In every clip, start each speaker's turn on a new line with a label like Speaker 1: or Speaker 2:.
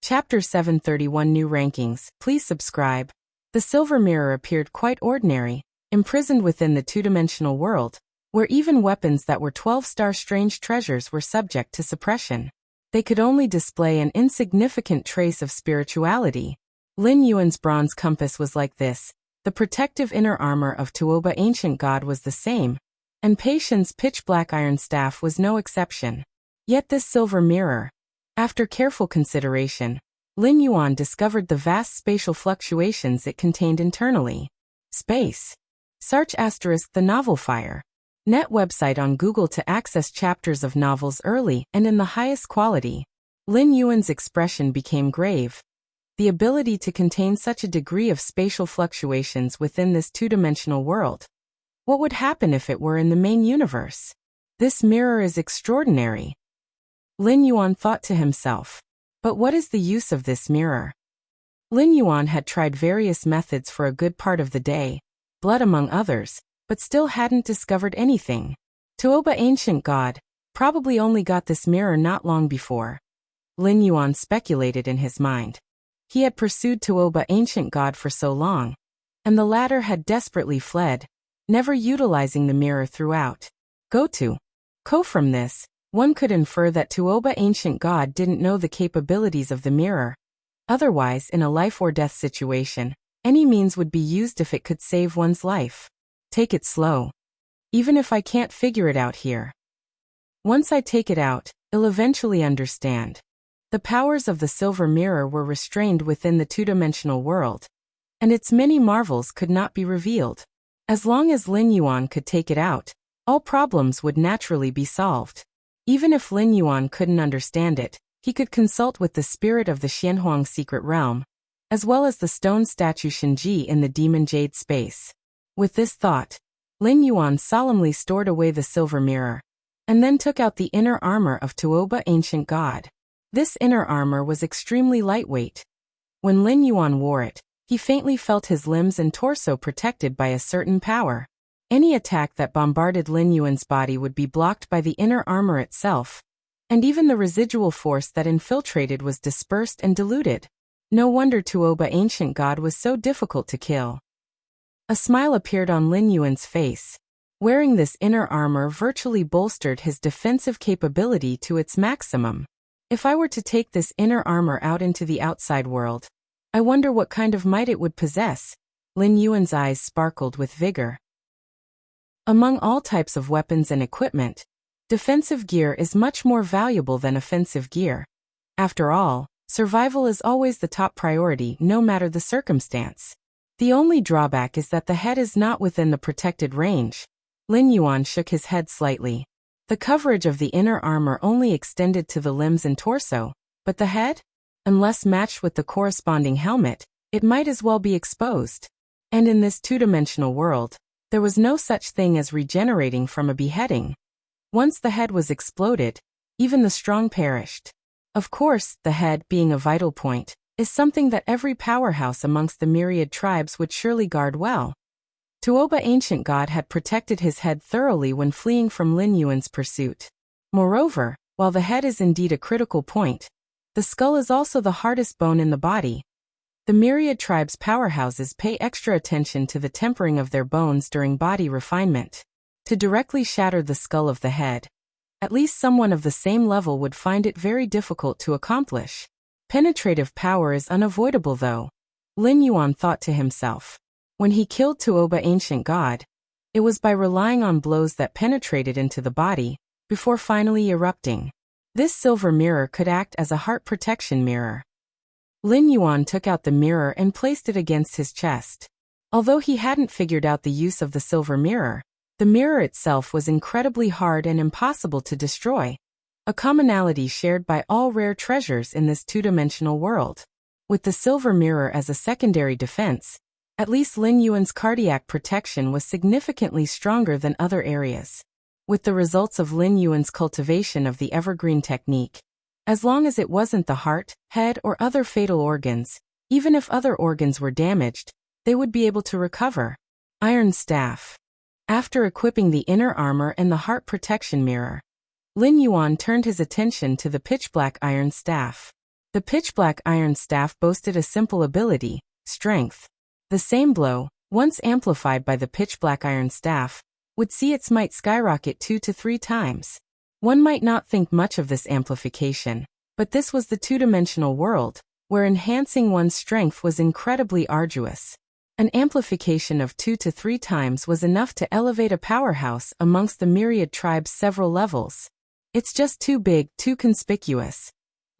Speaker 1: Chapter 731 New Rankings. Please subscribe. The silver mirror appeared quite ordinary, imprisoned within the two-dimensional world, where even weapons that were 12-star strange treasures were subject to suppression. They could only display an insignificant trace of spirituality. Lin Yuan's bronze compass was like this. The protective inner armor of Tuoba ancient god was the same, and Patien's pitch-black iron staff was no exception. Yet this silver mirror, after careful consideration, Lin Yuan discovered the vast spatial fluctuations it contained internally. Space. Search * the novel Fire. Net website on Google to access chapters of novels early and in the highest quality. Lin Yuan's expression became grave. The ability to contain such a degree of spatial fluctuations within this two-dimensional world. What would happen if it were in the main universe? This mirror is extraordinary. Lin Yuan thought to himself. But what is the use of this mirror? Lin Yuan had tried various methods for a good part of the day, blood among others, but still hadn't discovered anything. Tuoba ancient god probably only got this mirror not long before. Lin Yuan speculated in his mind. He had pursued Tuoba ancient god for so long, and the latter had desperately fled, never utilizing the mirror throughout. From this, one could infer that Tuoba ancient god didn't know the capabilities of the mirror. Otherwise, in a life-or-death situation, any means would be used if it could save one's life. Take it slow. Even if I can't figure it out here. Once I take it out, I'll eventually understand. The powers of the silver mirror were restrained within the two-dimensional world, and its many marvels could not be revealed. As long as Lin Yuan could take it out, all problems would naturally be solved. Even if Lin Yuan couldn't understand it, he could consult with the spirit of the Xianhuang secret realm, as well as the stone statue Shenji in the demon jade space. With this thought, Lin Yuan solemnly stored away the silver mirror, and then took out the inner armor of Tuoba ancient god. This inner armor was extremely lightweight. When Lin Yuan wore it, he faintly felt his limbs and torso protected by a certain power. Any attack that bombarded Lin Yuan's body would be blocked by the inner armor itself, and even the residual force that infiltrated was dispersed and diluted. No wonder Tuoba ancient god was so difficult to kill. A smile appeared on Lin Yuan's face. Wearing this inner armor virtually bolstered his defensive capability to its maximum. If I were to take this inner armor out into the outside world, I wonder what kind of might it would possess. Lin Yuan's eyes sparkled with vigor. Among all types of weapons and equipment, defensive gear is much more valuable than offensive gear. After all, survival is always the top priority no matter the circumstance. The only drawback is that the head is not within the protected range. Lin Yuan shook his head slightly. The coverage of the inner armor only extended to the limbs and torso, but the head? Unless matched with the corresponding helmet, it might as well be exposed. And in this two-dimensional world, there was no such thing as regenerating from a beheading. Once the head was exploded, even the strong perished. Of course, the head, being a vital point, is something that every powerhouse amongst the myriad tribes would surely guard well. Tuoba ancient god had protected his head thoroughly when fleeing from Lin Yuan's pursuit. Moreover, while the head is indeed a critical point, the skull is also the hardest bone in the body. The myriad tribes' powerhouses pay extra attention to the tempering of their bones during body refinement. To directly shatter the skull of the head, at least someone of the same level would find it very difficult to accomplish. Penetrative power is unavoidable though, Lin Yuan thought to himself. When he killed Tuoba ancient god, it was by relying on blows that penetrated into the body, before finally erupting. This silver mirror could act as a heart protection mirror. Lin Yuan took out the mirror and placed it against his chest. Although he hadn't figured out the use of the silver mirror, the mirror itself was incredibly hard and impossible to destroy, a commonality shared by all rare treasures in this two-dimensional world. With the silver mirror as a secondary defense, at least Lin Yuan's cardiac protection was significantly stronger than other areas. With the results of Lin Yuan's cultivation of the evergreen technique, as long as it wasn't the heart, head, or other fatal organs, even if other organs were damaged, they would be able to recover. Iron staff. After equipping the inner armor and the heart protection mirror, Lin Yuan turned his attention to the pitch-black iron staff. The pitch-black iron staff boasted a simple ability, strength. The same blow, once amplified by the pitch-black iron staff, would see its might skyrocket 2 to 3 times. One might not think much of this amplification, but this was the two-dimensional world, where enhancing one's strength was incredibly arduous. An amplification of 2 to 3 times was enough to elevate a powerhouse amongst the myriad tribes several levels. It's just too big, too conspicuous,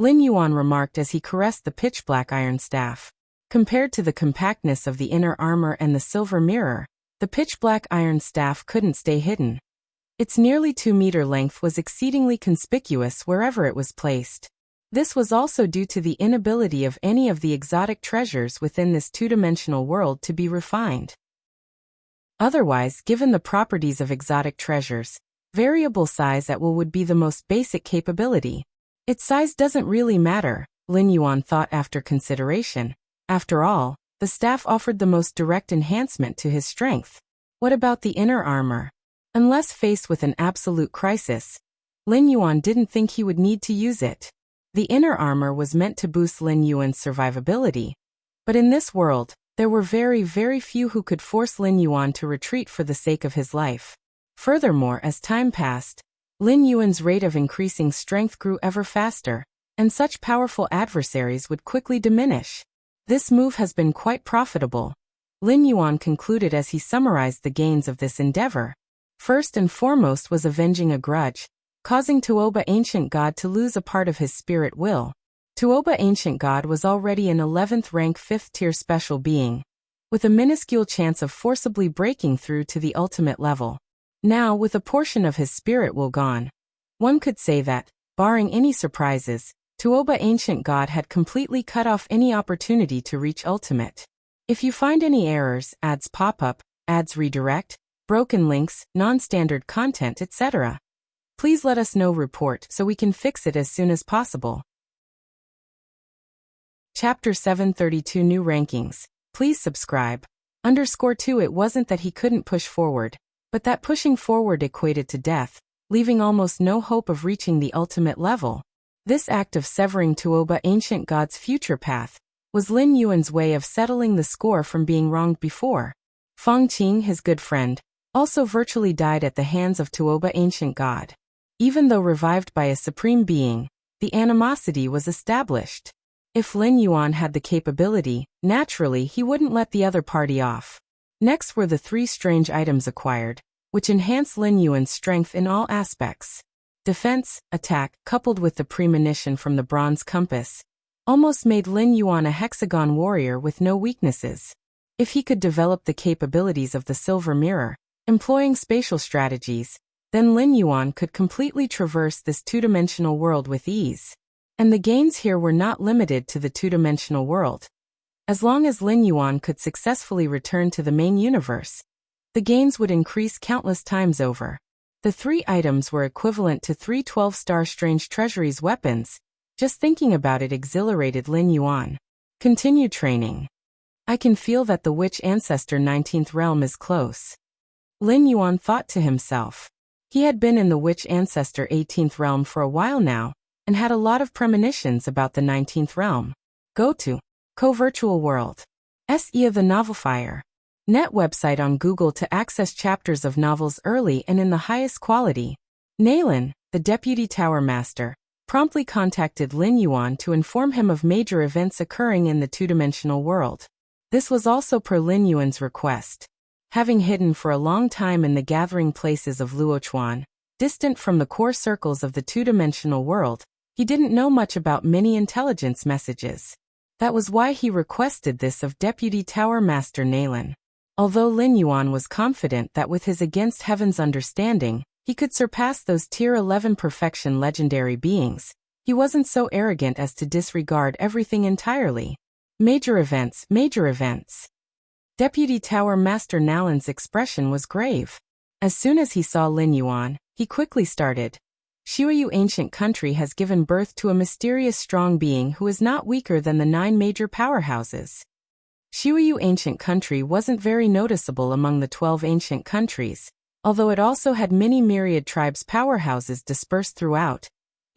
Speaker 1: Lin Yuan remarked as he caressed the pitch-black iron staff. Compared to the compactness of the inner armor and the silver mirror, the pitch-black iron staff couldn't stay hidden. Its nearly 2-meter length was exceedingly conspicuous wherever it was placed. This was also due to the inability of any of the exotic treasures within this two-dimensional world to be refined. Otherwise, given the properties of exotic treasures, variable size at will would be the most basic capability. Its size doesn't really matter, Lin Yuan thought after consideration. After all, the staff offered the most direct enhancement to his strength. What about the inner armor? Unless faced with an absolute crisis, Lin Yuan didn't think he would need to use it. The inner armor was meant to boost Lin Yuan's survivability. But in this world, there were very, very few who could force Lin Yuan to retreat for the sake of his life. Furthermore, as time passed, Lin Yuan's rate of increasing strength grew ever faster, and such powerful adversaries would quickly diminish. This move has been quite profitable, Lin Yuan concluded as he summarized the gains of this endeavor. First and foremost was avenging a grudge, causing Tuoba Ancient God to lose a part of his spirit will. Tuoba Ancient God was already an 11th rank 5th tier special being, with a minuscule chance of forcibly breaking through to the ultimate level. Now, with a portion of his spirit will gone, one could say that, barring any surprises, Tuoba Ancient God had completely cut off any opportunity to reach ultimate. If you find any errors, ads pop up, ads redirect, broken links, non-standard content, etc., please let us know report so we can fix it as soon as possible. Chapter 732 New Rankings. Please subscribe. _2 It wasn't that he couldn't push forward, but that pushing forward equated to death, leaving almost no hope of reaching the ultimate level. This act of severing Tuoba Ancient God's future path was Lin Yuan's way of settling the score from being wronged before. Feng Qing, his good friend, also virtually died at the hands of Tuoba Ancient God. Even though revived by a supreme being, the animosity was established. If Lin Yuan had the capability, naturally he wouldn't let the other party off. Next were the 3 strange items acquired, which enhanced Lin Yuan's strength in all aspects. Defense, attack, coupled with the premonition from the bronze compass, almost made Lin Yuan a hexagon warrior with no weaknesses. If he could develop the capabilities of the silver mirror, employing spatial strategies, then Lin Yuan could completely traverse this two-dimensional world with ease. And the gains here were not limited to the two-dimensional world. As long as Lin Yuan could successfully return to the main universe, the gains would increase countless times over. The 3 items were equivalent to 3 12-star Strange Treasuries weapons. Just thinking about it exhilarated Lin Yuan. Continue training. I can feel that the Witch Ancestor 19th realm is close. Lin Yuan thought to himself. He had been in the Witch Ancestor 18th realm for a while now, and had a lot of premonitions about the 19th realm. Go to Co-Virtual World. SE the Novelfire. Net website on Google to access chapters of novels early and in the highest quality. Nailin, the Deputy Tower Master, promptly contacted Lin Yuan to inform him of major events occurring in the two-dimensional world. This was also per Lin Yuan's request. Having hidden for a long time in the gathering places of Luochuan, distant from the core circles of the two-dimensional world, he didn't know much about many intelligence messages. That was why he requested this of Deputy Tower Master Nailin. Although Lin Yuan was confident that with his Against Heaven's understanding, he could surpass those Tier 11 perfection legendary beings, he wasn't so arrogant as to disregard everything entirely. Major events, major events. Deputy Tower Master Nailin's expression was grave. As soon as he saw Lin Yuan, he quickly started. Shuyu Ancient Country has given birth to a mysterious strong being who is not weaker than the 9 major powerhouses. Shuyu Ancient Country wasn't very noticeable among the 12 ancient countries, although it also had many myriad tribes' powerhouses dispersed throughout.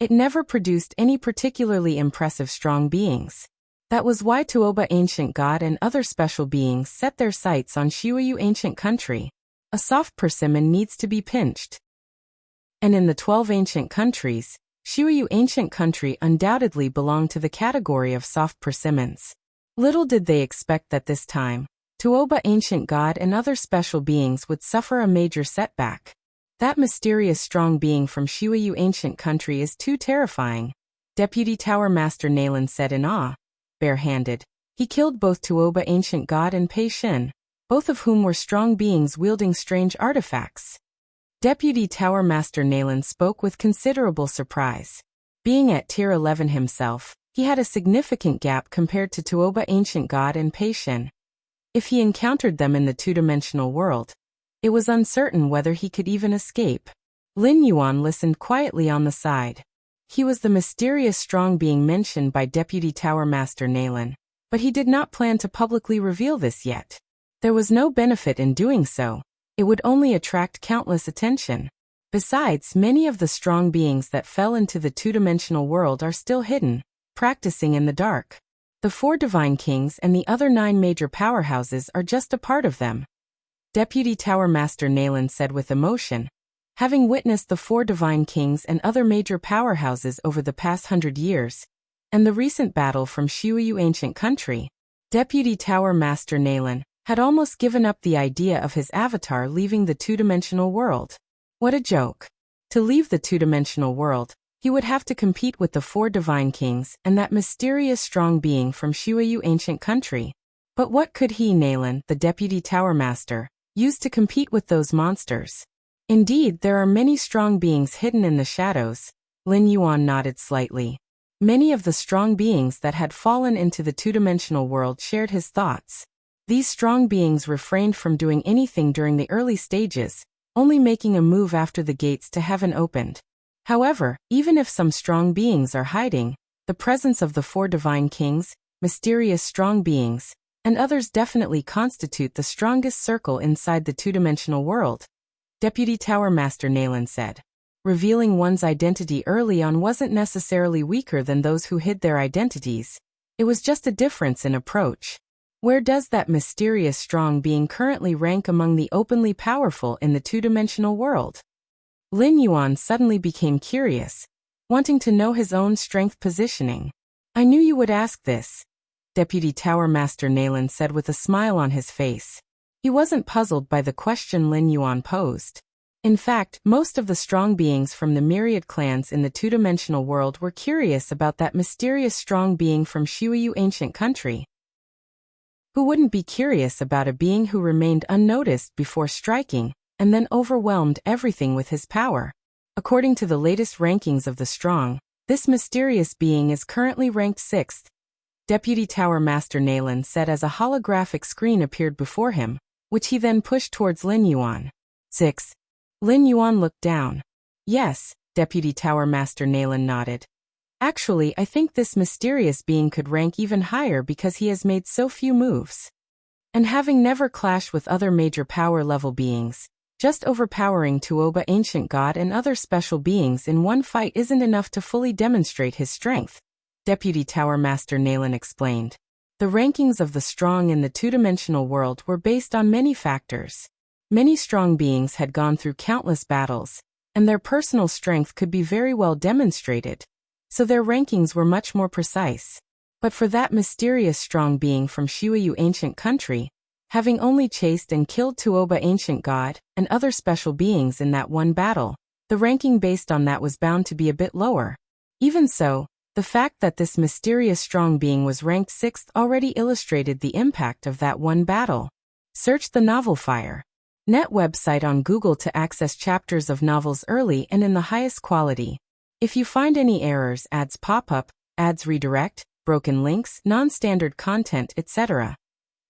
Speaker 1: it never produced any particularly impressive strong beings. That was why Tuoba Ancient God and other special beings set their sights on Shiwayu Ancient Country. A soft persimmon needs to be pinched. And in the 12 ancient countries, Shiwayu Ancient Country undoubtedly belonged to the category of soft persimmons. Little did they expect that this time, Tuoba Ancient God and other special beings would suffer a major setback. That mysterious strong being from Shiwayu Ancient Country is too terrifying, Deputy Tower Master Nalan said in awe. Barehanded, he killed both Tuoba Ancient God and Pei Shin, both of whom were strong beings wielding strange artifacts. Deputy Tower Master Nalan spoke with considerable surprise. Being at Tier 11 himself, he had a significant gap compared to Tuoba Ancient God and Pei Shin. If he encountered them in the two-dimensional world, it was uncertain whether he could even escape. Lin Yuan listened quietly on the side. He was the mysterious strong being mentioned by Deputy Tower Master Nalan, but he did not plan to publicly reveal this yet. There was no benefit in doing so. It would only attract countless attention. Besides, many of the strong beings that fell into the two-dimensional world are still hidden, practicing in the dark. The 4 Divine Kings and the other 9 major powerhouses are just a part of them. Deputy Tower Master Nalan said with emotion. Having witnessed the 4 Divine Kings and other major powerhouses over the past 100 years, and the recent battle from Shiwayu Ancient Country, Deputy Tower Master Nalan had almost given up the idea of his avatar leaving the two-dimensional world. What a joke. To leave the two-dimensional world, he would have to compete with the 4 Divine Kings and that mysterious strong being from Shiwayu Ancient Country. But what could he, Nalan, the Deputy Tower Master, use to compete with those monsters? Indeed, there are many strong beings hidden in the shadows. Lin Yuan nodded slightly. Many of the strong beings that had fallen into the two-dimensional world shared his thoughts. These strong beings refrained from doing anything during the early stages, only making a move after the gates to heaven opened. However, even if some strong beings are hiding, the presence of the 4 Divine Kings, mysterious strong beings, and others definitely constitute the strongest circle inside the two-dimensional world. Deputy Tower Master Nalan said. Revealing one's identity early on wasn't necessarily weaker than those who hid their identities. It was just a difference in approach. Where does that mysterious strong being currently rank among the openly powerful in the two-dimensional world? Lin Yuan suddenly became curious, wanting to know his own strength positioning. I knew you would ask this, Deputy Tower Master Nalan said with a smile on his face. He wasn't puzzled by the question Lin Yuan posed. In fact, most of the strong beings from the myriad clans in the two-dimensional world were curious about that mysterious strong being from Shiwayu Ancient Country. Who wouldn't be curious about a being who remained unnoticed before striking, and then overwhelmed everything with his power? According to the latest rankings of the strong, this mysterious being is currently ranked 6th. Deputy Tower Master Nalan said as a holographic screen appeared before him, which he then pushed towards Lin Yuan. 6. Lin Yuan looked down. Yes, Deputy Tower Master Nalan nodded. Actually, I think this mysterious being could rank even higher because he has made so few moves. And having never clashed with other major power-level beings, just overpowering Tuoba Ancient God and other special beings in one fight isn't enough to fully demonstrate his strength, Deputy Tower Master Nalan explained. The rankings of the strong in the two-dimensional world were based on many factors. Many strong beings had gone through countless battles, and their personal strength could be very well demonstrated, so their rankings were much more precise. But for that mysterious strong being from Shiwayu Ancient Country, having only chased and killed Tuoba Ancient God and other special beings in that one battle, the ranking based on that was bound to be a bit lower. Even so, the fact that this mysterious strong being was ranked 6th already illustrated the impact of that one battle. Search the novel Fire Net website on Google to access chapters of novels early and in the highest quality. If you find any errors, ads pop up, ads redirect, broken links, non-standard content, etc.,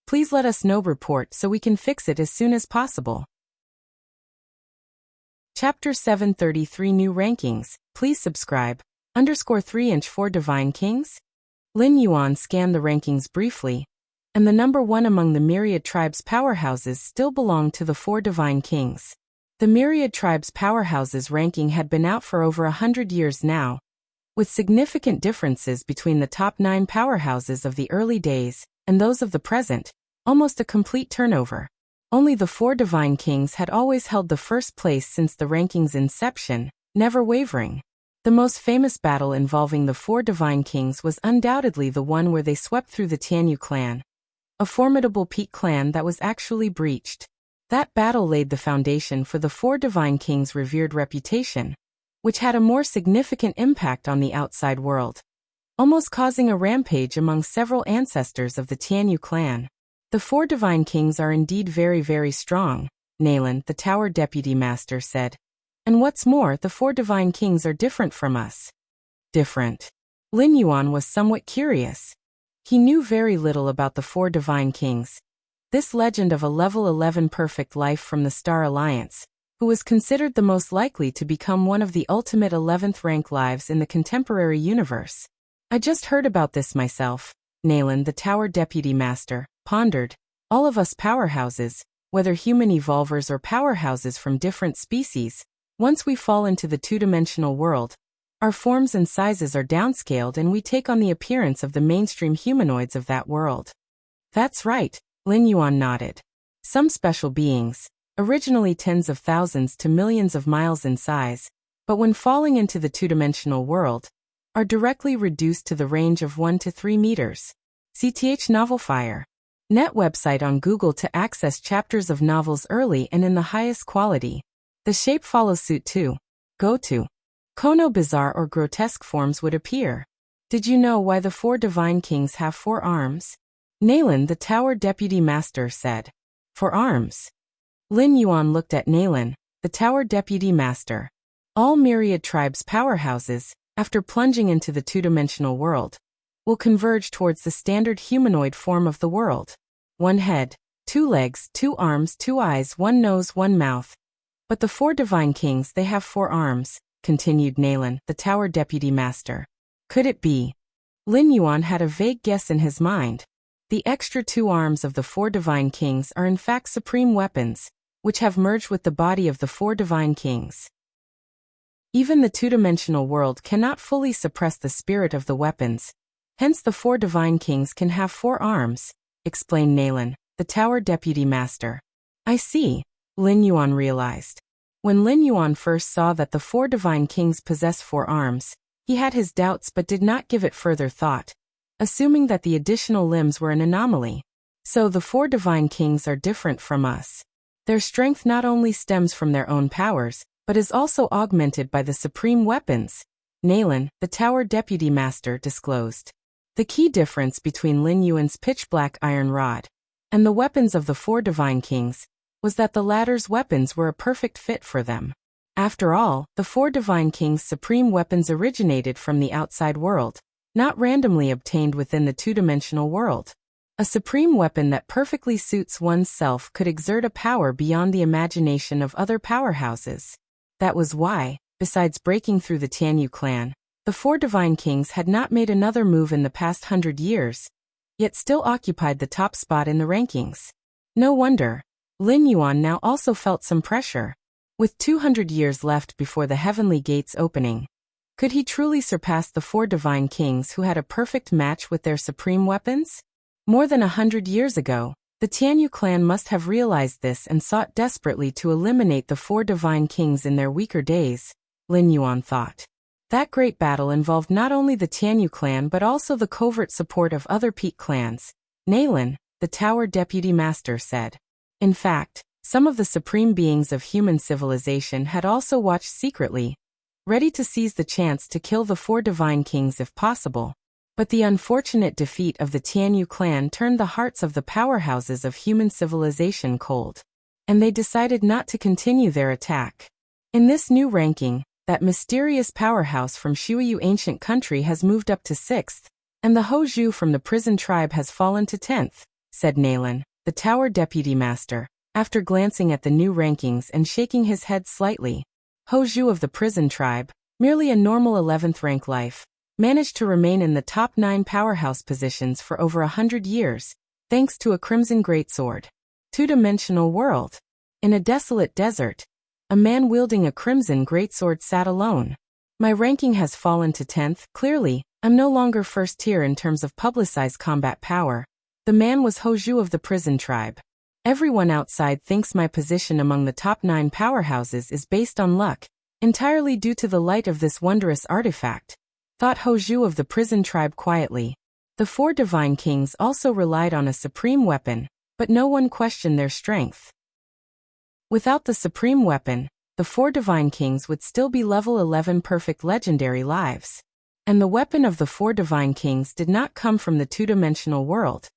Speaker 1: please let us know. Report so we can fix it as soon as possible. Chapter 733 New Rankings. Please subscribe. _3 4 Divine Kings? Lin Yuan scanned the rankings briefly, and the number 1 among the myriad tribes' powerhouses still belonged to the 4 Divine Kings. The myriad tribes' powerhouses ranking had been out for over 100 years now, with significant differences between the top 9 powerhouses of the early days and those of the present, almost a complete turnover. Only the 4 divine kings had always held the first place since the ranking's inception, never wavering. The most famous battle involving the 4 divine kings was undoubtedly the one where they swept through the Tianyu clan, a formidable peak clan that was actually breached. That battle laid the foundation for the 4 divine kings' revered reputation, which had a more significant impact on the outside world, almost causing a rampage among several ancestors of the Tianyu clan. The 4 divine kings are indeed very, very strong, Nayland, the tower deputy master, said. And what's more, the 4 divine kings are different from us. Different? Lin Yuan was somewhat curious. He knew very little about the 4 divine kings. This legend of a level 11 perfect life from the Star Alliance, who was considered the most likely to become one of the ultimate 11th rank lives in the contemporary universe. I just heard about this myself, Nayland, the tower deputy master, pondered. All of us powerhouses, whether human evolvers or powerhouses from different species, once we fall into the two-dimensional world, our forms and sizes are downscaled and we take on the appearance of the mainstream humanoids of that world. That's right, Lin Yuan nodded. Some special beings, originally tens of thousands to millions of miles in size, but when falling into the two-dimensional world, are directly reduced to the range of 1 to 3 meters. CTH Novelfire. Net website on Google to access chapters of novels early and in the highest quality. The shape follows suit too. Go to. Kono bizarre or grotesque forms would appear. Did you know why the 4 divine kings have 4 arms? Nayland, the tower deputy master, said. 4 arms. Lin Yuan looked at Nayland, the tower deputy master. All myriad tribes powerhouses, after plunging into the two-dimensional world, will converge towards the standard humanoid form of the world. 1 head, 2 legs, 2 arms, 2 eyes, 1 nose, 1 mouth. But the 4 divine kings, they have 4 arms, continued Nayland, the tower deputy master. Could it be? Lin Yuan had a vague guess in his mind. The extra 2 arms of the 4 divine kings are in fact supreme weapons, which have merged with the body of the 4 divine kings. Even the two-dimensional world cannot fully suppress the spirit of the weapons, hence the 4 divine kings can have 4 arms, explained Nayland, the tower deputy master. I see, Lin Yuan realized. When Lin Yuan first saw that the 4 divine kings possess 4 arms, he had his doubts but did not give it further thought, assuming that the additional limbs were an anomaly. So the 4 divine kings are different from us. Their strength not only stems from their own powers, but is also augmented by the supreme weapons, Nayland, the tower deputy master, disclosed. The key difference between Lin Yuan's pitch-black iron rod and the weapons of the 4 divine kings was that the latter's weapons were a perfect fit for them. After all, the 4 divine kings' supreme weapons originated from the outside world, not randomly obtained within the two-dimensional world. A supreme weapon that perfectly suits one's self could exert a power beyond the imagination of other powerhouses. That was why, besides breaking through the Tianyu clan, the 4 divine kings had not made another move in the past 100 years, yet still occupied the top spot in the rankings. No wonder. Lin Yuan now also felt some pressure. With 200 years left before the heavenly gates opening, could he truly surpass the 4 divine kings who had a perfect match with their supreme weapons? More than 100 years ago, the Tianyu clan must have realized this and sought desperately to eliminate the 4 divine kings in their weaker days, Lin Yuan thought. That great battle involved not only the Tianyu clan but also the covert support of other peak clans, Nayland, the tower deputy master, said. In fact, some of the supreme beings of human civilization had also watched secretly, ready to seize the chance to kill the 4 divine kings if possible. But the unfortunate defeat of the Tianyu clan turned the hearts of the powerhouses of human civilization cold, and they decided not to continue their attack. In this new ranking, that mysterious powerhouse from Shuyu ancient country has moved up to 6th, and the Hozhu from the prison tribe has fallen to 10th, said Nayland, the tower deputy master, after glancing at the new rankings and shaking his head slightly. Hozhu of the prison tribe, merely a normal 11th rank life, managed to remain in the top 9 powerhouse positions for over 100 years, thanks to a crimson greatsword. Two-dimensional world. In a desolate desert, a man wielding a crimson greatsword sat alone. My ranking has fallen to 10th. Clearly, I'm no longer first tier in terms of publicized combat power. The man was Hoju of the prison tribe. Everyone outside thinks my position among the top 9 powerhouses is based on luck, entirely due to the light of this wondrous artifact, thought Hoju of the prison tribe quietly. The 4 divine kings also relied on a supreme weapon, but no one questioned their strength. Without the supreme weapon, the 4 divine kings would still be level 11 perfect legendary lives. And the weapon of the 4 divine kings did not come from the two-dimensional world.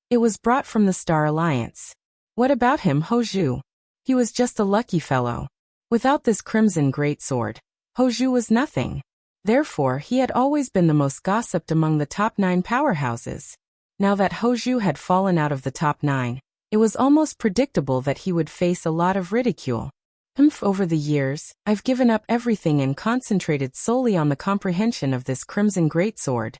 Speaker 1: It was brought from the Star Alliance. What about him, Hoju? He was just a lucky fellow. Without this crimson greatsword, Hoju was nothing. Therefore, he had always been the most gossiped among the top 9 powerhouses. Now that Hoju had fallen out of the top 9, it was almost predictable that he would face a lot of ridicule. Over the years, I've given up everything and concentrated solely on the comprehension of this crimson greatsword.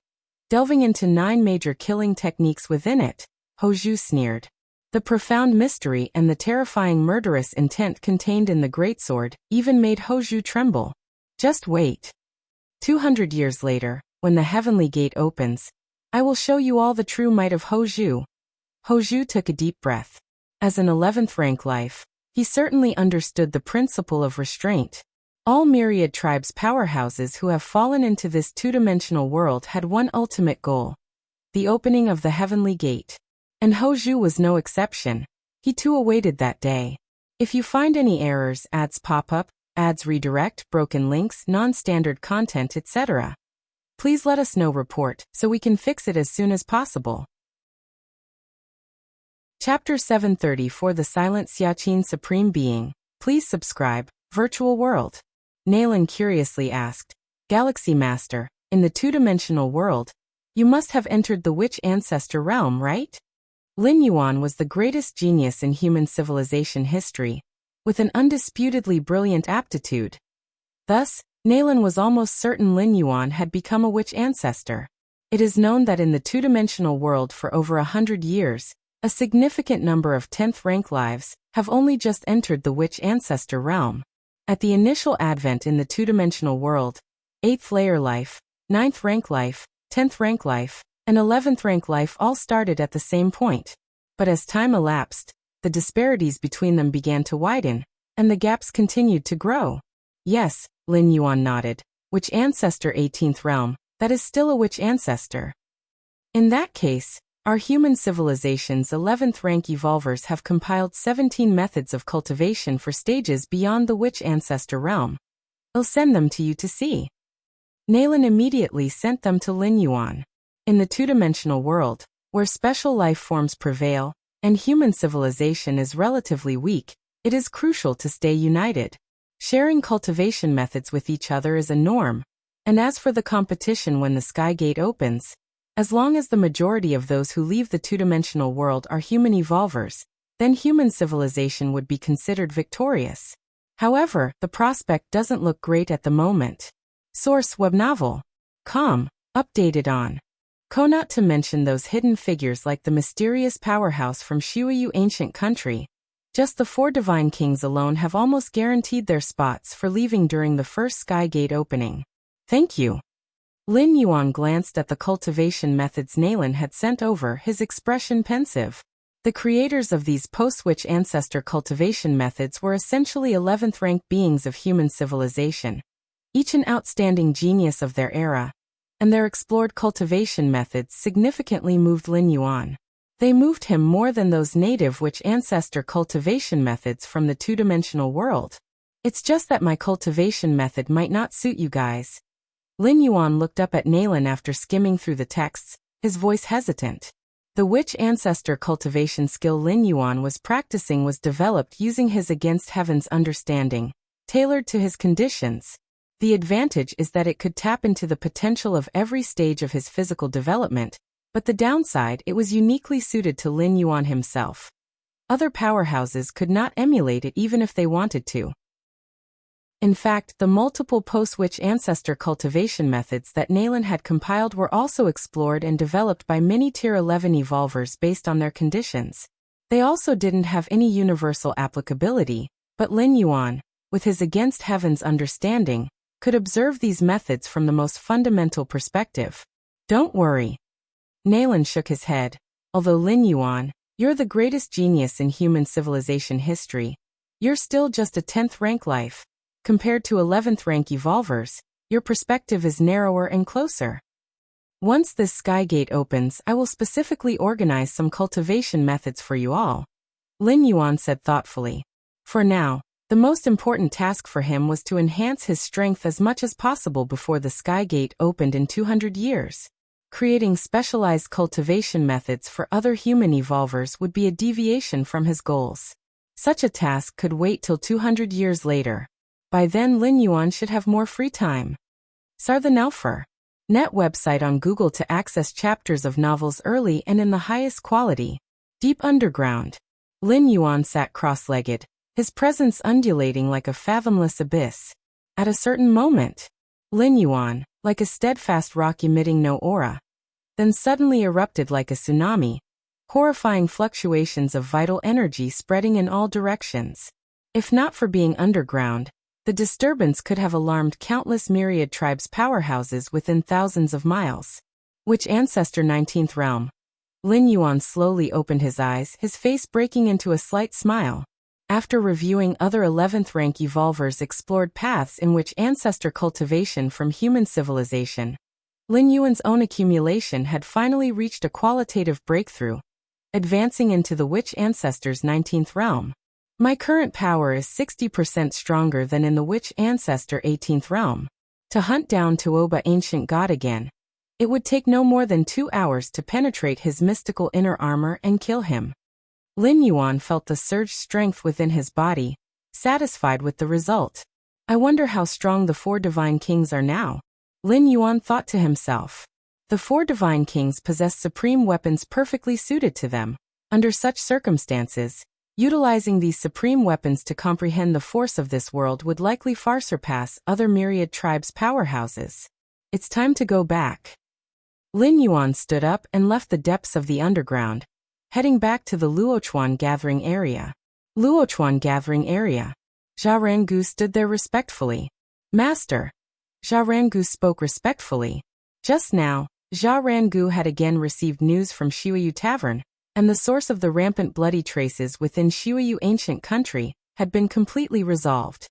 Speaker 1: Delving into 9 major killing techniques within it, Hoju sneered. The profound mystery and the terrifying murderous intent contained in the greatsword even made Hoju tremble. Just wait. 200 years later, when the heavenly gate opens, I will show you all the true might of Hoju. Hoju took a deep breath. As an 11th rank life, he certainly understood the principle of restraint. All myriad tribes powerhouses who have fallen into this two-dimensional world had one ultimate goal: the opening of the heavenly gate. And Hoju was no exception. He too awaited that day. If you find any errors, ads pop up, ads redirect, broken links, non-standard content, etc., please let us know. Report, so we can fix it as soon as possible. Chapter 734 The Silent Xiaqin Supreme Being. Please subscribe. Virtual World. Nalan curiously asked, Galaxy Master, in the two-dimensional world, you must have entered the Witch Ancestor realm, right? Lin Yuan was the greatest genius in human civilization history, with an undisputedly brilliant aptitude. Thus, Nalan was almost certain Lin Yuan had become a Witch Ancestor. It is known that in the two-dimensional world for over 100 years, a significant number of 10th rank lives have only just entered the Witch Ancestor realm. At the initial advent in the two-dimensional world, 8th layer life, 9th rank life, 10th rank life, and 11th rank life all started at the same point. But as time elapsed, the disparities between them began to widen, and the gaps continued to grow. Yes, Lin Yuan nodded. Witch Ancestor 18th realm, that is still a Witch Ancestor. In that case, our human civilization's 11th rank evolvers have compiled 17 methods of cultivation for stages beyond the Witch Ancestor realm. I'll send them to you to see. Nalan immediately sent them to Lin Yuan. In the two-dimensional world, where special life forms prevail, and human civilization is relatively weak, it is crucial to stay united. Sharing cultivation methods with each other is a norm. And as for the competition when the Sky Gate opens, as long as the majority of those who leave the two-dimensional world are human evolvers, then human civilization would be considered victorious. However, the prospect doesn't look great at the moment. Source: webnovel.com. Updated on. Not to mention those hidden figures like the mysterious powerhouse from Shiwayu ancient country. Just the 4 divine kings alone have almost guaranteed their spots for leaving during the first Sky Gate opening. Thank you. Lin Yuan glanced at the cultivation methods Nalan had sent over, his expression pensive. The creators of these post-Witch Ancestor cultivation methods were essentially 11th rank beings of human civilization, each an outstanding genius of their era, and their explored cultivation methods significantly moved Lin Yuan. They moved him more than those native Witch Ancestor cultivation methods from the two-dimensional world. It's just that my cultivation method might not suit you guys. Lin Yuan looked up at Nalan after skimming through the texts, his voice hesitant. The Witch Ancestor cultivation skill Lin Yuan was practicing was developed using his Against Heaven's understanding, tailored to his conditions. The advantage is that it could tap into the potential of every stage of his physical development, but the downside, it was uniquely suited to Lin Yuan himself. Other powerhouses could not emulate it even if they wanted to. In fact, the multiple post-Witch Ancestor cultivation methods that Nalan had compiled were also explored and developed by many Tier 11 evolvers based on their conditions. They also didn't have any universal applicability, but Lin Yuan, with his Against Heaven's understanding, could observe these methods from the most fundamental perspective. Don't worry. Nayland shook his head. Although Lin Yuan, you're the greatest genius in human civilization history, you're still just a 10th rank life. Compared to 11th rank evolvers, your perspective is narrower and closer. Once this sky gate opens, I will specifically organize some cultivation methods for you all, Lin Yuan said thoughtfully. For now, the most important task for him was to enhance his strength as much as possible before the sky gate opened in 200 years. Creating specialized cultivation methods for other human evolvers would be a deviation from his goals. Such a task could wait till 200 years later. By then Lin Yuan should have more free time. Sarthanelfer. Net website on Google to access chapters of novels early and in the highest quality. Deep underground. Lin Yuan sat cross-legged, his presence undulating like a fathomless abyss. At a certain moment, Lin Yuan, like a steadfast rock emitting no aura, then suddenly erupted like a tsunami, horrifying fluctuations of vital energy spreading in all directions. If not for being underground, the disturbance could have alarmed countless myriad tribes' powerhouses within thousands of miles. Which ancestor 19th realm? Lin Yuan slowly opened his eyes, his face breaking into a slight smile. After reviewing other 11th rank evolvers explored paths in which ancestor cultivation from human civilization, Lin Yuan's own accumulation had finally reached a qualitative breakthrough, advancing into the witch ancestor's 19th realm. My current power is 60% stronger than in the witch ancestor 18th realm. To hunt down Tuoba ancient god again, it would take no more than 2 hours to penetrate his mystical inner armor and kill him. Lin Yuan felt the surged strength within his body, satisfied with the result. I wonder how strong the 4 divine kings are now. Lin Yuan thought to himself. The 4 divine kings possess supreme weapons perfectly suited to them. Under such circumstances, utilizing these supreme weapons to comprehend the force of this world would likely far surpass other myriad tribes' powerhouses. It's time to go back. Lin Yuan stood up and left the depths of the underground, heading back to the Luochuan gathering area. Luochuan gathering area. Zhao Rangu stood there respectfully. Master. Zhao Rangu spoke respectfully. Just now, Zhao Rangu had again received news from Shiwayu Tavern, and the source of the rampant bloody traces within Shiwayu ancient country had been completely resolved.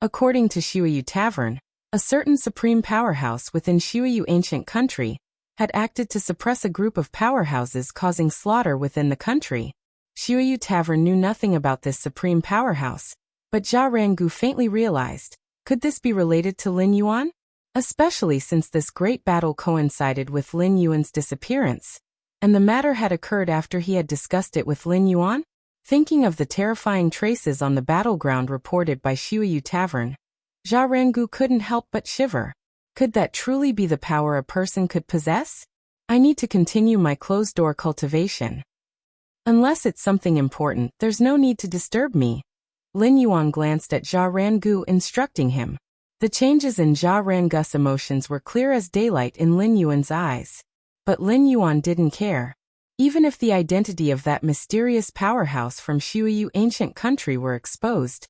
Speaker 1: According to Shiwayu Tavern, a certain supreme powerhouse within Shiwayu ancient country had acted to suppress a group of powerhouses causing slaughter within the country. Shiwayu Tavern knew nothing about this supreme powerhouse, but Zhao Rangu faintly realized, could this be related to Lin Yuan? Especially since this great battle coincided with Lin Yuan's disappearance, and the matter had occurred after he had discussed it with Lin Yuan? Thinking of the terrifying traces on the battleground reported by Shiwayu Tavern, Zhao Rangu couldn't help but shiver. Could that truly be the power a person could possess? I need to continue my closed-door cultivation. Unless it's something important, there's no need to disturb me. Lin Yuan glanced at Zhao Rangu, instructing him. The changes in Zhao Rangu's emotions were clear as daylight in Lin Yuan's eyes. But Lin Yuan didn't care. Even if the identity of that mysterious powerhouse from Shiwayu ancient country were exposed,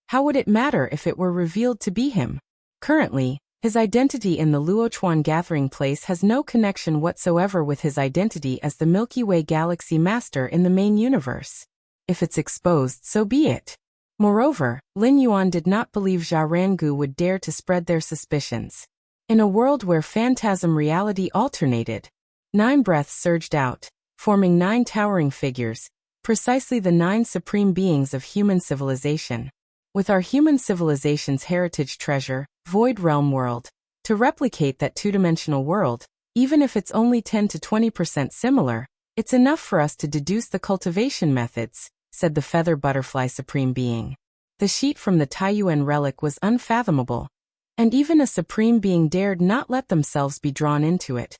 Speaker 1: how would it matter if it were revealed to be him? Currently, his identity in the Luochuan gathering place has no connection whatsoever with his identity as the Milky Way galaxy master in the main universe. If it's exposed, so be it. Moreover, Lin Yuan did not believe Zhao Rangu would dare to spread their suspicions. In a world where phantasm reality alternated, 9 breaths surged out, forming 9 towering figures, precisely the 9 supreme beings of human civilization. With our human civilization's heritage treasure, Void Realm World, to replicate that two-dimensional world, even if it's only 10 to 20% similar, it's enough for us to deduce the cultivation methods, said the feather butterfly supreme being. The sheet from the Taiyuan relic was unfathomable, and even a supreme being dared not let themselves be drawn into it,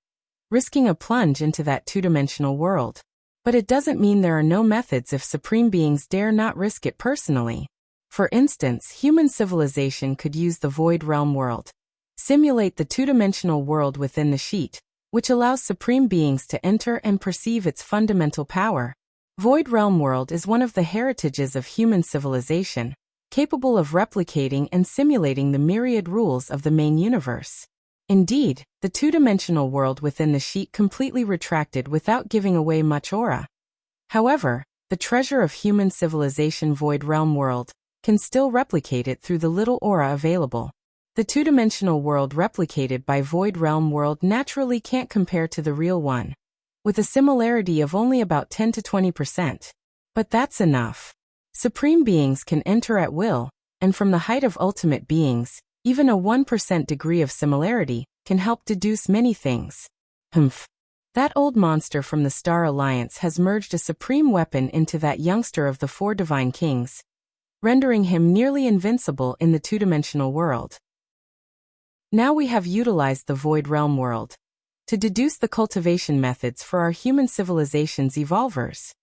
Speaker 1: risking a plunge into that two-dimensional world. But it doesn't mean there are no methods if supreme beings dare not risk it personally. For instance, human civilization could use the Void Realm World, simulate the two-dimensional world within the sheet, which allows supreme beings to enter and perceive its fundamental power. Void Realm World is one of the heritages of human civilization, capable of replicating and simulating the myriad rules of the main universe. Indeed, the two-dimensional world within the sheet completely retracted without giving away much aura. However, the treasure of human civilization Void Realm world can still replicate it through the little aura available. The two-dimensional world replicated by Void Realm world naturally can't compare to the real one, with a similarity of only about 10 to 20%. But that's enough. Supreme beings can enter at will, and from the height of ultimate beings, even a 1% degree of similarity can help deduce many things. Humph. That old monster from the Star Alliance has merged a supreme weapon into that youngster of the four divine kings, rendering him nearly invincible in the two-dimensional world. Now we have utilized the Void Realm world to deduce the cultivation methods for our human civilization's evolvers.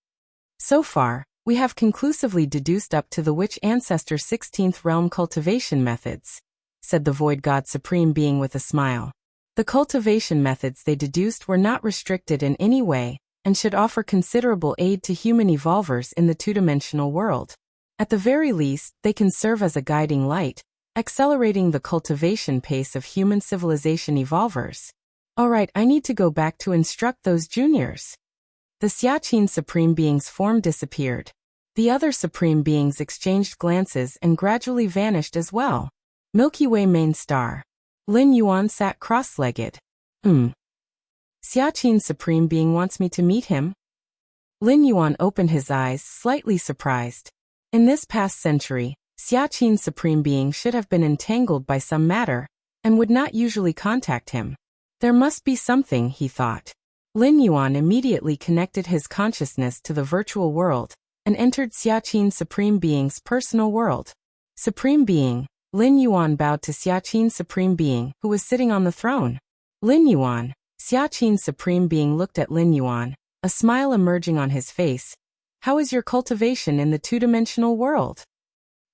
Speaker 1: So far, we have conclusively deduced up to the Witch Ancestor 16th Realm cultivation methods, said the Void God Supreme Being with a smile. The cultivation methods they deduced were not restricted in any way, and should offer considerable aid to human evolvers in the two-dimensional world. At the very least, they can serve as a guiding light, accelerating the cultivation pace of human civilization evolvers. Alright, I need to go back to instruct those juniors. The Xiaqin Supreme Being's form disappeared. The other Supreme Beings exchanged glances and gradually vanished as well. Milky Way main star. Lin Yuan sat cross-legged. Xiaqin Supreme Being wants me to meet him? Lin Yuan opened his eyes, slightly surprised. In this past century, Xiaqin Supreme Being should have been entangled by some matter, and would not usually contact him. There must be something, he thought. Lin Yuan immediately connected his consciousness to the virtual world, and entered Xiaqin Supreme Being's personal world. Supreme Being. Lin Yuan bowed to Xiaqin Supreme Being, who was sitting on the throne. Lin Yuan. Xiaqin Supreme Being looked at Lin Yuan, a smile emerging on his face. How is your cultivation in the two-dimensional world?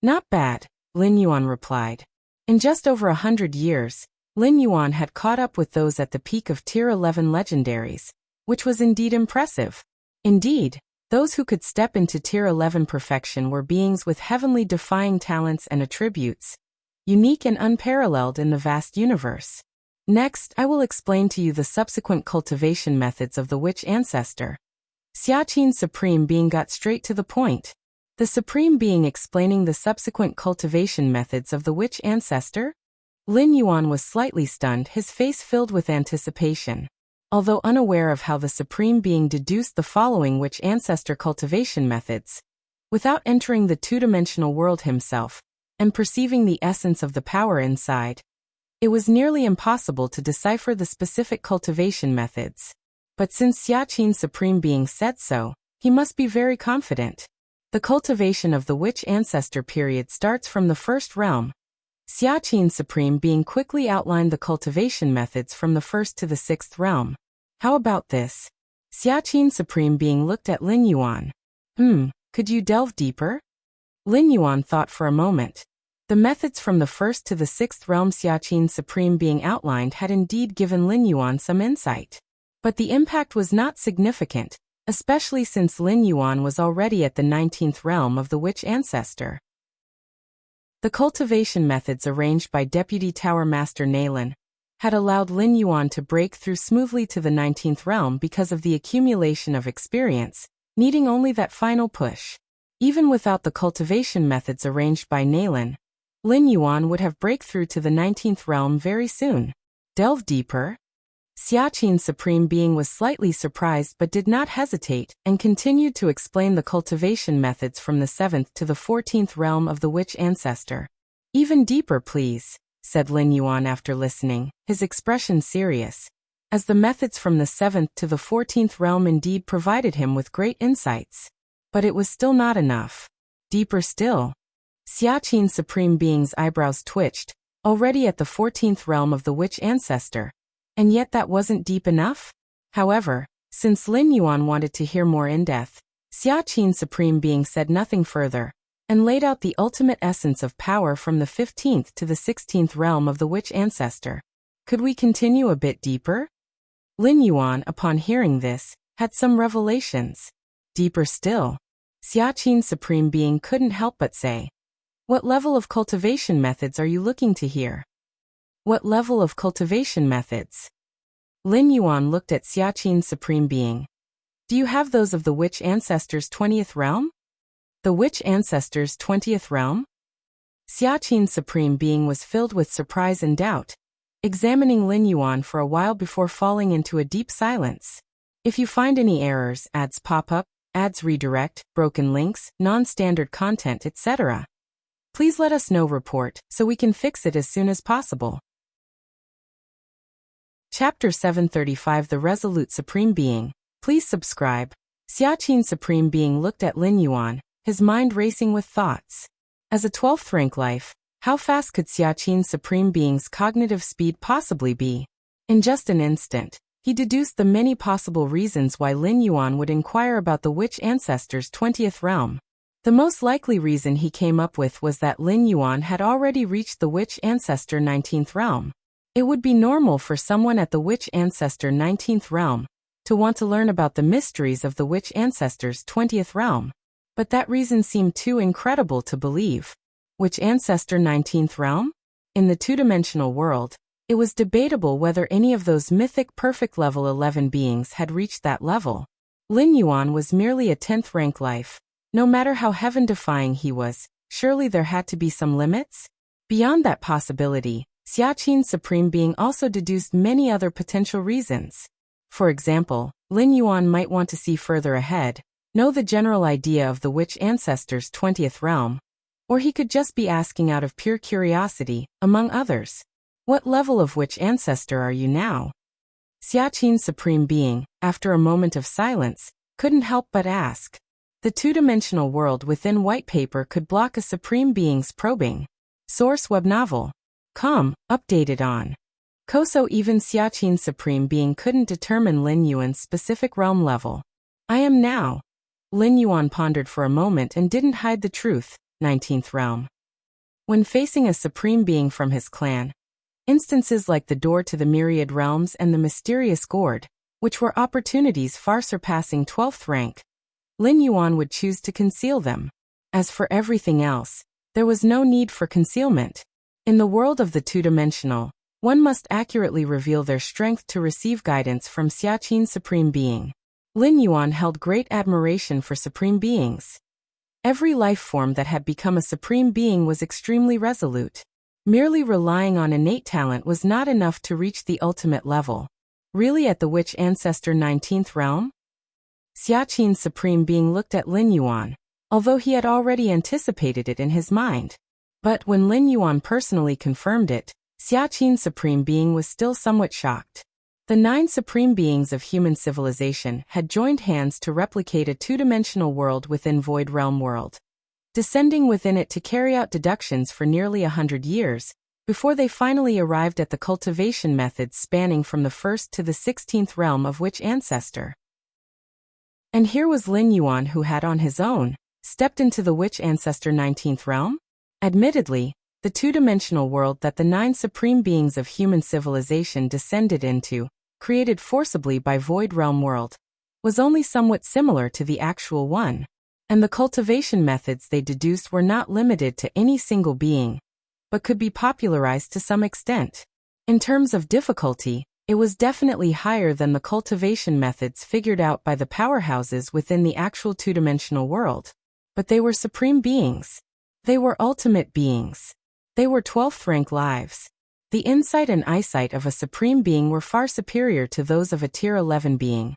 Speaker 1: Not bad, Lin Yuan replied. In just over 100 years, Lin Yuan had caught up with those at the peak of Tier 11 legendaries, which was indeed impressive. Indeed, those who could step into Tier 11 perfection were beings with heavenly defying talents and attributes, unique and unparalleled in the vast universe. Next, I will explain to you the subsequent cultivation methods of the Witch Ancestor. Xiaqin Supreme Being got straight to the point. The Supreme Being explaining the subsequent cultivation methods of the Witch Ancestor? Lin Yuan was slightly stunned, his face filled with anticipation. Although unaware of how the Supreme Being deduced the following Witch Ancestor cultivation methods, without entering the two-dimensional world himself, and perceiving the essence of the power inside, it was nearly impossible to decipher the specific cultivation methods. But since Xiaqin Supreme Being said so, he must be very confident. The cultivation of the Witch Ancestor period starts from the first realm. Xiaqin Supreme Being quickly outlined the cultivation methods from the first to the sixth realm. How about this? Xiaqin Supreme Being looked at Lin Yuan. Could you delve deeper? Lin Yuan thought for a moment. The methods from the first to the sixth realm Xiaqin Supreme Being outlined had indeed given Lin Yuan some insight. But the impact was not significant, especially since Lin Yuan was already at the 19th realm of the Witch Ancestor. The cultivation methods arranged by Deputy Tower Master Naylan had allowed Lin Yuan to break through smoothly to the 19th realm because of the accumulation of experience, needing only that final push. Even without the cultivation methods arranged by Naylan, Lin Yuan would have breakthrough to the 19th realm very soon. Delve deeper? Xiaqin Supreme Being was slightly surprised but did not hesitate, and continued to explain the cultivation methods from the 7th to the 14th realm of the Witch Ancestor. Even deeper, please, said Lin Yuan after listening, his expression serious, as the methods from the 7th to the 14th realm indeed provided him with great insights. But it was still not enough. Deeper still. Xiaqin Supreme Being's eyebrows twitched, already at the 14th realm of the Witch Ancestor. And yet that wasn't deep enough? However, since Lin Yuan wanted to hear more in depth, Xiaqin Supreme Being said nothing further, and laid out the ultimate essence of power from the 15th to the 16th realm of the Witch Ancestor. Could we continue a bit deeper? Lin Yuan, upon hearing this, had some revelations. Deeper still. Xiaqin Supreme Being couldn't help but say, What level of cultivation methods are you looking to hear? What level of cultivation methods? Lin Yuan looked at Xiaqin's supreme being. Do you have those of the witch ancestors' 20th realm? The witch ancestors' 20th realm? Xiaqin's supreme being was filled with surprise and doubt, examining Lin Yuan for a while before falling into a deep silence. If you find any errors, ads pop up, ads redirect, broken links, non-standard content, etc., please let us know. Report, so we can fix it as soon as possible. Chapter 735 The Resolute Supreme Being. Please subscribe. Xiaqin's supreme being looked at Lin Yuan, his mind racing with thoughts. As a 12th rank life, how fast could Xiaqin's supreme being's cognitive speed possibly be? In just an instant, he deduced the many possible reasons why Lin Yuan would inquire about the witch ancestor's 20th realm. The most likely reason he came up with was that Lin Yuan had already reached the witch ancestor 19th realm. It would be normal for someone at the witch ancestor 19th realm to want to learn about the mysteries of the witch ancestor's 20th realm. But that reason seemed too incredible to believe. Witch ancestor 19th realm? In the two-dimensional world, it was debatable whether any of those mythic perfect level 11 beings had reached that level. Lin Yuan was merely a 10th rank life. No matter how heaven-defying he was, surely there had to be some limits? Beyond that possibility, Xiaqin's supreme being also deduced many other potential reasons. For example, Lin Yuan might want to see further ahead, know the general idea of the witch ancestor's 20th realm, or he could just be asking out of pure curiosity, among others. What level of witch ancestor are you now? Xiaqin's supreme being, after a moment of silence, couldn't help but ask. The two-dimensional world within white paper could block a supreme being's probing. Source web novel. Updated on. Koso. Even Xiaqin's supreme being couldn't determine Lin Yuan's specific realm level. I am now. Lin Yuan pondered for a moment and didn't hide the truth. 19th realm. When facing a supreme being from his clan, instances like the door to the myriad realms and the mysterious gourd, which were opportunities far surpassing 12th rank, Lin Yuan would choose to conceal them. As for everything else, there was no need for concealment. In the world of the two-dimensional, one must accurately reveal their strength to receive guidance from Xiaqin's supreme being. Lin Yuan held great admiration for supreme beings. Every life form that had become a supreme being was extremely resolute. Merely relying on innate talent was not enough to reach the ultimate level. Really, at the witch ancestor 19th realm? Xiaqin's supreme being looked at Lin Yuan, although he had already anticipated it in his mind. But when Lin Yuan personally confirmed it, Xiaqin's supreme being was still somewhat shocked. The 9 supreme beings of human civilization had joined hands to replicate a two-dimensional world within Void Realm world, descending within it to carry out deductions for nearly 100 years, before they finally arrived at the cultivation methods spanning from the 1st to the 16th realm of witch ancestor. And here was Lin Yuan, who had on his own stepped into the witch ancestor 19th realm? Admittedly, the two-dimensional world that the 9 supreme beings of human civilization descended into, created forcibly by Void Realm world, was only somewhat similar to the actual one, and the cultivation methods they deduced were not limited to any single being, but could be popularized to some extent. In terms of difficulty, it was definitely higher than the cultivation methods figured out by the powerhouses within the actual two-dimensional world. But they were supreme beings. They were ultimate beings. They were 12th rank lives. The insight and eyesight of a supreme being were far superior to those of a tier 11 being,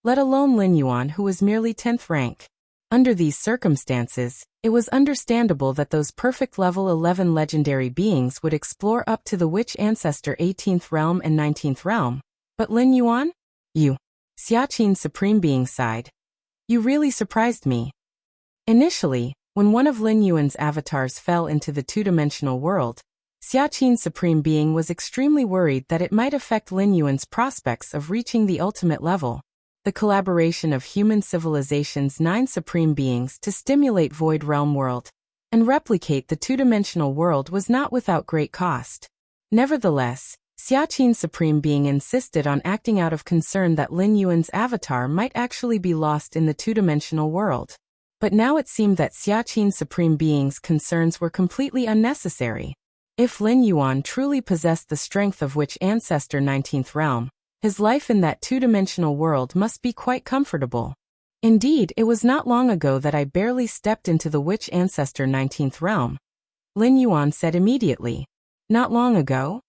Speaker 1: let alone Lin Yuan, who was merely 10th rank. Under these circumstances, it was understandable that those perfect level 11 legendary beings would explore up to the witch ancestor 18th realm and 19th realm. But Lin Yuan? You. Xiaqin's supreme being sighed. You really surprised me. Initially, when one of Lin Yuan's avatars fell into the two-dimensional world, Xiaqin's supreme being was extremely worried that it might affect Lin Yuan's prospects of reaching the ultimate level. The collaboration of human civilization's 9 supreme beings to stimulate Void Realm world and replicate the two-dimensional world was not without great cost. Nevertheless, Xiaqin's supreme being insisted on acting out of concern that Lin Yuan's avatar might actually be lost in the two-dimensional world. But now it seemed that Xiaqin's Supreme Being's concerns were completely unnecessary. If Lin Yuan truly possessed the strength of Witch Ancestor 19th Realm, his life in that two-dimensional world must be quite comfortable. Indeed, it was not long ago that I barely stepped into the Witch Ancestor 19th Realm, Lin Yuan said immediately. Not long ago?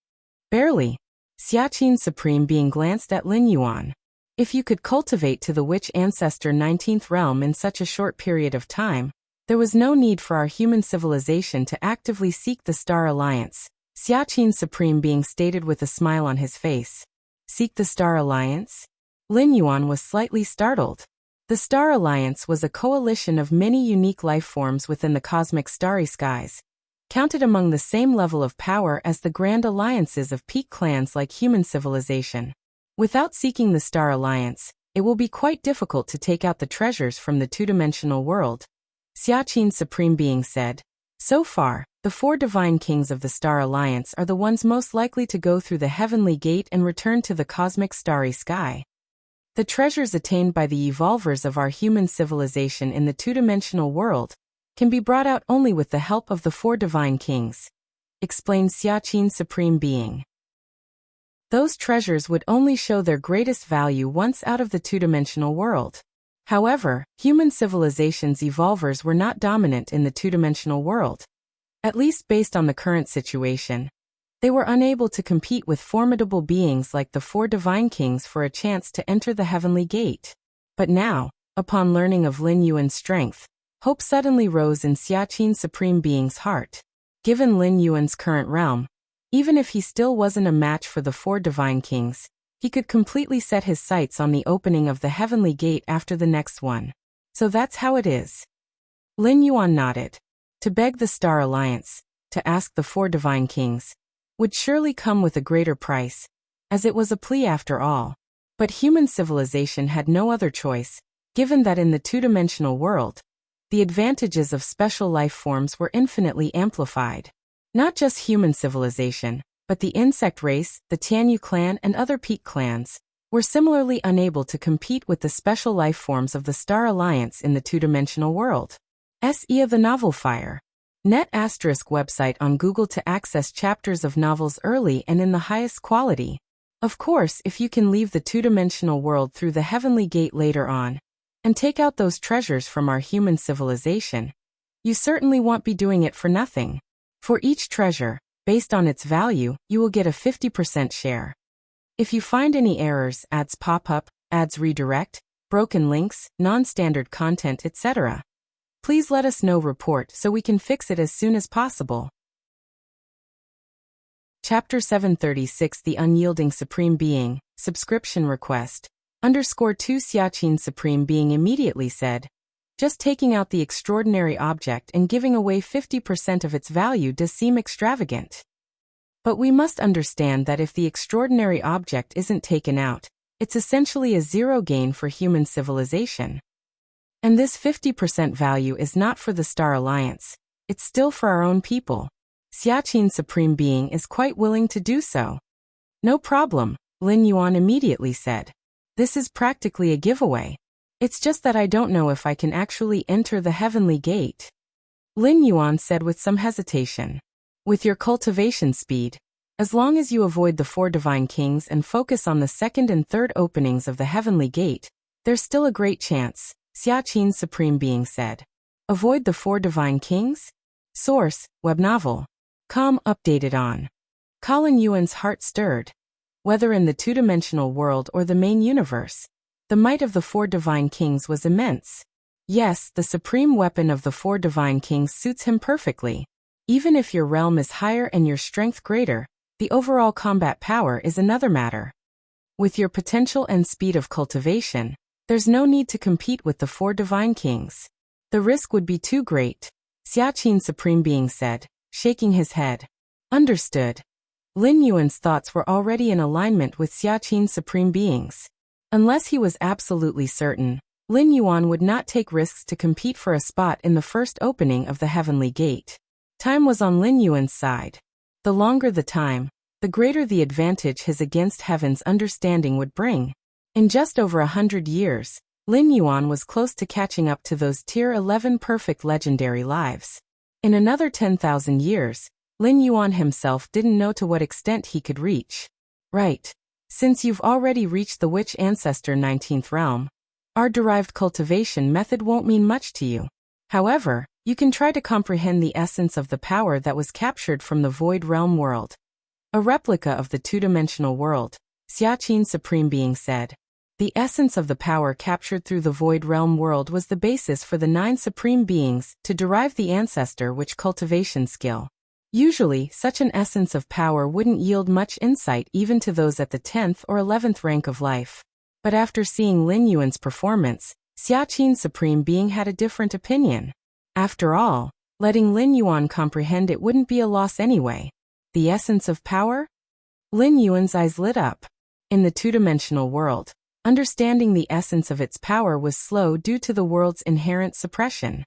Speaker 1: Barely. Xiaqin's Supreme Being glanced at Lin Yuan. If you could cultivate to the Witch Ancestor 19th Realm in such a short period of time, there was no need for our human civilization to actively seek the Star Alliance, Xiaqin's Supreme Being stated with a smile on his face. Seek the Star Alliance? Lin Yuan was slightly startled. The Star Alliance was a coalition of many unique life forms within the cosmic starry skies, counted among the same level of power as the grand alliances of peak clans like human civilization. Without seeking the Star Alliance, it will be quite difficult to take out the treasures from the two-dimensional world, Xiaqin's Supreme Being said. So far, the 4 divine kings of the Star Alliance are the ones most likely to go through the heavenly gate and return to the cosmic starry sky. The treasures attained by the evolvers of our human civilization in the two-dimensional world can be brought out only with the help of the 4 divine kings, explained Xiaqin's Supreme Being. Those treasures would only show their greatest value once out of the two-dimensional world. However, human civilization's evolvers were not dominant in the two-dimensional world. At least based on the current situation, they were unable to compete with formidable beings like the 4 divine kings for a chance to enter the heavenly gate. But now, upon learning of Lin Yuan's strength, hope suddenly rose in Xiaqin's Supreme Being's heart. Given Lin Yuan's current realm, even if he still wasn't a match for the 4 divine kings, he could completely set his sights on the opening of the heavenly gate after the next one. So that's how it is. Lin Yuan nodded. To beg the Star Alliance, to ask the 4 divine kings, would surely come with a greater price, as it was a plea after all. But human civilization had no other choice, given that in the two-dimensional world, the advantages of special life forms were infinitely amplified. Not just human civilization, but the insect race, the Tianyu clan and other peak clans, were similarly unable to compete with the special life forms of the Star Alliance in the two-dimensional world. SE of the Novel Fire. Net ** website on Google to access chapters of novels early and in the highest quality. Of course, if you can leave the two-dimensional world through the heavenly gate later on, and take out those treasures from our human civilization, you certainly won't be doing it for nothing. For each treasure, based on its value, you will get a 50% share. If you find any errors, ads pop up, ads redirect, broken links, non-standard content, etc., please let us know report so we can fix it as soon as possible. Chapter 736 The Unyielding Supreme Being, Subscription Request. _2 Xiaqin's Supreme Being immediately said, just taking out the extraordinary object and giving away 50% of its value does seem extravagant. But we must understand that if the extraordinary object isn't taken out, it's essentially a zero gain for human civilization. And this 50% value is not for the Star Alliance, it's still for our own people. Xiaqin's Supreme Being is quite willing to do so. No problem, Lin Yuan immediately said. This is practically a giveaway. It's just that I don't know if I can actually enter the heavenly gate. Lin Yuan said with some hesitation. With your cultivation speed, as long as you avoid the 4 divine kings and focus on the 2nd and 3rd openings of the heavenly gate, there's still a great chance, Xiaqin's Supreme Being said. Avoid the 4 divine kings? Source, web novel. Com updated on. Colin Yuan's heart stirred. Whether in the two-dimensional world or the main universe, the might of the 4 divine kings was immense. Yes, the supreme weapon of the 4 divine kings suits him perfectly. Even if your realm is higher and your strength greater, the overall combat power is another matter. With your potential and speed of cultivation, there's no need to compete with the 4 divine kings. The risk would be too great, Xiaqin's Supreme Being said, shaking his head. Understood. Lin Yuan's thoughts were already in alignment with Xiaqin's Supreme Being's. Unless he was absolutely certain, Lin Yuan would not take risks to compete for a spot in the first opening of the heavenly gate. Time was on Lin Yuan's side. The longer the time, the greater the advantage his against heaven's understanding would bring. In just over 100 years, Lin Yuan was close to catching up to those Tier 11 perfect legendary lives. In another 10,000 years, Lin Yuan himself didn't know to what extent he could reach. Right. Since you've already reached the Witch Ancestor 19th realm, our derived cultivation method won't mean much to you. However, you can try to comprehend the essence of the power that was captured from the Void Realm world. A replica of the two-dimensional world, Xiaqin Supreme Being said. The essence of the power captured through the Void Realm world was the basis for the 9 Supreme Beings to derive the Ancestor Witch cultivation skill. Usually, such an essence of power wouldn't yield much insight even to those at the 10th or 11th rank of life. But after seeing Lin Yuan's performance, Xiaqin Supreme Being had a different opinion. After all, letting Lin Yuan comprehend it wouldn't be a loss anyway. The essence of power? Lin Yuan's eyes lit up. In the two-dimensional world, understanding the essence of its power was slow due to the world's inherent suppression.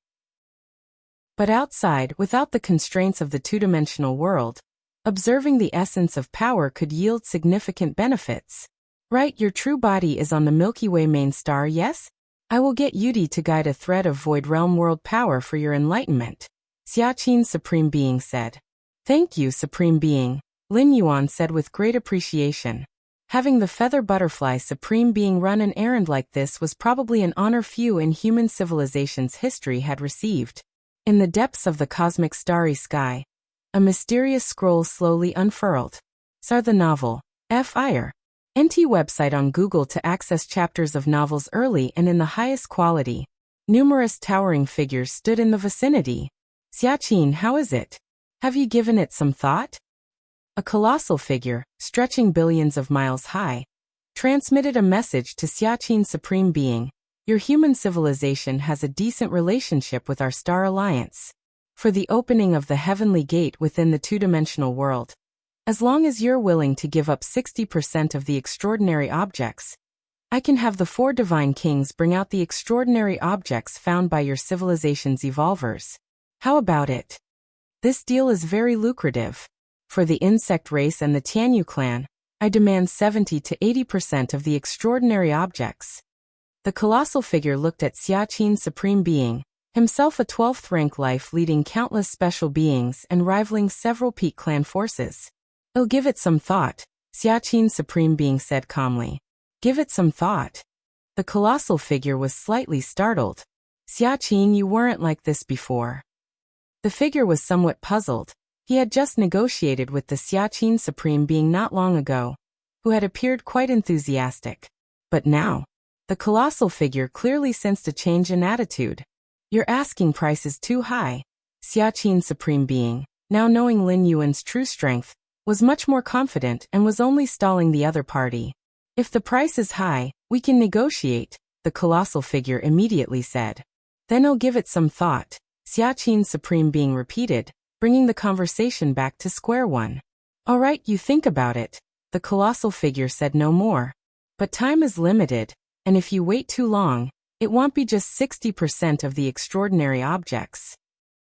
Speaker 1: But outside, without the constraints of the two-dimensional world, observing the essence of power could yield significant benefits. Right, your true body is on the Milky Way main star, yes? I will get Yudi to guide a thread of Void Realm world power for your enlightenment, Xiaqin Supreme Being said. Thank you, Supreme Being, Lin Yuan said with great appreciation. Having the Feather Butterfly Supreme Being run an errand like this was probably an honor few in human civilization's history had received. In the depths of the cosmic starry sky, a mysterious scroll slowly unfurled. Sar the novel, F.I.R. NT website on Google to access chapters of novels early and in the highest quality. Numerous towering figures stood in the vicinity. Xiaqin, how is it? Have you given it some thought? A colossal figure, stretching billions of miles high, transmitted a message to Xiaqin Supreme Being. Your human civilization has a decent relationship with our star alliance. For the opening of the heavenly gate within the two-dimensional world, as long as you're willing to give up 60% of the extraordinary objects, I can have the 4 divine kings bring out the extraordinary objects found by your civilization's evolvers. How about it? This deal is very lucrative. For the insect race and the Tianyu clan, I demand 70 to 80% of the extraordinary objects. The colossal figure looked at Xiaqin Supreme Being, himself a 12th rank life leading countless special beings and rivaling several peak clan forces. I'll give it some thought, Xiaqin Supreme Being said calmly. Give it some thought. The colossal figure was slightly startled. Xiaqin, you weren't like this before. The figure was somewhat puzzled. He had just negotiated with the Xiaqin Supreme Being not long ago, who had appeared quite enthusiastic. But now, the colossal figure clearly sensed a change in attitude. Your asking price is too high. Xiaqin Supreme Being, now knowing Lin Yuan's true strength, was much more confident and was only stalling the other party. If the price is high, we can negotiate, the colossal figure immediately said. Then I'll give it some thought, Xiaqin Supreme Being repeated, bringing the conversation back to square one. All right, you think about it, the colossal figure said no more. But time is limited, and if you wait too long, it won't be just 60% of the extraordinary objects.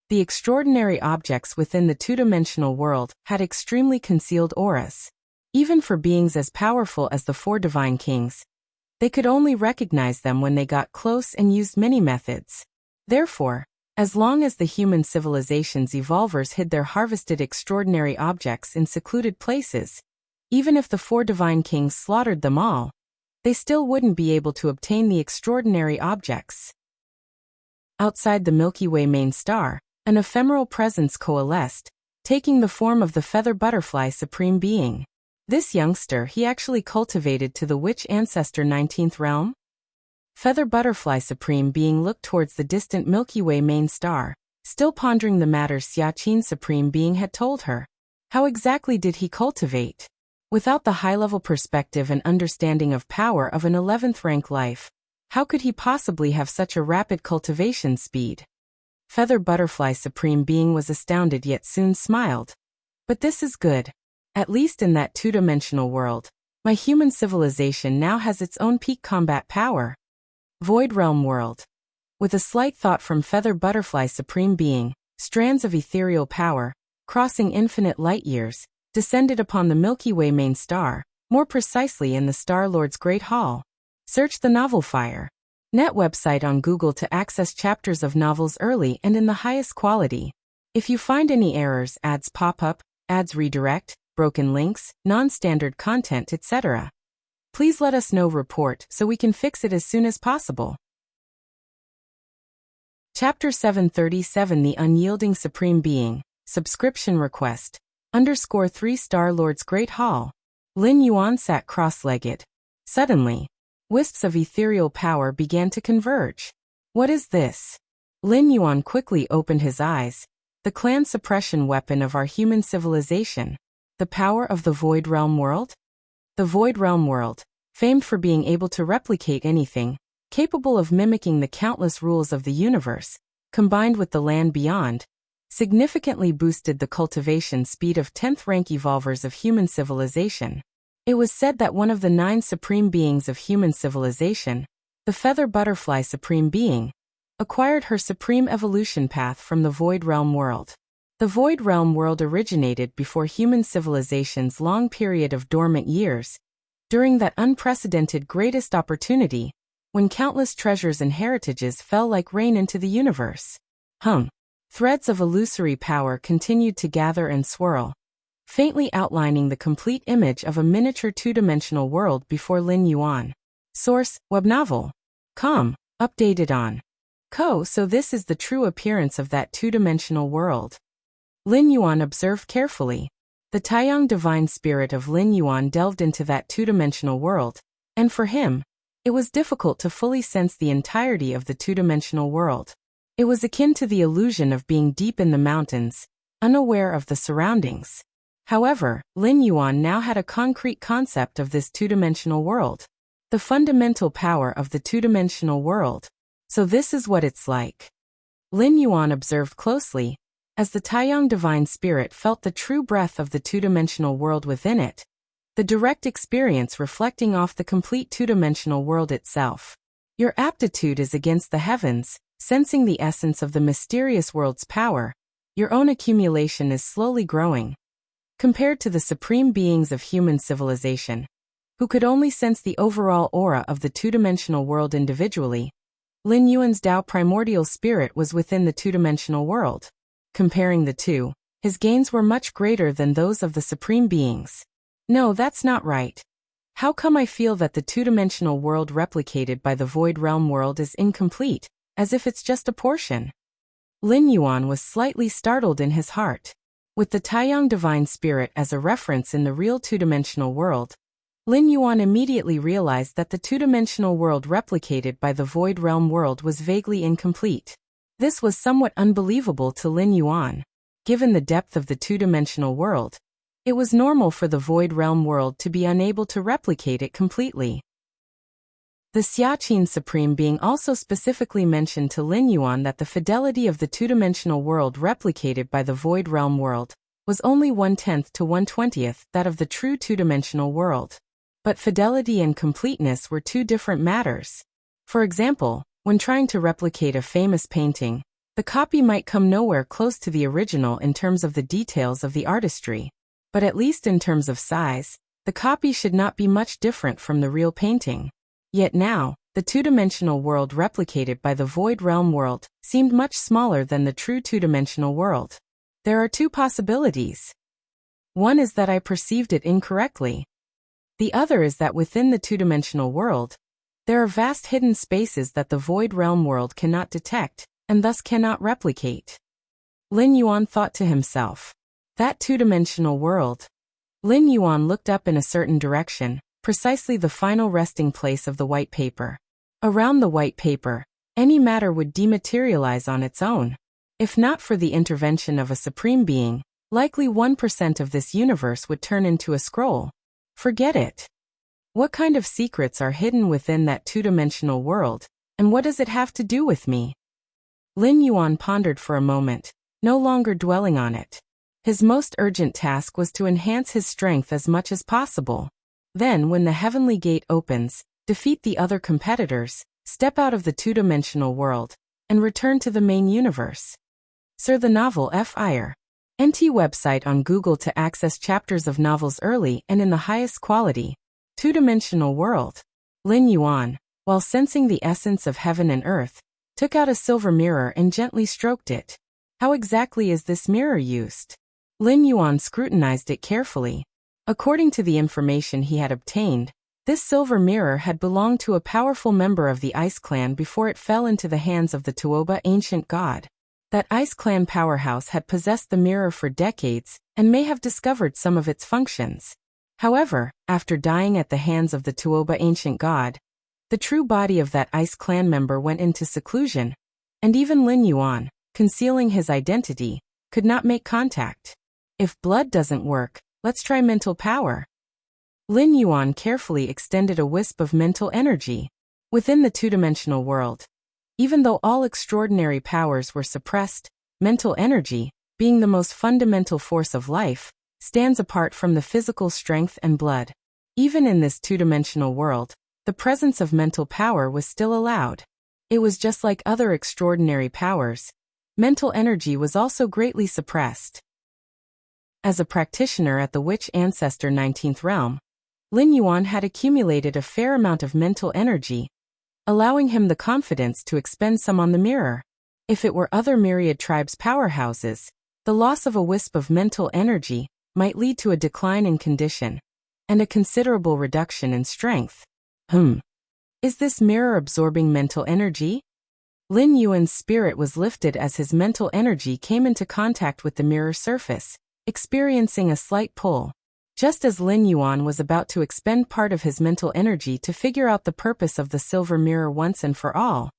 Speaker 1: The extraordinary objects within the two-dimensional world had extremely concealed auras. Even for beings as powerful as the 4 divine kings, they could only recognize them when they got close and used many methods. Therefore, as long as the human civilization's evolvers hid their harvested extraordinary objects in secluded places, even if the 4 divine kings slaughtered them all, they still wouldn't be able to obtain the extraordinary objects. Outside the Milky Way main star, an ephemeral presence coalesced, taking the form of the Feather Butterfly Supreme Being. This youngster he actually cultivated to the Witch Ancestor 19th realm? Feather Butterfly Supreme Being looked towards the distant Milky Way main star, still pondering the matter Xiaqin Supreme Being had told her. How exactly did he cultivate? Without the high-level perspective and understanding of power of an 11th rank life, how could he possibly have such a rapid cultivation speed? Feather Butterfly Supreme Being was astounded yet soon smiled. But this is good. At least in that two-dimensional world, my human civilization now has its own peak combat power. Void Realm world. With a slight thought from Feather Butterfly Supreme Being, strands of ethereal power, crossing infinite light years, descended upon the Milky Way main star, more precisely in the Star-Lord's Great Hall. Search the novel Fire. Net website on Google to access chapters of novels early and in the highest quality. If you find any errors, ads pop up, ads redirect, broken links, non-standard content, etc., please let us know. Report so we can fix it as soon as possible. Chapter 737 The Unyielding Supreme Being. Subscription request. _ 3-star Lord's Great Hall. Lin Yuan sat cross-legged. Suddenly, wisps of ethereal power began to converge. What is this? Lin Yuan quickly opened his eyes. The clan suppression weapon of our human civilization. The power of the Void Realm World? The Void Realm World, famed for being able to replicate anything, capable of mimicking the countless rules of the universe, combined with the land beyond, significantly boosted the cultivation speed of 10th rank evolvers of human civilization. It was said that one of the 9 supreme beings of human civilization, the feather butterfly supreme being, acquired her supreme evolution path from the Void Realm World. The Void Realm World originated before human civilization's long period of dormant years, during that unprecedented greatest opportunity, when countless treasures and heritages fell like rain into the universe. Threads of illusory power continued to gather and swirl, faintly outlining the complete image of a miniature two-dimensional world before Lin Yuan. Source: webnovel. Com. Updated on. So this is the true appearance of that two-dimensional world. Lin Yuan observed carefully. The Taiyang divine spirit of Lin Yuan delved into that two-dimensional world, and for him, it was difficult to fully sense the entirety of the two-dimensional world. It was akin to the illusion of being deep in the mountains, unaware of the surroundings. However, Lin Yuan now had a concrete concept of this two-dimensional world. The fundamental power of the two-dimensional world. So this is what it's like. Lin Yuan observed closely, as the Taiyang divine spirit felt the true breath of the two-dimensional world within it, the direct experience reflecting off the complete two-dimensional world itself. Your aptitude is against the heavens, sensing the essence of the mysterious world's power. Your own accumulation is slowly growing. Compared to the supreme beings of human civilization, who could only sense the overall aura of the two-dimensional world individually, Lin Yuan's Tao primordial spirit was within the two-dimensional world. Comparing the two, his gains were much greater than those of the supreme beings. No, that's not right. How come I feel that the two-dimensional world replicated by the Void Realm World is incomplete, as if it's just a portion? Lin Yuan was slightly startled in his heart. With the Taiyang divine spirit as a reference in the real two-dimensional world, Lin Yuan immediately realized that the two-dimensional world replicated by the Void Realm World was vaguely incomplete. This was somewhat unbelievable to Lin Yuan. Given the depth of the two-dimensional world, it was normal for the Void Realm World to be unable to replicate it completely. The Xiaqin Supreme Being also specifically mentioned to Lin Yuan that the fidelity of the two-dimensional world replicated by the Void Realm World was only 1/10 to 1/20th that of the true two-dimensional world. But fidelity and completeness were two different matters. For example, when trying to replicate a famous painting, the copy might come nowhere close to the original in terms of the details of the artistry. But at least in terms of size, the copy should not be much different from the real painting. Yet now, the two-dimensional world replicated by the Void Realm World seemed much smaller than the true two-dimensional world. There are two possibilities. One is that I perceived it incorrectly. The other is that within the two-dimensional world, there are vast hidden spaces that the Void Realm World cannot detect, and thus cannot replicate. Lin Yuan thought to himself. That two-dimensional world. Lin Yuan looked up in a certain direction, precisely the final resting place of the white paper. Around the white paper, any matter would dematerialize on its own. If not for the intervention of a supreme being, likely 1% of this universe would turn into a scroll. Forget it. What kind of secrets are hidden within that two-dimensional world, and what does it have to do with me? Lin Yuan pondered for a moment, no longer dwelling on it. His most urgent task was to enhance his strength as much as possible. Then, when the heavenly gate opens, defeat the other competitors, step out of the two-dimensional world, and return to the main universe. Sir, the novel Fire. NT website on Google to access chapters of novels early and in the highest quality. Two-dimensional world. Lin Yuan. while sensing the essence of heaven and earth, took out a silver mirror and gently stroked it. How exactly is this mirror used? Lin Yuan scrutinized it carefully. According to the information he had obtained, this silver mirror had belonged to a powerful member of the Ice Clan before it fell into the hands of the Tuoba ancient god. That Ice Clan powerhouse had possessed the mirror for decades and may have discovered some of its functions. However, after dying at the hands of the Tuoba ancient god, the true body of that Ice Clan member went into seclusion, and even Lin Yuan, concealing his identity, could not make contact. If blood doesn't work, let's try mental power. Lin Yuan carefully extended a wisp of mental energy. Within the two-dimensional world, even though all extraordinary powers were suppressed, mental energy, being the most fundamental force of life, stands apart from the physical strength and blood. Even in this two-dimensional world, the presence of mental power was still allowed. It was just like other extraordinary powers. Mental energy was also greatly suppressed. As a practitioner at the Witch Ancestor 19th Realm, Lin Yuan had accumulated a fair amount of mental energy, allowing him the confidence to expend some on the mirror. If it were other myriad tribes' powerhouses, the loss of a wisp of mental energy might lead to a decline in condition and a considerable reduction in strength. Is this mirror absorbing mental energy? Lin Yuan's spirit was lifted as his mental energy came into contact with the mirror surface, experiencing a slight pull. Just as Lin Yuan was about to expend part of his mental energy to figure out the purpose of the silver mirror once and for all,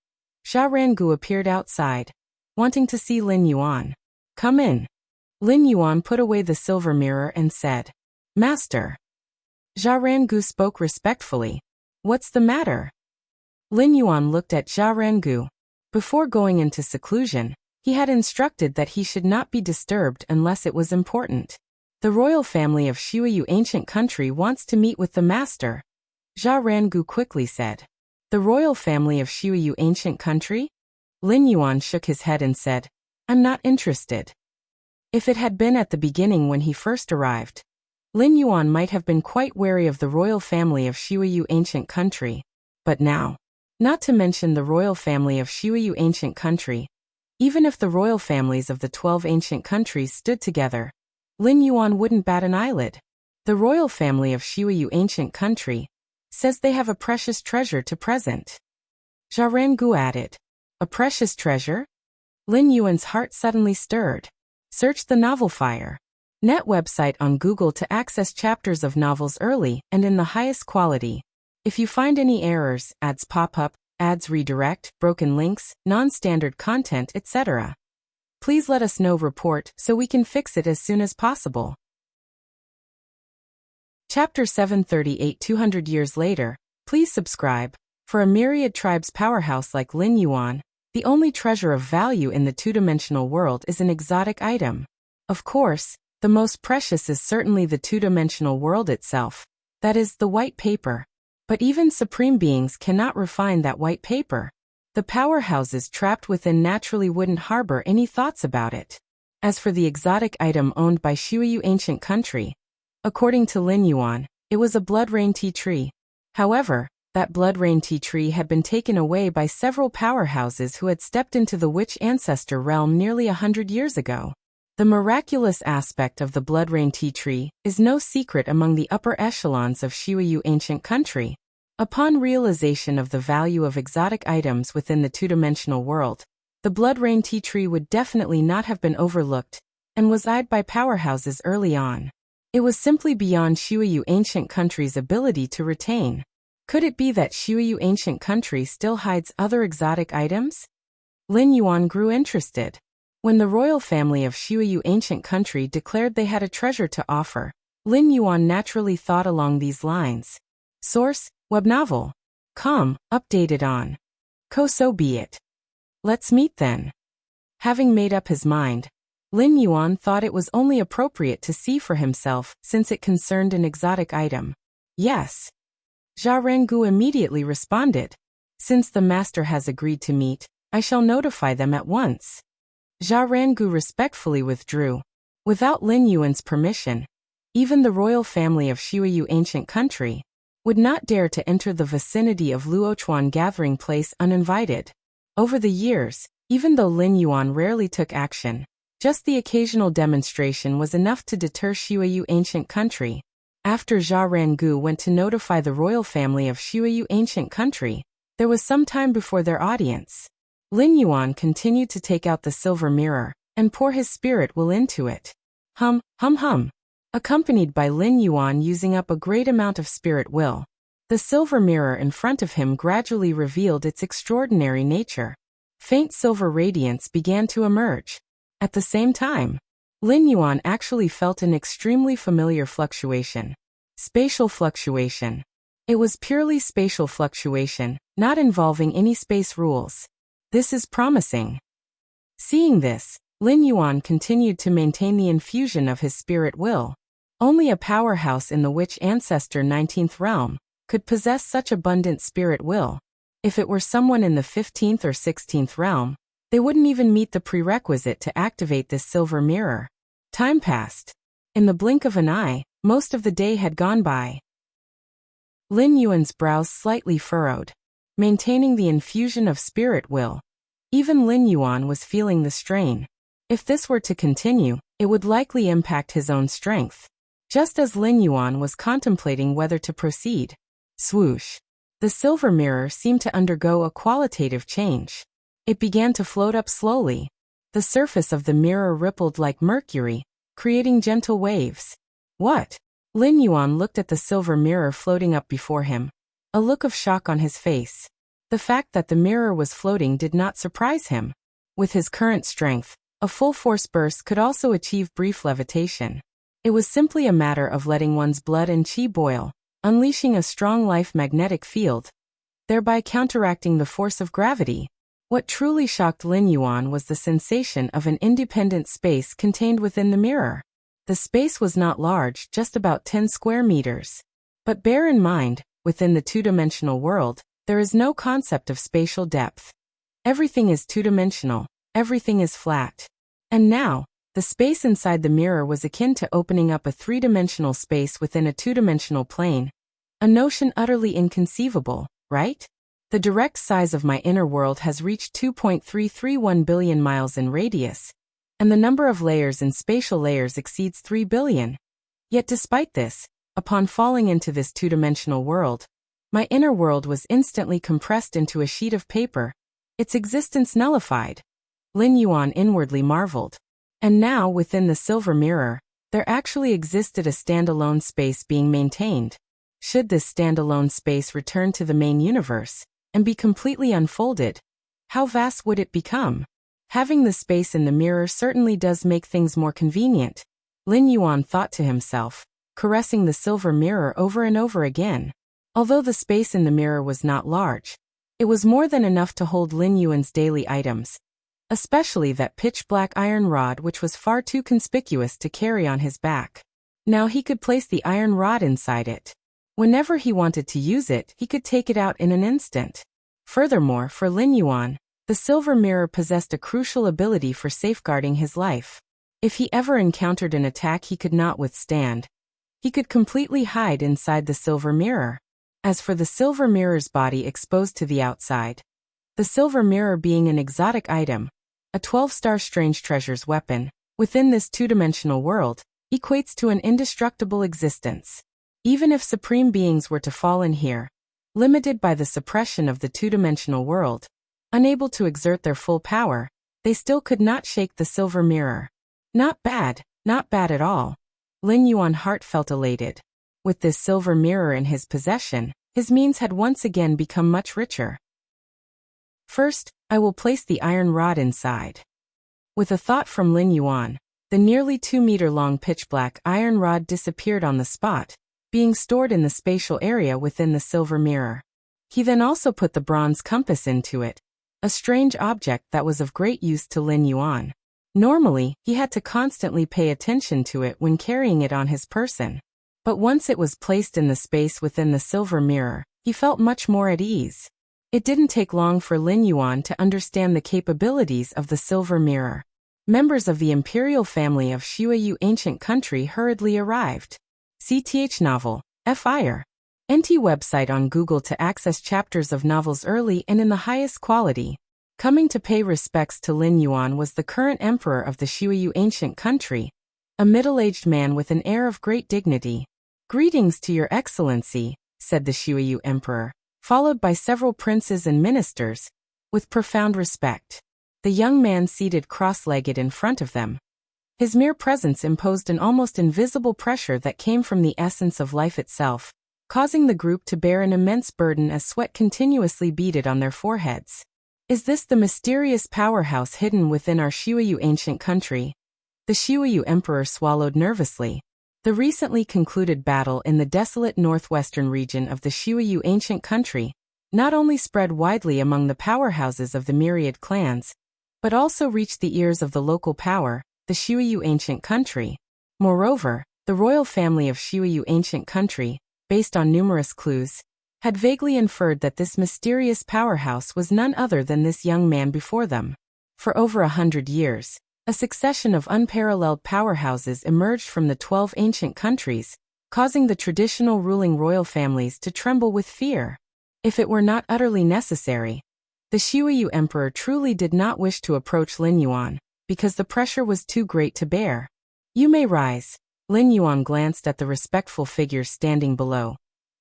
Speaker 1: Xia Rangu appeared outside, wanting to see Lin Yuan. Come in. Lin Yuan put away the silver mirror and said, Master. Xia Rangu spoke respectfully. What's the matter? Lin Yuan looked at Xia Rangu. Before going into seclusion, he had instructed that he should not be disturbed unless it was important. The royal family of Shuiyu ancient country wants to meet with the master. Xia Rangu quickly said. The royal family of Shuiyu ancient country? Lin Yuan shook his head and said, I'm not interested. If it had been at the beginning when he first arrived, Lin Yuan might have been quite wary of the royal family of Shuiyu ancient country. But now, not to mention the royal family of Shuiyu ancient country, even if the royal families of the 12 ancient countries stood together, Lin Yuan wouldn't bat an eyelid. The royal family of Shuiyu ancient country says they have a precious treasure to present. Xia Rangu added. A precious treasure? Lin Yuan's heart suddenly stirred. Search the novel Fire Net website on Google to access chapters of novels early and in the highest quality. If you find any errors, ads pop up, ads redirect, broken links, non-standard content, etc., please let us know. Report so we can fix it as soon as possible. Chapter 738 200 years later. Please subscribe. For a myriad tribes powerhouse like Lin Yuan, the only treasure of value in the two-dimensional world is an exotic item. Of course, the most precious is certainly the two-dimensional world itself, that is, the white paper. But even supreme beings cannot refine that white paper. The powerhouses trapped within naturally wouldn't harbor any thoughts about it. As for the exotic item owned by Shuiyu ancient country, according to Lin Yuan, it was a blood rain tea tree. However, that blood rain tea tree had been taken away by several powerhouses who had stepped into the Witch Ancestor realm nearly 100 years ago. The miraculous aspect of the blood rain tea tree is no secret among the upper echelons of Shuiyu ancient country. Upon realization of the value of exotic items within the two-dimensional world, the blood rain tea tree would definitely not have been overlooked and was eyed by powerhouses early on. It was simply beyond Shuiyu ancient country's ability to retain. Could it be that Shuiyu ancient country still hides other exotic items? Lin Yuan grew interested. When the royal family of Shuiyu ancient country declared they had a treasure to offer, Lin Yuan naturally thought along these lines. Source, web novel. Updated on. So be it. Let's meet then. Having made up his mind, Lin Yuan thought it was only appropriate to see for himself since it concerned an exotic item. Yes. Xia Rangu immediately responded. Since the master has agreed to meet, I shall notify them at once. Xia Rangu respectfully withdrew. Without Lin Yuan's permission, even the royal family of Shuiyu ancient country would not dare to enter the vicinity of Luochuan gathering place uninvited. Over the years, even though Lin Yuan rarely took action, just the occasional demonstration was enough to deter Shuiyu ancient country. After Zha Rangu went to notify the royal family of Shuiyu ancient country, there was some time before their audience. Lin Yuan continued to take out the silver mirror and pour his spirit will into it. Hum, hum, hum. Accompanied by Lin Yuan using up a great amount of spirit will, the silver mirror in front of him gradually revealed its extraordinary nature. Faint silver radiance began to emerge. At the same time, Lin Yuan actually felt an extremely familiar fluctuation. Spatial fluctuation. It was purely spatial fluctuation, not involving any space rules. This is promising. Seeing this, Lin Yuan continued to maintain the infusion of his spirit will. Only a powerhouse in the witch ancestor 19th realm could possess such abundant spirit will. If it were someone in the 15th or 16th realm, they wouldn't even meet the prerequisite to activate this silver mirror. Time passed. In the blink of an eye, most of the day had gone by. Lin Yuan's brows slightly furrowed, maintaining the infusion of spirit will. Even Lin Yuan was feeling the strain. If this were to continue, it would likely impact his own strength. Just as Lin Yuan was contemplating whether to proceed, swoosh, the silver mirror seemed to undergo a qualitative change. It began to float up slowly. The surface of the mirror rippled like mercury, creating gentle waves. What? Lin Yuan looked at the silver mirror floating up before him, a look of shock on his face. The fact that the mirror was floating did not surprise him. With his current strength, a full force burst could also achieve brief levitation. It was simply a matter of letting one's blood and qi boil, unleashing a strong life magnetic field, thereby counteracting the force of gravity. What truly shocked Lin Yuan was the sensation of an independent space contained within the mirror. The space was not large, just about 10 square meters. But bear in mind, within the two-dimensional world, there is no concept of spatial depth. Everything is two-dimensional, everything is flat. And now, the space inside the mirror was akin to opening up a three-dimensional space within a two-dimensional plane. A notion utterly inconceivable, right? The direct size of my inner world has reached 2.331 billion miles in radius, and the number of layers in spatial layers exceeds 3 billion. Yet despite this, upon falling into this two-dimensional world, my inner world was instantly compressed into a sheet of paper, its existence nullified. Lin Yuan inwardly marveled. And now, within the silver mirror, there actually existed a standalone space being maintained. Should this standalone space return to the main universe and be completely unfolded, how vast would it become? Having the space in the mirror certainly does make things more convenient, Lin Yuan thought to himself, caressing the silver mirror over and over again. Although the space in the mirror was not large, it was more than enough to hold Lin Yuan's daily items, especially that pitch-black iron rod which was far too conspicuous to carry on his back. Now he could place the iron rod inside it. Whenever he wanted to use it, he could take it out in an instant. Furthermore, for Lin Yuan, the silver mirror possessed a crucial ability for safeguarding his life. If he ever encountered an attack he could not withstand, he could completely hide inside the silver mirror. As for the silver mirror's body exposed to the outside, the silver mirror being an exotic item, a 12-star strange treasures weapon, within this two-dimensional world, equates to an indestructible existence. Even if supreme beings were to fall in here, limited by the suppression of the two-dimensional world, unable to exert their full power, they still could not shake the silver mirror. Not bad at all. Lin Yuan heart felt elated. With this silver mirror in his possession, his means had once again become much richer. First, I will place the iron rod inside. With a thought from Lin Yuan, the nearly 2-meter-long pitch-black iron rod disappeared on the spot, being stored in the spatial area within the silver mirror. He then also put the bronze compass into it, a strange object that was of great use to Lin Yuan. Normally, he had to constantly pay attention to it when carrying it on his person. But once it was placed in the space within the silver mirror, he felt much more at ease. It didn't take long for Lin Yuan to understand the capabilities of the silver mirror. Members of the imperial family of Shuiyu ancient country hurriedly arrived. CTH novel, Fire. NT website on Google to access chapters of novels early and in the highest quality. Coming to pay respects to Lin Yuan was the current emperor of the Xiuyu ancient country, a middle-aged man with an air of great dignity. "Greetings to your excellency," said the Xiuyu emperor, followed by several princes and ministers, with profound respect. The young man seated cross-legged in front of them. His mere presence imposed an almost invisible pressure that came from the essence of life itself, causing the group to bear an immense burden as sweat continuously beaded on their foreheads. Is this the mysterious powerhouse hidden within our Xiuyu ancient country? The Xiuyu emperor swallowed nervously. The recently concluded battle in the desolate northwestern region of the Xiuyu ancient country not only spread widely among the powerhouses of the myriad clans, but also reached the ears of the local power, the Xiuyu ancient country. Moreover, the royal family of Xiuyu ancient country, based on numerous clues, had vaguely inferred that this mysterious powerhouse was none other than this young man before them. For over 100 years, a succession of unparalleled powerhouses emerged from the 12 ancient countries, causing the traditional ruling royal families to tremble with fear. If it were not utterly necessary, the Xiuyu emperor truly did not wish to approach Lin Yuan, because the pressure was too great to bear. "You may rise." Lin Yuan glanced at the respectful figures standing below,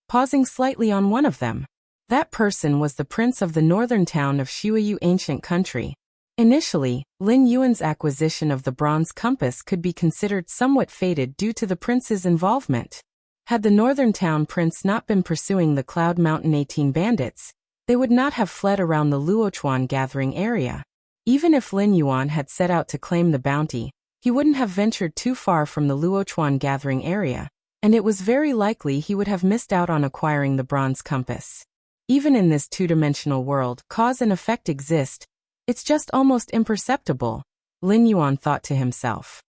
Speaker 1: pausing slightly on one of them. That person was the prince of the northern town of Xiuyu ancient country. Initially, Lin Yuan's acquisition of the bronze compass could be considered somewhat fated due to the prince's involvement. Had the northern town prince not been pursuing the Cloud Mountain 18 bandits, they would not have fled around the Luochuan gathering area. Even if Lin Yuan had set out to claim the bounty, he wouldn't have ventured too far from the Luochuan gathering area, and it was very likely he would have missed out on acquiring the bronze compass. Even in this two-dimensional world, cause and effect exist. It's just almost imperceptible, Lin Yuan thought to himself.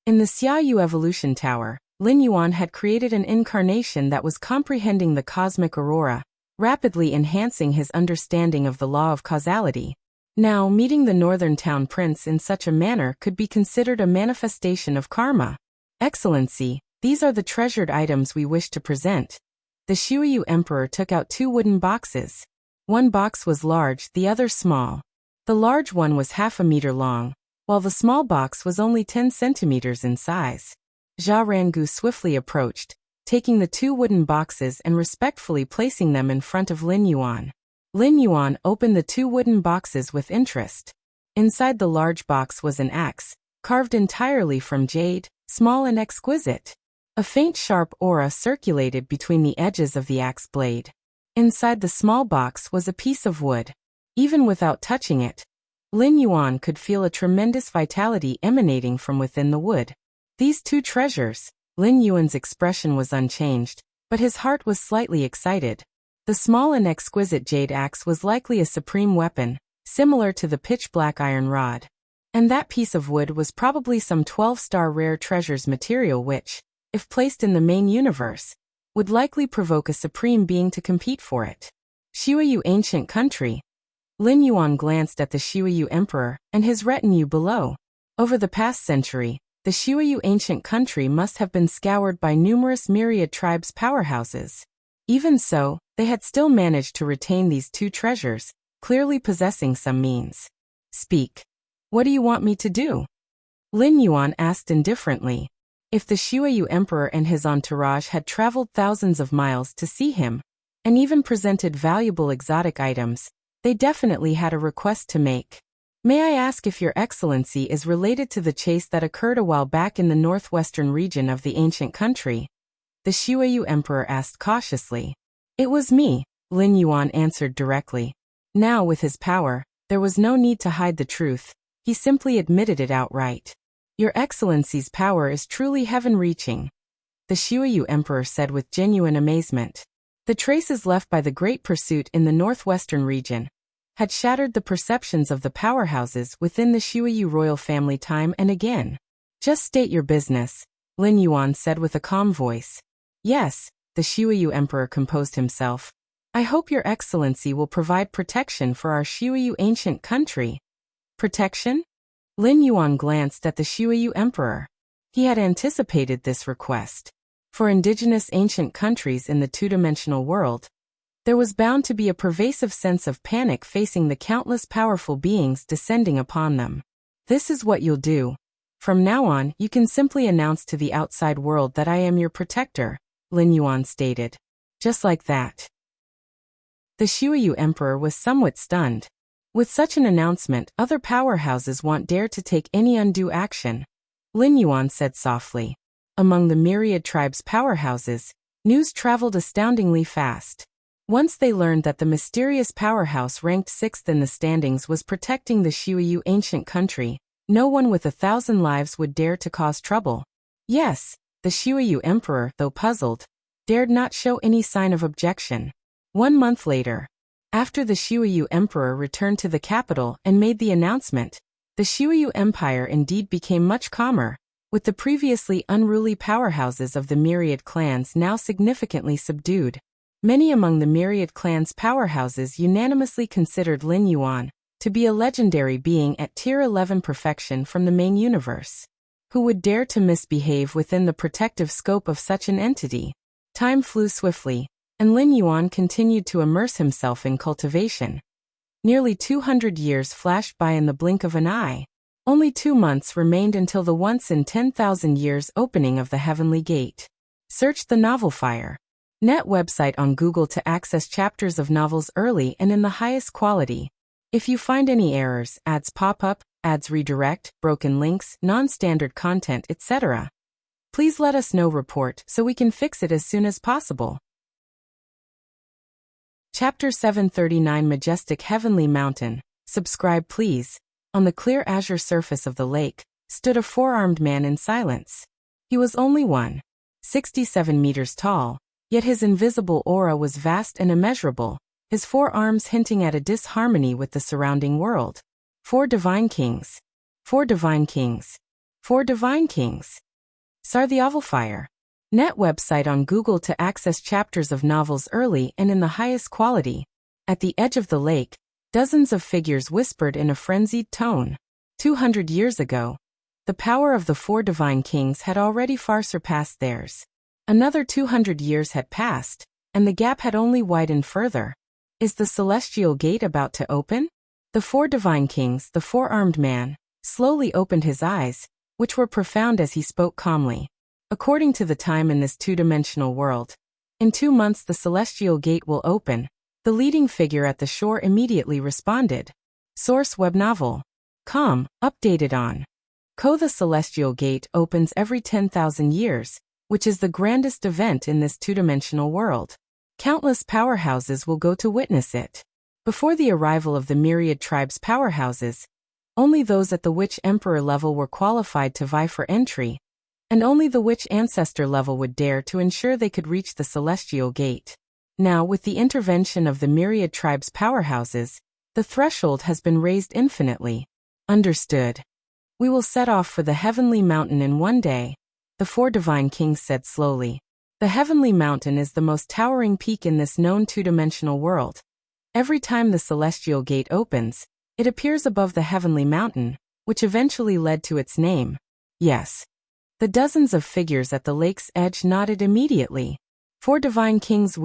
Speaker 1: In the Xiaoyu Evolution Tower, Lin Yuan had created an incarnation that was comprehending the cosmic aurora, rapidly enhancing his understanding of the law of causality. Now, meeting the northern town prince in such a manner could be considered a manifestation of karma. "Excellency, these are the treasured items we wish to present." The Xiuyu emperor took out 2 wooden boxes. One box was large, the other small. The large one was half a meter long, while the small box was only 10 centimeters in size. Zha Rangu swiftly approached, taking the 2 wooden boxes and respectfully placing them in front of Lin Yuan. Lin Yuan opened the 2 wooden boxes with interest. Inside the large box was an axe, carved entirely from jade, small and exquisite. A faint sharp aura circulated between the edges of the axe blade. Inside the small box was a piece of wood. Even without touching it, Lin Yuan could feel a tremendous vitality emanating from within the wood. These 2 treasures, Lin Yuan's expression was unchanged, but his heart was slightly excited. The small and exquisite jade axe was likely a supreme weapon, similar to the pitch-black iron rod. And that piece of wood was probably some 12-star rare treasures material which, if placed in the main universe, would likely provoke a supreme being to compete for it. Xiuyu ancient country. Lin Yuan glanced at the Xiuyu emperor and his retinue below. Over the past century, the Xiuyu ancient country must have been scoured by numerous myriad tribes' powerhouses. Even so, they had still managed to retain these 2 treasures, clearly possessing some means. "Speak. What do you want me to do?" Lin Yuan asked indifferently. If the Xiuyu emperor and his entourage had traveled thousands of miles to see him, and even presented valuable exotic items, they definitely had a request to make. "May I ask if your excellency is related to the chase that occurred a while back in the northwestern region of the ancient country?" The Xiuyu emperor asked cautiously. "It was me," Lin Yuan answered directly. Now with his power, there was no need to hide the truth. He simply admitted it outright. "Your excellency's power is truly heaven-reaching," the Xiuyu emperor said with genuine amazement. The traces left by the great pursuit in the northwestern region had shattered the perceptions of the powerhouses within the Xiuyu royal family time and again. "Just state your business," Lin Yuan said with a calm voice. "Yes," the Xiuyu emperor composed himself. "I hope your excellency will provide protection for our Xiuyu ancient country." "Protection?" Lin Yuan glanced at the Xiuyu emperor. He had anticipated this request. For indigenous ancient countries in the two-dimensional world, there was bound to be a pervasive sense of panic facing the countless powerful beings descending upon them. This is what you'll do. From now on, you can simply announce to the outside world that I am your protector, Lin Yuan stated. Just like that. The Shuiyu emperor was somewhat stunned. With such an announcement, other powerhouses won't dare to take any undue action, Lin Yuan said softly. Among the myriad tribes' powerhouses, news traveled astoundingly fast. Once they learned that the mysterious powerhouse ranked 6th in the standings was protecting the Shuiyu ancient country, no one with 1,000 lives would dare to cause trouble. Yes, the Shuiyu emperor, though puzzled, dared not show any sign of objection. 1 month later, after the Shuiyu emperor returned to the capital and made the announcement, the Shuiyu empire indeed became much calmer, with the previously unruly powerhouses of the myriad clans now significantly subdued. Many among the myriad clans' powerhouses unanimously considered Lin Yuan to be a legendary being at Tier 11 perfection from the main universe. Who would dare to misbehave within the protective scope of such an entity? Time flew swiftly, and Lin Yuan continued to immerse himself in cultivation. Nearly 200 years flashed by in the blink of an eye. Only 2 months remained until the once-in-10,000 years opening of the Heavenly Gate. Search the novel Fire. Net website on Google to access chapters of novels early and in the highest quality. If you find any errors, ads pop up, ads redirect, broken links, non-standard content, etc., please let us know. Report so we can fix it as soon as possible. Chapter 739 Majestic Heavenly Mountain. Subscribe please. On the clear azure surface of the lake, stood a four-armed man in silence. He was only 1.67 meters tall, yet his invisible aura was vast and immeasurable, his 4 arms hinting at a disharmony with the surrounding world. 4 divine kings. 4 divine kings. 4 divine kings. Sarthiaval Fire. Net website on Google to access chapters of novels early and in the highest quality. At the edge of the lake, dozens of figures whispered in a frenzied tone. 200 years ago, the power of the 4 divine kings had already far surpassed theirs. Another 200 years had passed, and the gap had only widened further. Is the celestial gate about to open? The 4 divine kings, the four-armed man, slowly opened his eyes, which were profound as he spoke calmly. According to the time in this two-dimensional world, in 2 months the celestial gate will open. The leading figure at the shore immediately responded. Source Web Novel. Com, updated on. The celestial gate opens every 10,000 years, which is the grandest event in this two-dimensional world. Countless powerhouses will go to witness it. Before the arrival of the myriad tribes' powerhouses, only those at the Witch Emperor level were qualified to vie for entry, and only the Witch Ancestor level would dare to ensure they could reach the celestial gate. Now, with the intervention of the myriad tribes' powerhouses, the threshold has been raised infinitely. Understood. We will set off for the Heavenly Mountain in 1 day, the 4 divine kings said slowly. The Heavenly Mountain is the most towering peak in this known two-dimensional world. Every time the celestial gate opens, it appears above the Heavenly Mountain, which eventually led to its name. Yes. The dozens of figures at the lake's edge nodded immediately. 4 divine kings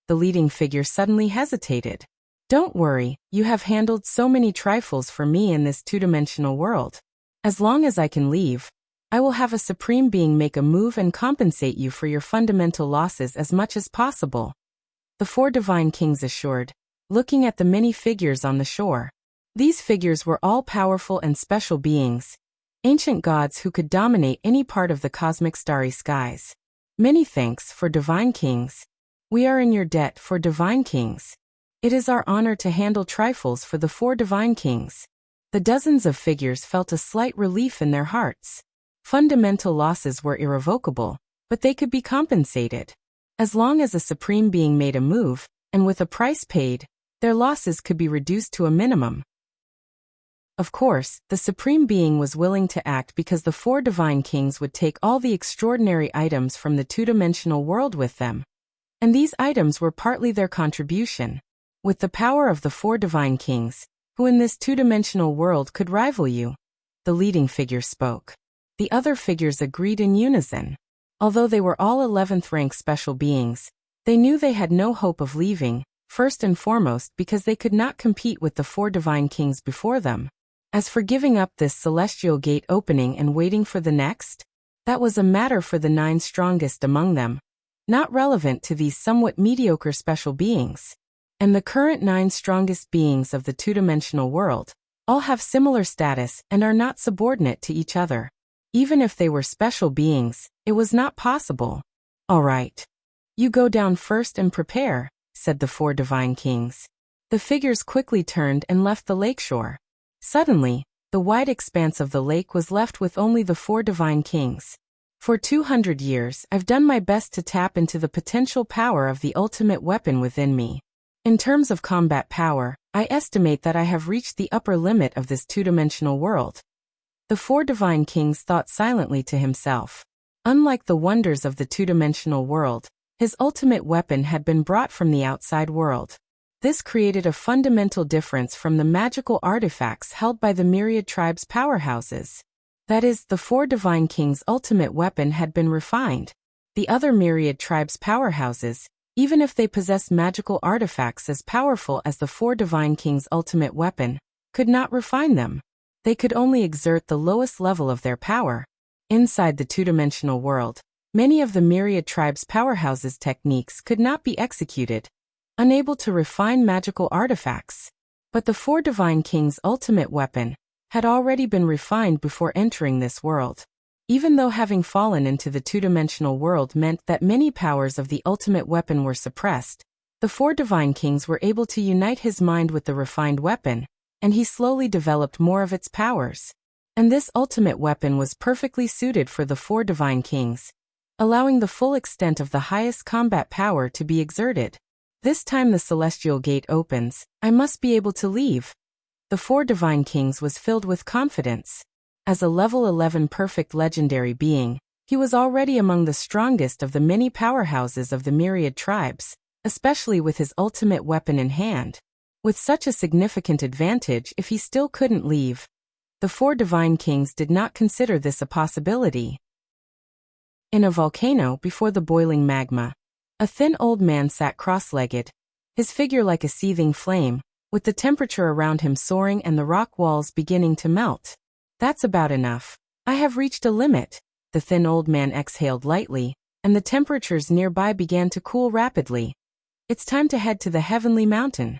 Speaker 1: The leading figure suddenly hesitated. Don't worry, you have handled so many trifles for me in this two-dimensional world. As long as I can leave, I will have a supreme being make a move and compensate you for your fundamental losses as much as possible. The 4 divine kings assured, looking at the many figures on the shore. These figures were all powerful and special beings, ancient gods who could dominate any part of the cosmic starry skies. Many thanks, for divine kings. We are in your debt, for divine kings. It is our honor to handle trifles for the 4 divine kings. The dozens of figures felt a slight relief in their hearts. Fundamental losses were irrevocable, but they could be compensated. As long as a supreme being made a move, and with a price paid, their losses could be reduced to a minimum. Of course, the supreme being was willing to act because the 4 divine kings would take all the extraordinary items from the two-dimensional world with them. And these items were partly their contribution. With the power of the 4 divine kings, who in this two-dimensional world could rival you? The leading figure spoke. The other figures agreed in unison. Although they were all 11th rank special beings, they knew they had no hope of leaving, first and foremost because they could not compete with the 4 divine kings before them. As for giving up this celestial gate opening and waiting for the next, that was a matter for the 9 strongest among them, not relevant to these somewhat mediocre special beings. And the current 9 strongest beings of the two-dimensional world all have similar status and are not subordinate to each other. Even if they were special beings, it was not possible. All right. You go down first and prepare, said the 4 divine kings. The figures quickly turned and left the lakeshore. Suddenly, the wide expanse of the lake was left with only the 4 divine kings. For 200 years, I've done my best to tap into the potential power of the ultimate weapon within me. In terms of combat power, I estimate that I have reached the upper limit of this two-dimensional world. The 4 divine kings thought silently to himself. Unlike the wonders of the two-dimensional world, his ultimate weapon had been brought from the outside world. This created a fundamental difference from the magical artifacts held by the myriad tribes' powerhouses. That is, the 4 divine kings' ultimate weapon had been refined. The other myriad tribes' powerhouses, even if they possessed magical artifacts as powerful as the 4 divine kings' ultimate weapon, could not refine them. They could only exert the lowest level of their power. Inside the two-dimensional world, many of the myriad tribes' powerhouses' techniques could not be executed, unable to refine magical artifacts. But the 4 divine kings' ultimate weapon had already been refined before entering this world. Even though having fallen into the two-dimensional world meant that many powers of the ultimate weapon were suppressed, the 4 divine kings were able to unite his mind with the refined weapon, and he slowly developed more of its powers. And this ultimate weapon was perfectly suited for the 4 divine kings, allowing the full extent of the highest combat power to be exerted. This time the celestial gate opens, I must be able to leave. The 4 divine kings was filled with confidence. As a level 11 perfect legendary being, he was already among the strongest of the many powerhouses of the myriad tribes, especially with his ultimate weapon in hand. With such a significant advantage if he still couldn't leave, the 4 divine kings did not consider this a possibility. In a volcano before the boiling magma, a thin old man sat cross-legged, his figure like a seething flame, with the temperature around him soaring and the rock walls beginning to melt. That's about enough. I have reached a limit. The thin old man exhaled lightly, and the temperatures nearby began to cool rapidly. It's time to head to the heavenly mountain.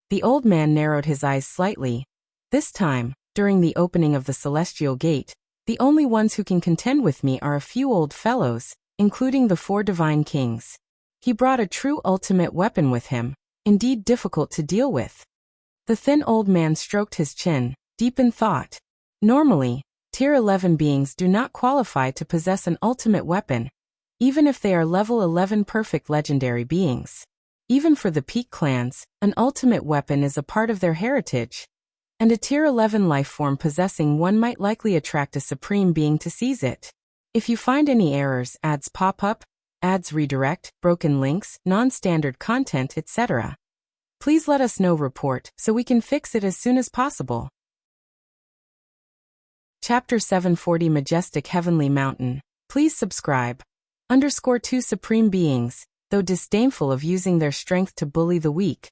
Speaker 1: The old man narrowed his eyes slightly. This time, during the opening of the celestial gate, the only ones who can contend with me are a few old fellows, including the 4 divine kings. He brought a true ultimate weapon with him, indeed difficult to deal with. The thin old man stroked his chin, deep in thought. Normally, Tier 11 beings do not qualify to possess an ultimate weapon, even if they are level 11 perfect legendary beings. Even for the peak clans, an ultimate weapon is a part of their heritage, and a Tier 11 lifeform possessing one might likely attract a supreme being to seize it. If you find any errors, ads pop up, ads redirect, broken links, non-standard content, etc., please let us know. Report so we can fix it as soon as possible. Chapter 740 Majestic Heavenly Mountain. Please subscribe. _2 Supreme beings, though disdainful of using their strength to bully the weak,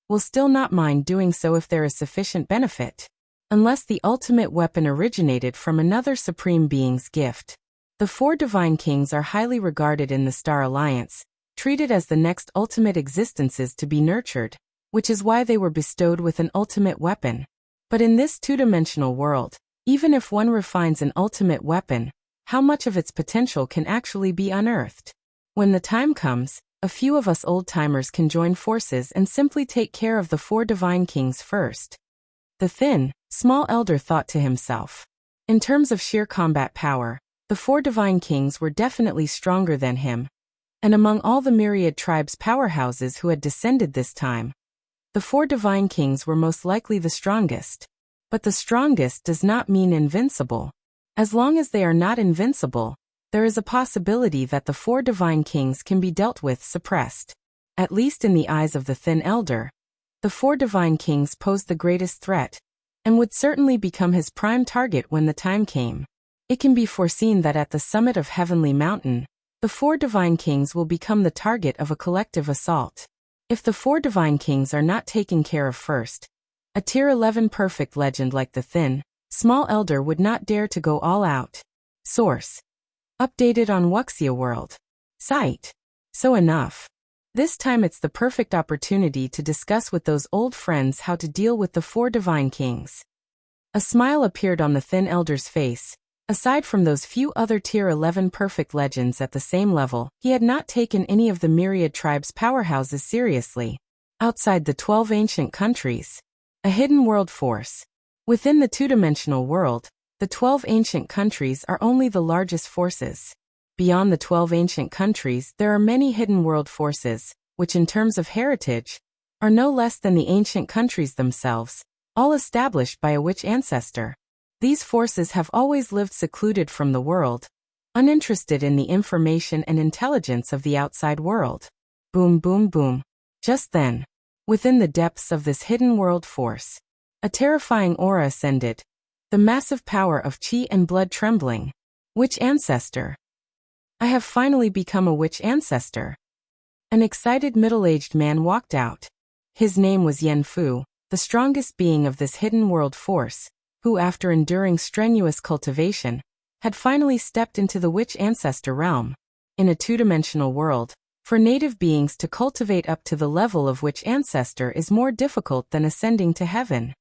Speaker 1: will still not mind doing so if there is sufficient benefit. Unless the ultimate weapon originated from another supreme being's gift. The 4 divine kings are highly regarded in the Star Alliance, treated as the next ultimate existences to be nurtured, which is why they were bestowed with an ultimate weapon. But in this two-dimensional world, even if one refines an ultimate weapon, how much of its potential can actually be unearthed? When the time comes, a few of us old-timers can join forces and simply take care of the 4 divine kings first. The thin, small elder thought to himself. In terms of sheer combat power, the 4 divine kings were definitely stronger than him. And among all the myriad tribes' powerhouses who had descended this time, the 4 divine kings were most likely the strongest. But the strongest does not mean invincible. As long as they are not invincible, there is a possibility that the 4 divine kings can be dealt with suppressed. At least in the eyes of the thin elder, the 4 divine kings posed the greatest threat, and would certainly become his prime target when the time came. It can be foreseen that at the summit of Heavenly Mountain, the 4 divine kings will become the target of a collective assault. If the 4 divine kings are not taken care of first, a tier 11 perfect legend like the thin, small elder would not dare to go all out. Source: updated on Wuxia World. Site: So enough. This time it's the perfect opportunity to discuss with those old friends how to deal with the 4 divine kings. A smile appeared on the thin elder's face. Aside from those few other tier 11 perfect legends at the same level, he had not taken any of the myriad tribes' powerhouses seriously. Outside the 12 ancient countries, a hidden world force. Within the two-dimensional world, the 12 ancient countries are only the largest forces. Beyond the 12 ancient countries, there are many hidden world forces, which in terms of heritage, are no less than the ancient countries themselves, all established by a witch ancestor. These forces have always lived secluded from the world, uninterested in the information and intelligence of the outside world. Boom, boom, boom. Just then, within the depths of this hidden world force, a terrifying aura ascended, the massive power of chi and blood trembling. Witch ancestor. I have finally become a witch ancestor. An excited middle-aged man walked out. His name was Yen Fu, the strongest being of this hidden world force, who after enduring strenuous cultivation, had finally stepped into the witch ancestor realm. In a two-dimensional world, for native beings to cultivate up to the level of witch ancestor is more difficult than ascending to heaven.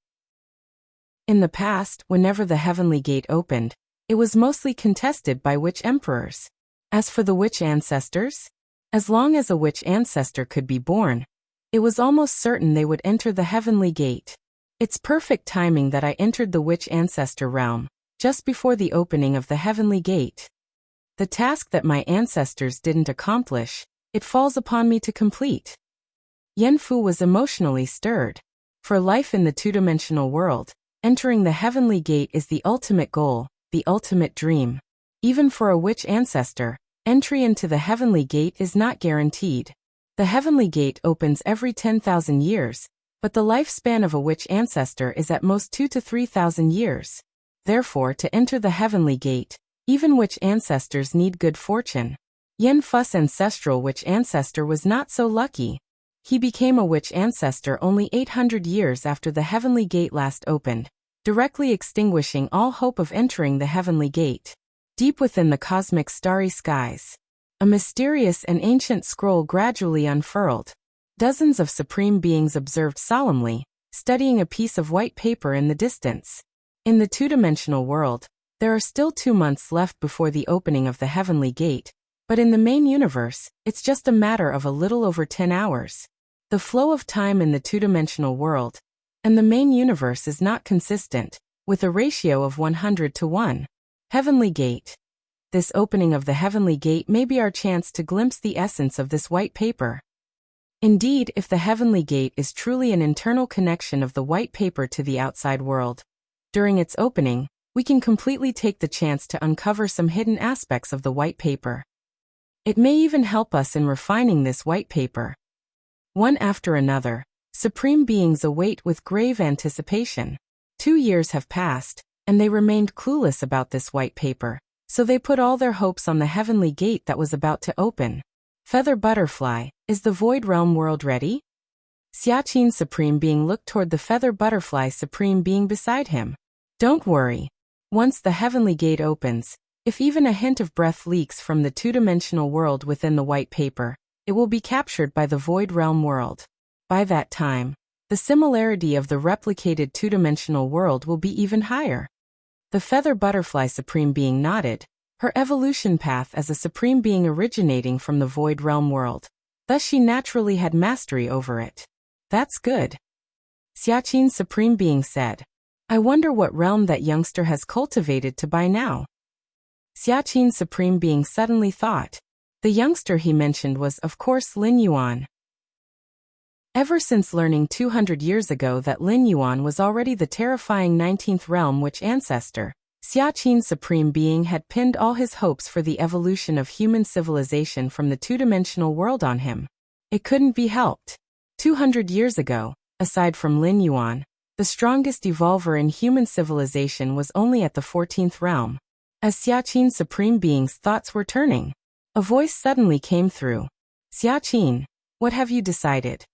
Speaker 1: In the past, whenever the heavenly gate opened, it was mostly contested by witch emperors. As for the witch ancestors, as long as a witch ancestor could be born, it was almost certain they would enter the heavenly gate. It's perfect timing that I entered the witch ancestor realm, just before the opening of the heavenly gate. The task that my ancestors didn't accomplish, it falls upon me to complete. Yen Fu was emotionally stirred. For life in the two-dimensional world, entering the heavenly gate is the ultimate goal, the ultimate dream. Even for a witch ancestor, entry into the heavenly gate is not guaranteed. The heavenly gate opens every 10,000 years, but the lifespan of a witch ancestor is at most 2,000 to 3,000 years. Therefore, to enter the heavenly gate, even witch ancestors need good fortune. Yen Fu's ancestral witch ancestor was not so lucky. He became a witch ancestor only 800 years after the heavenly gate last opened, directly extinguishing all hope of entering the heavenly gate. Deep within the cosmic starry skies, a mysterious and ancient scroll gradually unfurled. Dozens of supreme beings observed solemnly, studying a piece of white paper in the distance. In the two-dimensional world, there are still 2 months left before the opening of the heavenly gate, but in the main universe, it's just a matter of a little over 10 hours. The flow of time in the two-dimensional world and the main universe is not consistent, with a ratio of 100 to 1. Heavenly Gate. This opening of the heavenly gate may be our chance to glimpse the essence of this white paper. Indeed, if the heavenly gate is truly an internal connection of the white paper to the outside world, during its opening, we can completely take the chance to uncover some hidden aspects of the white paper. It may even help us in refining this white paper. One after another, supreme beings await with grave anticipation. 2 years have passed, and they remained clueless about this white paper, so they put all their hopes on the heavenly gate that was about to open. Feather Butterfly, is the Void Realm world ready? Xiaqin Supreme Being looked toward the Feather Butterfly Supreme Being beside him. Don't worry. Once the heavenly gate opens, if even a hint of breath leaks from the two-dimensional world within the white paper, it will be captured by the Void Realm world. By that time, the similarity of the replicated two-dimensional world will be even higher. The Feather Butterfly Supreme Being nodded, her evolution path as a supreme being originating from the Void Realm world. Thus she naturally had mastery over it. That's good. Xiaqin Supreme Being said. I wonder what realm that youngster has cultivated to by now. Xiaqin Supreme Being suddenly thought. The youngster he mentioned was, of course, Lin Yuan. Ever since learning 200 years ago that Lin Yuan was already the terrifying 19th realm witch ancestor, Xiaqin Supreme Being had pinned all his hopes for the evolution of human civilization from the two-dimensional world on him. It couldn't be helped. 200 years ago, aside from Lin Yuan, the strongest evolver in human civilization was only at the 14th realm. As Xiaqin Supreme Being's thoughts were turning, A voice suddenly came through. Xiaqin, what have you decided?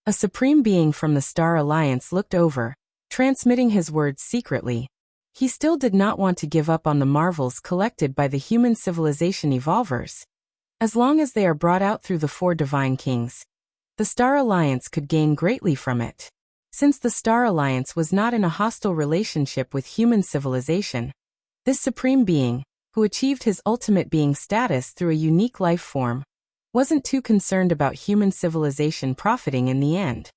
Speaker 1: A supreme being from the Star Alliance looked over, transmitting his words secretly. He still did not want to give up on the marvels collected by the human civilization evolvers. As long as they are brought out through the 4 divine kings, the Star Alliance could gain greatly from it. Since the Star Alliance was not in a hostile relationship with human civilization, this supreme being, who achieved his ultimate being status through a unique life form, wasn't too concerned about human civilization profiting in the end.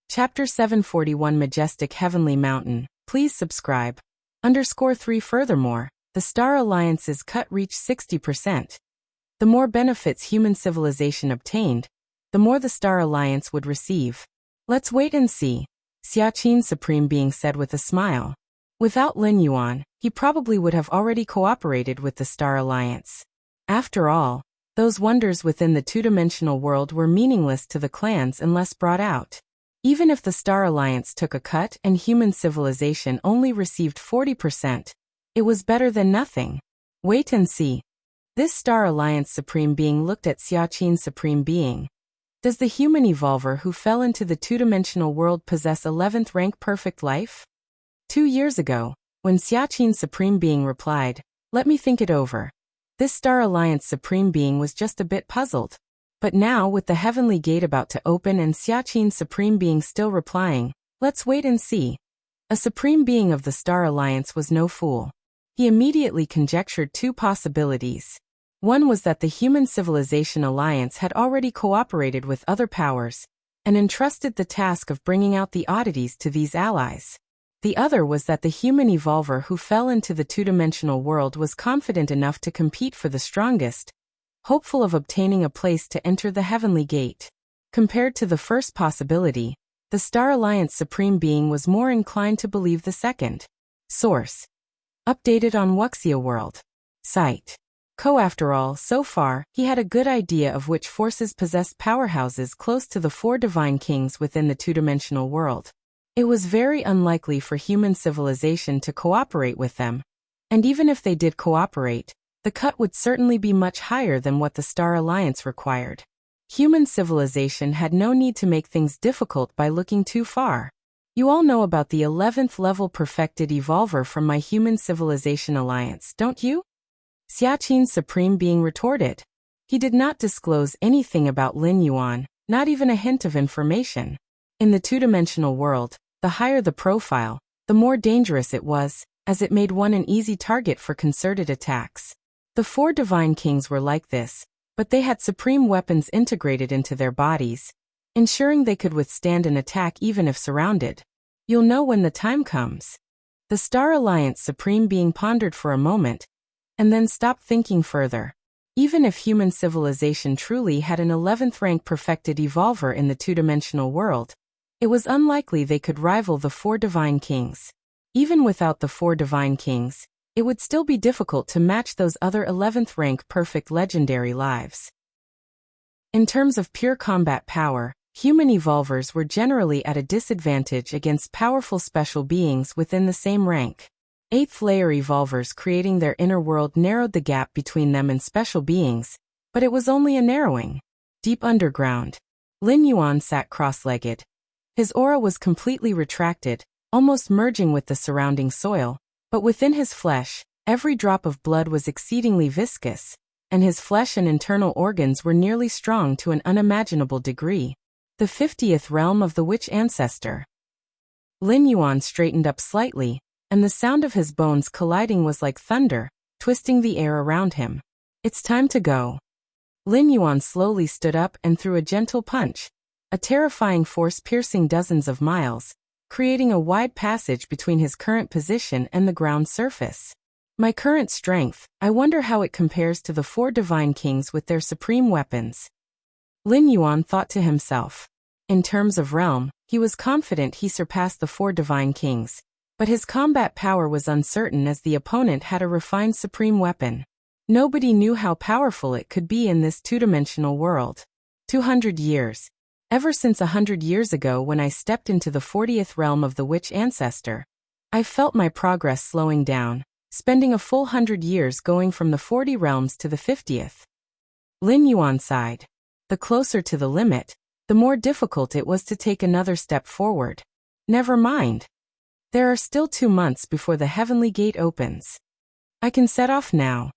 Speaker 1: Chapter 741 Majestic Heavenly Mountain. Please subscribe. _3 Furthermore, the Star Alliance's cut reached 60%. The more benefits human civilization obtained, the more the Star Alliance would receive. Let's wait and see, Xiaqin's supreme being said with a smile. Without Lin Yuan, he probably would have already cooperated with the Star Alliance. After all, those wonders within the two-dimensional world were meaningless to the clans unless brought out. Even if the Star Alliance took a cut and human civilization only received 40%, it was better than nothing. Wait and see. This Star Alliance Supreme Being looked at Xiaqin's Supreme Being. Does the human evolver who fell into the two-dimensional world possess 11th rank perfect life? 2 years ago, when Xiaqin's Supreme Being replied, "Let me think it over," this Star Alliance Supreme Being was just a bit puzzled. But now, with the Heavenly Gate about to open and Xiaqin's Supreme Being still replying, "Let's wait and see," a Supreme Being of the Star Alliance was no fool. He immediately conjectured 2 possibilities. One was that the Human Civilization Alliance had already cooperated with other powers and entrusted the task of bringing out the oddities to these allies. The other was that the human evolver who fell into the two-dimensional world was confident enough to compete for the strongest, hopeful of obtaining a place to enter the Heavenly Gate. Compared to the first possibility, the Star Alliance Supreme Being was more inclined to believe the second. Source: updated on Wuxia World. Site: After all, so far, he had a good idea of which forces possessed powerhouses close to the 4 divine kings within the two-dimensional world. It was very unlikely for human civilization to cooperate with them, and even if they did cooperate, the cut would certainly be much higher than what the Star Alliance required. Human civilization had no need to make things difficult by looking too far. You all know about the 11th level perfected evolver from my Human Civilization Alliance, don't you? Xiaqin's Supreme Being retorted. He did not disclose anything about Lin Yuan, not even a hint of information. In the two-dimensional world, the higher the profile, the more dangerous it was, as it made one an easy target for concerted attacks. The 4 divine kings were like this, but they had supreme weapons integrated into their bodies, ensuring they could withstand an attack even if surrounded. You'll know when the time comes. The Star Alliance Supreme Being pondered for a moment, and then stopped thinking further. Even if human civilization truly had an 11th rank perfected evolver in the two-dimensional world, it was unlikely they could rival the 4 divine kings. Even without the 4 divine kings, it would still be difficult to match those other 11th rank perfect legendary lives. In terms of pure combat power, human evolvers were generally at a disadvantage against powerful special beings within the same rank. 8th layer evolvers creating their inner world narrowed the gap between them and special beings, but it was only a narrowing. Deep underground, Lin Yuan sat cross-legged. His aura was completely retracted, almost merging with the surrounding soil, but within his flesh, every drop of blood was exceedingly viscous, and his flesh and internal organs were nearly strong to an unimaginable degree. The 50th realm of the Witch Ancestor. Lin Yuan straightened up slightly, and the sound of his bones colliding was like thunder, twisting the air around him. "It's time to go." Lin Yuan slowly stood up and threw a gentle punch, a terrifying force piercing dozens of miles, creating a wide passage between his current position and the ground surface. My current strength, I wonder how it compares to the 4 divine kings with their supreme weapons. Lin Yuan thought to himself. In terms of realm, he was confident he surpassed the 4 divine kings, but his combat power was uncertain as the opponent had a refined supreme weapon. Nobody knew how powerful it could be in this two-dimensional world. 200 years. Ever since 100 years ago when I stepped into the 40th realm of the Witch Ancestor, I felt my progress slowing down. spending a full 100 years going from the 40 realms to the 50th. Lin Yuan sighed. The closer to the limit, the more difficult it was to take another step forward. Never mind. There are still 2 months before the heavenly gate opens. I can set off now.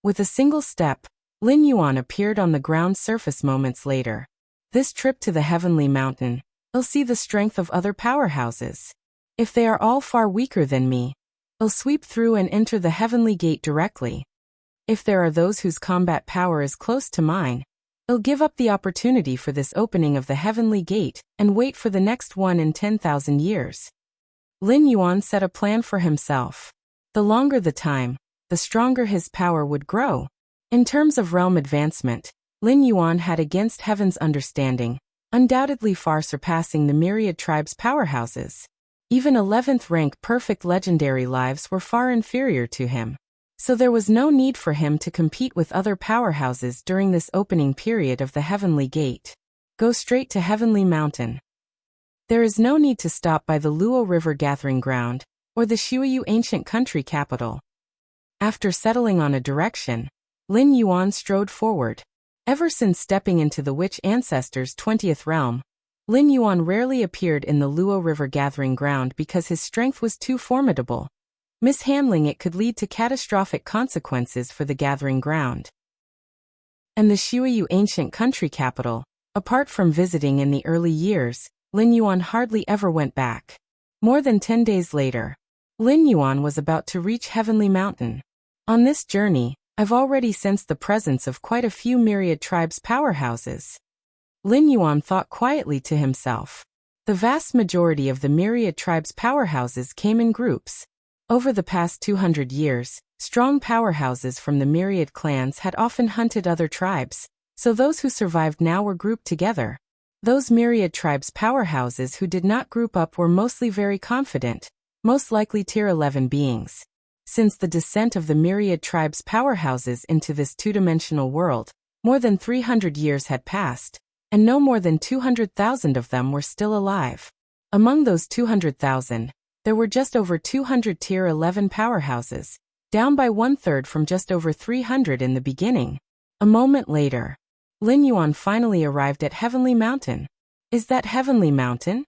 Speaker 1: With a single step, Lin Yuan appeared on the ground surface moments later. This trip to the heavenly mountain, I'll see the strength of other powerhouses. If they are all far weaker than me, I'll sweep through and enter the heavenly gate directly. If there are those whose combat power is close to mine, I'll give up the opportunity for this opening of the heavenly gate and wait for the next one in 10,000 years. Lin Yuan set a plan for himself. The longer the time, the stronger his power would grow. In terms of realm advancement, Lin Yuan had against heaven's understanding, undoubtedly far surpassing the myriad tribes' powerhouses. Even 11th rank perfect legendary lives were far inferior to him. So there was no need for him to compete with other powerhouses during this opening period of the Heavenly Gate. Go straight to Heavenly Mountain. There is no need to stop by the Luo River Gathering Ground, or the Shuiyu ancient country capital. After settling on a direction, Lin Yuan strode forward. Ever since stepping into the Witch Ancestors' 20th realm, Lin Yuan rarely appeared in the Luo River Gathering Ground because his strength was too formidable. Mishandling it could lead to catastrophic consequences for the gathering ground. And the Shuiyu ancient country capital, apart from visiting in the early years, Lin Yuan hardly ever went back. More than 10 days later, Lin Yuan was about to reach Heavenly Mountain. On this journey, I've already sensed the presence of quite a few myriad tribes' powerhouses. Lin Yuan thought quietly to himself. The vast majority of the myriad tribes' powerhouses came in groups. Over the past 200 years, strong powerhouses from the myriad clans had often hunted other tribes, so those who survived now were grouped together. Those myriad tribes' powerhouses who did not group up were mostly very confident, most likely Tier 11 beings. Since the descent of the myriad tribes' powerhouses into this two-dimensional world, more than 300 years had passed, and no more than 200,000 of them were still alive. Among those 200,000, there were just over 200 Tier 11 powerhouses, down by 1/3 from just over 300 in the beginning. A moment later, Lin Yuan finally arrived at Heavenly Mountain. Is that Heavenly Mountain?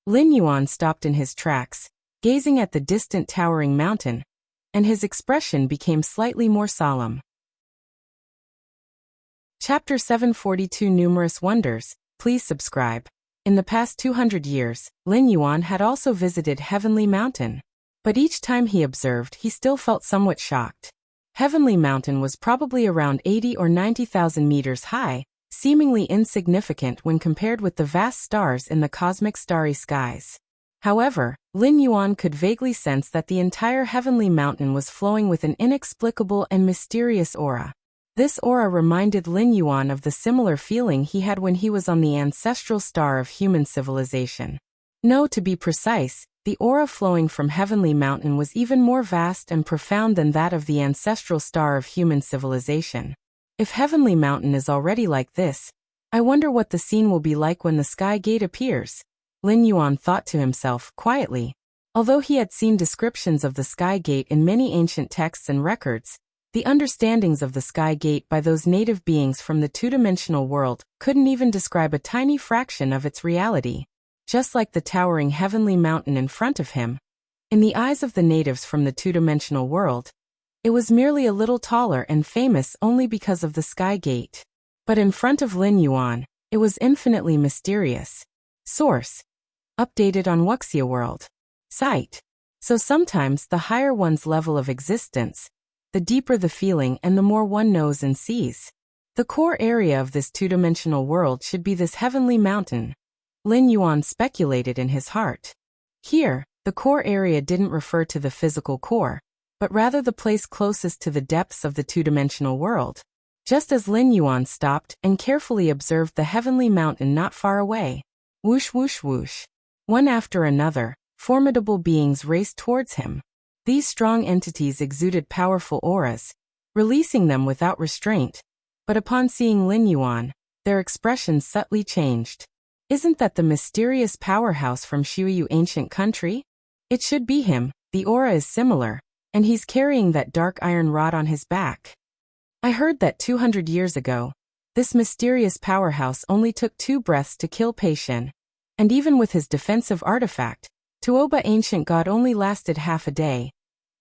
Speaker 1: Lin Yuan stopped in his tracks, gazing at the distant towering mountain, and his expression became slightly more solemn. Chapter 742 Numerous Wonders. Please subscribe. In the past 200 years, Lin Yuan had also visited Heavenly Mountain. But each time he observed, he still felt somewhat shocked. Heavenly Mountain was probably around 80 or 90,000 meters high, seemingly insignificant when compared with the vast stars in the cosmic starry skies. However, Lin Yuan could vaguely sense that the entire Heavenly Mountain was flowing with an inexplicable and mysterious aura. This aura reminded Lin Yuan of the similar feeling he had when he was on the ancestral star of human civilization. No, to be precise, the aura flowing from Heavenly Mountain was even more vast and profound than that of the ancestral star of human civilization. If Heavenly Mountain is already like this, I wonder what the scene will be like when the Sky Gate appears, Lin Yuan thought to himself quietly. Although he had seen descriptions of the Sky Gate in many ancient texts and records, the understandings of the Sky Gate by those native beings from the two-dimensional world couldn't even describe a tiny fraction of its reality. Just like the towering Heavenly Mountain in front of him, in the eyes of the natives from the two-dimensional world, it was merely a little taller and famous only because of the Sky Gate. But in front of Lin Yuan, it was infinitely mysterious. Source: updated on Wuxia World. Site. So sometimes the higher one's level of existence, the deeper the feeling and the more one knows and sees. The core area of this two-dimensional world should be this Heavenly Mountain, Lin Yuan speculated in his heart. Here, the core area didn't refer to the physical core, but rather the place closest to the depths of the two-dimensional world. Just as Lin Yuan stopped and carefully observed the Heavenly Mountain not far away. Whoosh whoosh whoosh. One after another, formidable beings raced towards him. These strong entities exuded powerful auras, releasing them without restraint. But upon seeing Lin Yuan, their expressions subtly changed. Isn't that the mysterious powerhouse from Shuiyu ancient country? It should be him, the aura is similar, And he's carrying that dark iron rod on his back. I heard that 200 years ago, this mysterious powerhouse only took 2 breaths to kill Pei Shen. And even with his defensive artifact, Tuoba ancient god only lasted half a day.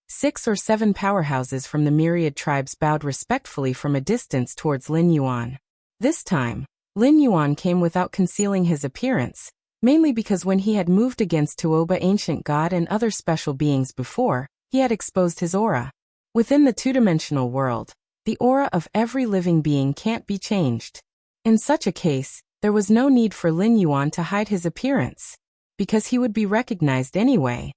Speaker 1: 6 or 7 powerhouses from the myriad tribes bowed respectfully from a distance towards Lin Yuan. This time, Lin Yuan came without concealing his appearance, mainly because when he had moved against Tuoba ancient god and other special beings before, he had exposed his aura. Within the two-dimensional world, the aura of every living being can't be changed. In such a case, there was no need for Lin Yuan to hide his appearance, because he would be recognized anyway.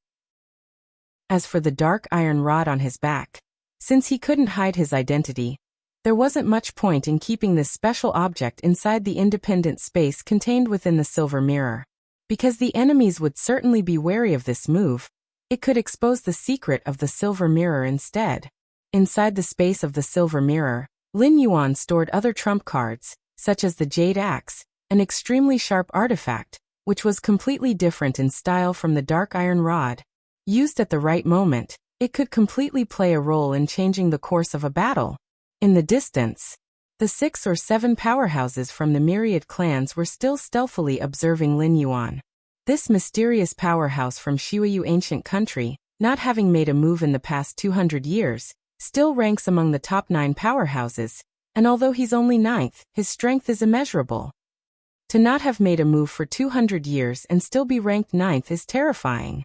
Speaker 1: As for the dark iron rod on his back, since he couldn't hide his identity, there wasn't much point in keeping this special object inside the independent space contained within the silver mirror. Because the enemies would certainly be wary of this move, it could expose the secret of the silver mirror instead. Inside the space of the silver mirror, Lin Yuan stored other trump cards, such as the Jade Axe, an extremely sharp artifact, which was completely different in style from the dark iron rod. Used at the right moment, it could completely play a role in changing the course of a battle. In the distance, the 6 or 7 powerhouses from the myriad clans were still stealthily observing Lin Yuan. This mysterious powerhouse from Shiwayu ancient country, not having made a move in the past 200 years, still ranks among the top 9 powerhouses, and although he's only 9th, his strength is immeasurable. To not have made a move for 200 years and still be ranked 9th is terrifying.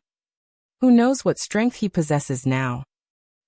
Speaker 1: Who knows what strength he possesses now?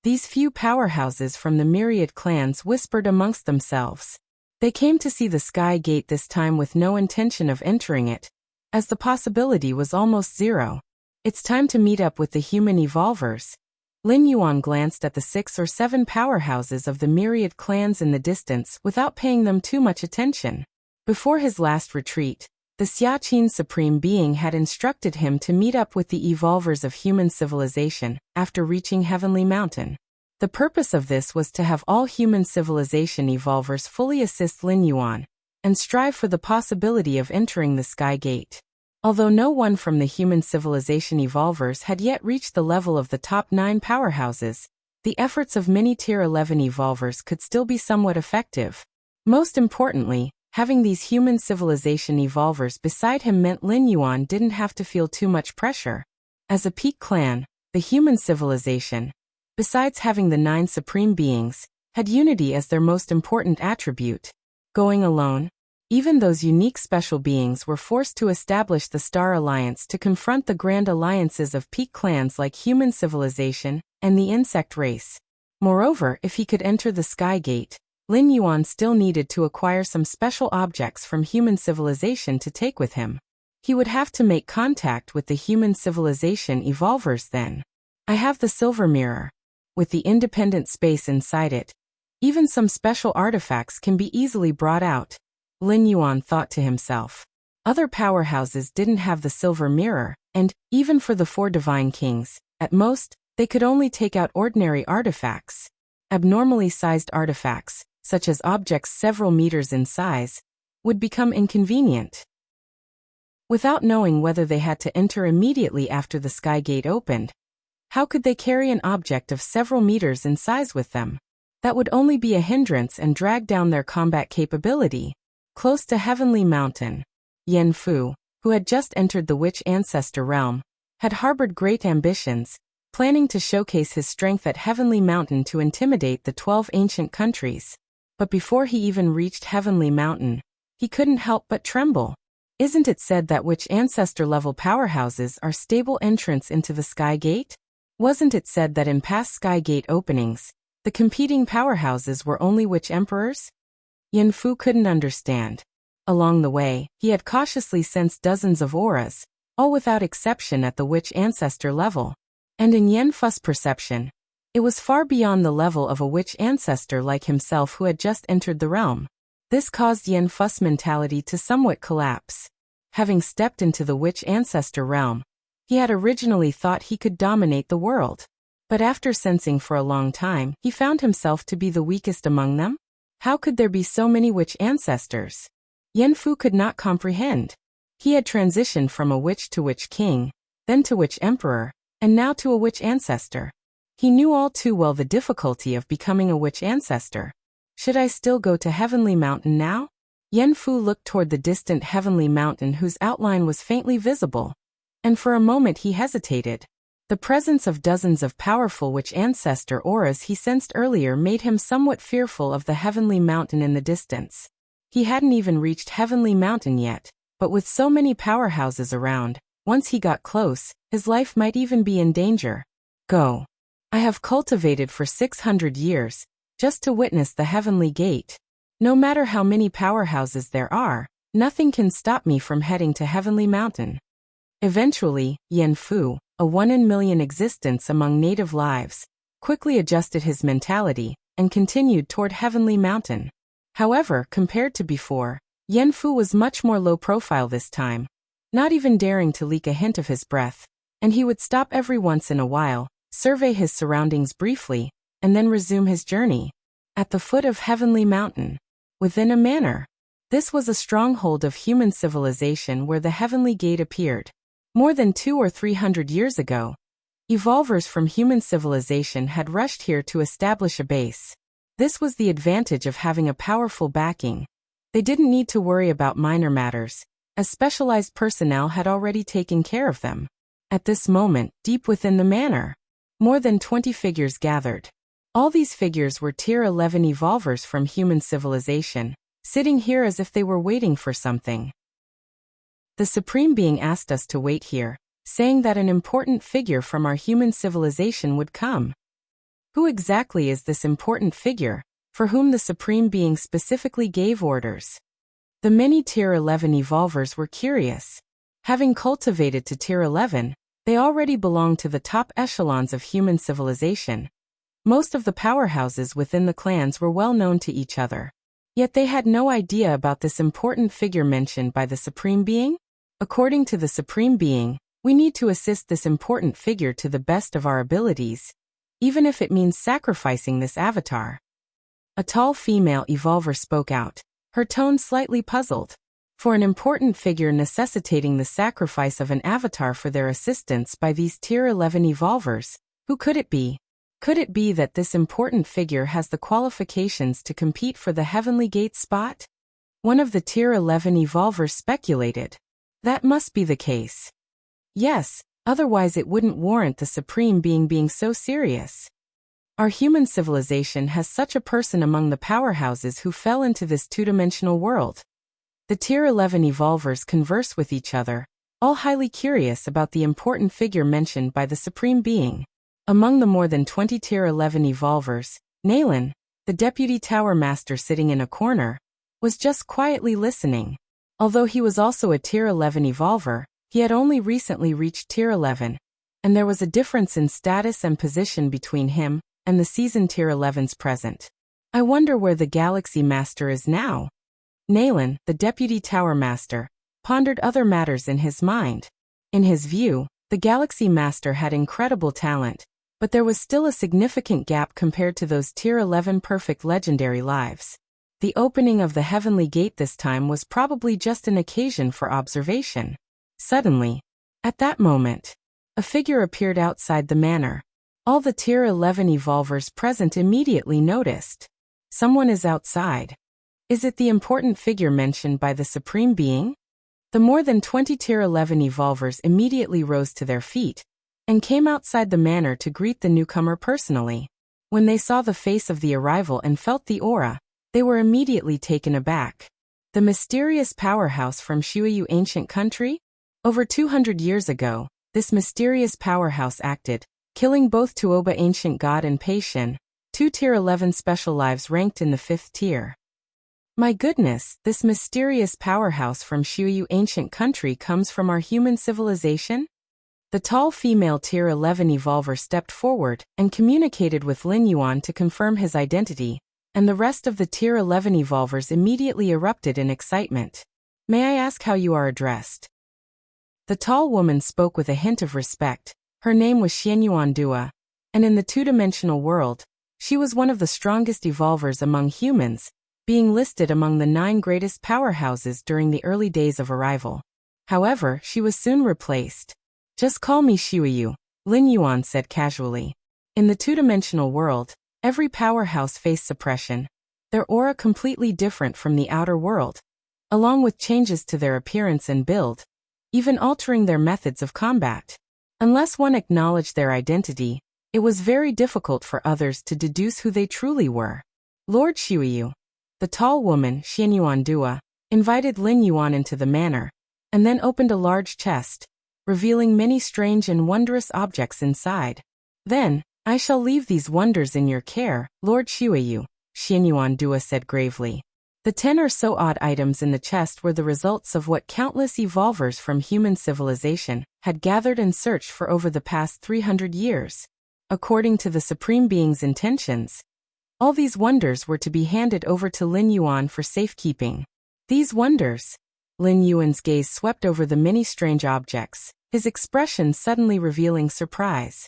Speaker 1: These few powerhouses from the myriad clans whispered amongst themselves. They came to see the Sky Gate this time with no intention of entering it, as the possibility was almost zero. It's time to meet up with the human evolvers. Lin Yuan glanced at the 6 or 7 powerhouses of the myriad clans in the distance without paying them too much attention. Before his last retreat, the Xiaqin Supreme Being had instructed him to meet up with the evolvers of human civilization after reaching Heavenly Mountain. The purpose of this was to have all human civilization evolvers fully assist Lin Yuan and strive for the possibility of entering the Sky Gate. Although no one from the human civilization evolvers had yet reached the level of the top 9 powerhouses, the efforts of many Tier 11 evolvers could still be somewhat effective. Most importantly, having these human civilization evolvers beside him meant Lin Yuan didn't have to feel too much pressure. As a peak clan, the human civilization, besides having the 9 supreme beings, had unity as their most important attribute. Going alone, even those unique special beings were forced to establish the Star Alliance to confront the grand alliances of peak clans like human civilization and the insect race. Moreover, if he could enter the Sky Gate, Lin Yuan still needed to acquire some special objects from human civilization to take with him. He would have to make contact with the human civilization evolvers then. I have the silver mirror. With the independent space inside it, even some special artifacts can be easily brought out, Lin Yuan thought to himself. Other powerhouses didn't have the silver mirror, and, even for the 4 divine kings, at most, they could only take out ordinary artifacts. Abnormally sized artifacts, such as objects several meters in size, would become inconvenient. Without knowing whether they had to enter immediately after the Sky Gate opened, how could they carry an object of several meters in size with them? That would only be a hindrance and drag down their combat capability. Close to Heavenly Mountain, Yan Fu, who had just entered the Witch Ancestor realm, had harbored great ambitions, planning to showcase his strength at Heavenly Mountain to intimidate the 12 ancient countries. But before he even reached Heavenly Mountain, he couldn't help but tremble. Isn't it said that Witch Ancestor-level powerhouses are stable entrants into the Sky Gate? Wasn't it said that in past Sky Gate openings, the competing powerhouses were only Witch Emperors? Yan Fu couldn't understand. Along the way, he had cautiously sensed dozens of auras, all without exception at the Witch Ancestor level. And in Yan Fu's perception, it was far beyond the level of a Witch Ancestor like himself who had just entered the realm. This caused Yan Fu's mentality to somewhat collapse. Having stepped into the Witch Ancestor realm, he had originally thought he could dominate the world. But after sensing for a long time, he found himself to be the weakest among them? How could there be so many Witch Ancestors? Yan Fu could not comprehend. He had transitioned from a witch to Witch King, then to Witch Emperor, and now to a Witch Ancestor. He knew all too well the difficulty of becoming a witch ancestor. Should I still go to Heavenly Mountain now? Yen Fu looked toward the distant Heavenly Mountain whose outline was faintly visible, and for a moment he hesitated. The presence of dozens of powerful witch ancestor auras he sensed earlier made him somewhat fearful of the Heavenly Mountain in the distance. He hadn't even reached Heavenly Mountain yet, but with so many powerhouses around, once he got close, his life might even be in danger. Go. I have cultivated for 600 years, just to witness the Heavenly Gate. No matter how many powerhouses there are, nothing can stop me from heading to Heavenly Mountain. Eventually, Yen Fu, a 1-in-a-million existence among native lives, quickly adjusted his mentality and continued toward Heavenly Mountain. However, compared to before, Yen Fu was much more low profile this time, not even daring to leak a hint of his breath, and he would stop every once in a while, survey his surroundings briefly, and then resume his journey. At the foot of Heavenly Mountain, within a manor, this was a stronghold of human civilization where the Heavenly Gate appeared. More than 200 or 300 years ago, evolvers from human civilization had rushed here to establish a base. This was the advantage of having a powerful backing. They didn't need to worry about minor matters, as specialized personnel had already taken care of them. At this moment, deep within the manor, more than 20 figures gathered. All these figures were Tier 11 evolvers from human civilization, sitting here as if they were waiting for something. The Supreme Being asked us to wait here, saying that an important figure from our human civilization would come. Who exactly is this important figure, for whom the Supreme Being specifically gave orders? The many Tier 11 evolvers were curious. Having cultivated to Tier 11, they already belonged to the top echelons of human civilization. Most of the powerhouses within the clans were well known to each other. Yet they had no idea about this important figure mentioned by the Supreme Being. According to the Supreme Being, we need to assist this important figure to the best of our abilities, even if it means sacrificing this avatar. A tall female evolver spoke out, her tone slightly puzzled. For an important figure necessitating the sacrifice of an avatar for their assistance by these Tier 11 evolvers, who could it be? Could it be that this important figure has the qualifications to compete for the Heavenly Gate spot? One of the Tier 11 evolvers speculated. That must be the case. Yes, otherwise it wouldn't warrant the Supreme Being being so serious. Our human civilization has such a person among the powerhouses who fell into this two-dimensional world. The Tier 11 evolvers converse with each other, all highly curious about the important figure mentioned by the Supreme Being. Among the more than 20 Tier 11 evolvers, Nalan, the Deputy Tower Master sitting in a corner, was just quietly listening. Although he was also a Tier 11 evolver, he had only recently reached Tier 11, and there was a difference in status and position between him and the seasoned Tier 11s present. I wonder where the Galaxy Master is now. Nalan, the Deputy Tower Master, pondered other matters in his mind. In his view, the Galaxy Master had incredible talent, but there was still a significant gap compared to those Tier 11 perfect legendary lives. The opening of the Heavenly Gate this time was probably just an occasion for observation. Suddenly, at that moment, a figure appeared outside the manor. All the Tier 11 evolvers present immediately noticed. Someone is outside. Is it the important figure mentioned by the Supreme Being? The more than 20 Tier 11 evolvers immediately rose to their feet and came outside the manor to greet the newcomer personally. When they saw the face of the arrival and felt the aura, they were immediately taken aback. The mysterious powerhouse from Shuiyu ancient country? Over 200 years ago, this mysterious powerhouse acted, killing both Tuoba ancient god and Pei Shin, 2 Tier 11 special lives ranked in the 5th tier. My goodness, this mysterious powerhouse from Shuiyu ancient country comes from our human civilization? The tall female Tier 11 evolver stepped forward and communicated with Lin Yuan to confirm his identity, and the rest of the Tier 11 evolvers immediately erupted in excitement. May I ask how you are addressed? The tall woman spoke with a hint of respect. Her name was Xianyuan Dua, and in the two-dimensional world, she was one of the strongest evolvers among humans, being listed among the 9 greatest powerhouses during the early days of arrival. However, she was soon replaced. Just call me Shuiyu, Lin Yuan said casually. In the two-dimensional world, every powerhouse faced suppression, their aura completely different from the outer world, along with changes to their appearance and build, even altering their methods of combat. Unless one acknowledged their identity, it was very difficult for others to deduce who they truly were. Lord Xueyu, the tall woman, Xianyuan Dua, invited Lin Yuan into the manor, and then opened a large chest, revealing many strange and wondrous objects inside. Then, I shall leave these wonders in your care, Lord Xueyu, Xianyuan Dua said gravely. The 10 or so odd items in the chest were the results of what countless evolvers from human civilization had gathered and searched for over the past 300 years. According to the Supreme Being's intentions, all these wonders were to be handed over to Lin Yuan for safekeeping. These wonders? Lin Yuan's gaze swept over the many strange objects, his expression suddenly revealing surprise.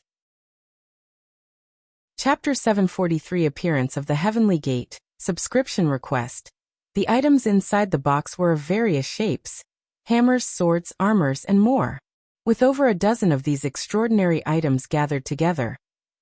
Speaker 1: Chapter 743 Appearance of the Heavenly Gate, Subscription Request. The items inside the box were of various shapes: hammers, swords, armors, and more. With over a dozen of these extraordinary items gathered together,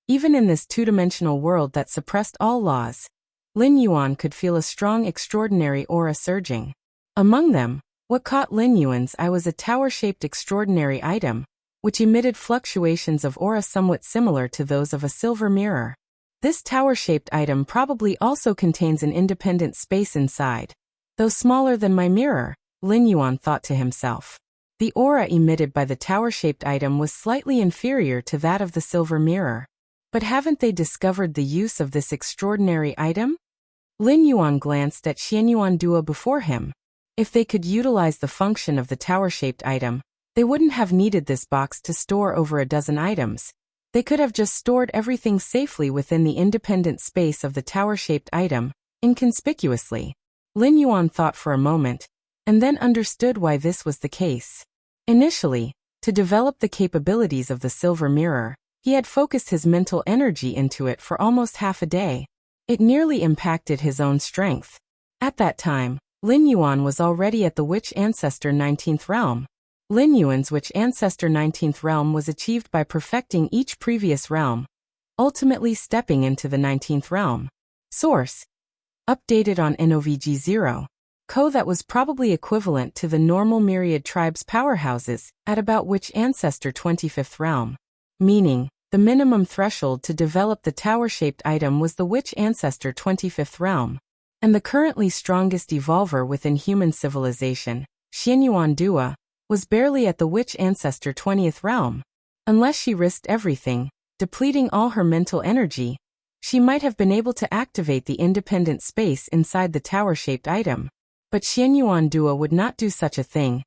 Speaker 1: even in this two-dimensional world that suppressed all laws, Lin Yuan could feel a strong extraordinary aura surging. Among them, what caught Lin Yuan's eye was a tower-shaped extraordinary item, which emitted fluctuations of aura somewhat similar to those of a silver mirror. This tower-shaped item probably also contains an independent space inside. Though smaller than my mirror, Lin Yuan thought to himself. The aura emitted by the tower-shaped item was slightly inferior to that of the silver mirror. But haven't they discovered the use of this extraordinary item? Lin Yuan glanced at Xianyuan Dua before him. If they could utilize the function of the tower-shaped item, they wouldn't have needed this box to store over a dozen items. They could have just stored everything safely within the independent space of the tower-shaped item, inconspicuously. Lin Yuan thought for a moment, and then understood why this was the case. Initially, to develop the capabilities of the silver mirror, he had focused his mental energy into it for almost half a day. It nearly impacted his own strength. At that time, Lin Yuan was already at the Witch Ancestor 19th realm. Lin Yuan's Witch Ancestor 19th realm was achieved by perfecting each previous realm, ultimately stepping into the 19th realm. Source: updated on NOVG 0. Co that was probably equivalent to the normal myriad tribes powerhouses at about Witch Ancestor 25th realm. Meaning, the minimum threshold to develop the tower-shaped item was the Witch Ancestor 25th realm. And the currently strongest evolver within human civilization, Xianyuan Dua, was barely at the Witch Ancestor 20th realm. Unless she risked everything, depleting all her mental energy, she might have been able to activate the independent space inside the tower-shaped item. But Xianyuan Dua would not do such a thing,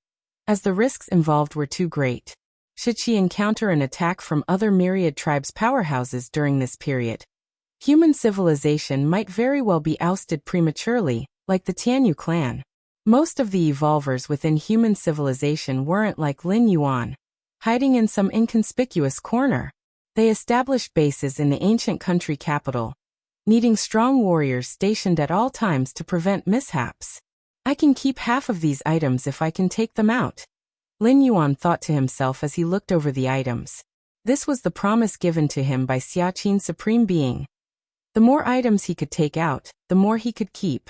Speaker 1: as the risks involved were too great. Should she encounter an attack from other myriad tribes' powerhouses during this period, human civilization might very well be ousted prematurely, like the Tianyu clan. Most of the evolvers within human civilization weren't like Lin Yuan, hiding in some inconspicuous corner. They established bases in the ancient country capital, needing strong warriors stationed at all times to prevent mishaps. I can keep half of these items if I can take them out, Lin Yuan thought to himself as he looked over the items. This was the promise given to him by Xiaqin's Supreme Being. The more items he could take out, the more he could keep.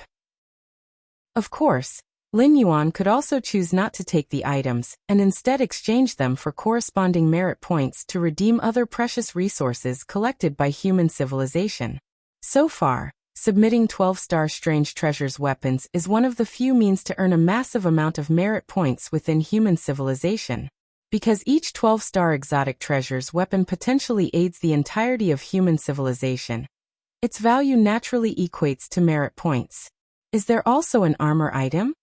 Speaker 1: Of course, Lin Yuan could also choose not to take the items and instead exchange them for corresponding merit points to redeem other precious resources collected by human civilization. So far, submitting 12-star strange treasures weapons is one of the few means to earn a massive amount of merit points within human civilization. Because each 12-star exotic treasures weapon potentially aids the entirety of human civilization, its value naturally equates to merit points. Is there also an armor item?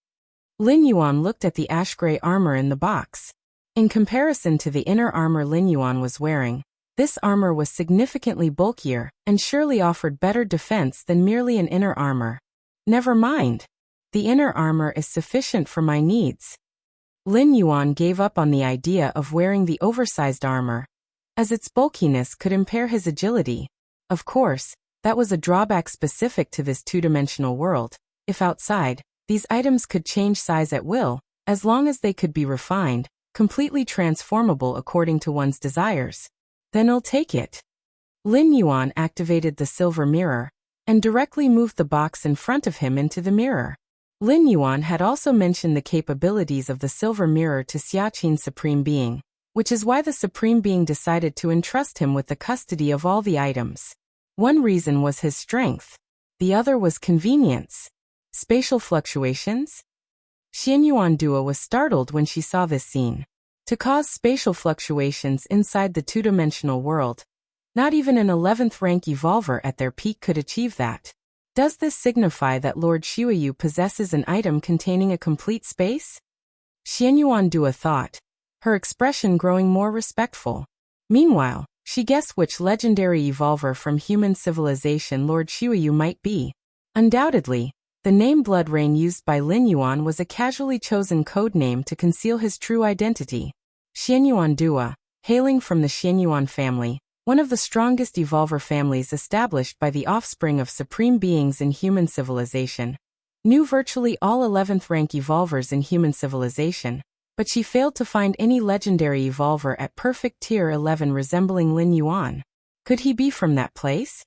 Speaker 1: Lin Yuan looked at the ash-gray armor in the box. In comparison to the inner armor Lin Yuan was wearing, this armor was significantly bulkier and surely offered better defense than merely an inner armor. Never mind. The inner armor is sufficient for my needs. Lin Yuan gave up on the idea of wearing the oversized armor, as its bulkiness could impair his agility. Of course, that was a drawback specific to this two-dimensional world. If outside, these items could change size at will, as long as they could be refined, completely transformable according to one's desires. Then I'll take it. Lin Yuan activated the silver mirror and directly moved the box in front of him into the mirror. Lin Yuan had also mentioned the capabilities of the silver mirror to Xiaqin's Supreme Being, which is why the Supreme Being decided to entrust him with the custody of all the items. One reason was his strength. The other was convenience. Spatial fluctuations? Xianyuan Dua was startled when she saw this scene. To cause spatial fluctuations inside the two-dimensional world, not even an 11th rank evolver at their peak could achieve that. Does this signify that Lord Xiuyu possesses an item containing a complete space? Xianyuan Dua thought, her expression growing more respectful. Meanwhile, she guessed which legendary evolver from human civilization Lord Xiuyu might be. Undoubtedly, the name Blood Rain used by Lin Yuan was a casually chosen code name to conceal his true identity. Xianyuan Dua, hailing from the Xianyuan family, one of the strongest evolver families established by the offspring of supreme beings in human civilization, knew virtually all 11th rank evolvers in human civilization, but she failed to find any legendary evolver at perfect tier 11 resembling Lin Yuan. Could he be from that place?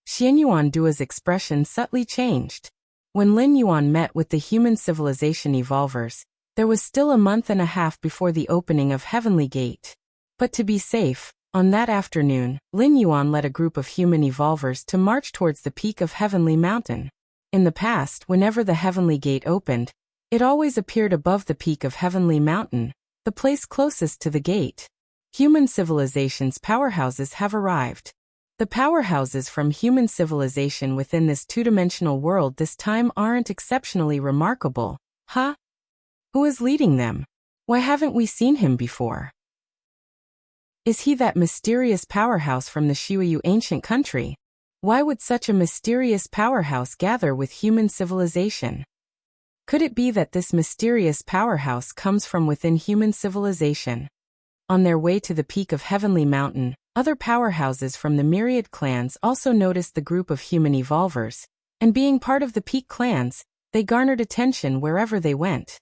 Speaker 1: Xianyuan Dua's expression subtly changed. When Lin Yuan met with the human civilization evolvers, there was still a month and a half before the opening of Heavenly Gate. But to be safe, on that afternoon, Lin Yuan led a group of human evolvers to march towards the peak of Heavenly Mountain. In the past, whenever the Heavenly Gate opened, it always appeared above the peak of Heavenly Mountain, the place closest to the gate. Human civilization's powerhouses have arrived. The powerhouses from human civilization within this two-dimensional world this time aren't exceptionally remarkable, huh? Who is leading them? Why haven't we seen him before? Is he that mysterious powerhouse from the Xiuyu ancient country? Why would such a mysterious powerhouse gather with human civilization? Could it be that this mysterious powerhouse comes from within human civilization? On their way to the peak of Heavenly Mountain, other powerhouses from the myriad clans also noticed the group of human evolvers, and being part of the peak clans, they garnered attention wherever they went.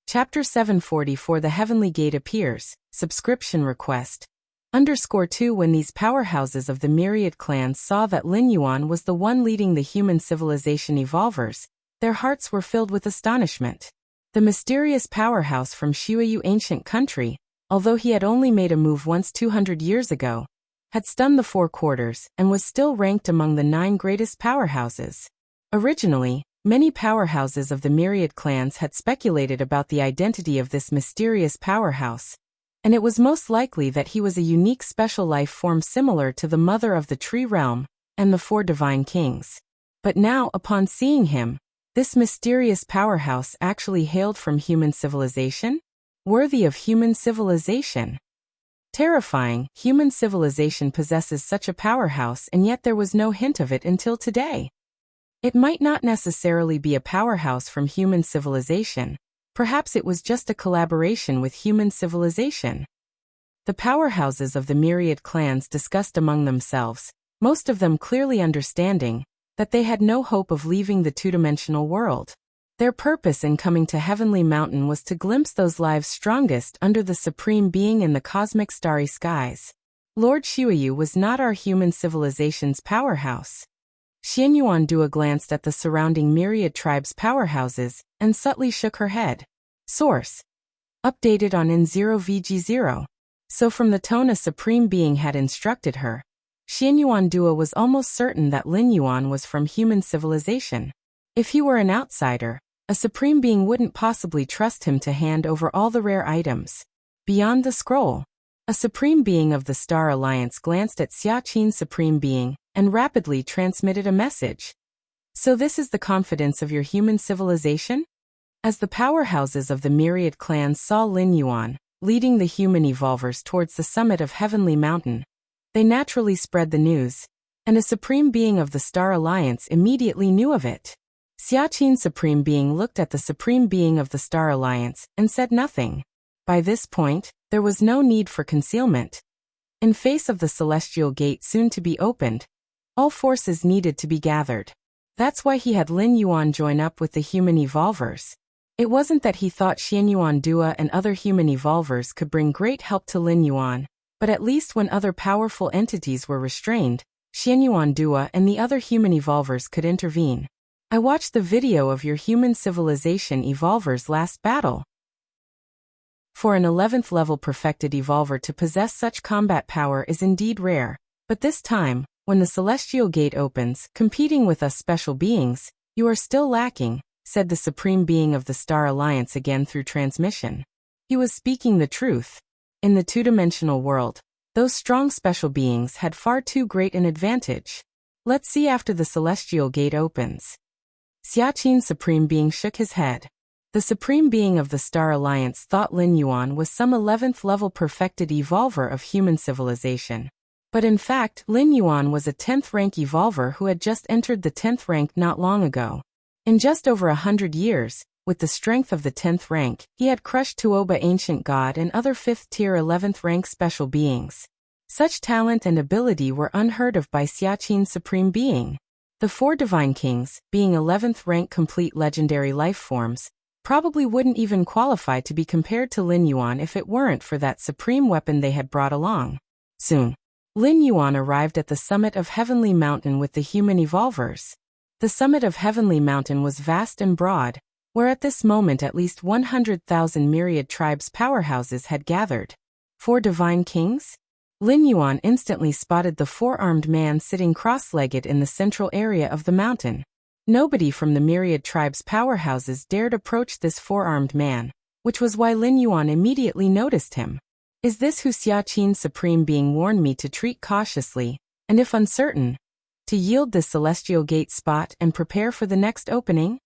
Speaker 1: Chapter 744 The Heavenly Gate appears, subscription request. _2 When these powerhouses of the myriad clans saw that Lin Yuan was the one leading the human civilization evolvers, their hearts were filled with astonishment. The mysterious powerhouse from Xiuyu ancient country, although he had only made a move once 200 years ago, had stunned the four quarters and was still ranked among the 9 greatest powerhouses. Originally, many powerhouses of the myriad clans had speculated about the identity of this mysterious powerhouse, and it was most likely that he was a unique special life form similar to the mother of the tree realm and the 4 divine kings. But now, upon seeing him, this mysterious powerhouse actually hailed from human civilization? Worthy of human civilization. Terrifying, human civilization possesses such a powerhouse and yet there was no hint of it until today. It might not necessarily be a powerhouse from human civilization. Perhaps it was just a collaboration with human civilization. The powerhouses of the myriad clans discussed among themselves, most of them clearly understanding that they had no hope of leaving the two-dimensional world. Their purpose in coming to Heavenly Mountain was to glimpse those lives strongest under the Supreme Being in the cosmic starry skies. Lord Xiuyu was not our human civilization's powerhouse. Xianyuan Dua glanced at the surrounding myriad tribes' powerhouses and subtly shook her head. Source: updated on N0VG0. So from the tone a Supreme Being had instructed her, Xianyuan Dua was almost certain that Lin Yuan was from human civilization. If he were an outsider, a Supreme Being wouldn't possibly trust him to hand over all the rare items. Beyond the scroll, a Supreme Being of the Star Alliance glanced at Xiaqin's Supreme Being and rapidly transmitted a message. So this is the confidence of your human civilization? As the powerhouses of the myriad clans saw Lin Yuan leading the human evolvers towards the summit of Heavenly Mountain, they naturally spread the news, and a Supreme Being of the Star Alliance immediately knew of it. Xiaqin's Supreme Being looked at the Supreme Being of the Star Alliance and said nothing. By this point, there was no need for concealment. In face of the Celestial Gate soon to be opened, all forces needed to be gathered. That's why he had Lin Yuan join up with the human evolvers. It wasn't that he thought Xianyuan Dua and other human evolvers could bring great help to Lin Yuan, But at least when other powerful entities were restrained, Xianyuan Dua and the other human evolvers could intervene. I watched the video of your human civilization evolvers' last battle. For an 11th level perfected evolver to possess such combat power is indeed rare, but this time, when the celestial gate opens, competing with us special beings, you are still lacking, said the Supreme Being of the Star Alliance again through transmission. He was speaking the truth. In the two-dimensional world, those strong special beings had far too great an advantage. Let's see after the celestial gate opens. Xiaqin Supreme Being shook his head. The Supreme Being of the Star Alliance thought Lin Yuan was some 11th level perfected evolver of human civilization. But in fact, Lin Yuan was a 10th rank evolver who had just entered the 10th rank not long ago. In just over 100 years, with the strength of the 10th rank, he had crushed Tuoba Ancient God and other 5th tier 11th rank special beings. Such talent and ability were unheard of by Xiaqin Supreme Being. The 4 Divine Kings, being 11th rank complete legendary life forms, probably wouldn't even qualify to be compared to Lin Yuan if it weren't for that supreme weapon they had brought along. Soon, Lin Yuan arrived at the summit of Heavenly Mountain with the human evolvers. The summit of Heavenly Mountain was vast and broad, where at this moment at least 100,000 myriad tribes powerhouses had gathered. 4 divine kings? Lin Yuan instantly spotted the 4-armed man sitting cross-legged in the central area of the mountain. Nobody from the myriad tribes powerhouses dared approach this 4-armed man, which was why Lin Yuan immediately noticed him. Is this who Xiaqin Supreme Being warned me to treat cautiously, and if uncertain, to yield this celestial gate spot and prepare for the next opening?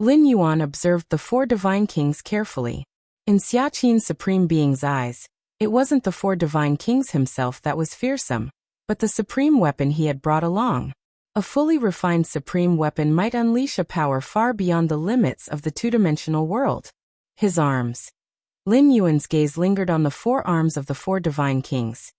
Speaker 1: Lin Yuan observed the 4 divine kings carefully. In Xiaqin Supreme Being's eyes, it wasn't the 4 divine kings himself that was fearsome, but the supreme weapon he had brought along. A fully refined supreme weapon might unleash a power far beyond the limits of the two-dimensional world. His arms. Lin Yuan's gaze lingered on the 4 arms of the 4 divine kings.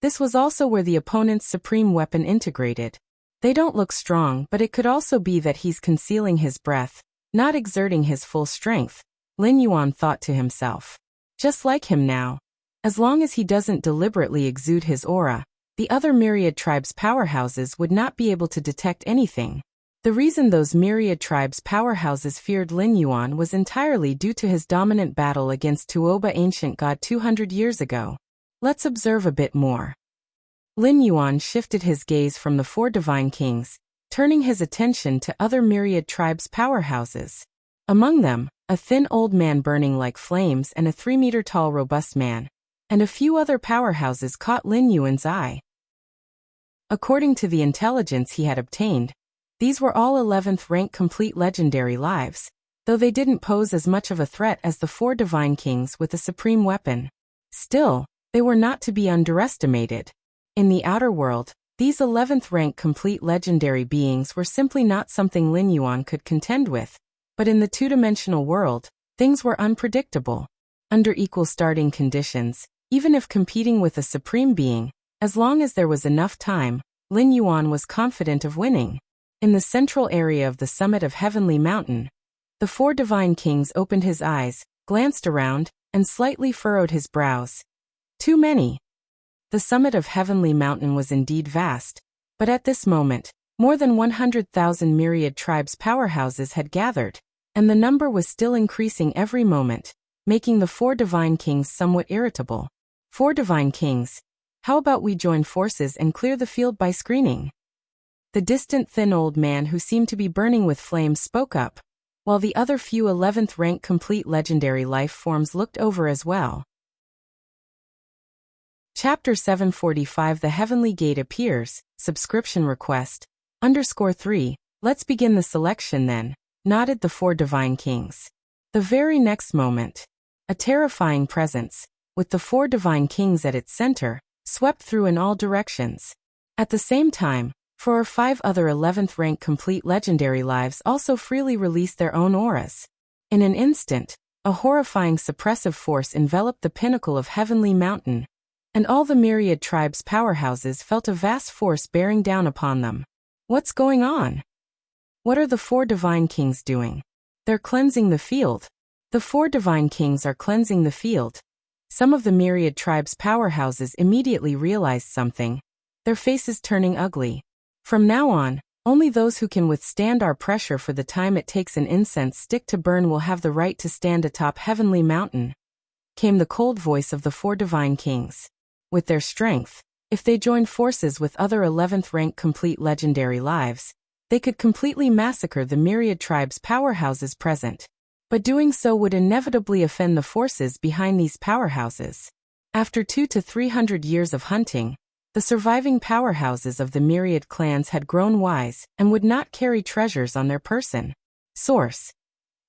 Speaker 1: This was also where the opponent's supreme weapon integrated. They don't look strong, but it could also be that he's concealing his breath, not exerting his full strength, Lin Yuan thought to himself. Just like him now. As long as he doesn't deliberately exude his aura, the other myriad tribes' powerhouses would not be able to detect anything. The reason those myriad tribes' powerhouses feared Lin Yuan was entirely due to his dominant battle against Tuoba Ancient God 200 years ago. Let's observe a bit more. Lin Yuan shifted his gaze from the 4 divine kings, turning his attention to other myriad tribes' powerhouses. Among them, a thin old man burning like flames and a 3-meter-tall robust man, and a few other powerhouses caught Lin Yuan's eye. According to the intelligence he had obtained, these were all 11th rank complete legendary lives, though they didn't pose as much of a threat as the 4 divine kings with a supreme weapon. Still, they were not to be underestimated. In the outer world, these 11th rank complete legendary beings were simply not something Lin Yuan could contend with, but in the two-dimensional world, things were unpredictable. Under equal starting conditions, even if competing with a supreme being, as long as there was enough time, Lin Yuan was confident of winning. In the central area of the summit of Heavenly Mountain, the 4 divine kings opened his eyes, glanced around, and slightly furrowed his brows. Too many. The summit of Heavenly Mountain was indeed vast, but at this moment, more than 100,000 myriad tribes powerhouses had gathered, and the number was still increasing every moment, making the 4 divine kings somewhat irritable. 4 divine kings, how about we join forces and clear the field by screening? The distant thin old man who seemed to be burning with flames spoke up, while the other few 11th rank complete legendary life forms looked over as well. Chapter 745 The Heavenly Gate appears, subscription request, _3, let's begin the selection then, nodded the 4 divine kings. The very next moment, a terrifying presence, with the 4 divine kings at its center, swept through in all directions. At the same time, 4 or 5 other 11th rank complete legendary lives also freely released their own auras. In an instant, a horrifying suppressive force enveloped the pinnacle of Heavenly Mountain, and all the myriad tribes' powerhouses felt a vast force bearing down upon them. What's going on? What are the 4 divine kings doing? They're cleansing the field. The 4 divine kings are cleansing the field. Some of the myriad tribes' powerhouses immediately realized something, their faces turning ugly. From now on, only those who can withstand our pressure for the time it takes an incense stick to burn will have the right to stand atop Heavenly Mountain, came the cold voice of the 4 divine kings. With their strength, if they joined forces with other 11th rank complete legendary lives, they could completely massacre the myriad tribes' powerhouses present. But doing so would inevitably offend the forces behind these powerhouses. After 200 to 300 years of hunting, the surviving powerhouses of the myriad clans had grown wise and would not carry treasures on their person. Source: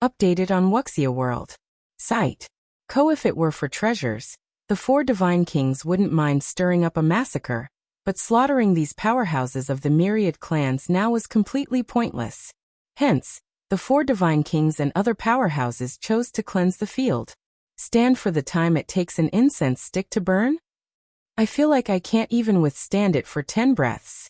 Speaker 1: updated on Wuxia World. Site: If it were for treasures, the 4 divine kings wouldn't mind stirring up a massacre, but slaughtering these powerhouses of the myriad clans now was completely pointless. Hence, the 4 divine kings and other powerhouses chose to cleanse the field. Stand for the time it takes an incense stick to burn? I feel like I can't even withstand it for 10 breaths.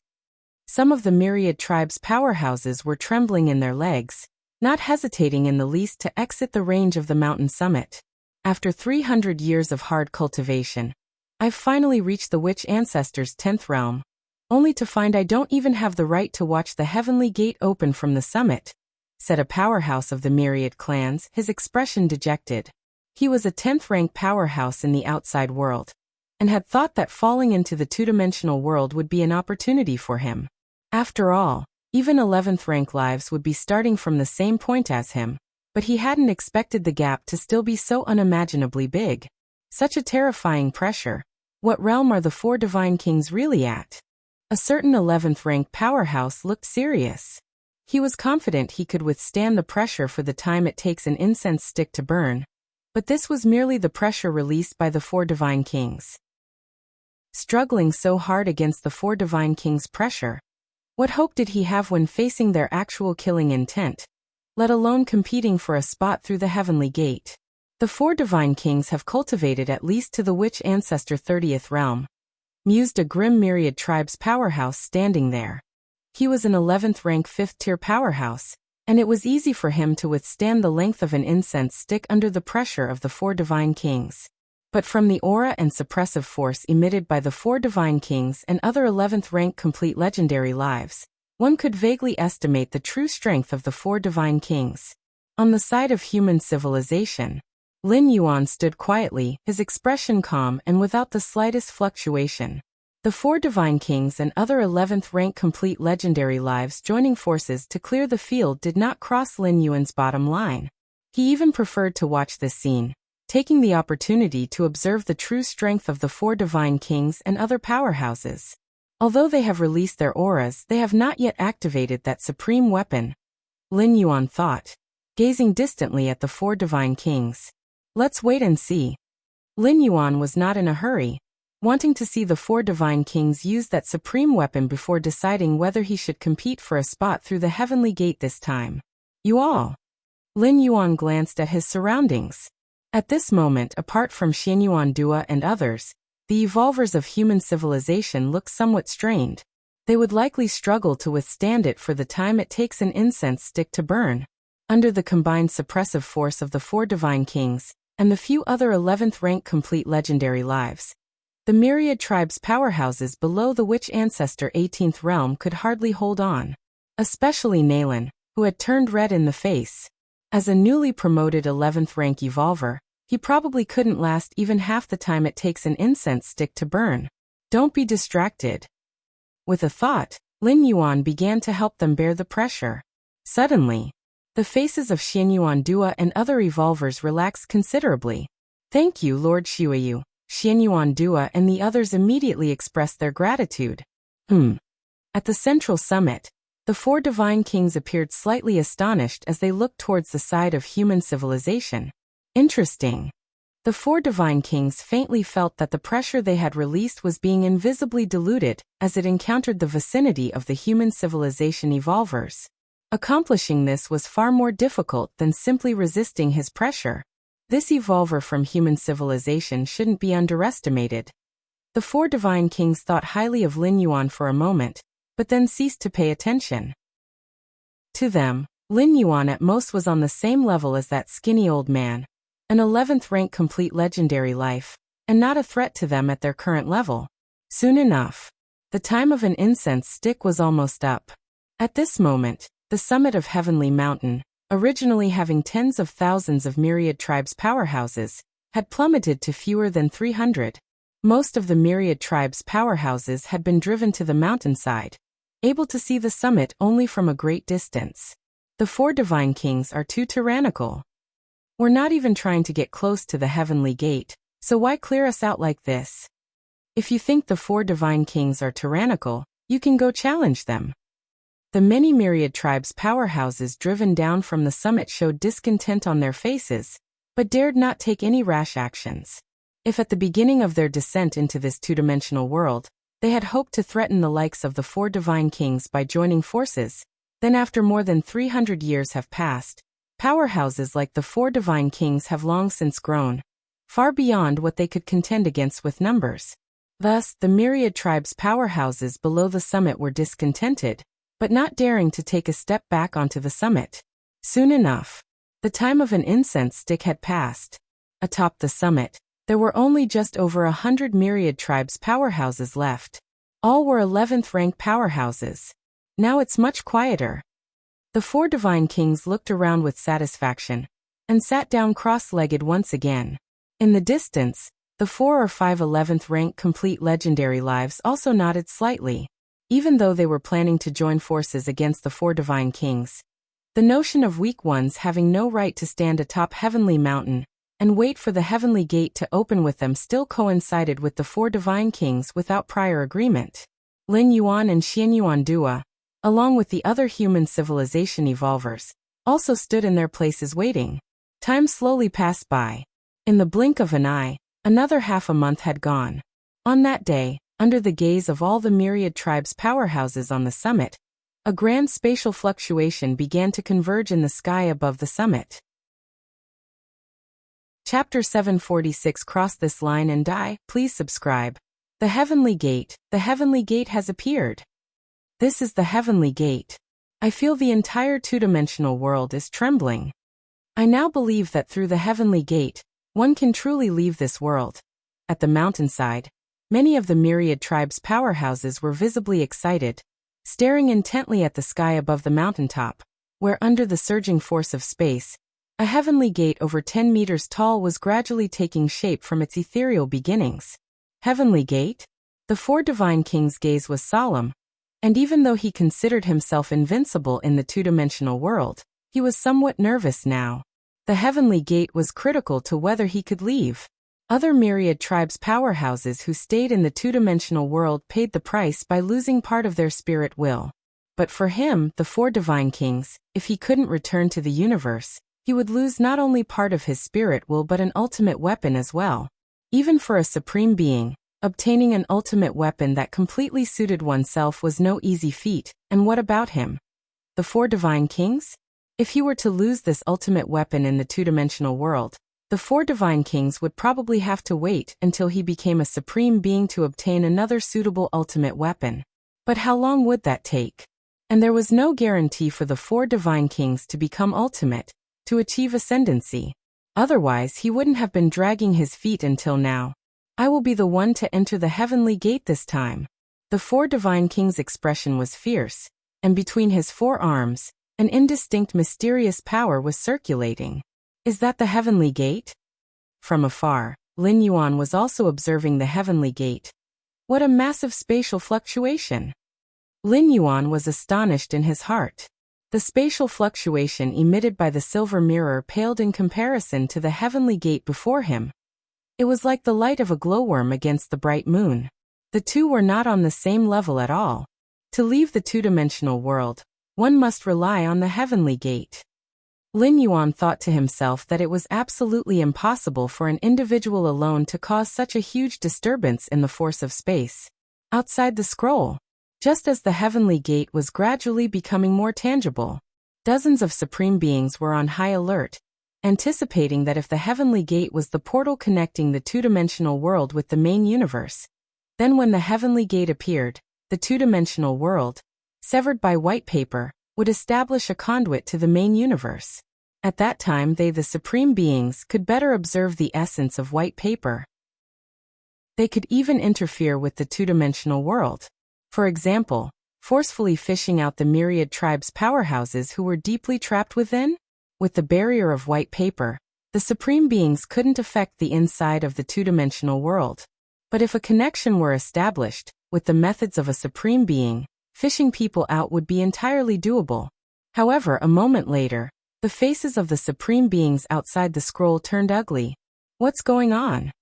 Speaker 1: Some of the myriad tribes' powerhouses were trembling in their legs, not hesitating in the least to exit the range of the mountain summit. After 300 years of hard cultivation, I've finally reached the witch ancestors' 10th realm, only to find I don't even have the right to watch the heavenly gate open from the summit, said a powerhouse of the myriad clans, his expression dejected. He was a 10th rank powerhouse in the outside world, and had thought that falling into the two-dimensional world would be an opportunity for him. After all, even 11th rank lives would be starting from the same point as him, but he hadn't expected the gap to still be so unimaginably big. Such a terrifying pressure. What realm are the 4 divine kings really at? A certain 11th rank powerhouse looked serious. He was confident he could withstand the pressure for the time it takes an incense stick to burn, but this was merely the pressure released by the 4 divine kings. Struggling so hard against the 4 divine kings' pressure, what hope did he have when facing their actual killing intent, let alone competing for a spot through the heavenly gate? The 4 divine kings have cultivated at least to the witch ancestor 30th realm, mused a grim myriad tribe's powerhouse standing there. He was an 11th rank 5th tier powerhouse, and it was easy for him to withstand the length of an incense stick under the pressure of the 4 divine kings. But from the aura and suppressive force emitted by the 4 divine kings and other 11th rank complete legendary lives, one could vaguely estimate the true strength of the 4 divine kings. On the side of human civilization, Lin Yuan stood quietly, his expression calm and without the slightest fluctuation. The 4 divine kings and other 11th rank complete legendary lives joining forces to clear the field did not cross Lin Yuan's bottom line. He even preferred to watch this scene, taking the opportunity to observe the true strength of the 4 divine kings and other powerhouses. Although they have released their auras, they have not yet activated that supreme weapon, Lin Yuan thought, gazing distantly at the 4 divine kings. Let's wait and see. Lin Yuan was not in a hurry, wanting to see the 4 divine kings use that supreme weapon before deciding whether he should compete for a spot through the heavenly gate this time. You all. Lin Yuan glanced at his surroundings. At this moment, apart from Xianyuan Dua and others, the evolvers of human civilization looked somewhat strained. They would likely struggle to withstand it for the time it takes an incense stick to burn. Under the combined suppressive force of the 4 divine kings, and the few other 11th rank complete legendary lives, the myriad tribes' powerhouses below the witch ancestor 18th realm could hardly hold on. Especially Nalen, who had turned red in the face. As a newly promoted 11th rank evolver, he probably couldn't last even half the time it takes an incense stick to burn. Don't be distracted. With a thought, Lin Yuan began to help them bear the pressure. Suddenly, the faces of Xianyuan Dua and other evolvers relaxed considerably. Thank you, Lord Xiuyu. Xianyuan Dua and the others immediately expressed their gratitude. At the central summit, the 4 divine kings appeared slightly astonished as they looked towards the side of human civilization. Interesting. The 4 divine kings faintly felt that the pressure they had released was being invisibly diluted as it encountered the vicinity of the human civilization evolvers. Accomplishing this was far more difficult than simply resisting his pressure. This evolver from human civilization shouldn't be underestimated. The 4 divine kings thought highly of Lin Yuan for a moment, but then ceased to pay attention. To them, Lin Yuan at most was on the same level as that skinny old man, an 11th rank complete legendary life, and not a threat to them at their current level. Soon enough, the time of an incense stick was almost up. At this moment, the summit of Heavenly Mountain, originally having tens of thousands of myriad tribes' powerhouses, had plummeted to fewer than 300. Most of the myriad tribes' powerhouses had been driven to the mountainside, able to see the summit only from a great distance. The 4 divine kings are too tyrannical. We're not even trying to get close to the heavenly gate, so why clear us out like this? If you think the 4 divine kings are tyrannical, you can go challenge them. The many myriad tribes' powerhouses driven down from the summit showed discontent on their faces, but dared not take any rash actions. If at the beginning of their descent into this two-dimensional world, they had hoped to threaten the likes of the 4 divine kings by joining forces, then after more than 300 years have passed, powerhouses like the 4 divine kings have long since grown, far beyond what they could contend against with numbers. Thus, the myriad tribes' powerhouses below the summit were discontented, but not daring to take a step back onto the summit. Soon enough, the time of an incense stick had passed. Atop the summit, there were only just over 100 myriad tribes' powerhouses left. All were 11th rank powerhouses. Now it's much quieter. The 4 divine kings looked around with satisfaction, and sat down cross-legged once again. In the distance, the 4 or 5 11th rank complete legendary lives also nodded slightly, even though they were planning to join forces against the 4 divine kings. The notion of weak ones having no right to stand atop Heavenly Mountain and wait for the heavenly gate to open with them still coincided with the 4 divine kings without prior agreement. Lin Yuan and Xian Yuan Dua, along with the other human civilization evolvers, also stood in their places waiting. Time slowly passed by. In the blink of an eye, another half a month had gone. On that day, under the gaze of all the myriad tribes' powerhouses on the summit, a grand spatial fluctuation began to converge in the sky above the summit. Chapter 746 Cross this line and die. Please subscribe. The Heavenly Gate. The Heavenly Gate has appeared. This is the Heavenly Gate. I feel the entire two-dimensional world is trembling. I now believe that through the Heavenly Gate, one can truly leave this world. At the mountainside, many of the myriad tribes' powerhouses were visibly excited, staring intently at the sky above the mountaintop, where under the surging force of space, a heavenly gate over 10 meters tall was gradually taking shape from its ethereal beginnings. Heavenly Gate? The 4 divine kings' gaze was solemn, and even though he considered himself invincible in the two-dimensional world, he was somewhat nervous now. The Heavenly Gate was critical to whether he could leave. Other myriad tribes' powerhouses who stayed in the two-dimensional world paid the price by losing part of their spirit will. But for him, the 4 divine kings, if he couldn't return to the universe, he would lose not only part of his spirit will but an ultimate weapon as well. Even for a supreme being, obtaining an ultimate weapon that completely suited oneself was no easy feat, and what about him? The 4 divine kings? If he were to lose this ultimate weapon in the two-dimensional world, the 4 divine kings would probably have to wait until he became a supreme being to obtain another suitable ultimate weapon. But how long would that take? And there was no guarantee for the 4 divine kings to become ultimate, to achieve ascendancy. Otherwise he wouldn't have been dragging his feet until now. I will be the one to enter the Heavenly Gate this time. The 4 divine kings' expression was fierce, and between his 4 arms, an indistinct mysterious power was circulating. Is that the Heavenly Gate? From afar, Lin Yuan was also observing the Heavenly Gate. What a massive spatial fluctuation! Lin Yuan was astonished in his heart. The spatial fluctuation emitted by the silver mirror paled in comparison to the Heavenly Gate before him. It was like the light of a glowworm against the bright moon. The two were not on the same level at all. To leave the two-dimensional world, one must rely on the Heavenly Gate. Lin Yuan thought to himself that it was absolutely impossible for an individual alone to cause such a huge disturbance in the force of space. Outside the scroll, just as the Heavenly Gate was gradually becoming more tangible, dozens of supreme beings were on high alert, anticipating that if the Heavenly Gate was the portal connecting the two-dimensional world with the main universe, then when the Heavenly Gate appeared, the two-dimensional world, severed by white paper, would establish a conduit to the main universe. At that time they, the supreme beings, could better observe the essence of white paper. They could even interfere with the two-dimensional world. For example, forcefully fishing out the myriad tribes' powerhouses who were deeply trapped within. With the barrier of white paper, the supreme beings couldn't affect the inside of the two-dimensional world. But if a connection were established, with the methods of a supreme being, fishing people out would be entirely doable. However, a moment later, the faces of the supreme beings outside the scroll turned ugly. What's going on?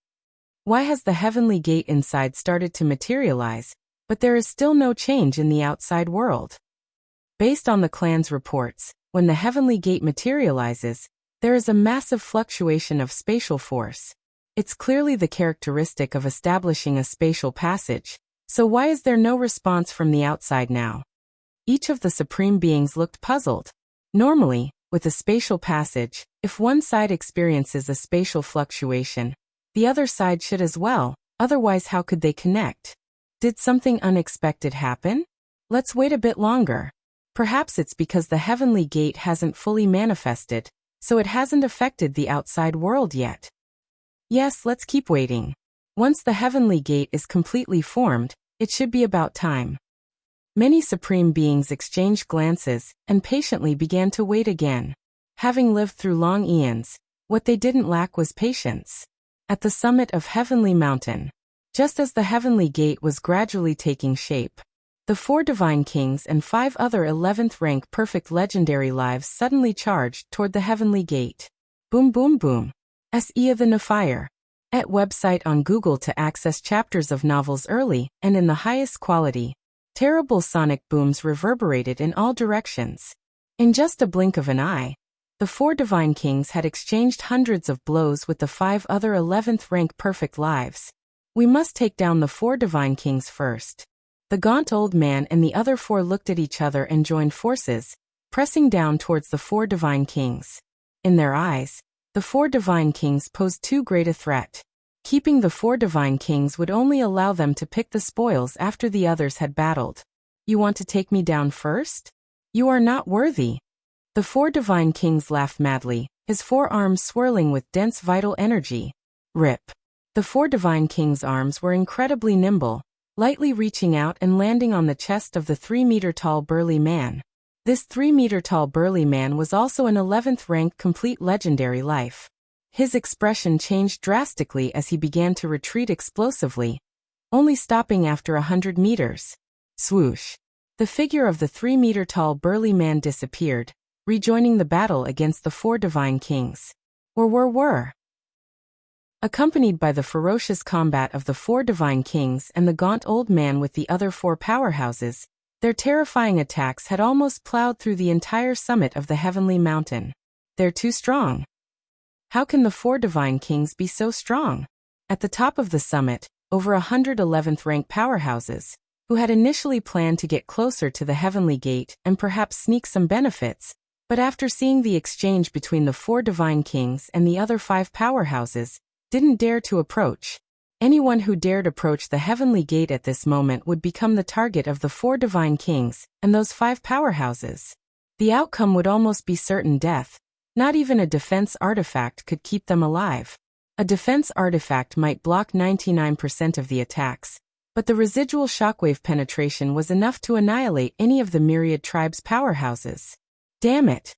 Speaker 1: Why has the heavenly gate inside started to materialize, but there is still no change in the outside world? Based on the clan's reports, when the heavenly gate materializes, there is a massive fluctuation of spatial force. It's clearly the characteristic of establishing a spatial passage, so why is there no response from the outside now? Each of the supreme beings looked puzzled. Normally, with a spatial passage, if one side experiences a spatial fluctuation, the other side should as well, otherwise how could they connect? Did something unexpected happen? Let's wait a bit longer. Perhaps it's because the heavenly gate hasn't fully manifested, so it hasn't affected the outside world yet. Yes, let's keep waiting. Once the heavenly gate is completely formed, it should be about time. Many supreme beings exchanged glances and patiently began to wait again. Having lived through long eons, what they didn't lack was patience. At the summit of Heavenly Mountain, just as the heavenly gate was gradually taking shape, the 4 divine kings and 5 other 11th rank perfect legendary lives suddenly charged toward the heavenly gate. Boom boom boom. Se the fire. At website on Google to access chapters of novels early and in the highest quality. Terrible sonic booms reverberated in all directions. In just a blink of an eye, the 4 divine kings had exchanged hundreds of blows with the 5 other 11th rank perfect lives. We must take down the 4 divine kings first. The gaunt old man and the other 4 looked at each other and joined forces, pressing down towards the 4 divine kings. In their eyes, the 4 divine kings posed too great a threat. Keeping the 4 divine kings would only allow them to pick the spoils after the others had battled. You want to take me down first? You are not worthy. The 4 divine kings laughed madly, his 4 arms swirling with dense vital energy. Rip. The 4 divine kings' arms were incredibly nimble, lightly reaching out and landing on the chest of the 3-meter-tall burly man. This 3-meter-tall burly man was also an 11th rank complete legendary life. His expression changed drastically as he began to retreat explosively, only stopping after 100 meters. Swoosh. The figure of the 3-meter-tall burly man disappeared, rejoining the battle against the 4 divine kings. Were. Accompanied by the ferocious combat of the 4 divine kings and the gaunt old man with the other 4 powerhouses, their terrifying attacks had almost plowed through the entire summit of the heavenly mountain. They're too strong. How can the 4 divine kings be so strong? At the top of the summit, over 111th rank powerhouses, who had initially planned to get closer to the heavenly gate and perhaps sneak some benefits, but after seeing the exchange between the 4 divine kings and the other 5 powerhouses, didn't dare to approach. Anyone who dared approach the heavenly gate at this moment would become the target of the 4 divine kings and those 5 powerhouses. The outcome would almost be certain death. Not even a defense artifact could keep them alive. A defense artifact might block 99% of the attacks, but the residual shockwave penetration was enough to annihilate any of the myriad tribes' powerhouses. Damn it!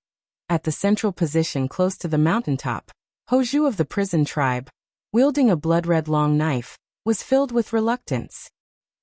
Speaker 1: At the central position close to the mountaintop, Hoju of the prison tribe, wielding a blood-red long knife, was filled with reluctance.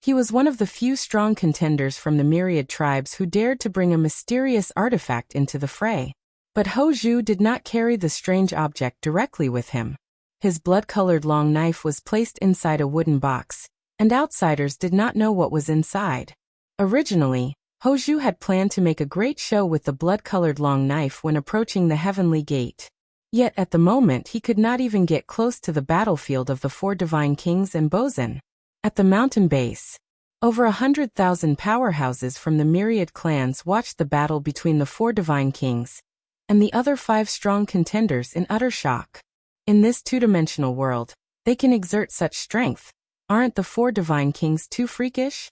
Speaker 1: He was one of the few strong contenders from the myriad tribes who dared to bring a mysterious artifact into the fray. But Hoju did not carry the strange object directly with him. His blood-colored long knife was placed inside a wooden box, and outsiders did not know what was inside. Originally, Hoju had planned to make a great show with the blood-colored long knife when approaching the heavenly gate. Yet at the moment he could not even get close to the battlefield of the 4 divine kings and Bozan. At the mountain base, over 100,000 powerhouses from the myriad clans watched the battle between the 4 divine kings and the other 5 strong contenders in utter shock. In this two-dimensional world, they can exert such strength. Aren't the 4 divine kings too freakish?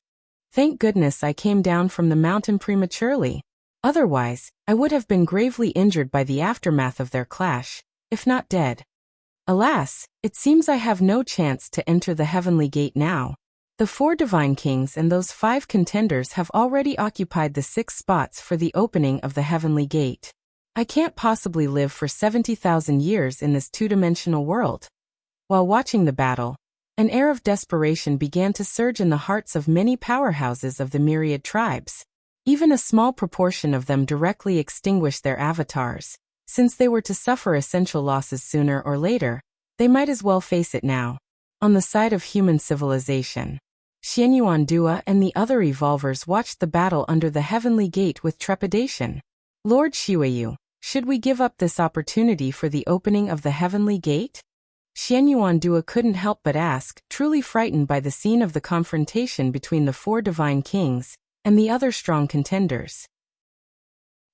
Speaker 1: Thank goodness I came down from the mountain prematurely. Otherwise, I would have been gravely injured by the aftermath of their clash, if not dead. Alas, it seems I have no chance to enter the heavenly gate now. The 4 divine kings and those 5 contenders have already occupied the 6 spots for the opening of the heavenly gate. I can't possibly live for 70,000 years in this two-dimensional world. While watching the battle, an air of desperation began to surge in the hearts of many powerhouses of the myriad tribes. Even a small proportion of them directly extinguished their avatars. Since they were to suffer essential losses sooner or later, they might as well face it now. On the side of human civilization, Xianyuan Dua and the other evolvers watched the battle under the heavenly gate with trepidation. Lord Xiuyu, should we give up this opportunity for the opening of the heavenly gate? Xianyuan Dua couldn't help but ask, truly frightened by the scene of the confrontation between the 4 divine kings and the other strong contenders.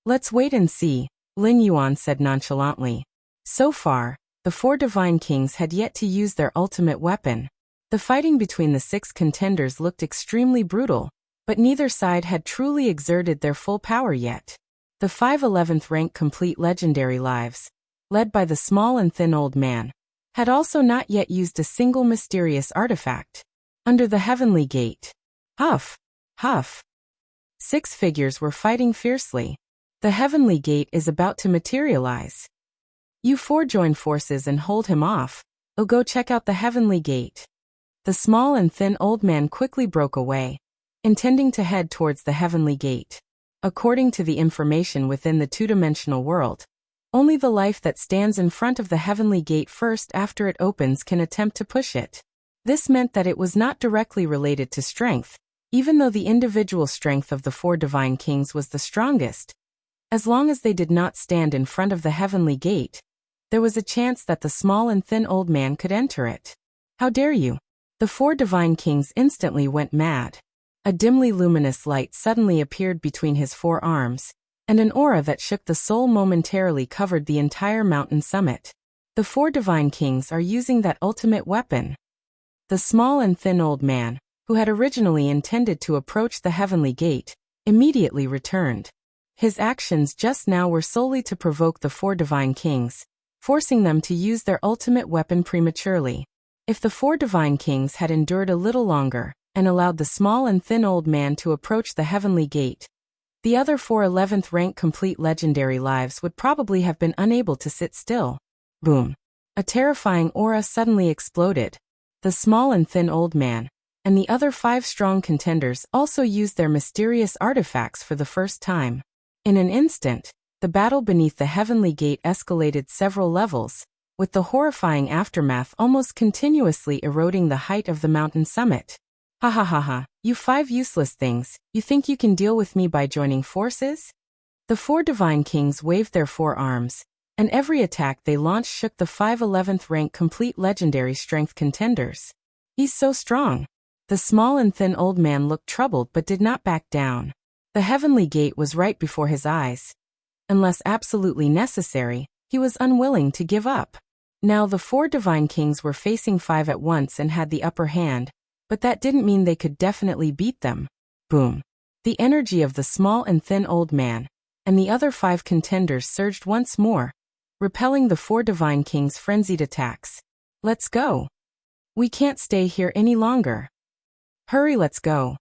Speaker 1: Let's wait and see, Lin Yuan said nonchalantly. So far, the 4 divine kings had yet to use their ultimate weapon. The fighting between the 6 contenders looked extremely brutal, but neither side had truly exerted their full power yet. The 5 11th rank complete legendary lives, led by the small and thin old man, had also not yet used a single mysterious artifact. Under the heavenly gate, huff, huff, 6 figures were fighting fiercely. The heavenly gate is about to materialize. You 4 join forces and hold him off, or go check out the heavenly gate. The small and thin old man quickly broke away, intending to head towards the heavenly gate. According to the information within the two-dimensional world, only the life that stands in front of the heavenly gate first after it opens can attempt to push it. This meant that it was not directly related to strength, even though the individual strength of the 4 divine kings was the strongest. As long as they did not stand in front of the heavenly gate, there was a chance that the small and thin old man could enter it. How dare you? The 4 divine kings instantly went mad. A dimly luminous light suddenly appeared between his 4 arms, and an aura that shook the soul momentarily covered the entire mountain summit. The 4 divine kings are using that ultimate weapon. The small and thin old man, who had originally intended to approach the heavenly gate, immediately returned. His actions just now were solely to provoke the 4 divine kings, forcing them to use their ultimate weapon prematurely. If the 4 divine kings had endured a little longer, and allowed the small and thin old man to approach the heavenly gate, the other 4 11th rank complete legendary lives would probably have been unable to sit still. Boom. A terrifying aura suddenly exploded. The small and thin old man, and the other 5 strong contenders also used their mysterious artifacts for the first time. In an instant, the battle beneath the heavenly gate escalated several levels, with the horrifying aftermath almost continuously eroding the height of the mountain summit. Ha ha ha ha, you 5 useless things, you think you can deal with me by joining forces? The 4 divine kings waved their 4 arms, and every attack they launched shook the 5 11th rank complete legendary strength contenders. He's so strong. The small and thin old man looked troubled but did not back down. The heavenly gate was right before his eyes. Unless absolutely necessary, he was unwilling to give up. Now the 4 divine kings were facing 5 at once and had the upper hand, but that didn't mean they could definitely beat them. Boom. The energy of the small and thin old man, and the other 5 contenders surged once more, repelling the 4 divine kings' frenzied attacks. Let's go. We can't stay here any longer. Hurry, let's go.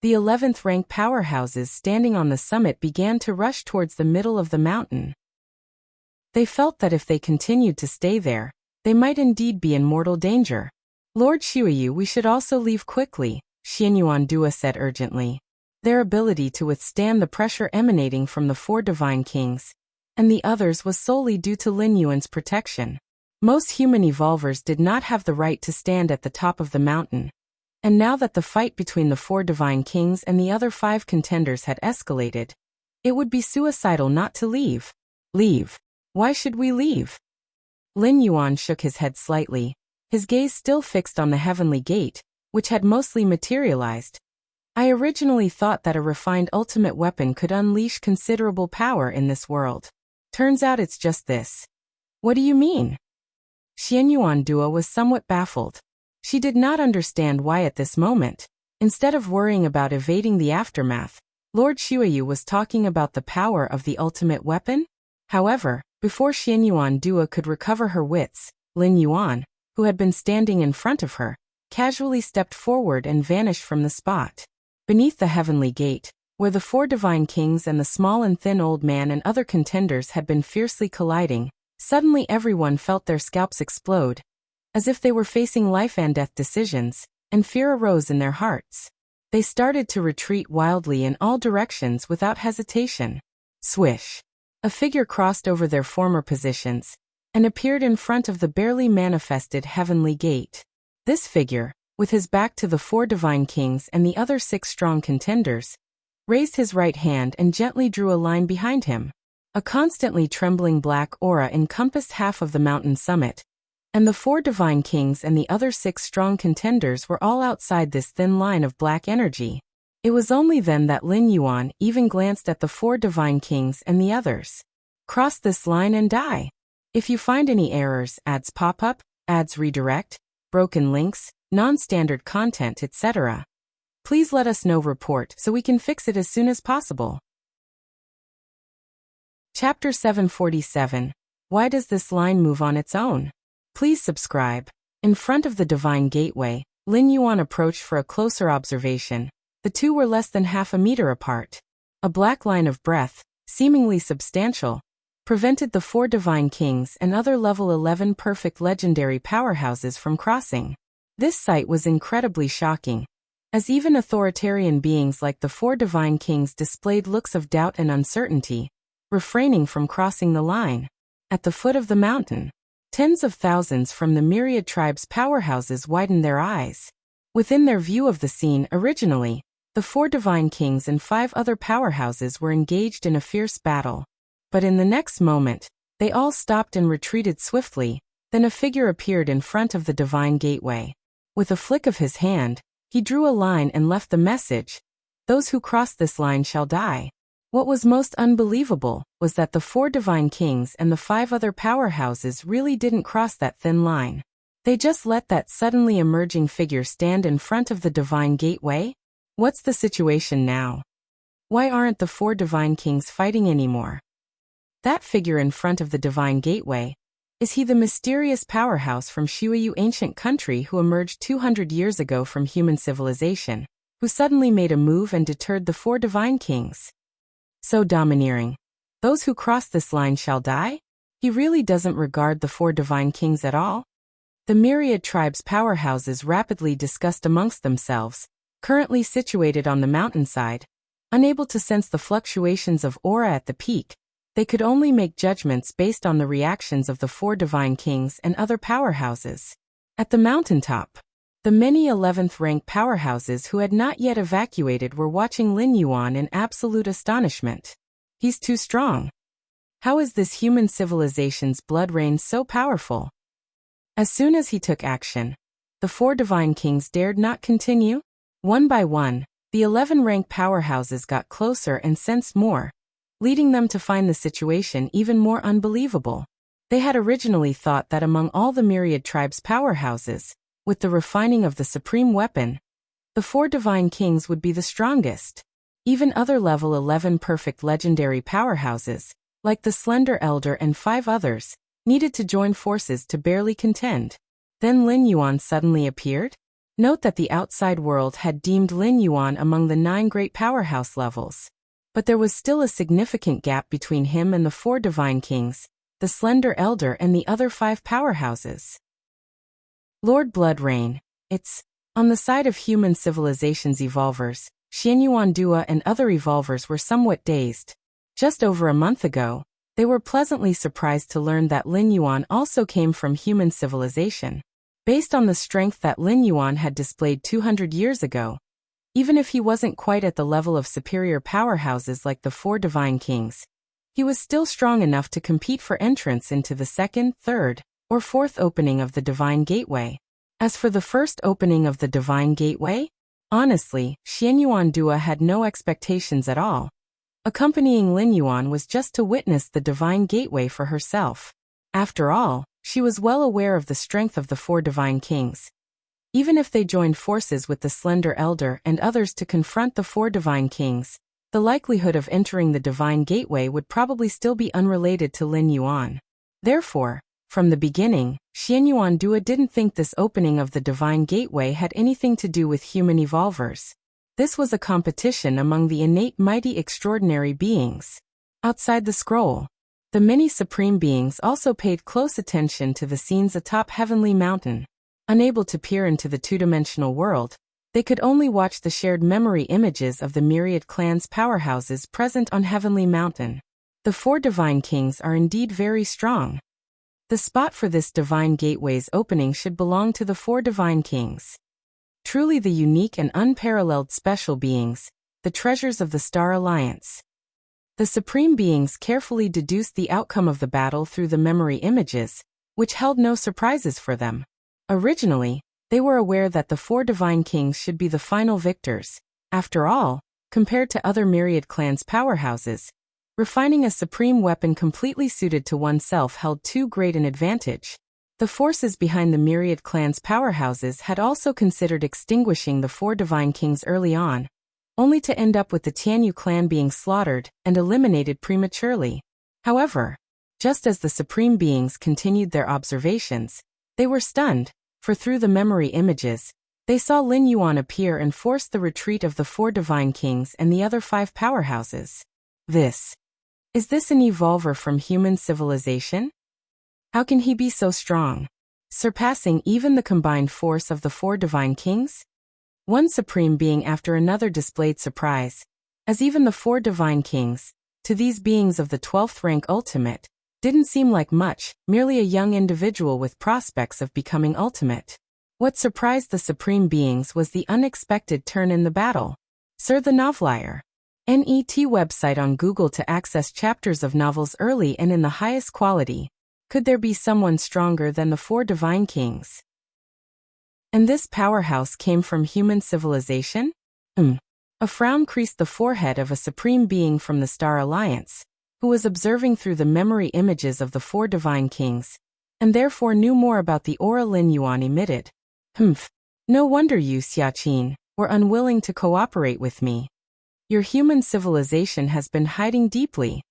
Speaker 1: The 11th rank powerhouses standing on the summit began to rush towards the middle of the mountain. They felt that if they continued to stay there, they might indeed be in mortal danger. Lord Xiuyu, we should also leave quickly, Xianyuan Dua said urgently. Their ability to withstand the pressure emanating from the 4 divine kings, and the others was solely due to Lin Yuan's protection. Most human evolvers did not have the right to stand at the top of the mountain. And now that the fight between the 4 divine kings and the other 5 contenders had escalated, it would be suicidal not to leave. Leave? Why should we leave? Lin Yuan shook his head slightly, his gaze still fixed on the heavenly gate, which had mostly materialized. I originally thought that a refined ultimate weapon could unleash considerable power in this world. Turns out it's just this. What do you mean? Xianyuan Dua was somewhat baffled. She did not understand why at this moment, instead of worrying about evading the aftermath, Lord Xueyu was talking about the power of the ultimate weapon? However, before Xianyuan Dua could recover her wits, Lin Yuan, who had been standing in front of her, casually stepped forward and vanished from the spot. Beneath the heavenly gate, where the 4 divine kings and the small and thin old man and other contenders had been fiercely colliding, suddenly everyone felt their scalps explode, as if they were facing life and death decisions, and fear arose in their hearts. They started to retreat wildly in all directions without hesitation. Swish! A figure crossed over their former positions and appeared in front of the barely manifested heavenly gate. This figure, with his back to the 4 divine kings and the other 6 strong contenders, raised his right hand and gently drew a line behind him. A constantly trembling black aura encompassed half of the mountain summit, and the 4 divine kings and the other 6 strong contenders were all outside this thin line of black energy. It was only then that Lin Yuan even glanced at the 4 divine kings and the others. Cross this line and die. If you find any errors, ads pop up, ads redirect, broken links, non-standard content, etc., please let us know. Report so we can fix it as soon as possible. Chapter 747. Why does this line move on its own? Please subscribe. In front of the divine gateway, Lin Yuan approached for a closer observation. The two were less than half a meter apart. A black line of breath, seemingly substantial, prevented the 4 divine kings and other level 11 perfect legendary powerhouses from crossing. This sight was incredibly shocking, as even authoritarian beings like the 4 divine kings displayed looks of doubt and uncertainty, refraining from crossing the line. At the foot of the mountain, tens of thousands from the myriad tribes' powerhouses widened their eyes. Within their view of the scene originally, the 4 divine kings and 5 other powerhouses were engaged in a fierce battle. But in the next moment, they all stopped and retreated swiftly. Then a figure appeared in front of the divine gateway. With a flick of his hand, he drew a line and left the message, "Those who cross this line shall die." What was most unbelievable was that the 4 divine kings and the 5 other powerhouses really didn't cross that thin line. They just let that suddenly emerging figure stand in front of the divine gateway. What's the situation now? Why aren't the 4 divine kings fighting anymore? That figure in front of the divine gateway, is he the mysterious powerhouse from Xueyu ancient country who emerged 200 years ago from human civilization, who suddenly made a move and deterred the 4 divine kings? So domineering. Those who cross this line shall die? He really doesn't regard the 4 divine kings at all? The myriad tribes' powerhouses rapidly discussed amongst themselves, currently situated on the mountainside, unable to sense the fluctuations of aura at the peak. They could only make judgments based on the reactions of the 4 divine kings and other powerhouses. At the mountaintop, the many 11th rank powerhouses who had not yet evacuated were watching Lin Yuan in absolute astonishment. He's too strong. How is this human civilization's blood rain so powerful? As soon as he took action, the 4 divine kings dared not continue. One by one, the 11 rank powerhouses got closer and sensed more, leading them to find the situation even more unbelievable. They had originally thought that among all the myriad tribes' powerhouses, with the refining of the supreme weapon, the 4 divine kings would be the strongest. Even other level 11 perfect legendary powerhouses, like the Slender Elder and 5 others, needed to join forces to barely contend. Then Lin Yuan suddenly appeared? Note that the outside world had deemed Lin Yuan among the 9 great powerhouse levels. But there was still a significant gap between him and the 4 divine kings, the Slender Elder and the other 5 powerhouses. Lord Blood Rain. It's on the side of human civilization's evolvers. Xianyuan Dua and other evolvers were somewhat dazed. Just over a month ago, they were pleasantly surprised to learn that Lin Yuan also came from human civilization. Based on the strength that Lin Yuan had displayed 200 years ago, even if he wasn't quite at the level of superior powerhouses like the 4 divine kings, he was still strong enough to compete for entrance into the 2nd, 3rd, or 4th opening of the divine gateway. As for the first opening of the divine gateway, honestly, Xianyuan Dua had no expectations at all. Accompanying Lin Yuan was just to witness the divine gateway for herself. After all, she was well aware of the strength of the 4 divine kings. Even if they joined forces with the Slender Elder and others to confront the 4 divine kings, the likelihood of entering the Divine Gateway would probably still be unrelated to Lin Yuan. Therefore, from the beginning, Xianyuan Dua didn't think this opening of the Divine Gateway had anything to do with human evolvers. This was a competition among the innate mighty extraordinary beings. Outside the scroll, the many supreme beings also paid close attention to the scenes atop Heavenly Mountain. Unable to peer into the two-dimensional world, they could only watch the shared memory images of the myriad clans' powerhouses present on Heavenly Mountain. The 4 divine kings are indeed very strong. The spot for this divine gateway's opening should belong to the 4 divine kings. Truly the unique and unparalleled special beings, the treasures of the Star Alliance. The supreme beings carefully deduced the outcome of the battle through the memory images, which held no surprises for them. Originally, they were aware that the 4 divine kings should be the final victors. After all, compared to other myriad clans' powerhouses, refining a supreme weapon completely suited to oneself held too great an advantage. The forces behind the myriad clans' powerhouses had also considered extinguishing the 4 divine kings early on, only to end up with the Tianyu clan being slaughtered and eliminated prematurely. However, just as the supreme beings continued their observations, they were stunned, for through the memory images, they saw Lin Yuan appear and force the retreat of the 4 divine kings and the other 5 powerhouses. Is this an evolver from human civilization? How can he be so strong, surpassing even the combined force of the 4 divine kings? One supreme being after another displayed surprise, as even the 4 divine kings, to these beings of the 12th rank ultimate, didn't seem like much, merely a young individual with prospects of becoming ultimate. What surprised the supreme beings was the unexpected turn in the battle. Sir the Novelier. NET website on Google to access chapters of novels early and in the highest quality. Could there be someone stronger than the 4 divine kings? And this powerhouse came from human civilization? A frown creased the forehead of a supreme being from the Star Alliance, who was observing through the memory images of the 4 divine kings, and therefore knew more about the aura Lin Yuan emitted. No wonder you, Xiaqin, were unwilling to cooperate with me. Your human civilization has been hiding deeply.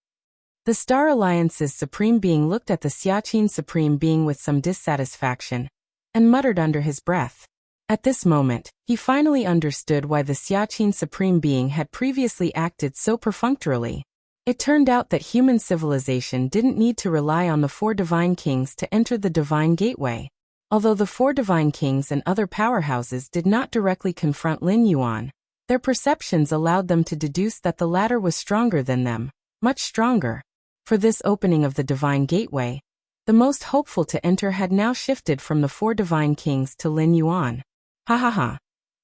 Speaker 1: The Star Alliance's supreme being looked at the Xiaqin supreme being with some dissatisfaction, and muttered under his breath. At this moment, he finally understood why the Xiaqin supreme being had previously acted so perfunctorily. It turned out that human civilization didn't need to rely on the 4 divine kings to enter the divine gateway. Although the 4 divine kings and other powerhouses did not directly confront Lin Yuan, their perceptions allowed them to deduce that the latter was stronger than them, much stronger. For this opening of the divine gateway, the most hopeful to enter had now shifted from the 4 divine kings to Lin Yuan. Ha ha ha.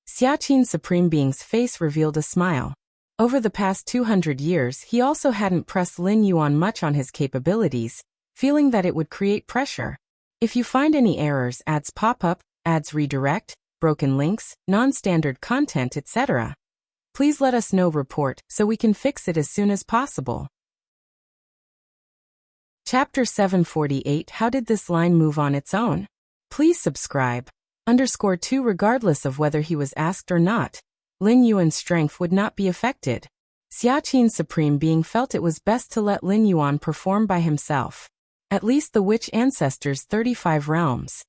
Speaker 1: Xiaqin's supreme being's face revealed a smile. Over the past 200 years he also hadn't pressed Lin Yuan much on his capabilities, feeling that it would create pressure. If you find any errors, ads pop up, ads redirect, broken links, non-standard content, etc., please let us know report so we can fix it as soon as possible. Chapter 748 How did this line move on its own? Please subscribe. _2 Regardless of whether he was asked or not, Lin Yuan's strength would not be affected. Xiaqin's supreme being felt it was best to let Lin Yuan perform by himself. At least the witch ancestors' 35 realms.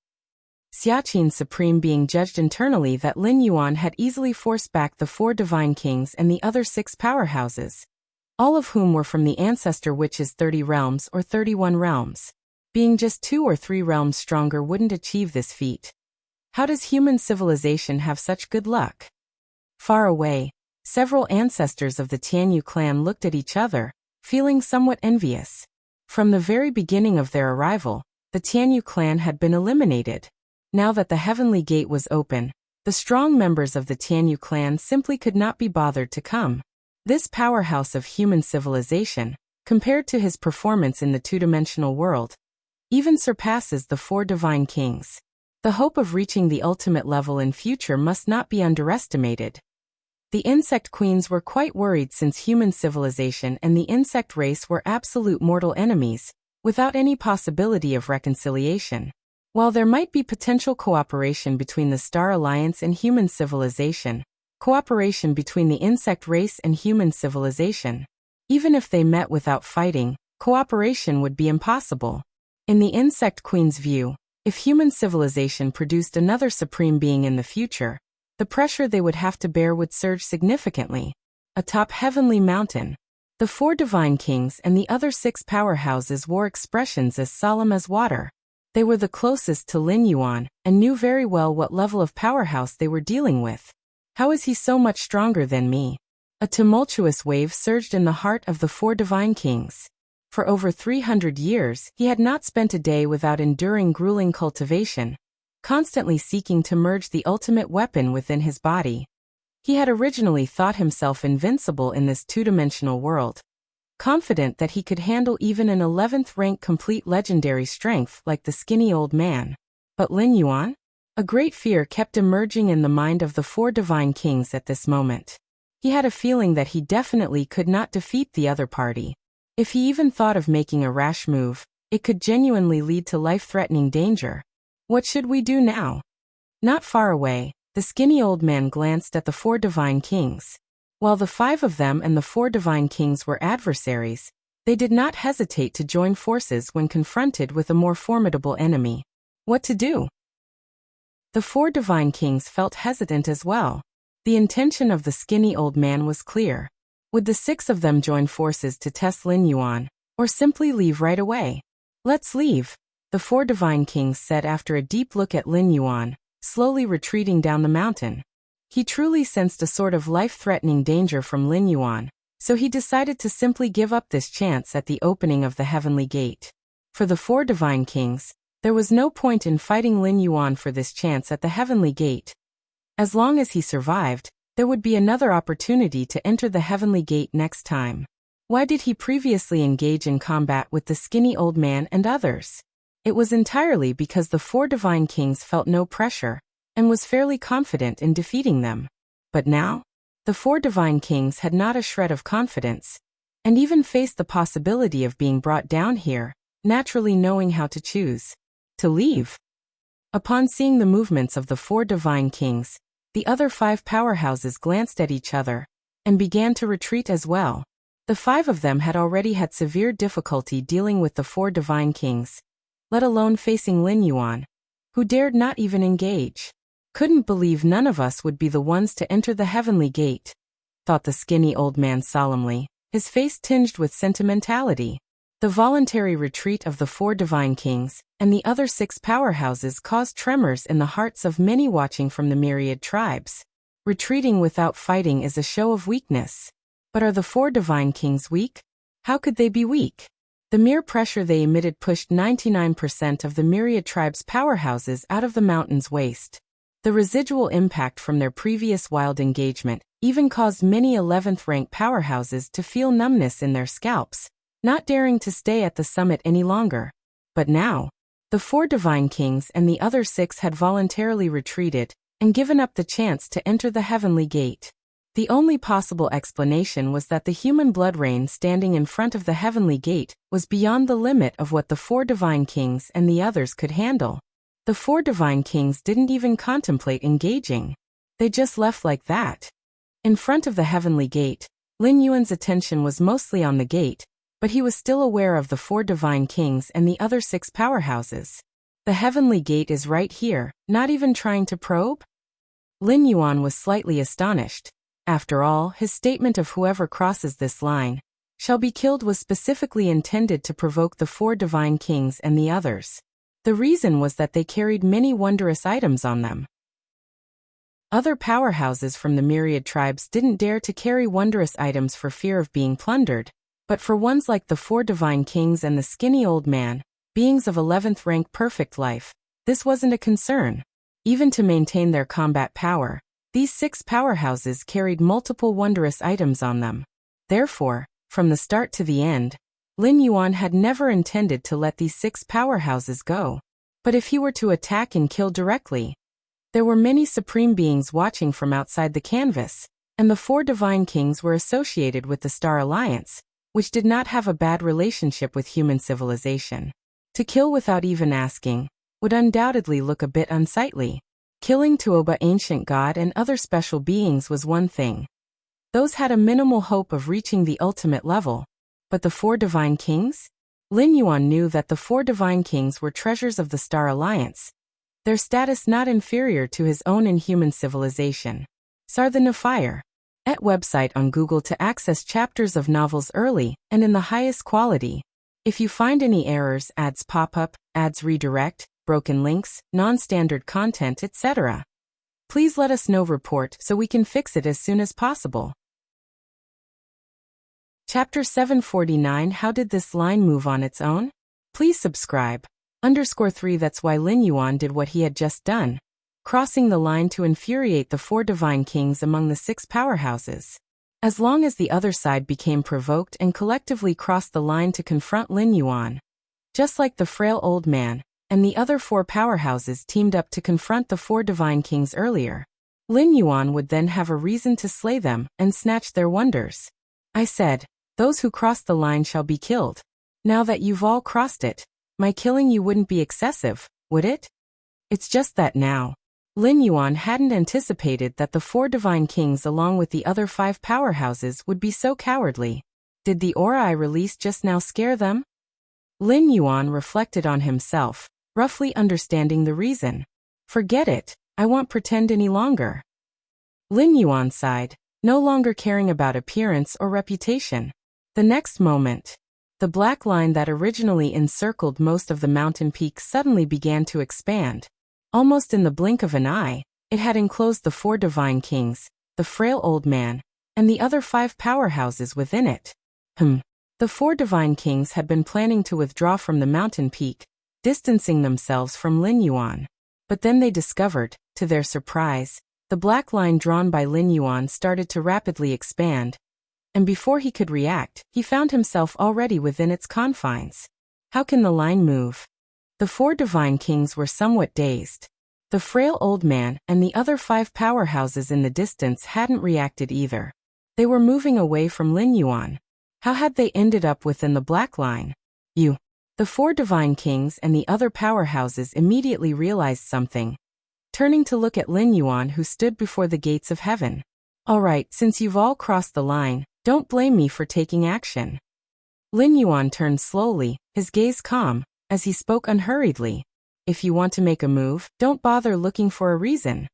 Speaker 1: Xiaqin's supreme being judged internally that Lin Yuan had easily forced back the 4 divine kings and the other 6 powerhouses, all of whom were from the ancestor witch's 30 realms or 31 realms. Being just 2 or 3 realms stronger wouldn't achieve this feat. How does human civilization have such good luck? Far away, several ancestors of the Tianyu clan looked at each other, feeling somewhat envious. From the very beginning of their arrival, the Tianyu clan had been eliminated. Now that the heavenly gate was open, the strong members of the Tianyu clan simply could not be bothered to come. This powerhouse of human civilization, compared to his performance in the two-dimensional world, even surpasses the 4 divine kings. The hope of reaching the ultimate level in future must not be underestimated. The insect queens were quite worried since human civilization and the insect race were absolute mortal enemies, without any possibility of reconciliation. While there might be potential cooperation between the Star Alliance and human civilization, cooperation between the insect race and human civilization. Even if they met without fighting, cooperation would be impossible. In the insect queen's view, if human civilization produced another supreme being in the future, the pressure they would have to bear would surge significantly. Atop Heavenly Mountain, the 4 divine kings and the other 6 powerhouses wore expressions as solemn as water. They were the closest to Lin Yuan and knew very well what level of powerhouse they were dealing with. How is he so much stronger than me? A tumultuous wave surged in the heart of the 4 divine kings. For over 300 years, he had not spent a day without enduring grueling cultivation, constantly seeking to merge the ultimate weapon within his body. He had originally thought himself invincible in this two-dimensional world, confident that he could handle even an 11th rank complete legendary strength like the skinny old man. But Lin Yuan? A great fear kept emerging in the mind of the 4 divine kings at this moment. He had a feeling that he definitely could not defeat the other party. If he even thought of making a rash move, it could genuinely lead to life-threatening danger. What should we do now? Not far away, the skinny old man glanced at the 4 divine kings. While the 5 of them and the 4 divine kings were adversaries, they did not hesitate to join forces when confronted with a more formidable enemy. What to do? The 4 divine kings felt hesitant as well. The intention of the skinny old man was clear. Would the 6 of them join forces to test Lin Yuan, or simply leave right away? Let's leave, the 4 divine kings said after a deep look at Lin Yuan, slowly retreating down the mountain. He truly sensed a sort of life-threatening danger from Lin Yuan, so he decided to simply give up this chance at the opening of the heavenly gate. For the 4 divine kings, there was no point in fighting Lin Yuan for this chance at the heavenly gate. As long as he survived, there would be another opportunity to enter the heavenly gate next time. Why did he previously engage in combat with the skinny old man and others? It was entirely because the 4 divine kings felt no pressure, and was fairly confident in defeating them. But now, the 4 divine kings had not a shred of confidence, and even faced the possibility of being brought down here, naturally knowing how to choose. To leave. Upon seeing the movements of the 4 divine kings, the other 5 powerhouses glanced at each other, and began to retreat as well. The 5 of them had already had severe difficulty dealing with the 4 divine kings, let alone facing Lin Yuan, who dared not even engage. Couldn't believe none of us would be the ones to enter the heavenly gate, thought the skinny old man solemnly, his face tinged with sentimentality. The voluntary retreat of the 4 divine kings and the other 6 powerhouses caused tremors in the hearts of many watching from the myriad tribes. Retreating without fighting is a show of weakness. But are the 4 divine kings weak? How could they be weak? The mere pressure they emitted pushed 99% of the myriad tribes' powerhouses out of the mountain's waste. The residual impact from their previous wild engagement even caused many 11th rank powerhouses to feel numbness in their scalps, not daring to stay at the summit any longer. But now, the 4 divine kings and the other 6 had voluntarily retreated and given up the chance to enter the heavenly gate. The only possible explanation was that the human blood rain standing in front of the heavenly gate was beyond the limit of what the 4 divine kings and the others could handle. The 4 divine kings didn't even contemplate engaging. They just left like that. In front of the heavenly gate, Lin Yuan's attention was mostly on the gate, but he was still aware of the 4 divine kings and the other 6 powerhouses. The heavenly gate is right here, not even trying to probe? Lin Yuan was slightly astonished. After all, his statement of whoever crosses this line shall be killed was specifically intended to provoke the 4 divine kings and the others. The reason was that they carried many wondrous items on them. Other powerhouses from the myriad tribes didn't dare to carry wondrous items for fear of being plundered. But for ones like the 4 divine kings and the skinny old man, beings of 11th rank perfect life, this wasn't a concern. Even to maintain their combat power, these 6 powerhouses carried multiple wondrous items on them. Therefore, from the start to the end, Lin Yuan had never intended to let these 6 powerhouses go. But if he were to attack and kill directly, there were many supreme beings watching from outside the canvas, and the 4 divine kings were associated with the Star Alliance, which did not have a bad relationship with human civilization. To kill without even asking would undoubtedly look a bit unsightly. Killing Tuoba, ancient god, and other special beings was one thing. Those had a minimal hope of reaching the ultimate level. But the four divine kings? Lin Yuan knew that the four divine kings were treasures of the Star Alliance, their status not inferior to his own inhuman civilization. Sar the Nefire. At website on Google to access chapters of novels early and in the highest quality. If you find any errors, ads pop up, ads redirect, broken links, non-standard content, etc., please let us know. Report so we can fix it as soon as possible. Chapter 749. How did this line move on its own? Please subscribe. _3 That's why Lin Yuan did what he had just done, crossing the line to infuriate the four divine kings among the 6 powerhouses. As long as the other side became provoked and collectively crossed the line to confront Lin Yuan, just like the frail old man and the other 4 powerhouses teamed up to confront the 4 divine kings earlier, Lin Yuan would then have a reason to slay them and snatch their wonders. I said, those who cross the line shall be killed. Now that you've all crossed it, my killing you wouldn't be excessive, would it? It's just that now. Lin Yuan hadn't anticipated that the 4 divine kings along with the other 5 powerhouses would be so cowardly. Did the aura I released just now scare them? Lin Yuan reflected on himself, roughly understanding the reason. Forget it, I won't pretend any longer. Lin Yuan sighed, no longer caring about appearance or reputation. The next moment, the black line that originally encircled most of the mountain peaks suddenly began to expand. Almost in the blink of an eye, it had enclosed the 4 divine kings, the frail old man, and the other 5 powerhouses within it. The 4 divine kings had been planning to withdraw from the mountain peak, distancing themselves from Lin Yuan. But then they discovered, to their surprise, the black line drawn by Lin Yuan started to rapidly expand, and before he could react, he found himself already within its confines. How can the line move? The 4 divine kings were somewhat dazed. The frail old man and the other 5 powerhouses in the distance hadn't reacted either. They were moving away from Lin Yuan. How had they ended up within the black line? The 4 divine kings and the other powerhouses immediately realized something, turning to look at Lin Yuan, who stood before the gates of heaven. All right, since you've all crossed the line, don't blame me for taking action. Lin Yuan turned slowly, his gaze calm, as he spoke unhurriedly. If you want to make a move, don't bother looking for a reason.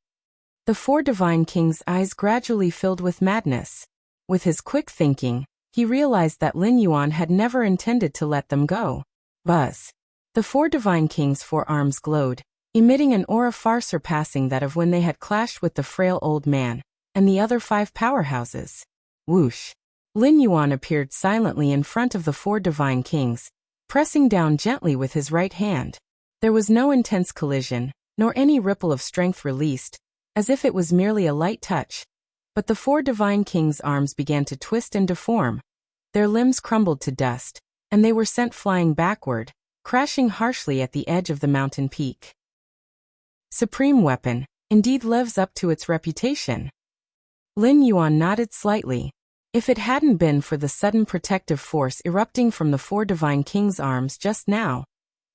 Speaker 1: The 4 divine kings' eyes gradually filled with madness. With his quick thinking, he realized that Lin Yuan had never intended to let them go. Buzz. The 4 divine kings' forearms glowed, emitting an aura far surpassing that of when they had clashed with the frail old man and the other 5 powerhouses. Whoosh. Lin Yuan appeared silently in front of the 4 divine kings, pressing down gently with his right hand. There was no intense collision, nor any ripple of strength released, as if it was merely a light touch. But the 4 divine kings' arms began to twist and deform. Their limbs crumbled to dust, and they were sent flying backward, crashing harshly at the edge of the mountain peak. Supreme weapon, indeed lives up to its reputation. Lin Yuan nodded slightly. If it hadn't been for the sudden protective force erupting from the 4 divine kings' arms just now,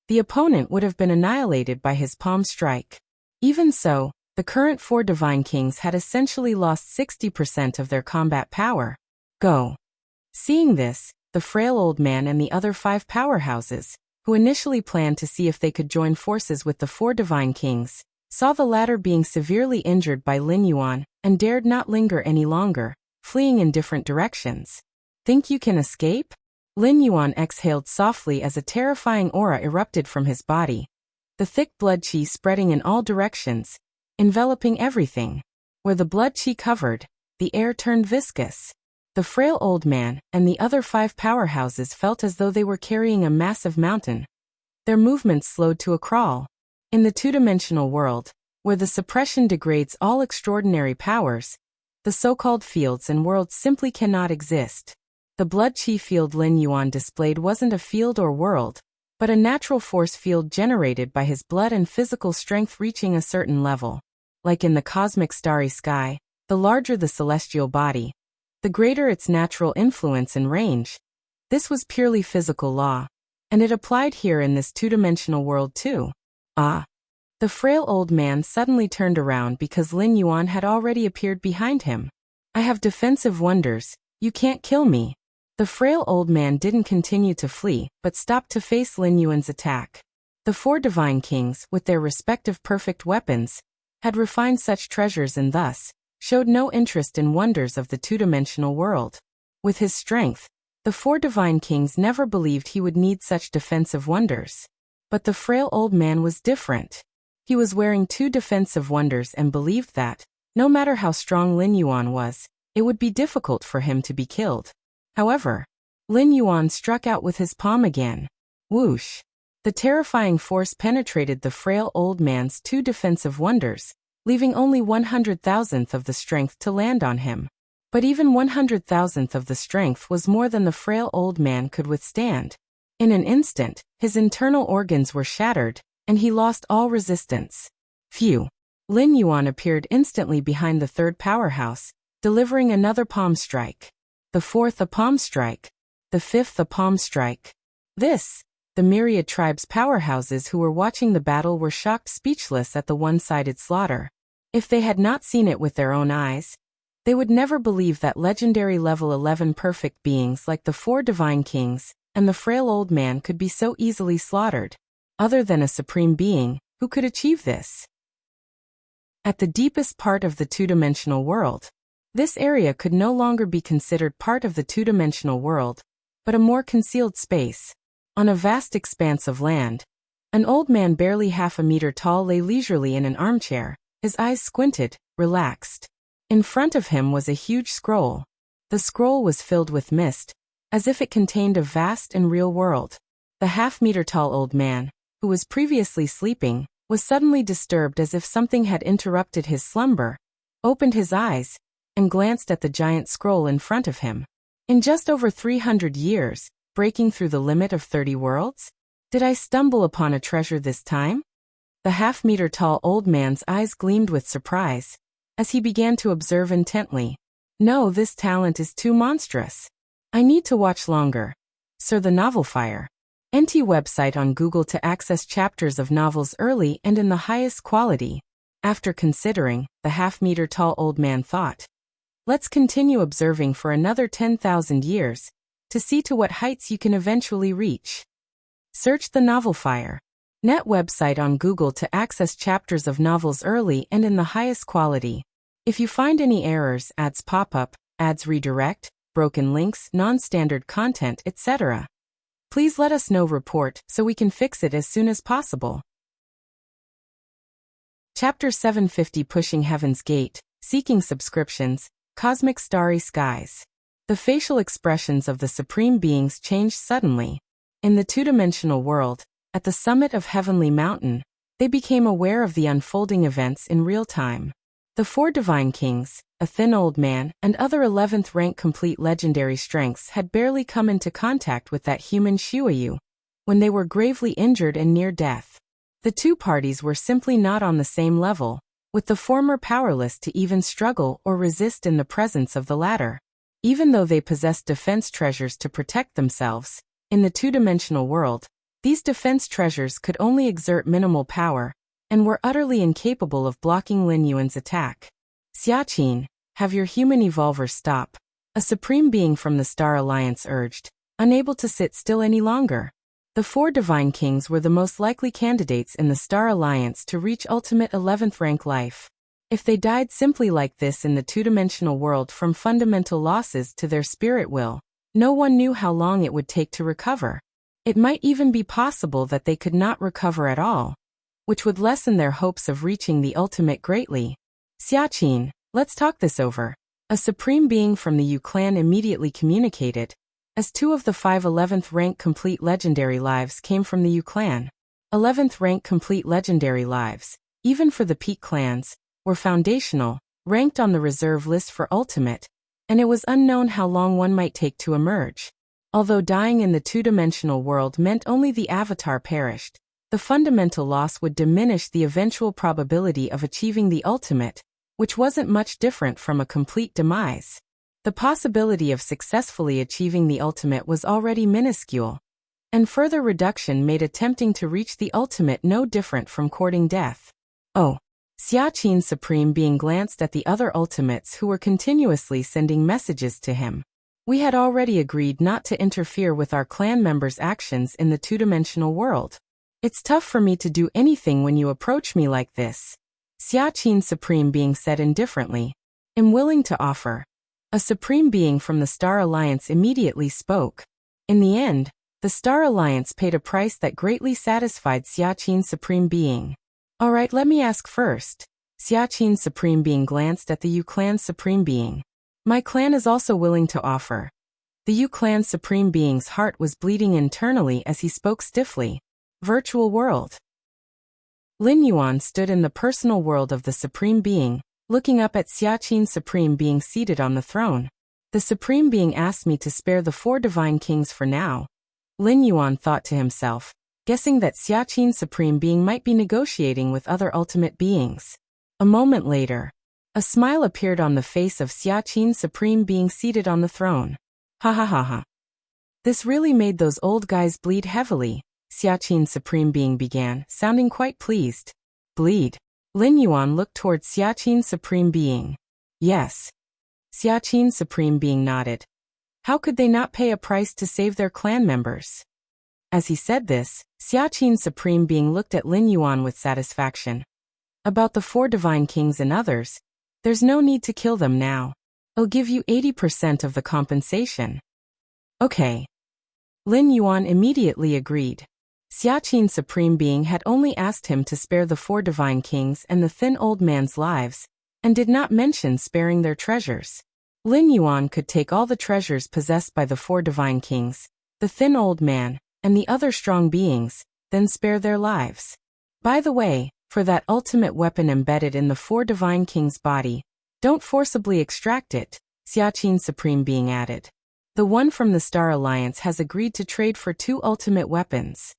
Speaker 1: the opponent would have been annihilated by his palm strike. Even so, the current 4 divine kings had essentially lost 60% of their combat power. Go. Seeing this, the frail old man and the other 5 powerhouses, who initially planned to see if they could join forces with the 4 divine kings, saw the latter being severely injured by Lin Yuan and dared not linger any longer, fleeing in different directions. Think you can escape? Lin Yuan exhaled softly as a terrifying aura erupted from his body, the thick blood qi spreading in all directions, enveloping everything. Where the blood qi covered, the air turned viscous. The frail old man and the other 5 powerhouses felt as though they were carrying a massive mountain. Their movements slowed to a crawl. In the 2-dimensional world, where the suppression degrades all extraordinary powers, the so-called fields and worlds simply cannot exist. The blood qi field Lin Yuan displayed wasn't a field or world, but a natural force field generated by his blood and physical strength reaching a certain level. Like in the cosmic starry sky, the larger the celestial body, the greater its natural influence and range. This was purely physical law, and it applied here in this 2-dimensional world too. The The frail old man suddenly turned around because Lin Yuan had already appeared behind him. I have defensive wonders, you can't kill me. The frail old man didn't continue to flee, but stopped to face Lin Yuan's attack. The four divine kings, with their respective perfect weapons, had refined such treasures and thus showed no interest in wonders of the two-dimensional world. With his strength, the four divine kings never believed he would need such defensive wonders. But the frail old man was different. He was wearing two defensive wonders and believed that, no matter how strong Lin Yuan was, it would be difficult for him to be killed. However, Lin Yuan struck out with his palm again. Whoosh! The terrifying force penetrated the frail old man's two defensive wonders, leaving only 100,000th of the strength to land on him. But even 100,000th of the strength was more than the frail old man could withstand. In an instant, his internal organs were shattered, and he lost all resistance. Phew! Lin Yuan appeared instantly behind the third powerhouse, delivering another palm strike. The fourth a palm strike. The fifth a palm strike. The myriad tribes' powerhouses who were watching the battle were shocked speechless at the one-sided slaughter. If they had not seen it with their own eyes, they would never believe that legendary level 11 perfect beings like the four divine kings and the frail old man could be so easily slaughtered. Other than a supreme being, who could achieve this? At the deepest part of the two-dimensional world, this area could no longer be considered part of the two-dimensional world, but a more concealed space. On a vast expanse of land, an old man barely half a meter tall lay leisurely in an armchair, his eyes squinted, relaxed. In front of him was a huge scroll. The scroll was filled with mist, as if it contained a vast and real world. The half-meter-tall old man, who was previously sleeping, was suddenly disturbed as if something had interrupted his slumber, opened his eyes, and glanced at the giant scroll in front of him. In just over 300 years, breaking through the limit of 30 worlds? Did I stumble upon a treasure this time? The half-meter-tall old man's eyes gleamed with surprise, as he began to observe intently. No, this talent is too monstrous. I need to watch longer. Sir the Novel Fire. NT website on Google to access chapters of novels early and in the highest quality. After considering, the half-meter-tall old man thought. Let's continue observing for another 10,000 years, to see to what heights you can eventually reach. Search the Novel Fire. Net website on Google to access chapters of novels early and in the highest quality. If you find any errors, ads pop up, ads redirect, broken links, non-standard content, etc., please let us know. Report so we can fix it as soon as possible. Chapter 750 Pushing Heaven's Gate, Seeking Subscriptions, Cosmic Starry Skies. The facial expressions of the Supreme Beings changed suddenly. In the two-dimensional world, at the summit of Heavenly Mountain, they became aware of the unfolding events in real time. The four divine kings, a thin old man, and other 11th rank complete legendary strengths had barely come into contact with that human Shuayu, when they were gravely injured and near death. The two parties were simply not on the same level, with the former powerless to even struggle or resist in the presence of the latter. Even though they possessed defense treasures to protect themselves, in the two-dimensional world, these defense treasures could only exert minimal power, and were utterly incapable of blocking Lin Yuan's attack. Xiaqin, have your human evolver stop, a supreme being from the Star Alliance urged, unable to sit still any longer. The four divine kings were the most likely candidates in the Star Alliance to reach ultimate 11th rank life. If they died simply like this in the two-dimensional world from fundamental losses to their spirit will, no one knew how long it would take to recover. It might even be possible that they could not recover at all, which would lessen their hopes of reaching the ultimate greatly. Xiaqin, let's talk this over. A supreme being from the Yu clan immediately communicated, as two of the 5 11th rank complete legendary lives came from the Yu clan. 11th rank complete legendary lives, even for the peak clans, were foundational, ranked on the reserve list for ultimate, and it was unknown how long one might take to emerge. Although dying in the two-dimensional world meant only the avatar perished, the fundamental loss would diminish the eventual probability of achieving the ultimate, which wasn't much different from a complete demise. The possibility of successfully achieving the ultimate was already minuscule, and further reduction made attempting to reach the ultimate no different from courting death. Oh. Xia Qin's Supreme Being glanced at the other ultimates who were continuously sending messages to him. We had already agreed not to interfere with our clan members' actions in the two-dimensional world. It's tough for me to do anything when you approach me like this. Xia Qin's Supreme Being said indifferently. I'm willing to offer. A Supreme Being from the Star Alliance immediately spoke. In the end, the Star Alliance paid a price that greatly satisfied Xia Qin's Supreme Being. Alright, let me ask first. Xia Qin's Supreme Being glanced at the Yu Clan's Supreme Being. My clan is also willing to offer. The Yu Clan's Supreme Being's heart was bleeding internally as he spoke stiffly. Virtual world. Lin Yuan stood in the personal world of the Supreme Being, looking up at Xia Qin's Supreme Being seated on the throne. The Supreme Being asked me to spare the 4 divine kings for now. Lin Yuan thought to himself, guessing that Xia Qin's Supreme Being might be negotiating with other ultimate beings. A moment later, a smile appeared on the face of Xia Qin's Supreme Being seated on the throne. Ha ha ha ha. This really made those old guys bleed heavily, Xia Qin's Supreme Being began, sounding quite pleased. Bleed? Lin Yuan looked toward Xia Qin's Supreme Being. Yes. Xia Qin's Supreme Being nodded. How could they not pay a price to save their clan members? As he said this, Xia Qin's Supreme Being looked at Lin Yuan with satisfaction. About the 4 divine kings and others, there's no need to kill them now. I'll give you 80% of the compensation. Okay. Lin Yuan immediately agreed. Xia Qin's Supreme Being had only asked him to spare the 4 divine kings and the thin old man's lives, and did not mention sparing their treasures. Lin Yuan could take all the treasures possessed by the 4 divine kings, the thin old man, and the other strong beings, then spare their lives. By the way, for that ultimate weapon embedded in the 4 divine kings' body, don't forcibly extract it, Xia Qin's Supreme Being added. The one from the Star Alliance has agreed to trade for 2 ultimate weapons.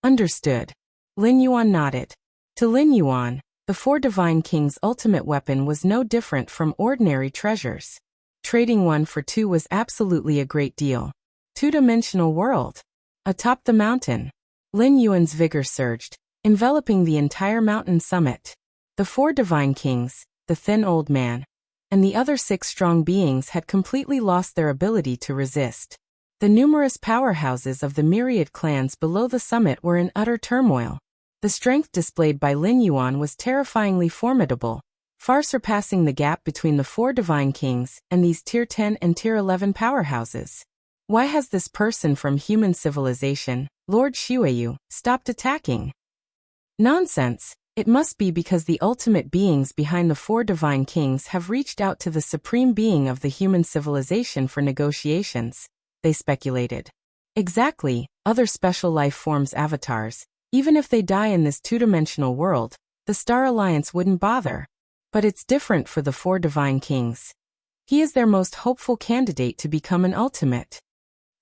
Speaker 1: Understood. Lin Yuan nodded. To Lin Yuan, the 4 divine kings' ultimate weapon was no different from ordinary treasures. Trading 1 for 2 was absolutely a great deal. Two-dimensional world. Atop the mountain, Lin Yuan's vigor surged, enveloping the entire mountain summit. The 4 divine kings, the thin old man, and the other 6 strong beings had completely lost their ability to resist. The numerous powerhouses of the myriad clans below the summit were in utter turmoil. The strength displayed by Lin Yuan was terrifyingly formidable, far surpassing the gap between the 4 divine kings and these Tier 10 and Tier 11 powerhouses. Why has this person from human civilization, Lord Xueyu, stopped attacking? Nonsense. It must be because the ultimate beings behind the 4 divine kings have reached out to the supreme being of the human civilization for negotiations, they speculated. Exactly, other special life forms avatars. Even if they die in this two-dimensional world, the Star Alliance wouldn't bother. But it's different for the 4 divine kings. He is their most hopeful candidate to become an ultimate.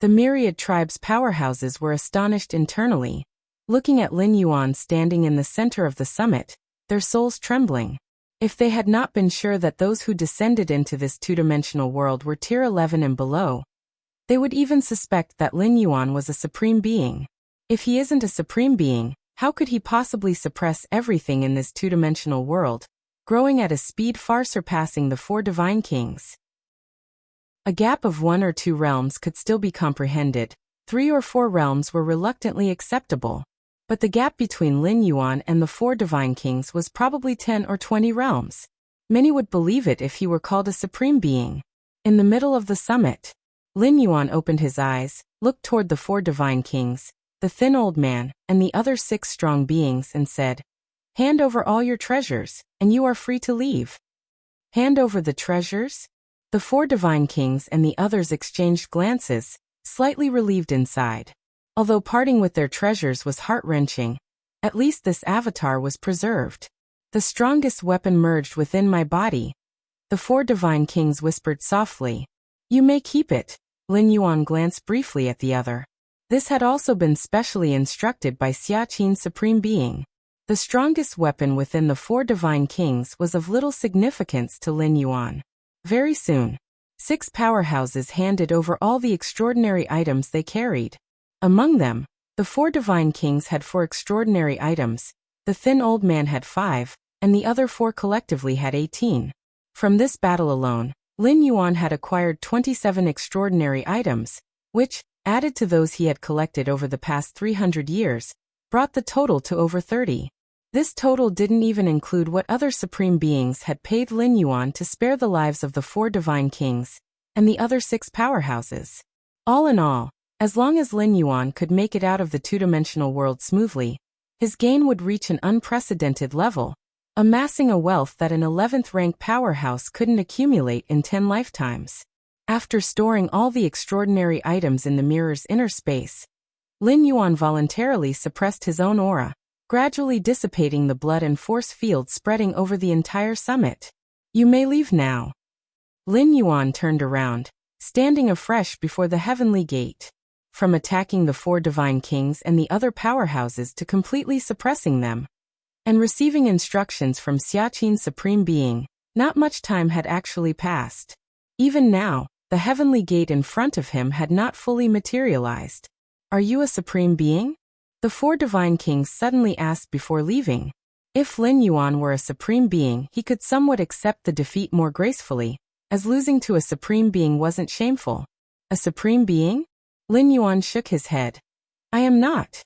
Speaker 1: The myriad tribes' powerhouses were astonished internally, looking at Lin Yuan standing in the center of the summit, their souls trembling. If they had not been sure that those who descended into this two-dimensional world were Tier 11 and below, they would even suspect that Lin Yuan was a supreme being. If he isn't a supreme being, how could he possibly suppress everything in this two-dimensional world, growing at a speed far surpassing the 4 divine kings? A gap of 1 or 2 realms could still be comprehended. 3 or 4 realms were reluctantly acceptable. But the gap between Lin Yuan and the 4 divine kings was probably 10 or 20 realms. Many would believe it if he were called a supreme being. In the middle of the summit, Lin Yuan opened his eyes, looked toward the 4 divine kings, the thin old man, and the other 6 strong beings and said, "Hand over all your treasures, and you are free to leave." Hand over the treasures? The 4 divine kings and the others exchanged glances, slightly relieved inside. Although parting with their treasures was heart-wrenching, at least this avatar was preserved. The strongest weapon merged within my body. The 4 divine kings whispered softly. You may keep it. Lin Yuan glanced briefly at the other. This had also been specially instructed by Xia Qin's Supreme Being. The strongest weapon within the 4 divine kings was of little significance to Lin Yuan. Very soon, 6 powerhouses handed over all the extraordinary items they carried. Among them, the 4 divine kings had 4 extraordinary items, the thin old man had 5, and the other 4 collectively had 18. From this battle alone, Lin Yuan had acquired 27 extraordinary items, which, added to those he had collected over the past 300 years, brought the total to over 30. This total didn't even include what other supreme beings had paid Lin Yuan to spare the lives of the 4 divine kings and the other 6 powerhouses. All in all, as long as Lin Yuan could make it out of the two-dimensional world smoothly, his gain would reach an unprecedented level, amassing a wealth that an 11th rank powerhouse couldn't accumulate in 10 lifetimes. After storing all the extraordinary items in the mirror's inner space, Lin Yuan voluntarily suppressed his own aura, gradually dissipating the blood and force field spreading over the entire summit. You may leave now. Lin Yuan turned around, standing afresh before the heavenly gate. From attacking the 4 divine kings and the other powerhouses to completely suppressing them, and receiving instructions from Xiaqin's supreme being, not much time had actually passed. Even now, the heavenly gate in front of him had not fully materialized. Are you a supreme being? The 4 divine kings suddenly asked before leaving. If Lin Yuan were a supreme being, he could somewhat accept the defeat more gracefully, as losing to a supreme being wasn't shameful. A supreme being? Lin Yuan shook his head. I am not.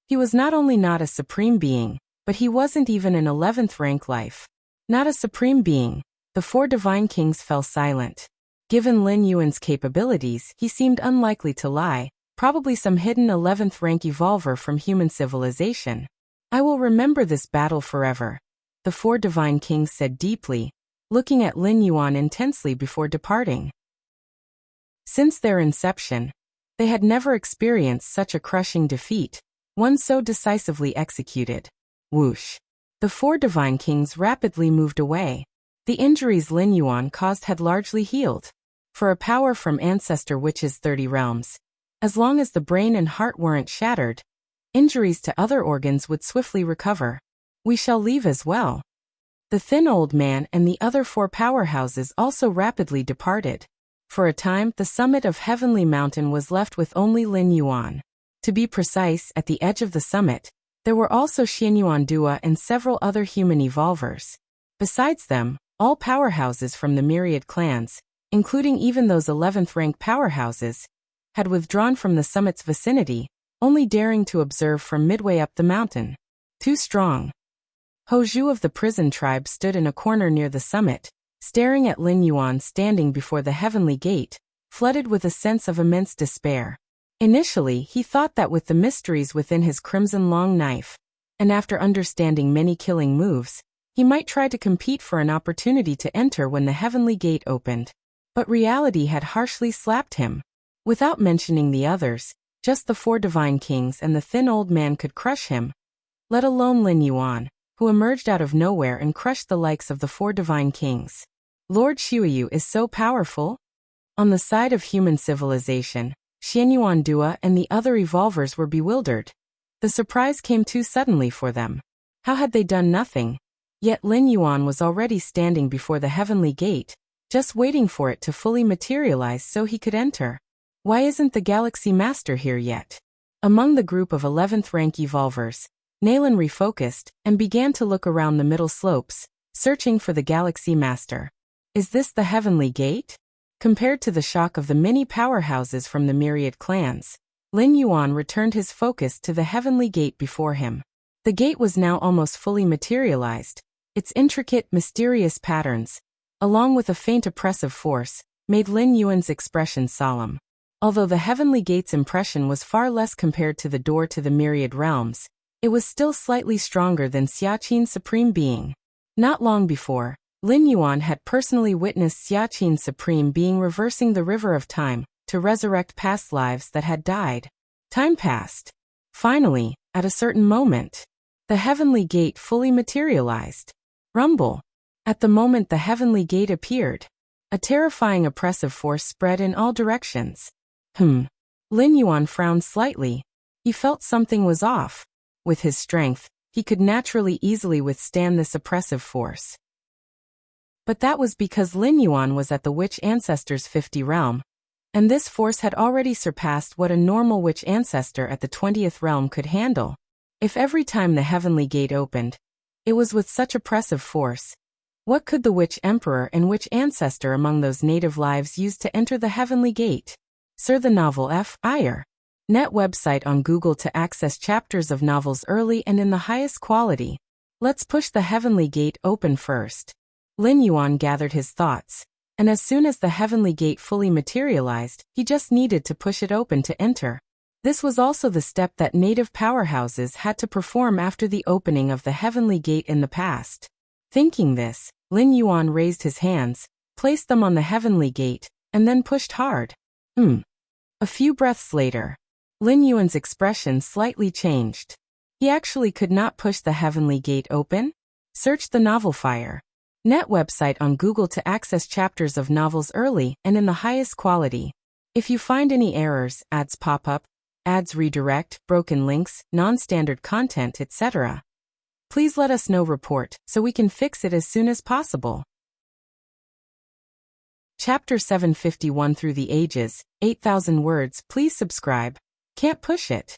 Speaker 1: He was not only not a supreme being, but he wasn't even an 11th rank life. Not a supreme being. The 4 divine kings fell silent. Given Lin Yuan's capabilities, he seemed unlikely to lie, probably some hidden 11th rank evolver from human civilization. I will remember this battle forever, the 4 divine kings said deeply, looking at Lin Yuan intensely before departing. Since their inception, they had never experienced such a crushing defeat, one so decisively executed. Whoosh. The 4 divine kings rapidly moved away. The injuries Lin Yuan caused had largely healed. For a power from ancestor witches 30 realms, as long as the brain and heart weren't shattered, injuries to other organs would swiftly recover. We shall leave as well. The thin old man and the other 4 powerhouses also rapidly departed. For a time, the summit of Heavenly Mountain was left with only Lin Yuan. To be precise, at the edge of the summit, there were also Xianyuan Dua and several other human evolvers. Besides them, all powerhouses from the myriad clans, including even those 11th rank powerhouses, had withdrawn from the summit's vicinity, only daring to observe from midway up the mountain. Too strong. Hozhu of the prison tribe stood in a corner near the summit, staring at Lin Yuan standing before the heavenly gate, flooded with a sense of immense despair. Initially, he thought that with the mysteries within his crimson long knife, and after understanding many killing moves, he might try to compete for an opportunity to enter when the heavenly gate opened. But reality had harshly slapped him. Without mentioning the others, just the 4 divine kings and the thin old man could crush him, let alone Lin Yuan, who emerged out of nowhere and crushed the likes of the 4 divine kings. Lord Xueyu is so powerful? On the side of human civilization, Xianyuan Dua and the other evolvers were bewildered. The surprise came too suddenly for them. How had they done nothing? Yet Lin Yuan was already standing before the heavenly gate, just waiting for it to fully materialize so he could enter. Why isn't the Galaxy Master here yet? Among the group of 11th rank evolvers, Nalan refocused and began to look around the middle slopes, searching for the Galaxy Master. Is this the heavenly gate? Compared to the shock of the many powerhouses from the myriad clans, Lin Yuan returned his focus to the heavenly gate before him. The gate was now almost fully materialized. Its intricate, mysterious patterns, along with a faint oppressive force, made Lin Yuan's expression solemn. Although the heavenly gate's impression was far less compared to the door to the myriad realms, it was still slightly stronger than Xiaqin's supreme being. Not long before, Lin Yuan had personally witnessed Xiaqin's supreme being reversing the river of time to resurrect past lives that had died. Time passed. Finally, at a certain moment, the heavenly gate fully materialized. Rumble. At the moment the heavenly gate appeared, a terrifying oppressive force spread in all directions. Lin Yuan frowned slightly. He felt something was off. With his strength, he could naturally easily withstand this oppressive force. But that was because Lin Yuan was at the Witch Ancestor's 50 realm, And this force had already surpassed what a normal witch ancestor at the 20th realm could handle. If every time the heavenly gate opened, it was with such oppressive force, what could the witch emperor and witch ancestor among those native lives use to enter the heavenly gate? Sir, the novel F.I.R. Net website on Google to access chapters of novels early and in the highest quality. Let's push the heavenly gate open first. Lin Yuan gathered his thoughts, and as soon as the heavenly gate fully materialized, he just needed to push it open to enter. This was also the step that native powerhouses had to perform after the opening of the heavenly gate in the past. Thinking this, Lin Yuan raised his hands, placed them on the heavenly gate, and then pushed hard. A few breaths later, Lin Yuan's expression slightly changed. He actually could not push the heavenly gate open? Search the novel Fire. Net website on Google to access chapters of novels early and in the highest quality. If you find any errors, ads pop up, ads redirect, broken links, non-standard content, etc., please let us know. Report so we can fix it as soon as possible. Chapter 751 Through the Ages, 8,000 words. Please subscribe. Can't push it.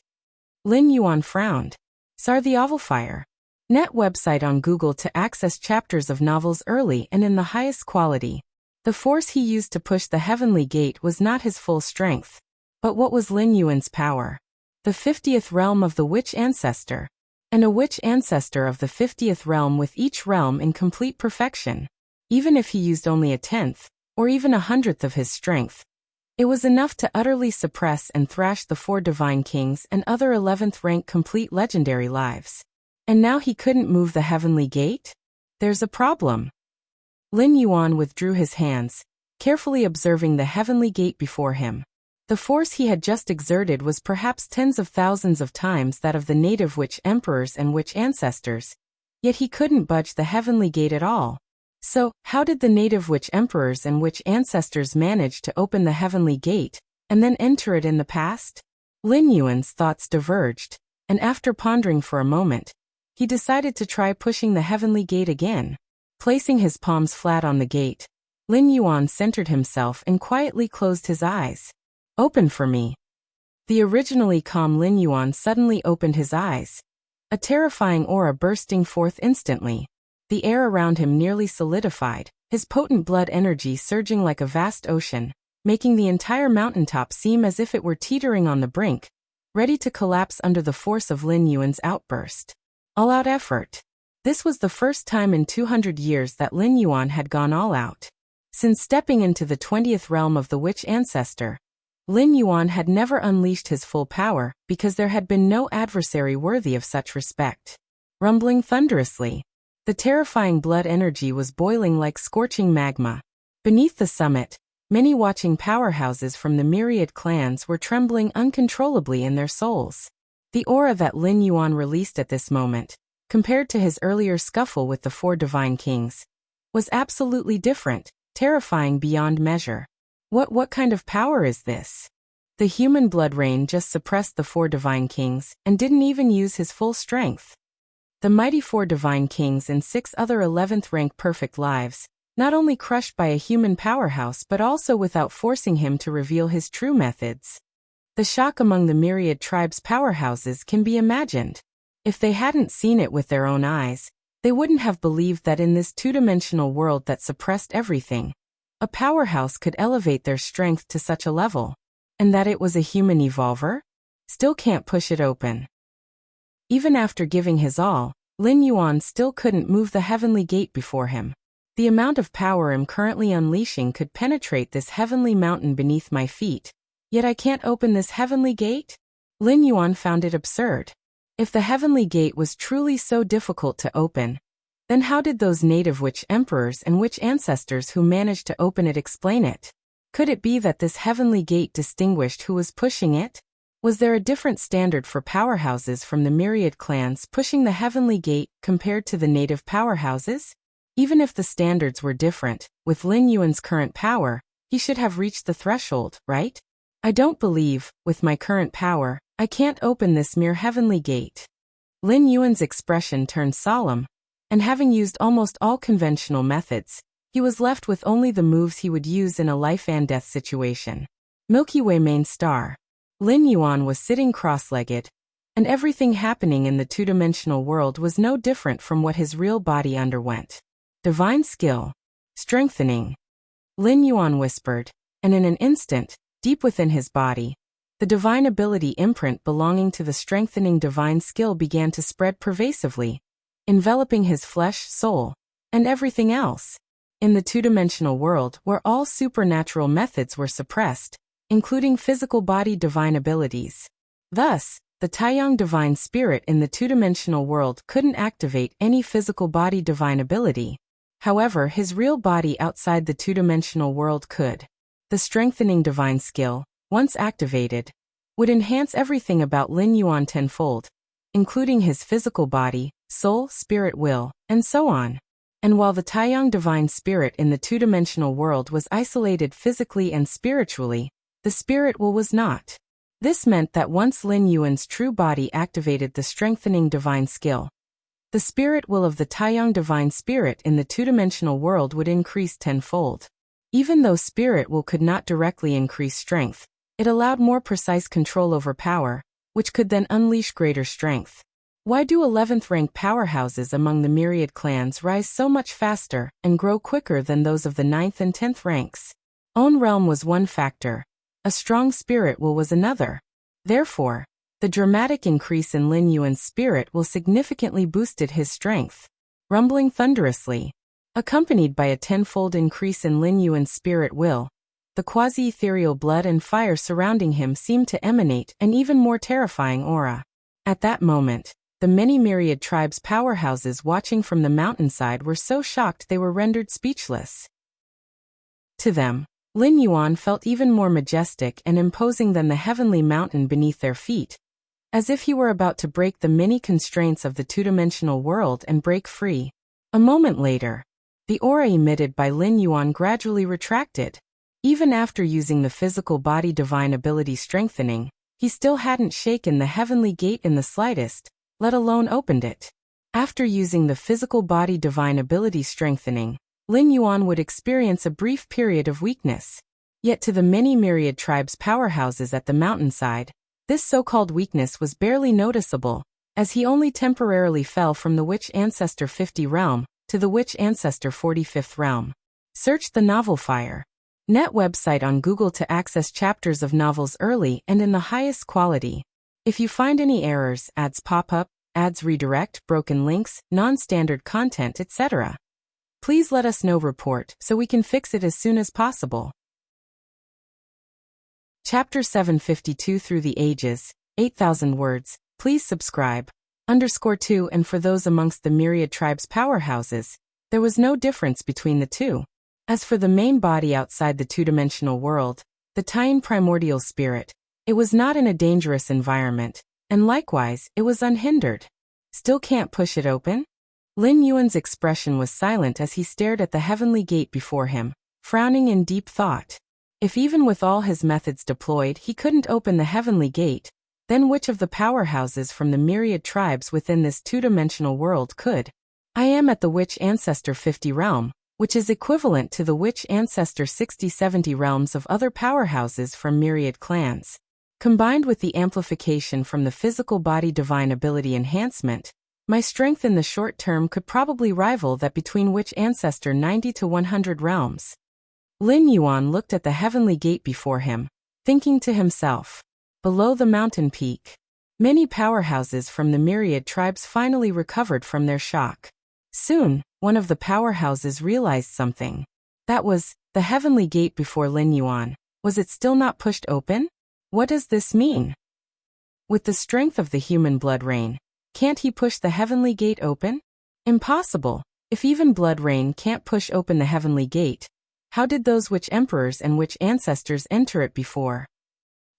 Speaker 1: Lin Yuan frowned. Sar the Fire. Net website on Google to access chapters of novels early and in the highest quality. The force he used to push the heavenly gate was not his full strength. But what was Lin Yuan's power? The 50th realm of the witch ancestor. And a witch ancestor of the 50th realm with each realm in complete perfection. Even if he used only a 10th, or even a 100th of his strength, it was enough to utterly suppress and thrash the 4 divine kings and other 11th rank complete legendary lives. And now he couldn't move the heavenly gate? There's a problem. Lin Yuan withdrew his hands, carefully observing the heavenly gate before him. The force he had just exerted was perhaps tens of thousands of times that of the native witch emperors and witch ancestors, yet he couldn't budge the heavenly gate at all. So, how did the native witch emperors and witch ancestors manage to open the heavenly gate, and then enter it in the past? Lin Yuan's thoughts diverged, and after pondering for a moment, he decided to try pushing the heavenly gate again. Placing his palms flat on the gate, Lin Yuan centered himself and quietly closed his eyes. Open for me. The originally calm Lin Yuan suddenly opened his eyes, a terrifying aura bursting forth instantly. The air around him nearly solidified, his potent blood energy surging like a vast ocean, making the entire mountaintop seem as if it were teetering on the brink, ready to collapse under the force of Lin Yuan's outburst. All-out effort. This was the first time in 200 years that Lin Yuan had gone all out. Since stepping into the 20th realm of the witch ancestor, Lin Yuan had never unleashed his full power because there had been no adversary worthy of such respect. Rumbling thunderously, the terrifying blood energy was boiling like scorching magma. Beneath the summit, many watching powerhouses from the myriad clans were trembling uncontrollably in their souls. The aura that Lin Yuan released at this moment, compared to his earlier scuffle with the 4 divine kings, was absolutely different, terrifying beyond measure. What kind of power is this? The human blood rain just suppressed the 4 divine kings and didn't even use his full strength. The mighty 4 divine kings and 6 other 11th rank perfect lives, not only crushed by a human powerhouse but also without forcing him to reveal his true methods. The shock among the myriad tribes' powerhouses can be imagined. If they hadn't seen it with their own eyes, they wouldn't have believed that in this 2-dimensional world that suppressed everything, a powerhouse could elevate their strength to such a level. And that it was a human evolver? Still can't push it open. Even after giving his all, Lin Yuan still couldn't move the heavenly gate before him. The amount of power I'm currently unleashing could penetrate this heavenly mountain beneath my feet, yet I can't open this heavenly gate? Lin Yuan found it absurd. If the heavenly gate was truly so difficult to open, then how did those native witch emperors and witch ancestors who managed to open it explain it? Could it be that this heavenly gate distinguished who was pushing it? Was there a different standard for powerhouses from the myriad clans pushing the heavenly gate compared to the native powerhouses? Even if the standards were different, with Lin Yuan's current power, he should have reached the threshold, right? I don't believe, with my current power, I can't open this mere heavenly gate. Lin Yuan's expression turned solemn, and having used almost all conventional methods, he was left with only the moves he would use in a life-and-death situation. Milky Way main star. Lin Yuan was sitting cross-legged, and everything happening in the two-dimensional world was no different from what his real body underwent. Divine skill. Strengthening. Lin Yuan whispered, and in an instant, deep within his body, the divine ability imprint belonging to the strengthening divine skill began to spread pervasively, enveloping his flesh, soul, and everything else. In the two-dimensional world where all supernatural methods were suppressed, including physical body divine abilities. Thus, the Taiyang divine spirit in the two-dimensional world couldn't activate any physical body divine ability. However, his real body outside the two-dimensional world could. The strengthening divine skill, once activated, would enhance everything about Lin Yuan tenfold, including his physical body, soul, spirit, will, and so on. And while the Taiyang divine spirit in the two-dimensional world was isolated physically and spiritually, the spirit will was not. This meant that once Lin Yuan's true body activated the strengthening divine skill, the spirit will of the Taiyang divine spirit in the two-dimensional world would increase tenfold. Even though spirit will could not directly increase strength, it allowed more precise control over power, which could then unleash greater strength. Why do 11th rank powerhouses among the myriad clans rise so much faster and grow quicker than those of the 9th and 10th ranks? Own realm was one factor. A strong spirit will was another. Therefore, the dramatic increase in Lin Yuan's spirit will significantly boosted his strength, rumbling thunderously. Accompanied by a tenfold increase in Lin Yuan's spirit will, the quasi-ethereal blood and fire surrounding him seemed to emanate an even more terrifying aura. At that moment, the many myriad tribes' powerhouses watching from the mountainside were so shocked they were rendered speechless. To them, Lin Yuan felt even more majestic and imposing than the heavenly mountain beneath their feet, as if he were about to break the many constraints of the two-dimensional world and break free. A moment later, the aura emitted by Lin Yuan gradually retracted. Even after using the physical body divine ability strengthening, he still hadn't shaken the heavenly gate in the slightest, let alone opened it. After using the physical body divine ability strengthening, Lin Yuan would experience a brief period of weakness. Yet to the many myriad tribes' powerhouses at the mountainside, this so-called weakness was barely noticeable, as he only temporarily fell from the Witch Ancestor 50 realm to the Witch Ancestor 45th realm. Search the novel Fire. Net website on Google to access chapters of novels early and in the highest quality. If you find any errors, ads pop up, ads redirect, broken links, non-standard content, etc., please let us know. Report so we can fix it as soon as possible. Chapter 752 Through the Ages, 8,000 words. Please subscribe. _2 And for those amongst the myriad tribes' powerhouses, there was no difference between the two. As for the main body outside the two-dimensional world, the Taiyang primordial spirit, it was not in a dangerous environment, and likewise, it was unhindered. Still can't push it open? Lin Yuan's expression was silent as he stared at the heavenly gate before him, frowning in deep thought. If even with all his methods deployed he couldn't open the heavenly gate, then which of the powerhouses from the myriad tribes within this two-dimensional world could? I am at the Witch Ancestor 50 realm, which is equivalent to the Witch Ancestor 60-70 realms of other powerhouses from myriad clans. Combined with the amplification from the physical body divine ability enhancement, my strength in the short term could probably rival that between Witch Ancestor 90 to 100 realms. Lin Yuan looked at the heavenly gate before him, thinking to himself. Below the mountain peak, many powerhouses from the myriad tribes finally recovered from their shock. Soon, one of the powerhouses realized something. That was, the heavenly gate before Lin Yuan. Was it still not pushed open? What does this mean? With the strength of the human blood rain, can't he push the heavenly gate open? Impossible. If even blood rain can't push open the heavenly gate, how did those witch emperors and witch ancestors enter it before?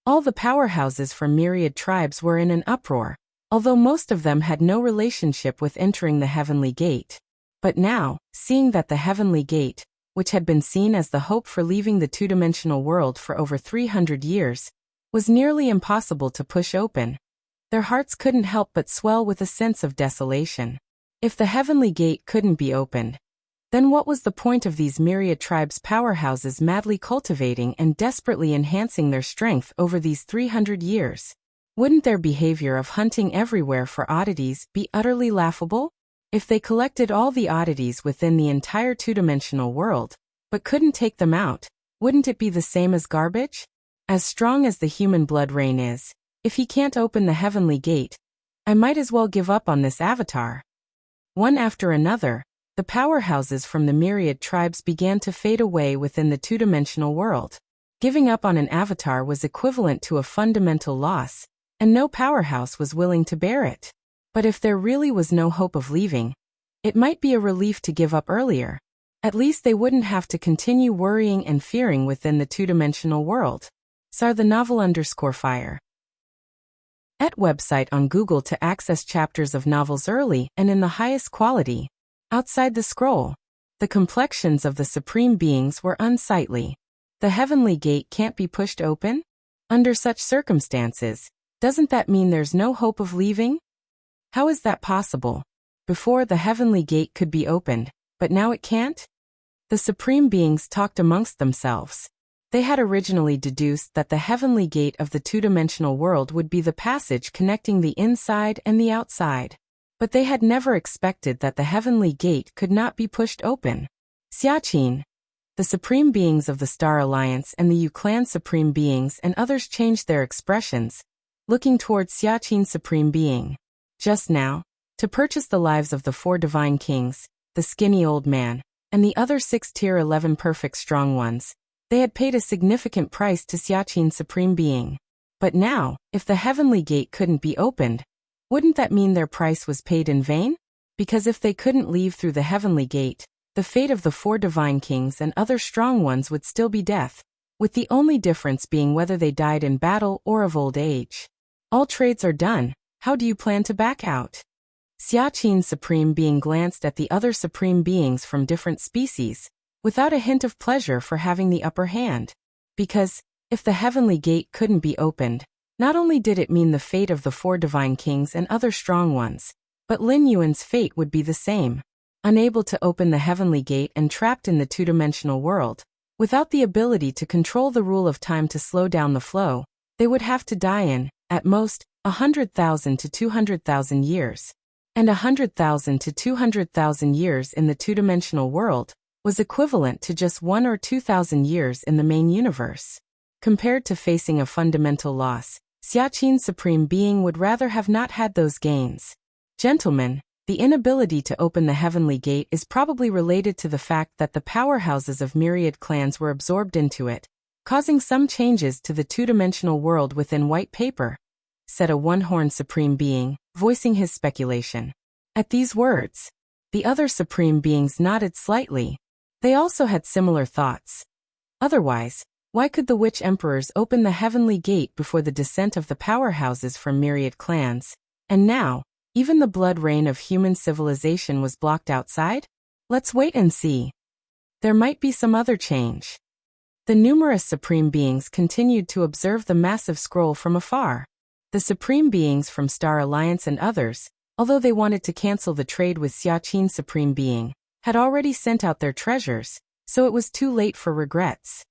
Speaker 1: All the powerhouses from myriad tribes were in an uproar, although most of them had no relationship with entering the heavenly gate. But now, seeing that the heavenly gate, which had been seen as the hope for leaving the two-dimensional world for over 300 years, was nearly impossible to push open, their hearts couldn't help but swell with a sense of desolation. If the heavenly gate couldn't be opened, Then what was the point of these myriad tribes' powerhouses madly cultivating and desperately enhancing their strength over these 300 years? Wouldn't their behavior of hunting everywhere for oddities be utterly laughable? If they collected all the oddities within the entire two-dimensional world, but couldn't take them out, wouldn't it be the same as garbage? As strong as the human blood rain is, if he can't open the heavenly gate, I might as well give up on this avatar. One after another, the powerhouses from the myriad tribes began to fade away within the two-dimensional world. Giving up on an avatar was equivalent to a fundamental loss, and no powerhouse was willing to bear it. But if there really was no hope of leaving, it might be a relief to give up earlier. At least they wouldn't have to continue worrying and fearing within the two-dimensional world. Sar the novel _fire. Et website on Google to access chapters of novels early and in the highest quality. Outside the scroll, the complexions of the supreme beings were unsightly. The heavenly gate can't be pushed open? Under such circumstances, doesn't that mean there's no hope of leaving? How is that possible? Before, the heavenly gate could be opened, but now it can't? The supreme beings talked amongst themselves. They had originally deduced that the heavenly gate of the two-dimensional world would be the passage connecting the inside and the outside. But they had never expected that the heavenly gate could not be pushed open. Xiaqin, the supreme beings of the Star Alliance and the Yu Clan supreme beings and others changed their expressions, looking towards Xiaqin's supreme being. Just now, to purchase the lives of the 4 divine kings, the skinny old man, and the other 6 tier 11 perfect strong ones, they had paid a significant price to Xiaqin's supreme being. But now, if the heavenly gate couldn't be opened, wouldn't that mean their price was paid in vain? Because if they couldn't leave through the heavenly gate, the fate of the 4 divine kings and other strong ones would still be death, with the only difference being whether they died in battle or of old age. All trades are done, how do you plan to back out? Xiaqin's supreme being glanced at the other supreme beings from different species, without a hint of pleasure for having the upper hand. Because, if the heavenly gate couldn't be opened, not only did it mean the fate of the 4 divine kings and other strong ones, but Lin Yuan's fate would be the same. Unable to open the heavenly gate and trapped in the two-dimensional world, without the ability to control the rule of time to slow down the flow, they would have to die in, at most, 100,000 to 200,000 years. And 100,000 to 200,000 years in the two-dimensional world was equivalent to just 1 or 2,000 years in the main universe. Compared to facing a fundamental loss, Xiaqin's supreme being would rather have not had those gains. Gentlemen, the inability to open the heavenly gate is probably related to the fact that the powerhouses of myriad clans were absorbed into it, causing some changes to the two-dimensional world within white paper, said a one-horned supreme being, voicing his speculation. At these words, the other supreme beings nodded slightly. They also had similar thoughts. Otherwise, why could the witch emperors open the heavenly gate before the descent of the powerhouses from myriad clans? And now, even the blood rain of human civilization was blocked outside? Let's wait and see. There might be some other change. The numerous supreme beings continued to observe the massive scroll from afar. The supreme beings from Star Alliance and others, although they wanted to cancel the trade with Xiaqin's supreme being, had already sent out their treasures, so it was too late for regrets.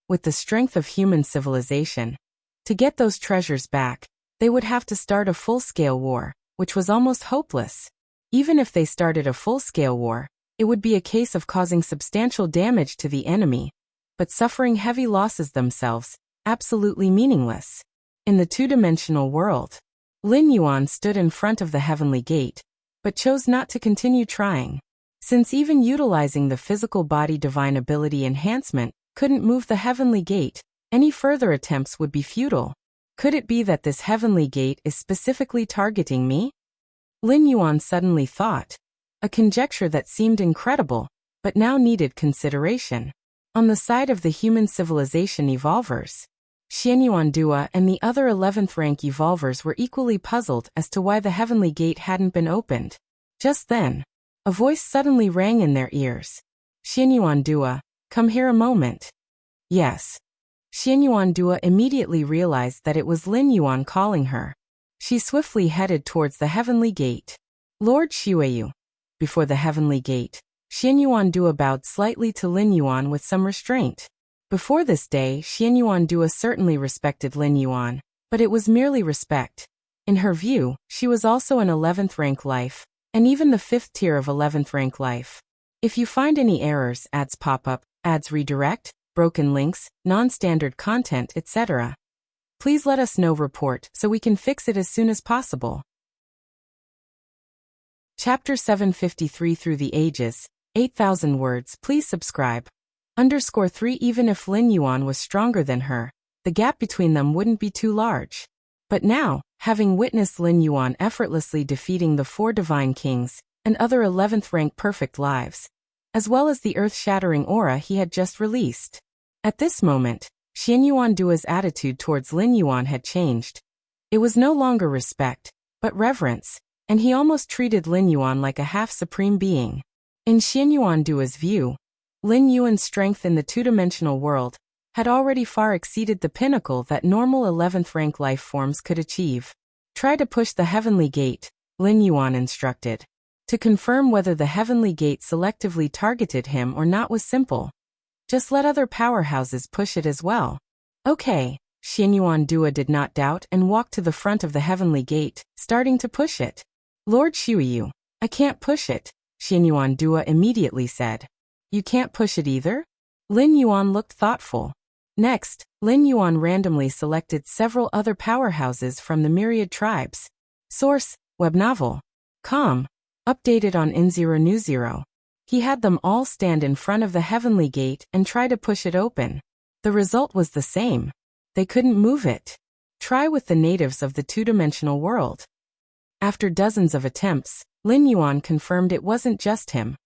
Speaker 1: With the strength of human civilization, to get those treasures back, they would have to start a full-scale war, which was almost hopeless. Even if they started a full-scale war, it would be a case of causing substantial damage to the enemy, but suffering heavy losses themselves, absolutely meaningless. In the two-dimensional world, Lin Yuan stood in front of the heavenly gate, but chose not to continue trying. Since even utilizing the physical body divine ability enhancement couldn't move the heavenly gate, any further attempts would be futile. Could it be that this heavenly gate is specifically targeting me? Lin Yuan suddenly thought. A conjecture that seemed incredible, but now needed consideration. On the side of the human civilization evolvers, Xianyuan Dua and the other 11th rank evolvers were equally puzzled as to why the heavenly gate hadn't been opened. Just then, a voice suddenly rang in their ears. Xianyuan Dua, come here a moment. Yes. Xianyuan Dua immediately realized that it was Lin Yuan calling her. She swiftly headed towards the heavenly gate. Lord Xueyu. Before the heavenly gate, Xianyuan Dua bowed slightly to Lin Yuan with some restraint. Before this day, Xianyuan Dua certainly respected Lin Yuan, but it was merely respect. In her view, she was also an 11th rank life, and even the 5th tier of 11th rank life. If you find any errors, ads pop up, ads redirect, broken links, non-standard content, etc., please let us know. Report so we can fix it as soon as possible. Chapter 753 Through the Ages, 8,000 words. Please subscribe. _3 Even if Lin Yuan was stronger than her, the gap between them wouldn't be too large. But now, having witnessed Lin Yuan effortlessly defeating the 4 divine kings and other 11th rank perfect lives, as well as the earth-shattering aura he had just released, at this moment, Xianyuan Dua's attitude towards Lin Yuan had changed. It was no longer respect, but reverence, and he almost treated Lin Yuan like a half-supreme being. In Xianyuan Dua's view, Lin Yuan's strength in the two-dimensional world had already far exceeded the pinnacle that normal 11th rank life forms could achieve. Try to push the heavenly gate, Lin Yuan instructed. To confirm whether the heavenly gate selectively targeted him or not was simple. Just let other powerhouses push it as well. Okay, Xianyuan Dua did not doubt and walked to the front of the heavenly gate, starting to push it. Lord Shuyu, I can't push it, Xianyuan Dua immediately said. You can't push it either? Lin Yuan looked thoughtful. Next, Lin Yuan randomly selected several other powerhouses from the myriad tribes. Source, web novel. Com. Updated on In0New0. He had them all stand in front of the heavenly gate and try to push it open. The result was the same. They couldn't move it. Try with the natives of the two-dimensional world. After dozens of attempts, Lin Yuan confirmed it wasn't just him.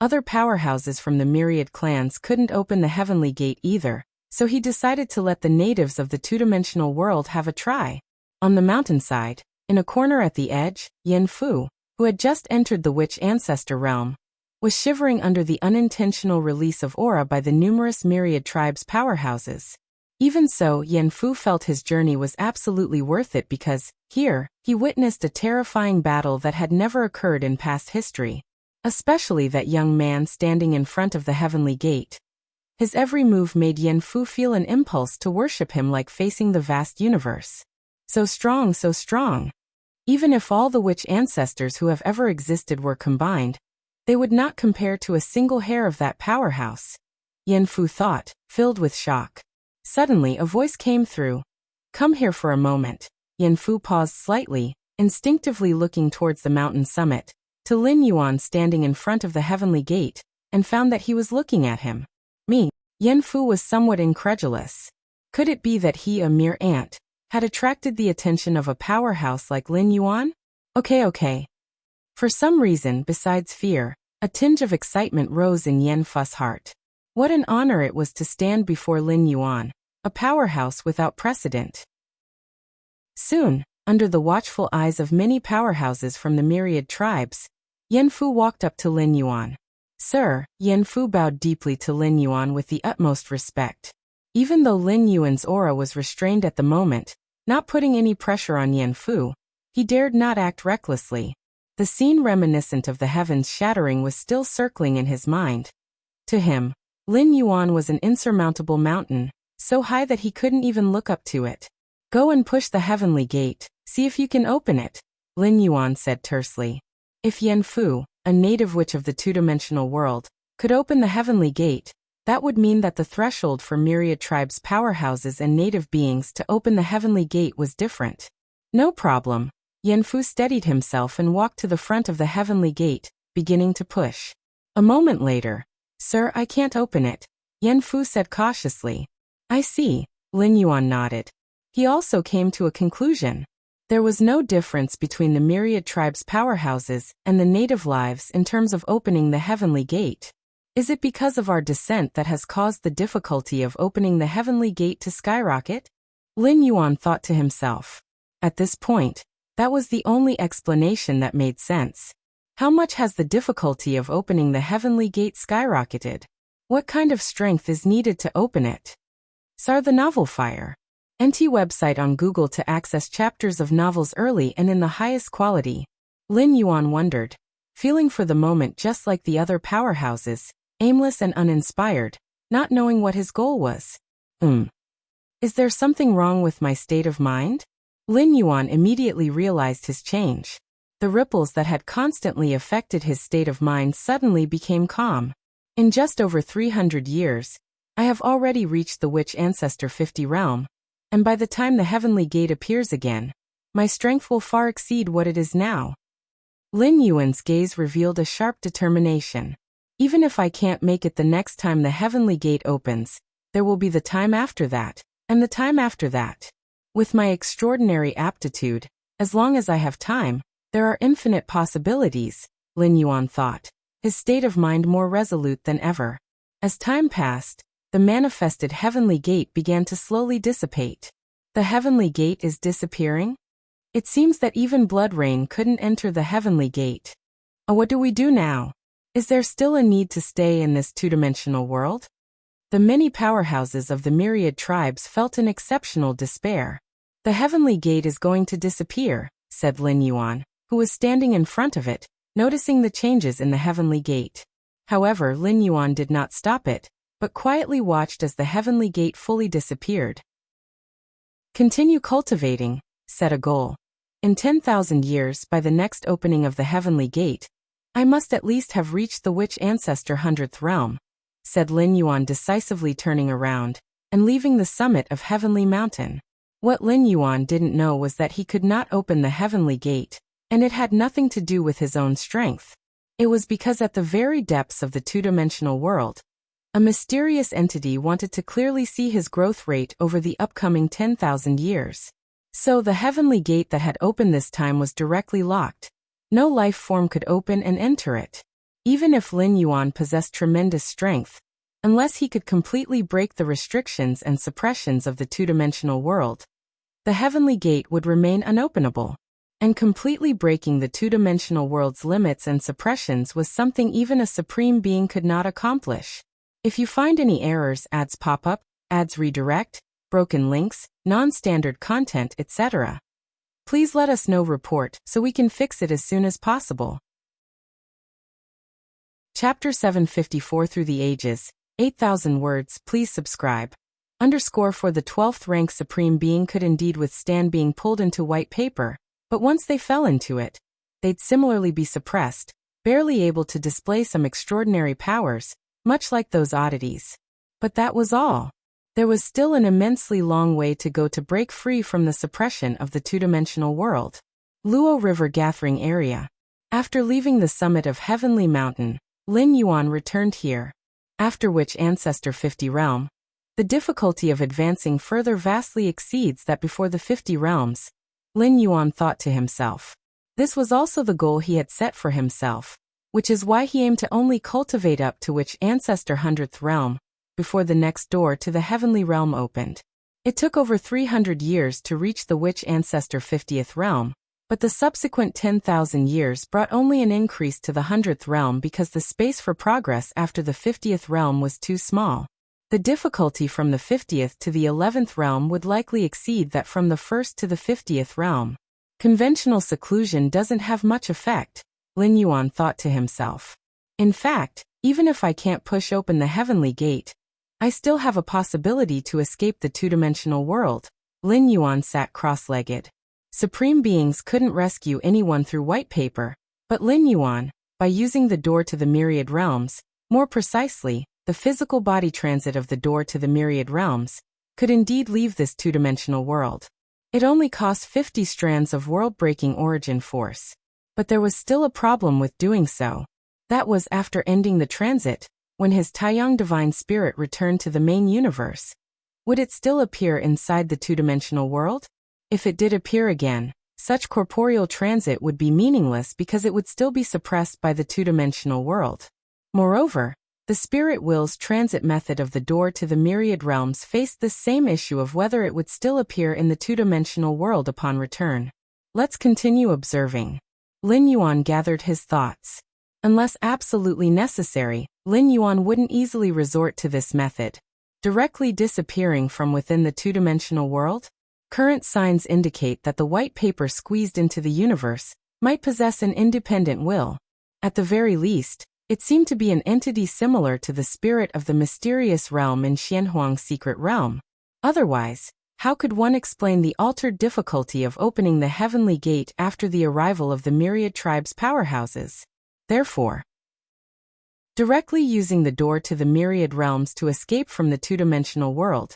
Speaker 1: Other powerhouses from the myriad clans couldn't open the heavenly gate either, so he decided to let the natives of the two-dimensional world have a try. On the mountainside, in a corner at the edge, Yen Fu, who had just entered the witch ancestor realm, was shivering under the unintentional release of aura by the numerous myriad tribes' powerhouses. Even so, Yen Fu felt his journey was absolutely worth it because, here, he witnessed a terrifying battle that had never occurred in past history. Especially that young man standing in front of the heavenly gate. His every move made Yen Fu feel an impulse to worship him like facing the vast universe. So strong, so strong. Even if all the witch ancestors who have ever existed were combined, they would not compare to a single hair of that powerhouse. Yen Fu thought, filled with shock. Suddenly a voice came through. Come here for a moment. Yen Fu paused slightly, instinctively looking towards the mountain summit, to Lin Yuan standing in front of the heavenly gate, and found that he was looking at him. Me. Yen Fu was somewhat incredulous. Could it be that he, a mere ant, had attracted the attention of a powerhouse like Lin Yuan? Okay. For some reason besides fear, a tinge of excitement rose in Yen Fu's heart. What an honor it was to stand before Lin Yuan, a powerhouse without precedent. Soon, under the watchful eyes of many powerhouses from the myriad tribes, Yen Fu walked up to Lin Yuan. Sir, Yen Fu bowed deeply to Lin Yuan with the utmost respect. Even though Lin Yuan's aura was restrained at the moment, not putting any pressure on Yen Fu, he dared not act recklessly. The scene reminiscent of the heavens shattering was still circling in his mind. To him, Lin Yuan was an insurmountable mountain, so high that he couldn't even look up to it. Go and push the heavenly gate, see if you can open it, Lin Yuan said tersely. If Yen Fu, a native witch of the two-dimensional world, could open the heavenly gate, that would mean that the threshold for myriad tribes' powerhouses and native beings to open the heavenly gate was different. No problem. Yen Fu steadied himself and walked to the front of the heavenly gate, beginning to push. A moment later, Sir, I can't open it, Yen Fu said cautiously. I see, Lin Yuan nodded. He also came to a conclusion. There was no difference between the myriad tribes' powerhouses and the native lives in terms of opening the heavenly gate. Is it because of our descent that has caused the difficulty of opening the heavenly gate to skyrocket? Lin Yuan thought to himself. At this point, that was the only explanation that made sense. How much has the difficulty of opening the heavenly gate skyrocketed? What kind of strength is needed to open it? Sar the Novel Fire. NT website on Google to access chapters of novels early and in the highest quality. Lin Yuan wondered. feeling for the moment just like the other powerhouses, aimless and uninspired, not knowing what his goal was. Is there something wrong with my state of mind? Lin Yuan immediately realized his change. The ripples that had constantly affected his state of mind suddenly became calm. In just over 300 years, I have already reached the Witch Ancestor 50 realm, and by the time the Heavenly Gate appears again, my strength will far exceed what it is now. Lin Yuan's gaze revealed a sharp determination. Even if I can't make it the next time the Heavenly Gate opens, there will be the time after that, and the time after that. With my extraordinary aptitude, as long as I have time, there are infinite possibilities, Lin Yuan thought, his state of mind more resolute than ever. As time passed, the manifested Heavenly Gate began to slowly dissipate. The Heavenly Gate is disappearing? It seems that even blood rain couldn't enter the Heavenly Gate. What do we do now? Is there still a need to stay in this two-dimensional world? The many powerhouses of the myriad tribes felt an exceptional despair. The Heavenly Gate is going to disappear, said Lin Yuan, who was standing in front of it, noticing the changes in the Heavenly Gate. However, Lin Yuan did not stop it, but quietly watched as the Heavenly Gate fully disappeared. Continue cultivating, set a goal. In 10,000 years, by the next opening of the Heavenly Gate, I must at least have reached the Witch Ancestor 100th realm, said Lin Yuan, decisively turning around and leaving the summit of Heavenly Mountain. What Lin Yuan didn't know was that he could not open the Heavenly Gate, and it had nothing to do with his own strength. It was because at the very depths of the two-dimensional world, a mysterious entity wanted to clearly see his growth rate over the upcoming 10,000 years. So the Heavenly Gate that had opened this time was directly locked. No life form could open and enter it. Even if Lin Yuan possessed tremendous strength, unless he could completely break the restrictions and suppressions of the two-dimensional world, the Heavenly Gate would remain unopenable. And completely breaking the two-dimensional world's limits and suppressions was something even a supreme being could not accomplish. If you find any errors, ads pop up, ads redirect, broken links, non-standard content, etc., please let us know. Report so we can fix it as soon as possible. Chapter 754 Through the Ages, 8,000 words. Please subscribe. For the 12th rank supreme being could indeed withstand being pulled into white paper, but once they fell into it, they'd similarly be suppressed, barely able to display some extraordinary powers, much like those oddities. But that was all. There was still an immensely long way to go to break free from the suppression of the two-dimensional world. Luo River Gathering Area. After leaving the summit of Heavenly Mountain, Lin Yuan returned here. After Witch Ancestor 50 realm, the difficulty of advancing further vastly exceeds that before the 50 realms, Lin Yuan thought to himself. This was also the goal he had set for himself, which is why he aimed to only cultivate up to Witch Ancestor 100th realm, before the next door to the Heavenly Realm opened. It took over 300 years to reach the Witch Ancestor 50th realm, but the subsequent 10,000 years brought only an increase to the 100th realm because the space for progress after the 50th realm was too small. The difficulty from the 50th to the 11th realm would likely exceed that from the 1st to the 50th realm. Conventional seclusion doesn't have much effect, Lin Yuan thought to himself. In fact, even if I can't push open the Heavenly Gate, I still have a possibility to escape the two-dimensional world. Lin Yuan sat cross-legged. Supreme beings couldn't rescue anyone through white paper, but Lin Yuan, by using the door to the myriad realms, more precisely, the physical body transit of the door to the myriad realms, could indeed leave this two-dimensional world. It only cost 50 strands of world-breaking origin force. But there was still a problem with doing so. That was after ending the transit, when his Taiyang divine spirit returned to the main universe. Would it still appear inside the two-dimensional world? If it did appear again, such corporeal transit would be meaningless because it would still be suppressed by the two-dimensional world. Moreover, the spirit will's transit method of the door to the myriad realms faced this same issue of whether it would still appear in the two-dimensional world upon return. Let's continue observing. Lin Yuan gathered his thoughts. Unless absolutely necessary, Lin Yuan wouldn't easily resort to this method. Directly disappearing from within the two-dimensional world? Current signs indicate that the white paper squeezed into the universe might possess an independent will. At the very least, it seemed to be an entity similar to the spirit of the mysterious realm in Xianhuang's secret realm. Otherwise, how could one explain the altered difficulty of opening the heavenly gate after the arrival of the myriad tribes' powerhouses? Therefore, directly using the door to the myriad realms to escape from the two-dimensional world,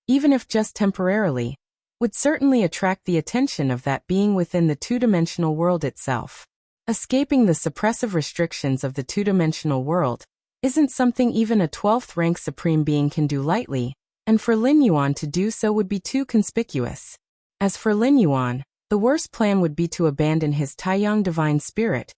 Speaker 1: even if just temporarily, would certainly attract the attention of that being within the two-dimensional world itself. Escaping the suppressive restrictions of the two-dimensional world isn't something even a 12th-rank supreme being can do lightly, and for Lin Yuan to do so would be too conspicuous. As for Lin Yuan, the worst plan would be to abandon his Taiyang divine spirit,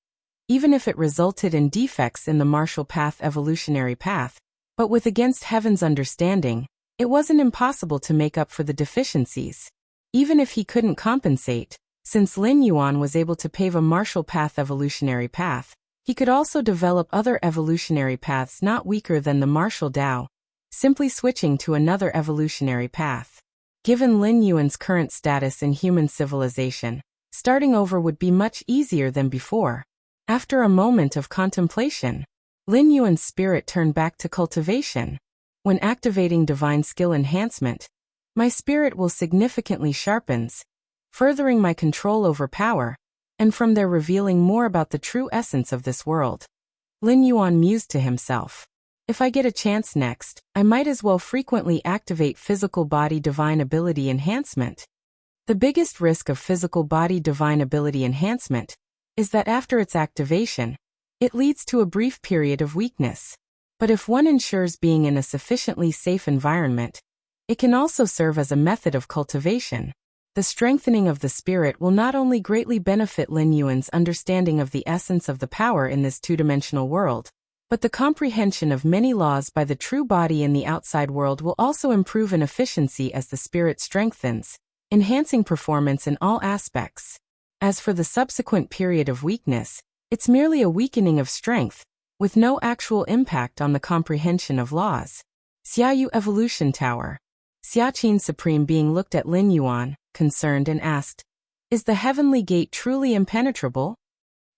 Speaker 1: even if it resulted in defects in the martial path evolutionary path, but with against heaven's understanding, it wasn't impossible to make up for the deficiencies. Even if he couldn't compensate, since Lin Yuan was able to pave a martial path evolutionary path, he could also develop other evolutionary paths not weaker than the martial Dao, simply switching to another evolutionary path. Given Lin Yuan's current status in human civilization, starting over would be much easier than before. After a moment of contemplation, Lin Yuan's spirit turned back to cultivation. When activating divine skill enhancement, my spirit will significantly sharpens, furthering my control over power, and from there revealing more about the true essence of this world. Lin Yuan mused to himself. If I get a chance next, I might as well frequently activate physical body divine ability enhancement. The biggest risk of physical body divine ability enhancement is that after its activation, it leads to a brief period of weakness. But if one ensures being in a sufficiently safe environment, it can also serve as a method of cultivation. The strengthening of the spirit will not only greatly benefit Lin Yuan's understanding of the essence of the power in this two-dimensional world, but the comprehension of many laws by the true body in the outside world will also improve in efficiency as the spirit strengthens, enhancing performance in all aspects. As for the subsequent period of weakness, it's merely a weakening of strength, with no actual impact on the comprehension of laws. Xiaoyu Evolution Tower. Xiaqin Supreme Being looked at Lin Yuan, concerned, and asked, "Is the heavenly gate truly impenetrable?"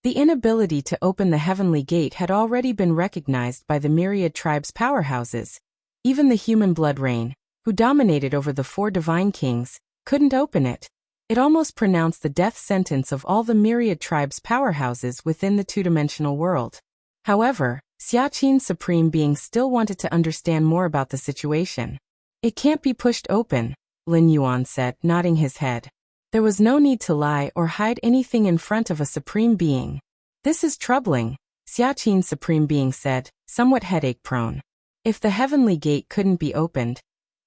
Speaker 1: The inability to open the heavenly gate had already been recognized by the myriad tribes' powerhouses. Even the human blood rain, who dominated over the 4 divine kings, couldn't open it. It almost pronounced the death sentence of all the myriad tribes' powerhouses within the two-dimensional world. However, Xiaqin Supreme Being still wanted to understand more about the situation. "It can't be pushed open," Lin Yuan said, nodding his head. There was no need to lie or hide anything in front of a Supreme Being. "This is troubling," Xiaqin Supreme Being said, somewhat headache-prone. If the heavenly gate couldn't be opened,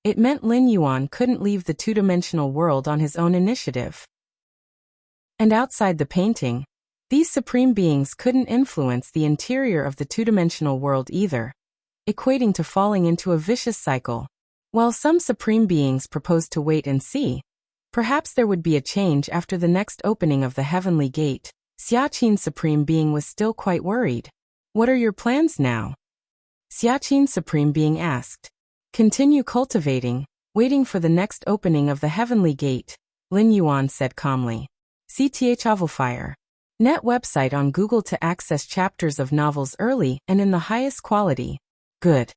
Speaker 1: it meant Lin Yuan couldn't leave the two-dimensional world on his own initiative. And outside the painting, these Supreme Beings couldn't influence the interior of the two-dimensional world either, equating to falling into a vicious cycle. While some Supreme Beings proposed to wait and see, perhaps there would be a change after the next opening of the heavenly gate, Xiaqin Supreme Being was still quite worried. "What are your plans now?" Xiaqin Supreme Being asked. "Continue cultivating, waiting for the next opening of the heavenly gate," Lin Yuan said calmly. CTH Novelfire. Net website on Google to access chapters of novels early and in the highest quality. Good.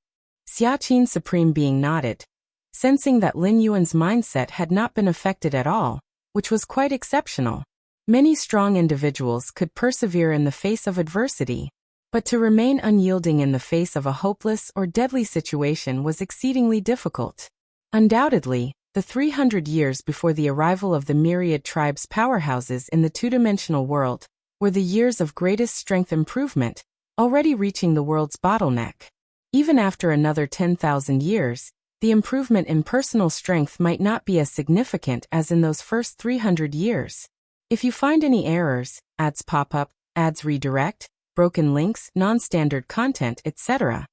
Speaker 1: Xiaqin Supreme Being nodded, sensing that Lin Yuan's mindset had not been affected at all, which was quite exceptional. Many strong individuals could persevere in the face of adversity, but to remain unyielding in the face of a hopeless or deadly situation was exceedingly difficult. Undoubtedly, the 300 years before the arrival of the myriad tribes' powerhouses in the two-dimensional world were the years of greatest strength improvement, already reaching the world's bottleneck. Even after another 10,000 years, the improvement in personal strength might not be as significant as in those first 300 years. If you find any errors, ads pop up, ads redirect, broken links, non-standard content, etc.,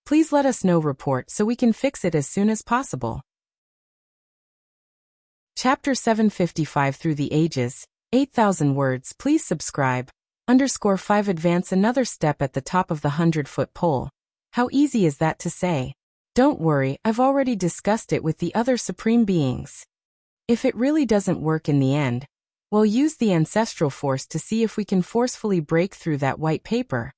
Speaker 1: please let us know. Report so we can fix it as soon as possible. Chapter 755 Through the Ages, 8,000 words. Please subscribe. _5 Advance another step at the top of the 100-foot pole. How easy is that to say? Don't worry, I've already discussed it with the other Supreme Beings. If it really doesn't work in the end, We'll use the ancestral force to see if we can forcefully break through that white paper.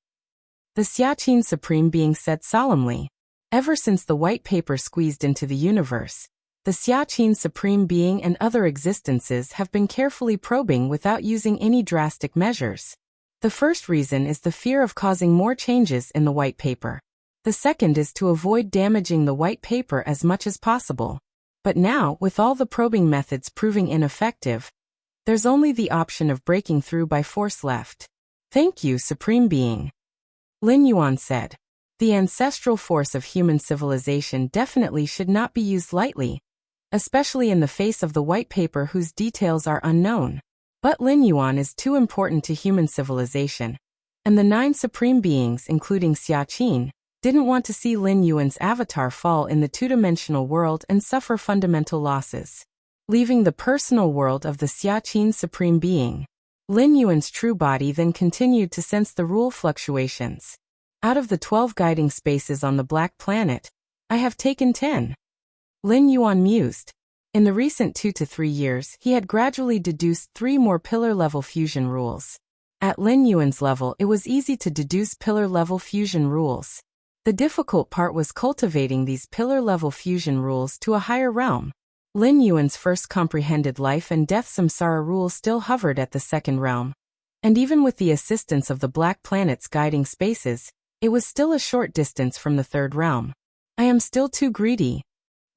Speaker 1: The Xiaqin Supreme Being said solemnly. Ever since the white paper squeezed into the universe, the Xiaqin Supreme Being and other existences have been carefully probing without using any drastic measures. The first reason is the fear of causing more changes in the white paper. The second is to avoid damaging the white paper as much as possible. But now, with all the probing methods proving ineffective, there's only the option of breaking through by force left. Thank you, Supreme Being. Lin Yuan said. The ancestral force of human civilization definitely should not be used lightly, especially in the face of the white paper whose details are unknown. But Lin Yuan is too important to human civilization, and the 9 Supreme Beings, including Xiaqin, didn't want to see Lin Yuan's avatar fall in the two-dimensional world and suffer fundamental losses. Leaving the personal world of the Xiaqin Supreme Being, Lin Yuan's true body then continued to sense the rule fluctuations. Out of the 12 guiding spaces on the Black Planet, I have taken 10. Lin Yuan mused. In the recent 2 to 3 years, he had gradually deduced 3 more pillar-level fusion rules. At Lin Yuan's level, it was easy to deduce pillar-level fusion rules. The difficult part was cultivating these pillar-level fusion rules to a higher realm. Lin Yuan's first comprehended life and death samsara rule still hovered at the second realm. And even with the assistance of the Black Planet's guiding spaces, it was still a short distance from the third realm. I am still too greedy.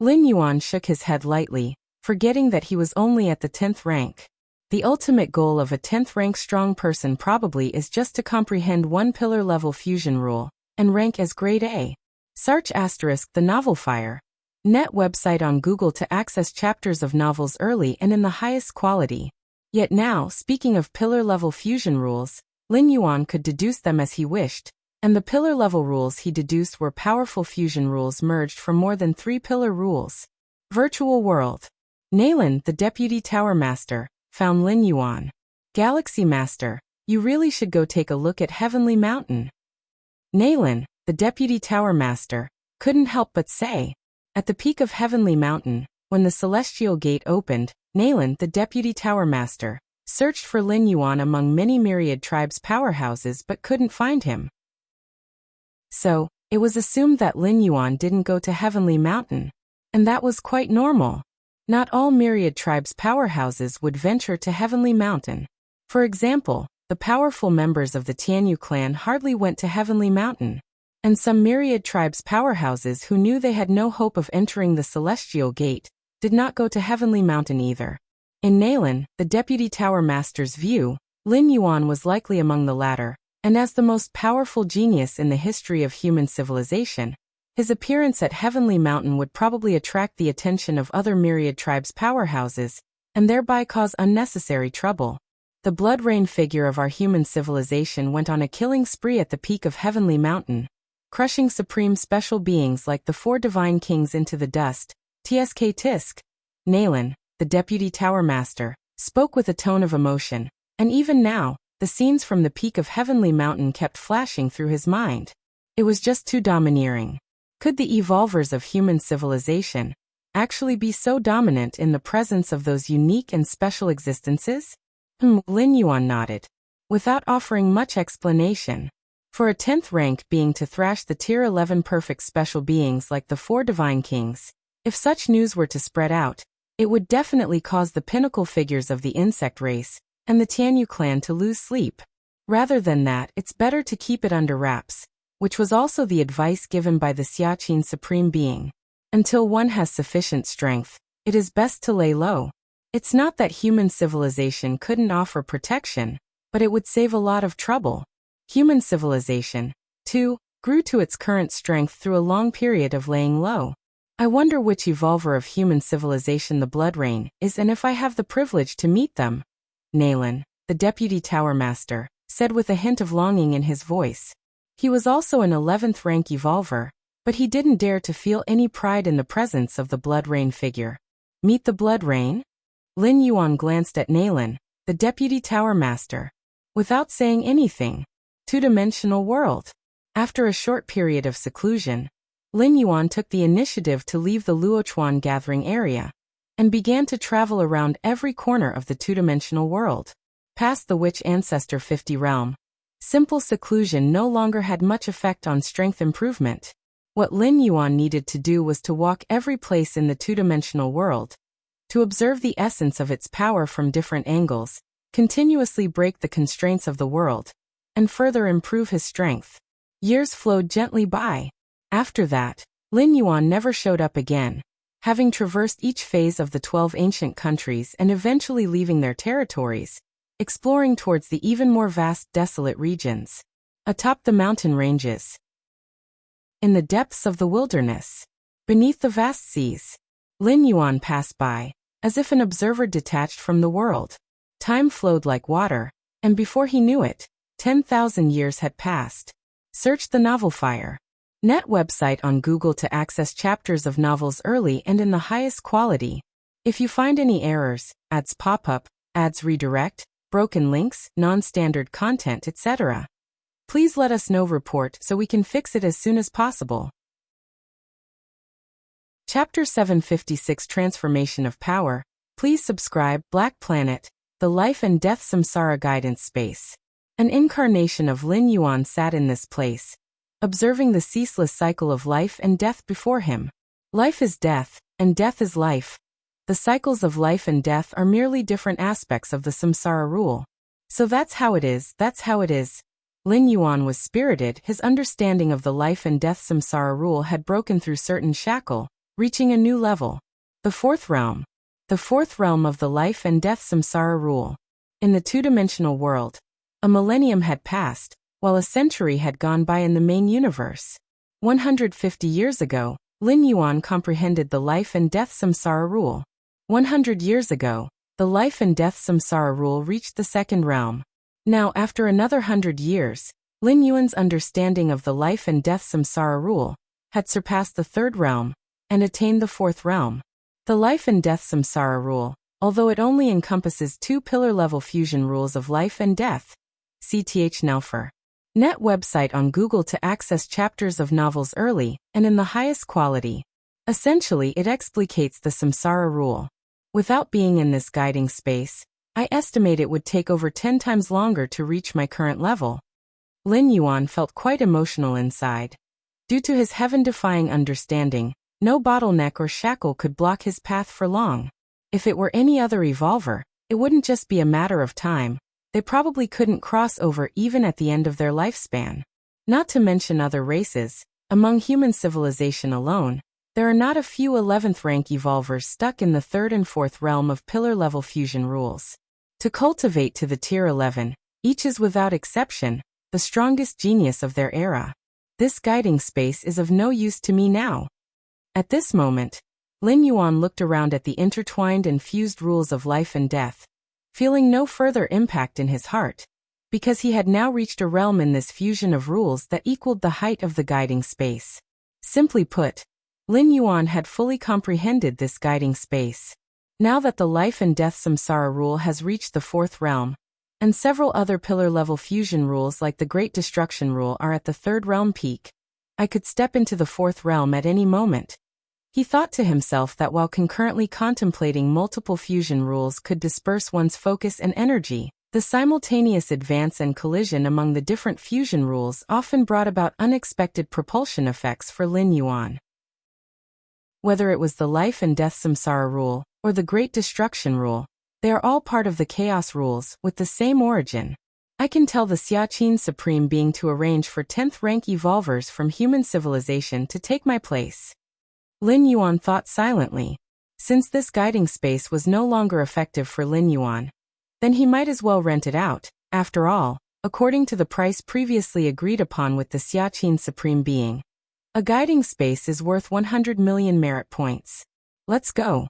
Speaker 1: Lin Yuan shook his head lightly, forgetting that he was only at the 10th rank. The ultimate goal of a 10th rank strong person probably is just to comprehend one pillar-level fusion rule, and rank as grade A. Search * the novel Fire. Net website on Google to access chapters of novels early and in the highest quality. Yet now, speaking of pillar-level fusion rules, Lin Yuan could deduce them as he wished, and the pillar-level rules he deduced were powerful fusion rules merged from more than 3 pillar rules. Virtual World. Nalan, the Deputy Tower Master, found Lin Yuan. Galaxy Master, you really should go take a look at Heavenly Mountain. Nalan, the Deputy Tower Master, couldn't help but say. At the peak of Heavenly Mountain, when the Celestial Gate opened, Nalan, the Deputy Tower Master, searched for Lin Yuan among many myriad tribes' powerhouses but couldn't find him. So, it was assumed that Lin Yuan didn't go to Heavenly Mountain. And that was quite normal. Not all myriad tribes' powerhouses would venture to Heavenly Mountain. For example, the powerful members of the Tianyu clan hardly went to Heavenly Mountain. And some myriad tribes' powerhouses who knew they had no hope of entering the Celestial Gate did not go to Heavenly Mountain either. In Nalan, the Deputy Tower Master's view, Lin Yuan was likely among the latter, and as the most powerful genius in the history of human civilization, his appearance at Heavenly Mountain would probably attract the attention of other myriad tribes' powerhouses, and thereby cause unnecessary trouble. The blood rain figure of our human civilization went on a killing spree at the peak of Heavenly Mountain, crushing supreme special beings like the 4 divine kings into the dust. Tsk Tisk. Nalan, the Deputy Tower Master, spoke with a tone of emotion, and even now, the scenes from the peak of Heavenly Mountain kept flashing through his mind. It was just too domineering. Could the evolvers of human civilization actually be so dominant in the presence of those unique and special existences? Lin Yuan nodded, without offering much explanation. For a 10th rank being to thrash the Tier 11 perfect special beings like the 4 divine kings, if such news were to spread out, it would definitely cause the pinnacle figures of the insect race and the Tianyu clan to lose sleep. Rather than that, it's better to keep it under wraps, which was also the advice given by the Xiaqin Supreme Being. Until one has sufficient strength, it is best to lay low. It's not that human civilization couldn't offer protection, but it would save a lot of trouble. Human civilization, too, grew to its current strength through a long period of laying low. I wonder which evolver of human civilization the Blood Rain is and if I have the privilege to meet them. Nalan, the Deputy Tower Master, said with a hint of longing in his voice. He was also an 11th rank evolver, but he didn't dare to feel any pride in the presence of the Blood Rain figure. Meet the Blood Rain? Lin Yuan glanced at Nalan, the Deputy Tower Master. Without saying anything. Two-dimensional world. After a short period of seclusion, Lin Yuan took the initiative to leave the Luochuan gathering area. and began to travel around every corner of the two-dimensional world. Past the Witch Ancestor 50 realm, simple seclusion no longer had much effect on strength improvement. What Lin Yuan needed to do was to walk every place in the two-dimensional world, to observe the essence of its power from different angles, continuously break the constraints of the world, and further improve his strength. Years flowed gently by. After that, Lin Yuan never showed up again, having traversed each phase of the 12 ancient countries and eventually leaving their territories, exploring towards the even more vast, desolate regions, atop the mountain ranges, in the depths of the wilderness, beneath the vast seas. Lin Yuan passed by, as if an observer detached from the world. Time flowed like water, and before he knew it, 10,000 years had passed. Search the Novel Fire Net website on Google to access chapters of novels early and in the highest quality. If you find any errors, ads pop up, ads redirect, broken links, non-standard content, etc., please let us know. Report so we can fix it as soon as possible. Chapter 756 Transformation of Power. Please subscribe. Black Planet, the Life and Death Samsara Guidance Space. An incarnation of Lin Yuan sat in this place, observing the ceaseless cycle of life and death before him. Life is death, and death is life. The cycles of life and death are merely different aspects of the samsara rule. So that's how it is, that's how it is. Lin Yuan was spirited. His understanding of the life and death samsara rule had broken through certain shackle, reaching a new level. The fourth realm. The fourth realm of the life and death samsara rule. In the two-dimensional world, a millennium had passed, while a century had gone by in the main universe. 150 years ago, Lin Yuan comprehended the life and death samsara rule. 100 years ago, the life and death samsara rule reached the second realm. Now, after another 100 years, Lin Yuan's understanding of the life and death samsara rule had surpassed the third realm and attained the fourth realm. The life and death samsara rule, although it only encompasses two pillar-level fusion rules of life and death. CTH Nelfer. Net website on Google to access chapters of novels early and in the highest quality. Essentially, it explicates the samsara rule. Without being in this guiding space, I estimate it would take over 10 times longer to reach my current level. Lin Yuan felt quite emotional inside. Due to his heaven-defying understanding, no bottleneck or shackle could block his path for long. If it were any other evolver, it wouldn't just be a matter of time. They probably couldn't cross over even at the end of their lifespan. Not to mention other races, among human civilization alone, there are not a few 11th rank evolvers stuck in the third and fourth realm of pillar-level fusion rules. To cultivate to the tier 11, each is without exception the strongest genius of their era. This guiding space is of no use to me now. At this moment, Lin Yuan looked around at the intertwined and fused rules of life and death, feeling no further impact in his heart, because he had now reached a realm in this fusion of rules that equaled the height of the guiding space. Simply put, Lin Yuan had fully comprehended this guiding space. Now that the life and death samsara rule has reached the fourth realm, and several other pillar-level fusion rules like the Great Destruction Rule are at the third realm peak, I could step into the fourth realm at any moment. He thought to himself that while concurrently contemplating multiple fusion rules could disperse one's focus and energy, the simultaneous advance and collision among the different fusion rules often brought about unexpected propulsion effects for Lin Yuan. Whether it was the life and death samsara rule, or the Great Destruction Rule, they are all part of the Chaos Rules, with the same origin. I can tell the Xiaqin Supreme Being to arrange for 10th rank evolvers from human civilization to take my place. Lin Yuan thought silently. Since this guiding space was no longer effective for Lin Yuan, then he might as well rent it out. After all, according to the price previously agreed upon with the Xiaqin Supreme Being, a guiding space is worth 100 million merit points. Let's go.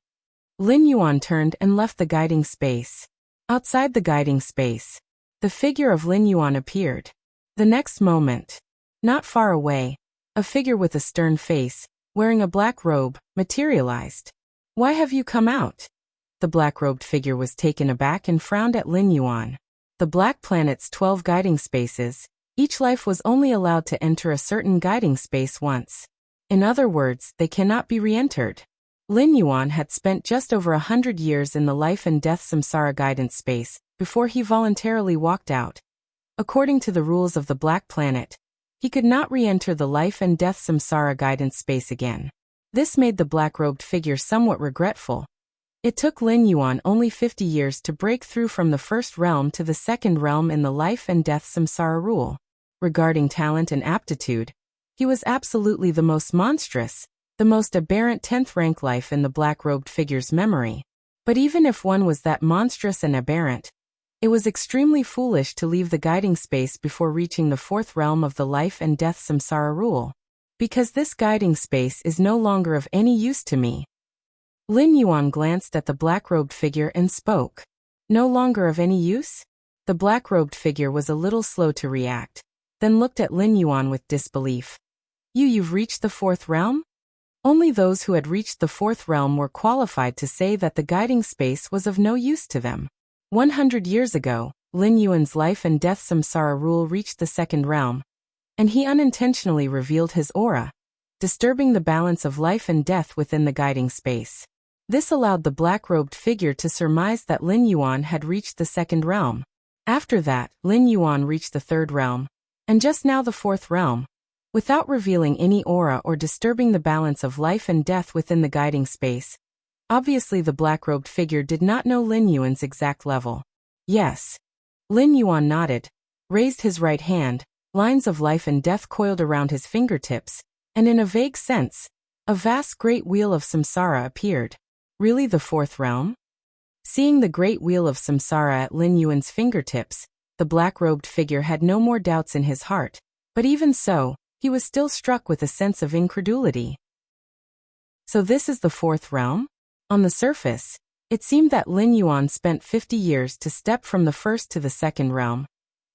Speaker 1: Lin Yuan turned and left the guiding space. Outside the guiding space, the figure of Lin Yuan appeared. The next moment, not far away, a figure with a stern face, wearing a black robe, materialized. "Why have you come out?" The black-robed figure was taken aback and frowned at Lin Yuan. The Black Planet's 12 guiding spaces, each life was only allowed to enter a certain guiding space once. In other words, they cannot be re-entered. Lin Yuan had spent just over 100 years in the life and death samsara guidance space before he voluntarily walked out. According to the rules of the Black Planet, he could not re-enter the life and death samsara guidance space again. This made the black-robed figure somewhat regretful. It took Lin Yuan only 50 years to break through from the first realm to the second realm in the life and death samsara rule. Regarding talent and aptitude, he was absolutely the most monstrous, the most aberrant 10th rank life in the black-robed figure's memory. But even if one was that monstrous and aberrant, it was extremely foolish to leave the guiding space before reaching the fourth realm of the life and death samsara rule. Because this guiding space is no longer of any use to me. Lin Yuan glanced at the black-robed figure and spoke. No longer of any use? The black-robed figure was a little slow to react, then looked at Lin Yuan with disbelief. You've reached the fourth realm? Only those who had reached the fourth realm were qualified to say that the guiding space was of no use to them. 100 years ago, Lin Yuan's life and death samsara rule reached the second realm, and he unintentionally revealed his aura, disturbing the balance of life and death within the guiding space. This allowed the black-robed figure to surmise that Lin Yuan had reached the second realm. After that, Lin Yuan reached the third realm, and just now the fourth realm, without revealing any aura or disturbing the balance of life and death within the guiding space. Obviously the black-robed figure did not know Lin Yuan's exact level. Yes. Lin Yuan nodded, raised his right hand, lines of life and death coiled around his fingertips, and in a vague sense, a vast great wheel of samsara appeared. Really the fourth realm? Seeing the great wheel of samsara at Lin Yuan's fingertips, the black-robed figure had no more doubts in his heart, but even so, he was still struck with a sense of incredulity. So this is the fourth realm? On the surface, it seemed that Lin Yuan spent 50 years to step from the first to the second realm,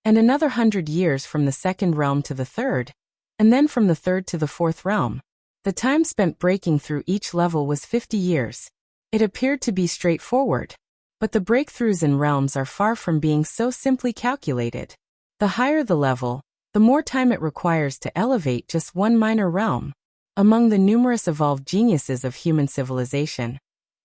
Speaker 1: and another 100 years from the second realm to the third, and then from the third to the fourth realm. The time spent breaking through each level was 50 years. It appeared to be straightforward, but the breakthroughs in realms are far from being so simply calculated. The higher the level, the more time it requires to elevate just one minor realm. Among the numerous evolved geniuses of human civilization,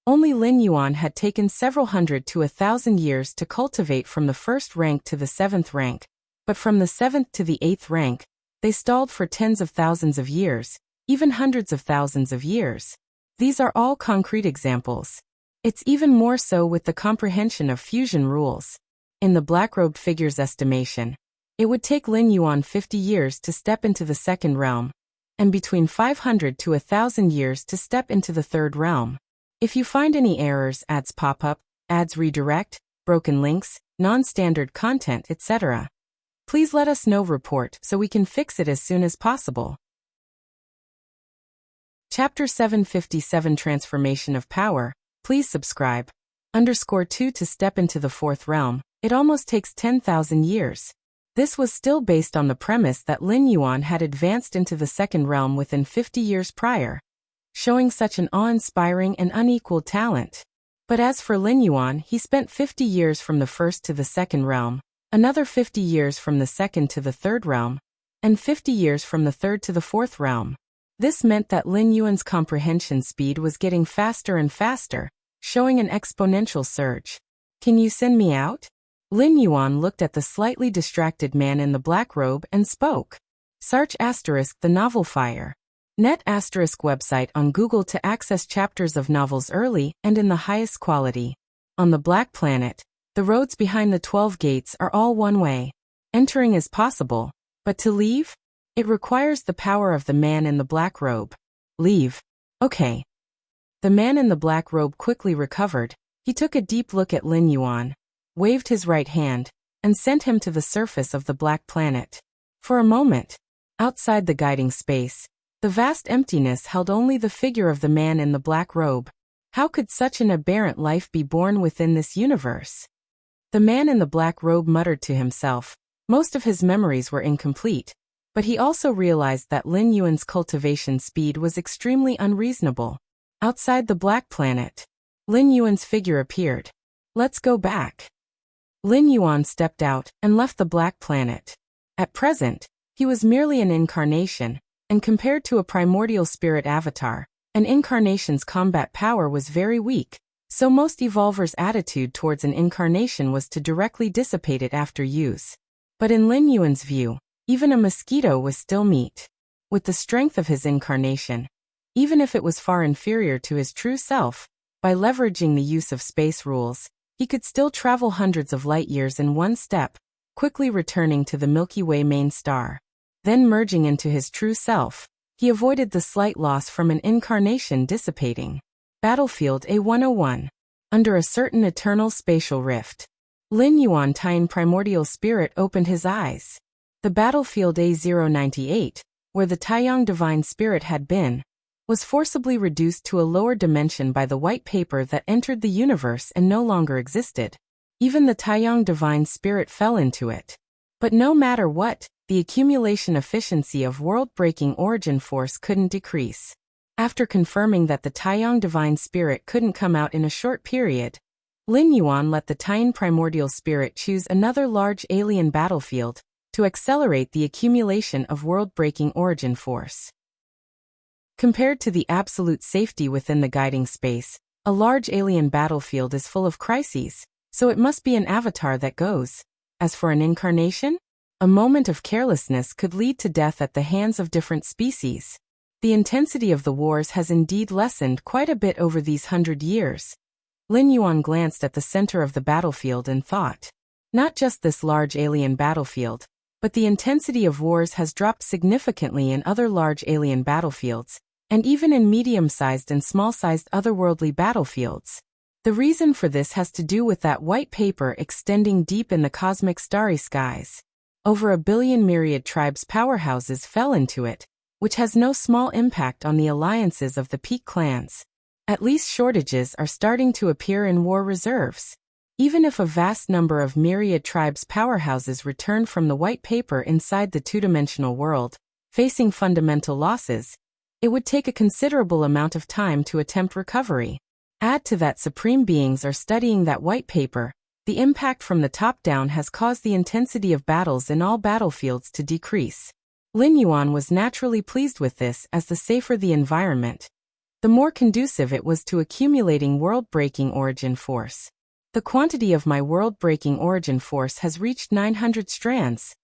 Speaker 1: only Lin Yuan had taken several hundred to 1,000 years to cultivate from the first rank to the 7th rank, but from the 7th to the 8th rank, they stalled for tens of thousands of years, even hundreds of thousands of years. These are all concrete examples. It's even more so with the comprehension of fusion rules. In the black-robed figure's estimation, it would take Lin Yuan 50 years to step into the second realm, and between 500 to 1,000 years to step into the third realm. If you find any errors, ads pop up, ads redirect, broken links, non-standard content, etc., please let us know. Report so we can fix it as soon as possible. Chapter 757 Transformation of Power. Please subscribe. _2 To step into the fourth realm, it almost takes 10,000 years. This was still based on the premise that Lin Yuan had advanced into the second realm within 50 years prior, showing such an awe-inspiring and unequaled talent. But as for Lin Yuan, he spent 50 years from the first to the second realm, another 50 years from the second to the third realm, and 50 years from the third to the fourth realm. This meant that Lin Yuan's comprehension speed was getting faster and faster, showing an exponential surge. Can you send me out? Lin Yuan looked at the slightly distracted man in the black robe and spoke. Search the novel Fire. Net website on Google to access chapters of novels early and in the highest quality. On the Black Planet, the roads behind the 12 gates are all one way. Entering is possible, but to leave? It requires the power of the man in the black robe. Leave. Okay. The man in the black robe quickly recovered. He took a deep look at Lin Yuan, waved his right hand, and sent him to the surface of the Black Planet. For a moment, outside the guiding space, the vast emptiness held only the figure of the man in the black robe. How could such an aberrant life be born within this universe? The man in the black robe muttered to himself. Most of his memories were incomplete, but he also realized that Lin Yuan's cultivation speed was extremely unreasonable. Outside the Black Planet, Lin Yuan's figure appeared. Let's go back. Lin Yuan stepped out and left the Black Planet. At present, he was merely an incarnation, and compared to a primordial spirit avatar, An incarnation's combat power was very weak, so most evolvers' attitude towards an incarnation was to directly dissipate it after use. But in Lin Yuan's view, even a mosquito was still meat. With the strength of his incarnation, even if it was far inferior to his true self, by leveraging the use of space rules, he could still travel hundreds of light years in one step, quickly returning to the Milky Way main star. Then merging into his true self, he avoided the slight loss from an incarnation dissipating. Battlefield A101. Under a certain eternal spatial rift, Lin Yuan Tian primordial spirit opened his eyes. The battlefield A098, where the Taiyang divine spirit had been, was forcibly reduced to a lower dimension by the white paper that entered the universe and no longer existed. Even the Taiyang divine spirit fell into it. But no matter what, the accumulation efficiency of world-breaking origin force couldn't decrease. After confirming that the Taiyang divine spirit couldn't come out in a short period, Lin Yuan let the Tian primordial spirit choose another large alien battlefield to accelerate the accumulation of world-breaking origin force. Compared to the absolute safety within the guiding space, a large alien battlefield is full of crises, so it must be an avatar that goes. As for an incarnation, a moment of carelessness could lead to death at the hands of different species. The intensity of the wars has indeed lessened quite a bit over these 100 years. Lin Yuan glanced at the center of the battlefield and thought, not just this large alien battlefield, but the intensity of wars has dropped significantly in other large alien battlefields, and even in medium-sized and small-sized otherworldly battlefields. The reason for this has to do with that white paper extending deep in the cosmic starry skies. Over 1 billion myriad tribes' powerhouses fell into it, which has no small impact on the alliances of the peak clans. At least shortages are starting to appear in war reserves. Even if a vast number of myriad tribes' powerhouses return from the white paper inside the two-dimensional world, facing fundamental losses, it would take a considerable amount of time to attempt recovery. Add to that supreme beings are studying that white paper, the impact from the top down has caused the intensity of battles in all battlefields to decrease. Lin Yuan was naturally pleased with this, as the safer the environment, the more conducive it was to accumulating world-breaking origin force. The quantity of my world-breaking origin force has reached 900 strands.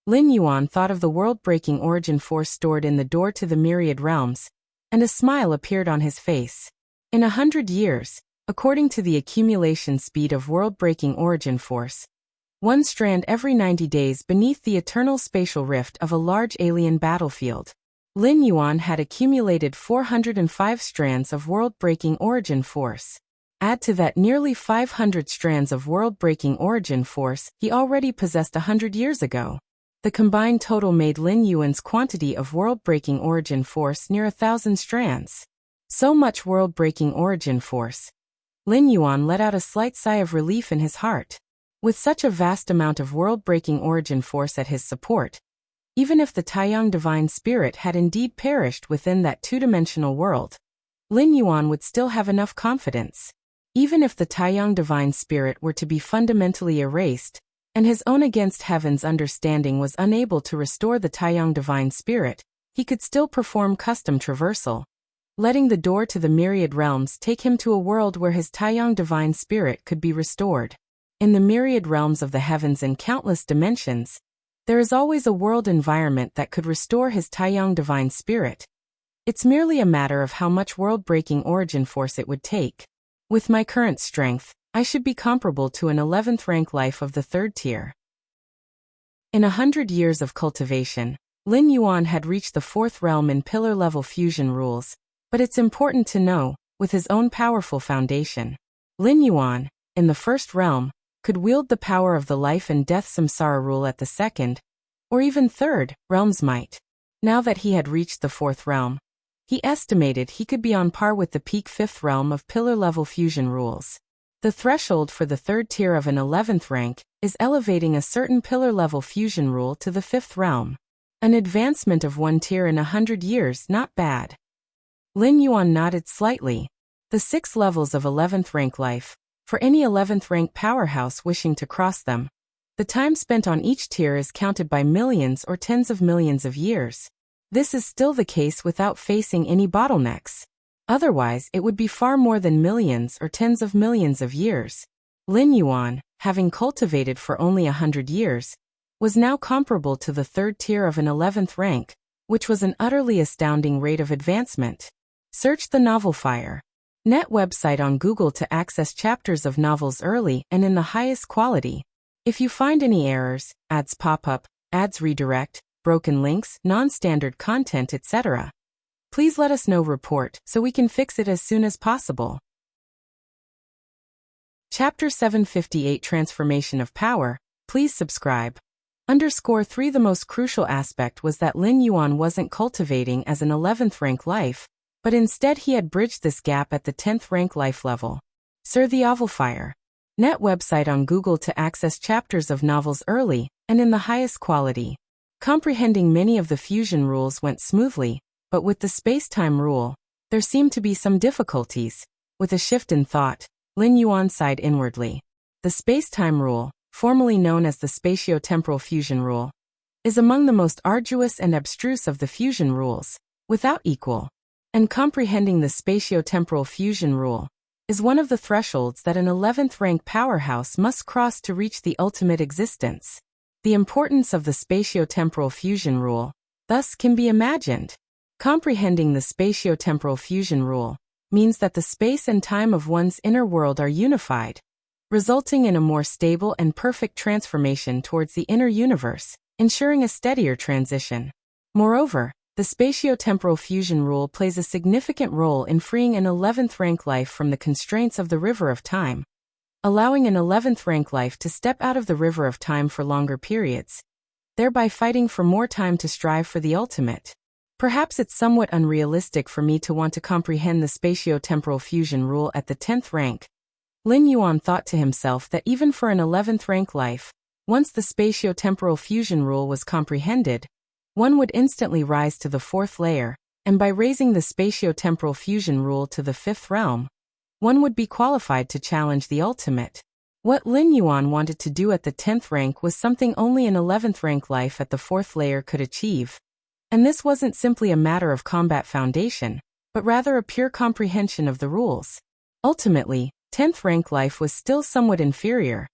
Speaker 1: Lin Yuan thought of the world-breaking origin force stored in the door to the myriad realms, and a smile appeared on his face. In 100 years, according to the accumulation speed of world-breaking origin force, 1 strand every 90 days beneath the eternal spatial rift of a large alien battlefield. Lin Yuan had accumulated 405 strands of world-breaking origin force. Add to that nearly 500 strands of world-breaking origin force he already possessed 100 years ago. The combined total made Lin Yuan's quantity of world-breaking origin force near 1,000 strands. So much world-breaking origin force. Lin Yuan let out a slight sigh of relief in his heart. With such a vast amount of world-breaking origin force at his support, even if the Taiyang divine spirit had indeed perished within that two-dimensional world, Lin Yuan would still have enough confidence. Even if the Taiyang divine spirit were to be fundamentally erased, and his own against heaven's understanding was unable to restore the Taiyang divine spirit, he could still perform custom traversal, letting the door to the myriad realms take him to a world where his Taiyang divine spirit could be restored. In the myriad realms of the heavens and countless dimensions, there is always a world environment that could restore his Taiyang divine spirit. It's merely a matter of how much world-breaking origin force it would take. With my current strength, I should be comparable to an 11th rank life of the 3rd tier. In 100 years of cultivation, Lin Yuan had reached the 4th realm in pillar-level fusion rules, but it's important to know, with his own powerful foundation, Lin Yuan, in the 1st realm, could wield the power of the life and death samsara rule at the 2nd, or even 3rd, realms might. Now that he had reached the 4th realm, he estimated he could be on par with the peak 5th realm of pillar-level fusion rules. The threshold for the 3rd tier of an 11th rank is elevating a certain pillar-level fusion rule to the 5th realm. An advancement of 1 tier in 100 years, not bad. Lin Yuan nodded slightly. The 6 levels of 11th rank life, for any 11th rank powerhouse wishing to cross them, the time spent on each tier is counted by millions or tens of millions of years. This is still the case without facing any bottlenecks. Otherwise, it would be far more than millions or tens of millions of years. Lin Yuan, having cultivated for only 100 years, was now comparable to the third tier of an 11th rank, which was an utterly astounding rate of advancement. Search the novel Fire. Net website on Google to access chapters of novels early and in the highest quality. If you find any errors, ads pop up, ads redirect, broken links, non-standard content, etc., please let us know. Report so we can fix it as soon as possible. Chapter 758 Transformation of Power. Please subscribe. _3 The most crucial aspect was that Lin Yuan wasn't cultivating as an 11th rank life, but instead he had bridged this gap at the 10th rank life level. Sir the Novel Fire. Net website on Google to access chapters of novels early and in the highest quality. Comprehending many of the fusion rules went smoothly, but with the space-time rule, there seemed to be some difficulties. With a shift in thought, Lin Yuan sighed inwardly. The space-time rule, formerly known as the spatio-temporal fusion rule, is among the most arduous and abstruse of the fusion rules, without equal. And comprehending the spatio-temporal fusion rule is one of the thresholds that an 11th rank powerhouse must cross to reach the ultimate existence. The importance of the spatio-temporal fusion rule, thus, can be imagined. Comprehending the spatio-temporal fusion rule means that the space and time of one's inner world are unified, resulting in a more stable and perfect transformation towards the inner universe, ensuring a steadier transition. Moreover, the spatio-temporal fusion rule plays a significant role in freeing an 11th rank life from the constraints of the river of time, allowing an 11th rank life to step out of the river of time for longer periods, thereby fighting for more time to strive for the ultimate. Perhaps it's somewhat unrealistic for me to want to comprehend the spatio-temporal fusion rule at the 10th rank. Lin Yuan thought to himself that even for an 11th rank life, once the spatio-temporal fusion rule was comprehended, one would instantly rise to the 4th layer, and by raising the spatio-temporal fusion rule to the 5th realm, one would be qualified to challenge the ultimate. What Lin Yuan wanted to do at the 10th rank was something only an 11th rank life at the 4th layer could achieve. And this wasn't simply a matter of combat foundation, but rather a pure comprehension of the rules. Ultimately, 10th rank life was still somewhat inferior.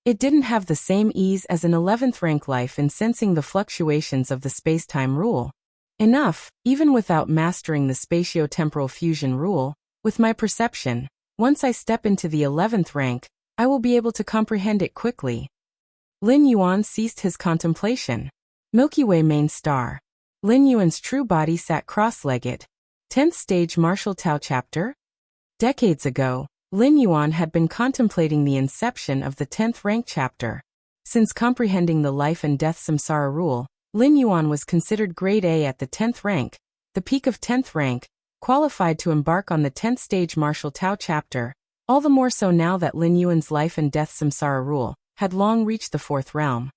Speaker 1: It didn't have the same ease as an 11th rank life in sensing the fluctuations of the space-time rule. Enough, even without mastering the spatio-temporal fusion rule, with my perception, once I step into the 11th rank, I will be able to comprehend it quickly. Lin Yuan ceased his contemplation. Milky Way main star. Lin Yuan's true body sat cross-legged. 10th stage Martial Tao chapter? Decades ago, Lin Yuan had been contemplating the inception of the 10th rank chapter. Since comprehending the life and death samsara rule, Lin Yuan was considered grade A at the 10th rank, the peak of 10th rank, qualified to embark on the 10th stage Martial Tao chapter, all the more so now that Lin Yuan's life and death samsara rule had long reached the 4th realm.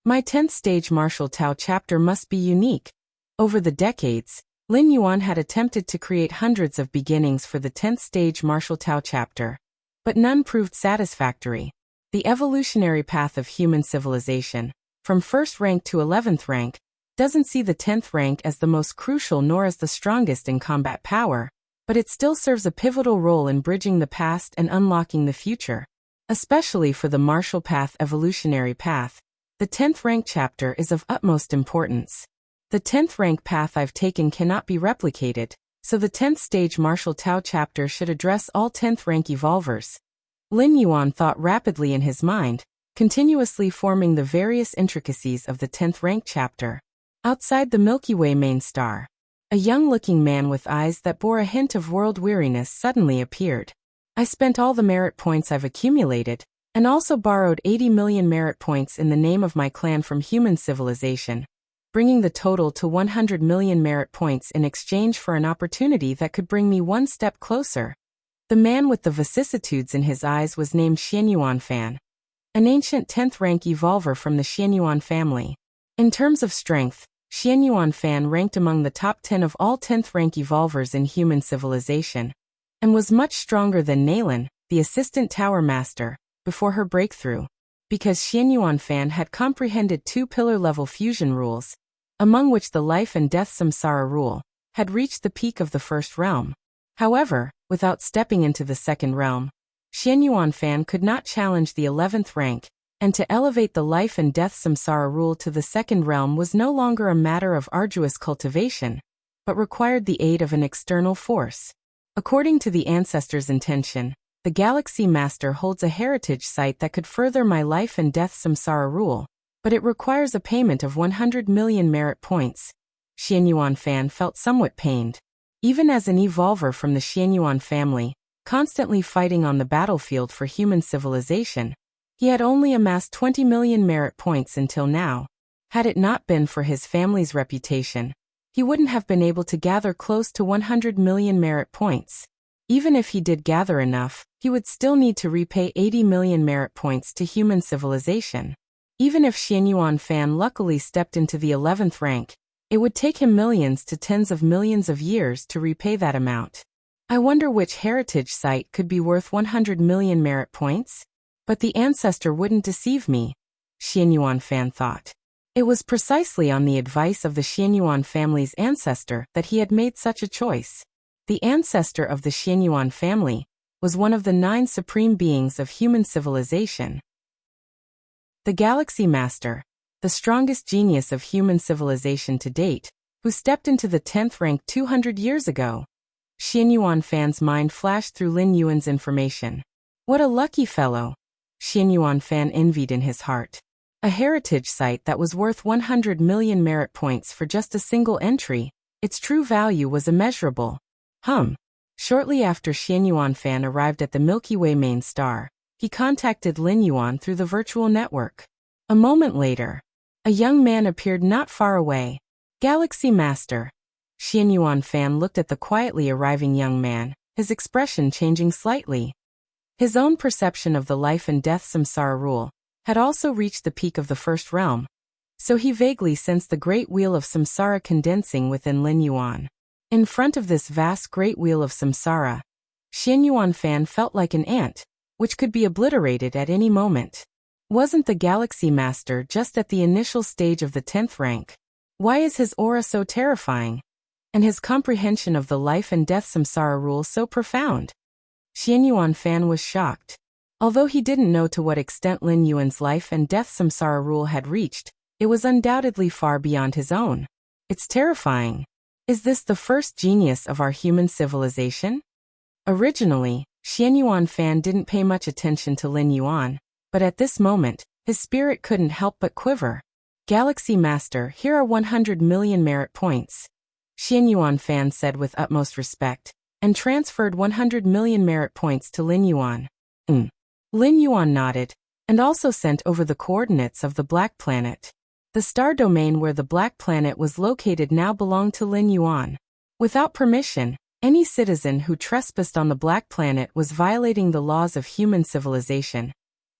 Speaker 1: My 10th stage Martial Tao chapter must be unique. Over the decades, Lin Yuan had attempted to create hundreds of beginnings for the 10th stage Martial Tao chapter, but none proved satisfactory. The evolutionary path of human civilization, from 1st rank to 11th rank, doesn't see the 10th rank as the most crucial nor as the strongest in combat power, but it still serves a pivotal role in bridging the past and unlocking the future. Especially for the martial path evolutionary path, the 10th rank chapter is of utmost importance. The 10th rank path I've taken cannot be replicated, so the 10th stage Martial Tao chapter should address all 10th rank evolvers. Lin Yuan thought rapidly in his mind, continuously forming the various intricacies of the 10th rank chapter. Outside the Milky Way main star, a young-looking man with eyes that bore a hint of world weariness suddenly appeared. I spent all the merit points I've accumulated, and also borrowed 80 million merit points in the name of my clan from human civilization, bringing the total to 100 million merit points in exchange for an opportunity that could bring me one step closer. The man with the vicissitudes in his eyes was named Xianyuan Fan, an ancient 10th rank evolver from the Xianyuan family. In terms of strength, Xianyuan Fan ranked among the top 10 of all 10th rank evolvers in human civilization, and was much stronger than Nalan, the assistant tower master, before her breakthrough, because Xianyuan Fan had comprehended 2 pillar-level fusion rules, among which the life and death samsara rule had reached the peak of the first realm. However, without stepping into the second realm, Xian Yuanfan could not challenge the 11th rank, and to elevate the life and death samsara rule to the second realm was no longer a matter of arduous cultivation, but required the aid of an external force. According to the ancestor's intention, the Galaxy Master holds a heritage site that could further my life and death samsara rule, but it requires a payment of 100 million merit points. Xian Yuanfan felt somewhat pained. Even as an evolver from the Xian Yuan family, constantly fighting on the battlefield for human civilization, he had only amassed 20 million merit points until now. Had it not been for his family's reputation, he wouldn't have been able to gather close to 100 million merit points. Even if he did gather enough, he would still need to repay 80 million merit points to human civilization. Even if Xian Yuanfan luckily stepped into the 11th rank, it would take him millions to tens of millions of years to repay that amount. I wonder which heritage site could be worth 100 million merit points? But the ancestor wouldn't deceive me, Xian Yuanfan thought. It was precisely on the advice of the Xian Yuan family's ancestor that he had made such a choice. The ancestor of the Xian Yuan family was one of the 9 supreme beings of human civilization. The Galaxy Master, the strongest genius of human civilization to date, who stepped into the 10th rank 200 years ago. Xian Yuanfan's mind flashed through Lin Yuan's information. What a lucky fellow! Xian Yuanfan envied in his heart. A heritage site that was worth 100 million merit points for just a single entry, its true value was immeasurable. Shortly after Xian Yuanfan arrived at the Milky Way main star, he contacted Lin Yuan through the virtual network. A moment later, a young man appeared not far away. Galaxy Master. Xian Yuanfan looked at the quietly arriving young man, his expression changing slightly. His own perception of the life and death samsara rule had also reached the peak of the first realm, so he vaguely sensed the great wheel of samsara condensing within Lin Yuan. In front of this vast great wheel of samsara, Xian Yuanfan felt like an ant, which could be obliterated at any moment. Wasn't the Galaxy Master just at the initial stage of the 10th rank? Why is his aura so terrifying? And his comprehension of the life and death samsara rule so profound? Xian Yuanfan was shocked. Although he didn't know to what extent Lin Yuan's life and death samsara rule had reached, it was undoubtedly far beyond his own. It's terrifying. Is this the first genius of our human civilization? Originally, Xian Yuanfan didn't pay much attention to Lin Yuan, but at this moment, his spirit couldn't help but quiver. Galaxy Master, here are 100 million merit points. Xian Yuanfan said with utmost respect, and transferred 100 million merit points to Lin Yuan. Lin Yuan nodded, and also sent over the coordinates of the Black Planet. The star domain where the Black Planet was located now belonged to Lin Yuan. Without permission, any citizen who trespassed on the Black Planet was violating the laws of human civilization,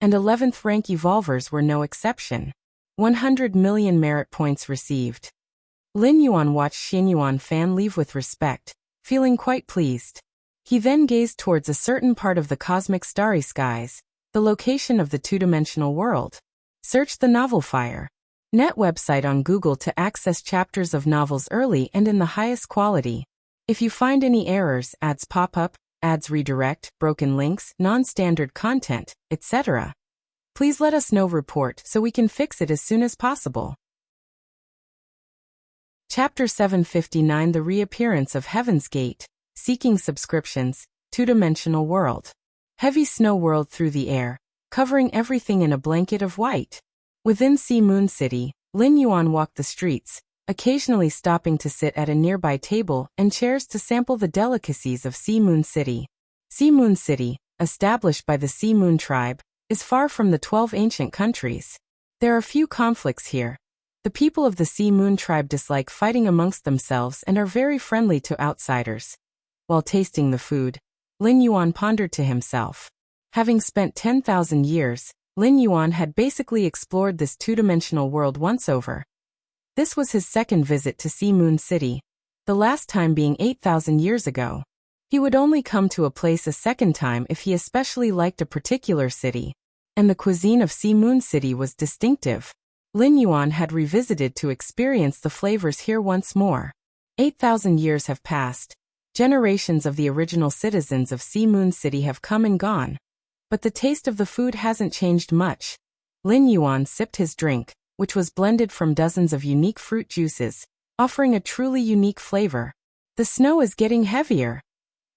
Speaker 1: and 11th rank evolvers were no exception. 100 million merit points received. Lin Yuan watched Xian Yuanfan leave with respect, feeling quite pleased. He then gazed towards a certain part of the cosmic starry skies, the location of the two-dimensional world. Search the novel Fire. Net website on Google to access chapters of novels early and in the highest quality. If you find any errors, ads pop up, ads redirect, broken links, non-standard content, etc., please let us know. Report so we can fix it as soon as possible. Chapter 759, The Reappearance of Heaven's Gate. Seeking subscriptions, two-dimensional world. Heavy snow whirled through the air, covering everything in a blanket of white. Within Sea Moon City, Lin Yuan walked the streets, occasionally stopping to sit at a nearby table and chairs to sample the delicacies of Sea Moon City. Sea Moon City, established by the Sea Moon tribe, is far from the 12 ancient countries. There are few conflicts here. The people of the Sea Moon tribe dislike fighting amongst themselves and are very friendly to outsiders. While tasting the food, Lin Yuan pondered to himself. Having spent 10,000 years, Lin Yuan had basically explored this two-dimensional world once over. This was his second visit to Sea Moon City, the last time being 8,000 years ago. He would only come to a place a second time if he especially liked a particular city, and the cuisine of Sea Moon City was distinctive. Lin Yuan had revisited to experience the flavors here once more. 8,000 years have passed. Generations of the original citizens of Sea Moon City have come and gone. But the taste of the food hasn't changed much. Lin Yuan sipped his drink, which was blended from dozens of unique fruit juices, offering a truly unique flavor. The snow is getting heavier.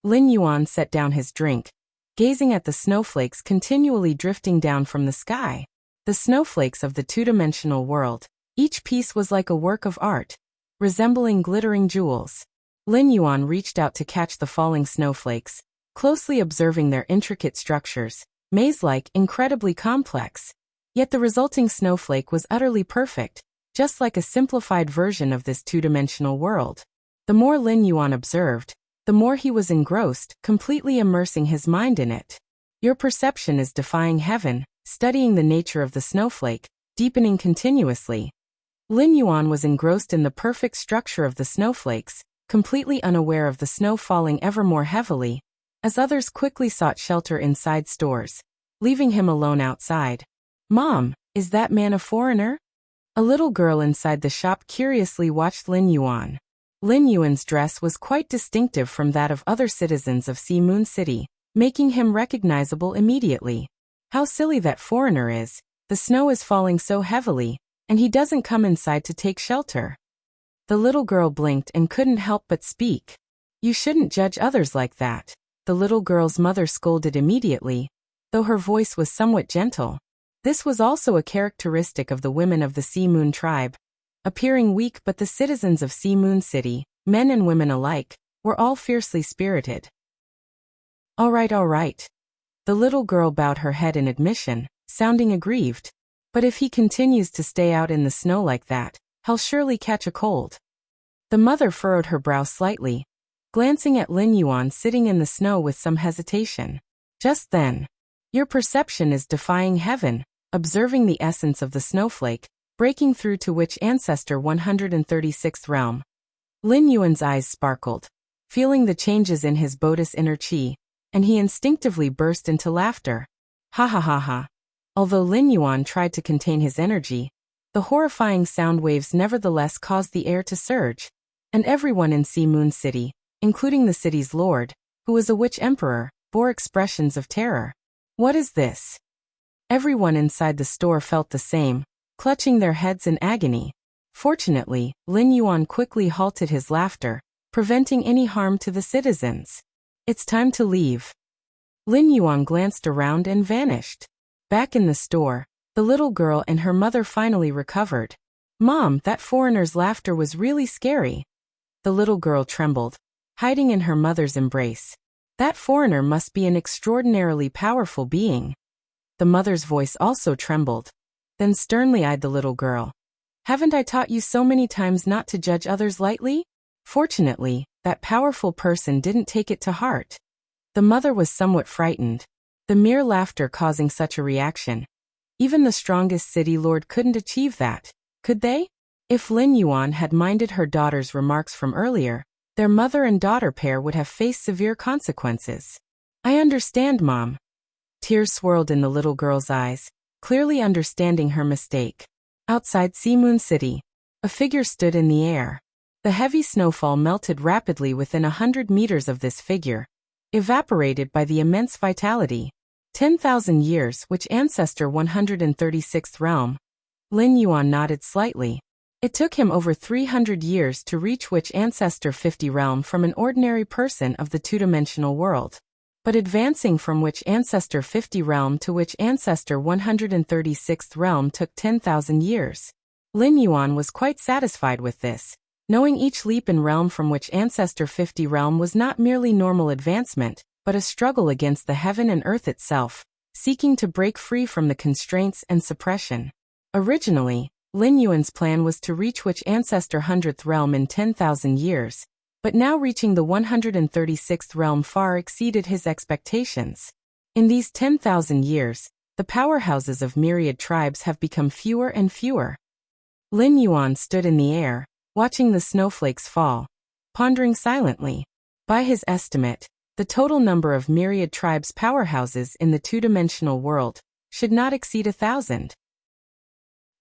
Speaker 1: Lin Yuan set down his drink, gazing at the snowflakes continually drifting down from the sky. The snowflakes of the two-dimensional world. Each piece was like a work of art, resembling glittering jewels. Lin Yuan reached out to catch the falling snowflakes, closely observing their intricate structures, maze-like, incredibly complex. Yet the resulting snowflake was utterly perfect, just like a simplified version of this two-dimensional world. The more Lin Yuan observed, the more he was engrossed, completely immersing his mind in it. Your perception is defying heaven, studying the nature of the snowflake, deepening continuously. Lin Yuan was engrossed in the perfect structure of the snowflakes, completely unaware of the snow falling ever more heavily, as others quickly sought shelter inside stores, leaving him alone outside. "Mom, is that man a foreigner?" A little girl inside the shop curiously watched Lin Yuan. Lin Yuan's dress was quite distinctive from that of other citizens of Sea Moon City, making him recognizable immediately. How silly that foreigner is. The snow is falling so heavily, and he doesn't come inside to take shelter. The little girl blinked and couldn't help but speak. "You shouldn't judge others like that," the little girl's mother scolded immediately, though her voice was somewhat gentle. This was also a characteristic of the women of the Sea Moon tribe. Appearing weak, but the citizens of Sea Moon City, men and women alike, were all fiercely spirited. All right. The little girl bowed her head in admission, sounding aggrieved. "But if he continues to stay out in the snow like that, he'll surely catch a cold." The mother furrowed her brow slightly, glancing at Lin Yuan sitting in the snow with some hesitation. Just then, "Your perception is defying heaven," observing the essence of the snowflake, breaking through to which ancestor 136th realm. Lin Yuan's eyes sparkled, feeling the changes in his Bodhi's inner chi, and he instinctively burst into laughter. Ha ha ha ha. Although Lin Yuan tried to contain his energy, the horrifying sound waves nevertheless caused the air to surge, and everyone in Sea Moon City, including the city's lord, who was a witch emperor, bore expressions of terror. "What is this?" Everyone inside the store felt the same, clutching their heads in agony. Fortunately, Lin Yuan quickly halted his laughter, preventing any harm to the citizens. "It's time to leave." Lin Yuan glanced around and vanished. Back in the store, the little girl and her mother finally recovered. "Mom, that foreigner's laughter was really scary." The little girl trembled, hiding in her mother's embrace. "That foreigner must be an extraordinarily powerful being." The mother's voice also trembled, then sternly eyed the little girl. "Haven't I taught you so many times not to judge others lightly?" Fortunately, that powerful person didn't take it to heart. The mother was somewhat frightened, the mere laughter causing such a reaction. Even the strongest city lord couldn't achieve that, could they? If Lin Yuan had minded her daughter's remarks from earlier, their mother and daughter pair would have faced severe consequences. "I understand, Mom." Tears swirled in the little girl's eyes, clearly understanding her mistake. Outside Sea Moon City, a figure stood in the air. The heavy snowfall melted rapidly within 100 meters of this figure, evaporated by the immense vitality. 10,000 years, which ancestor 136th realm. Lin Yuan nodded slightly. It took him over 300 years to reach which ancestor 50 realm from an ordinary person of the two-dimensional world. But advancing from which ancestor 50 realm to which ancestor 136th realm took 10,000 years. Lin Yuan was quite satisfied with this, knowing each leap in realm from which ancestor 50 realm was not merely normal advancement, but a struggle against the heaven and earth itself, seeking to break free from the constraints and suppression. Originally, Lin Yuan's plan was to reach which ancestor 100th realm in 10,000 years, but now reaching the 136th realm far exceeded his expectations. In these 10,000 years, the powerhouses of myriad tribes have become fewer and fewer. Lin Yuan stood in the air, watching the snowflakes fall, pondering silently. By his estimate, the total number of myriad tribes' powerhouses in the two-dimensional world should not exceed 1,000.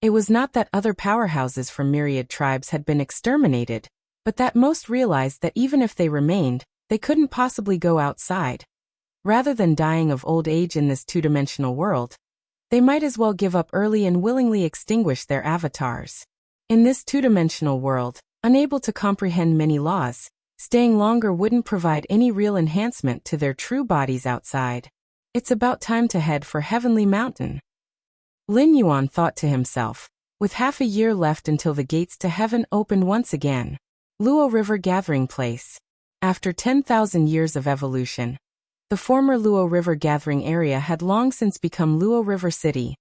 Speaker 1: It was not that other powerhouses from myriad tribes had been exterminated, but that most realized that even if they remained, they couldn't possibly go outside. Rather than dying of old age in this two-dimensional world, they might as well give up early and willingly extinguish their avatars. In this two-dimensional world, unable to comprehend many laws, staying longer wouldn't provide any real enhancement to their true bodies outside. It's about time to head for Heavenly Mountain. Lin Yuan thought to himself, with half a year left until the gates to heaven opened once again. Luo River Gathering Place. After 10,000 years of evolution, the former Luo River Gathering area had long since become Luo River City,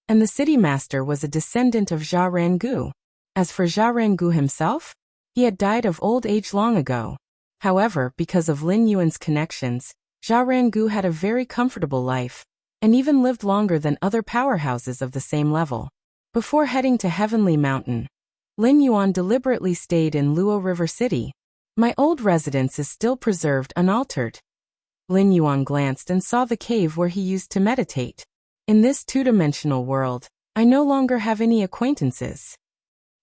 Speaker 1: and the city master was a descendant of Jia Rangu. As for Jia Rangu himself, he had died of old age long ago. However, because of Lin Yuan's connections, Jia Rangu had a very comfortable life, and even lived longer than other powerhouses of the same level. Before heading to Heavenly Mountain, Lin Yuan deliberately stayed in Luo River City. My old residence is still preserved unaltered. Lin Yuan glanced and saw the cave where he used to meditate. In this two-dimensional world, I no longer have any acquaintances.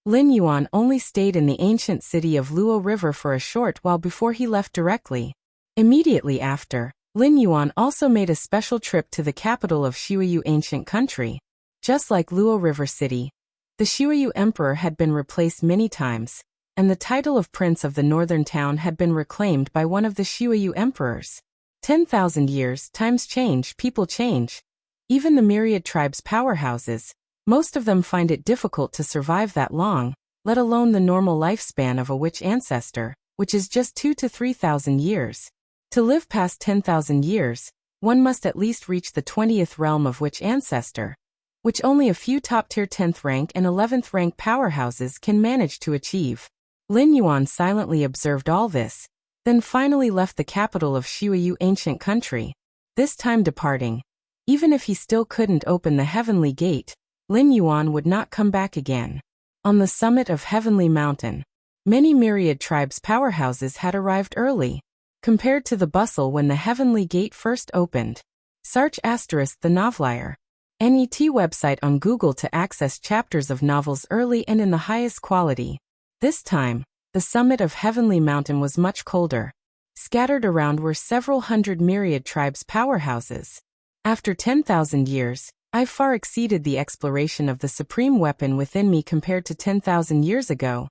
Speaker 1: Lin Yuan only stayed in the ancient city of Luo River for a short while before he left directly. Immediately after, Lin Yuan also made a special trip to the capital of Xiuyu ancient country. Just like Luo River City, the Xiuyu emperor had been replaced many times, and the title of prince of the northern town had been reclaimed by one of the Xiuyu emperors. 10,000 years, times change, people change. Even the myriad tribes' powerhouses, most of them find it difficult to survive that long, let alone the normal lifespan of a witch ancestor, which is just 2,000 to 3,000 years. To live past 10,000 years, one must at least reach the 20th realm of witch ancestor, which only a few top-tier 10th rank and 11th rank powerhouses can manage to achieve. Lin Yuan silently observed all this, then finally left the capital of Xiuyu ancient country, this time departing. Even if he still couldn't open the heavenly gate, Lin Yuan would not come back again. On the summit of Heavenly Mountain, many myriad tribes' powerhouses had arrived early, compared to the bustle when the heavenly gate first opened. Search * the Novelier. NET website on Google to access chapters of novels early and in the highest quality. This time, the summit of Heavenly Mountain was much colder. Scattered around were several hundred myriad tribes' powerhouses. After 10,000 years, I've far exceeded the exploration of the supreme weapon within me compared to 10,000 years ago,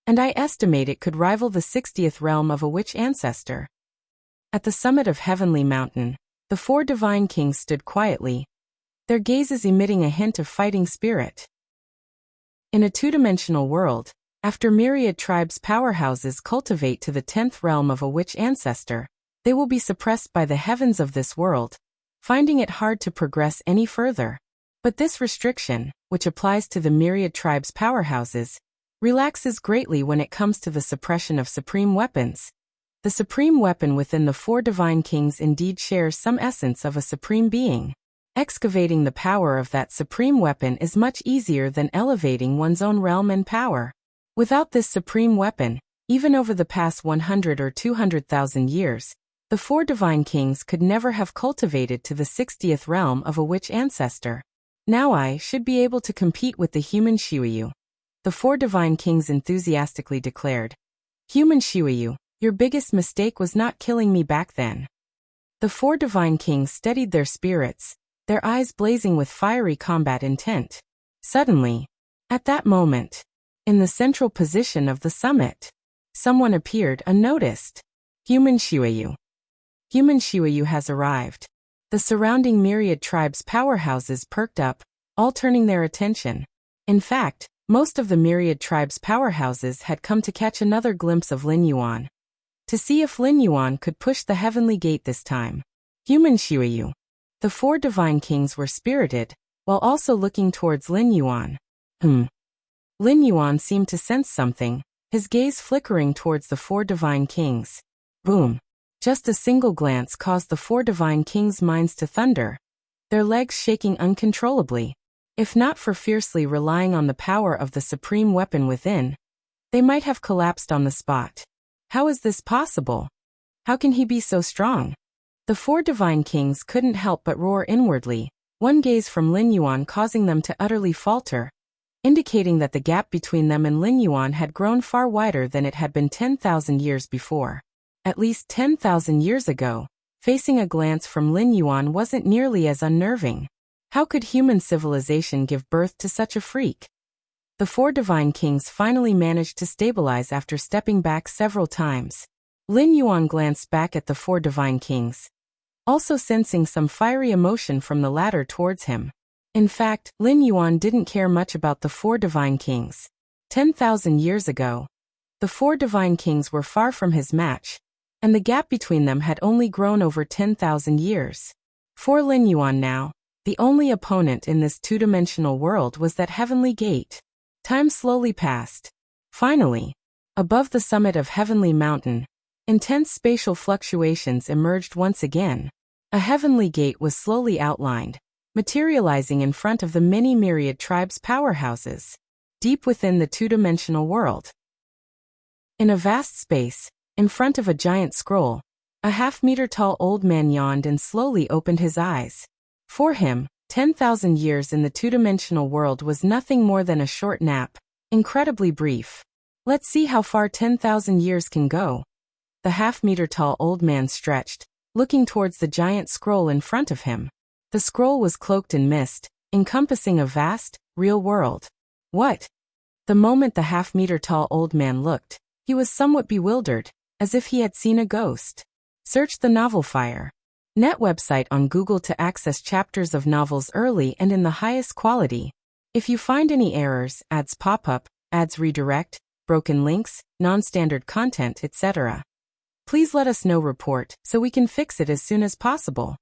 Speaker 1: and I estimate it could rival the 60th realm of a witch ancestor. At the summit of Heavenly Mountain, the four divine kings stood quietly, their gazes emitting a hint of fighting spirit. In a two-dimensional world, after myriad tribes' powerhouses cultivate to the 10th realm of a witch ancestor, they will be suppressed by the heavens of this world, finding it hard to progress any further. But this restriction, which applies to the myriad tribes' powerhouses, relaxes greatly when it comes to the suppression of supreme weapons. The supreme weapon within the four divine kings indeed shares some essence of a supreme being. Excavating the power of that supreme weapon is much easier than elevating one's own realm and power. Without this supreme weapon, even over the past 100 or 200,000 years, the four divine kings could never have cultivated to the 60th realm of a witch ancestor. Now I should be able to compete with the human Xiuyu. The four divine kings enthusiastically declared. Human Xiuyu, your biggest mistake was not killing me back then. The four divine kings steadied their spirits, their eyes blazing with fiery combat intent. Suddenly, at that moment, in the central position of the summit, someone appeared unnoticed. Human Xiuyu. Human Xiuyu has arrived. The surrounding myriad tribes' powerhouses perked up, all turning their attention. In fact, most of the myriad tribes' powerhouses had come to catch another glimpse of Lin Yuan, to see if Lin Yuan could push the heavenly gate this time. Human Xiuyu. The four divine kings were spirited, while also looking towards Lin Yuan. Lin Yuan seemed to sense something, his gaze flickering towards the four divine kings. Boom. Just a single glance caused the four divine kings' minds to thunder, their legs shaking uncontrollably. If not for fiercely relying on the power of the supreme weapon within, they might have collapsed on the spot. How is this possible? How can he be so strong? The four divine kings couldn't help but roar inwardly, one gaze from Lin Yuan causing them to utterly falter. indicating that the gap between them and Lin Yuan had grown far wider than it had been 10,000 years before. At least 10,000 years ago, facing a glance from Lin Yuan wasn't nearly as unnerving. How could human civilization give birth to such a freak? The four divine kings finally managed to stabilize after stepping back several times. Lin Yuan glanced back at the four divine kings, also sensing some fiery emotion from the latter towards him. In fact, Lin Yuan didn't care much about the four divine kings. 10,000 years ago, the four divine kings were far from his match, and the gap between them had only grown over 10,000 years. For Lin Yuan now, the only opponent in this two-dimensional world was that heavenly gate. Time slowly passed. Finally, above the summit of Heavenly Mountain, intense spatial fluctuations emerged once again. A heavenly gate was slowly outlined, materializing in front of the many myriad tribes' powerhouses, deep within the two-dimensional world. In a vast space, in front of a giant scroll, a half-meter-tall old man yawned and slowly opened his eyes. For him, 10,000 years in the two-dimensional world was nothing more than a short nap, incredibly brief. Let's see how far 10,000 years can go. The half-meter-tall old man stretched, looking towards the giant scroll in front of him. The scroll was cloaked in mist, encompassing a vast, real world. What? The moment the half-meter-tall old man looked, he was somewhat bewildered, as if he had seen a ghost. Search the novel Fire. Net website on Google to access chapters of novels early and in the highest quality. If you find any errors, ads pop up, ads redirect, broken links, non-standard content, etc., please let us know report so we can fix it as soon as possible.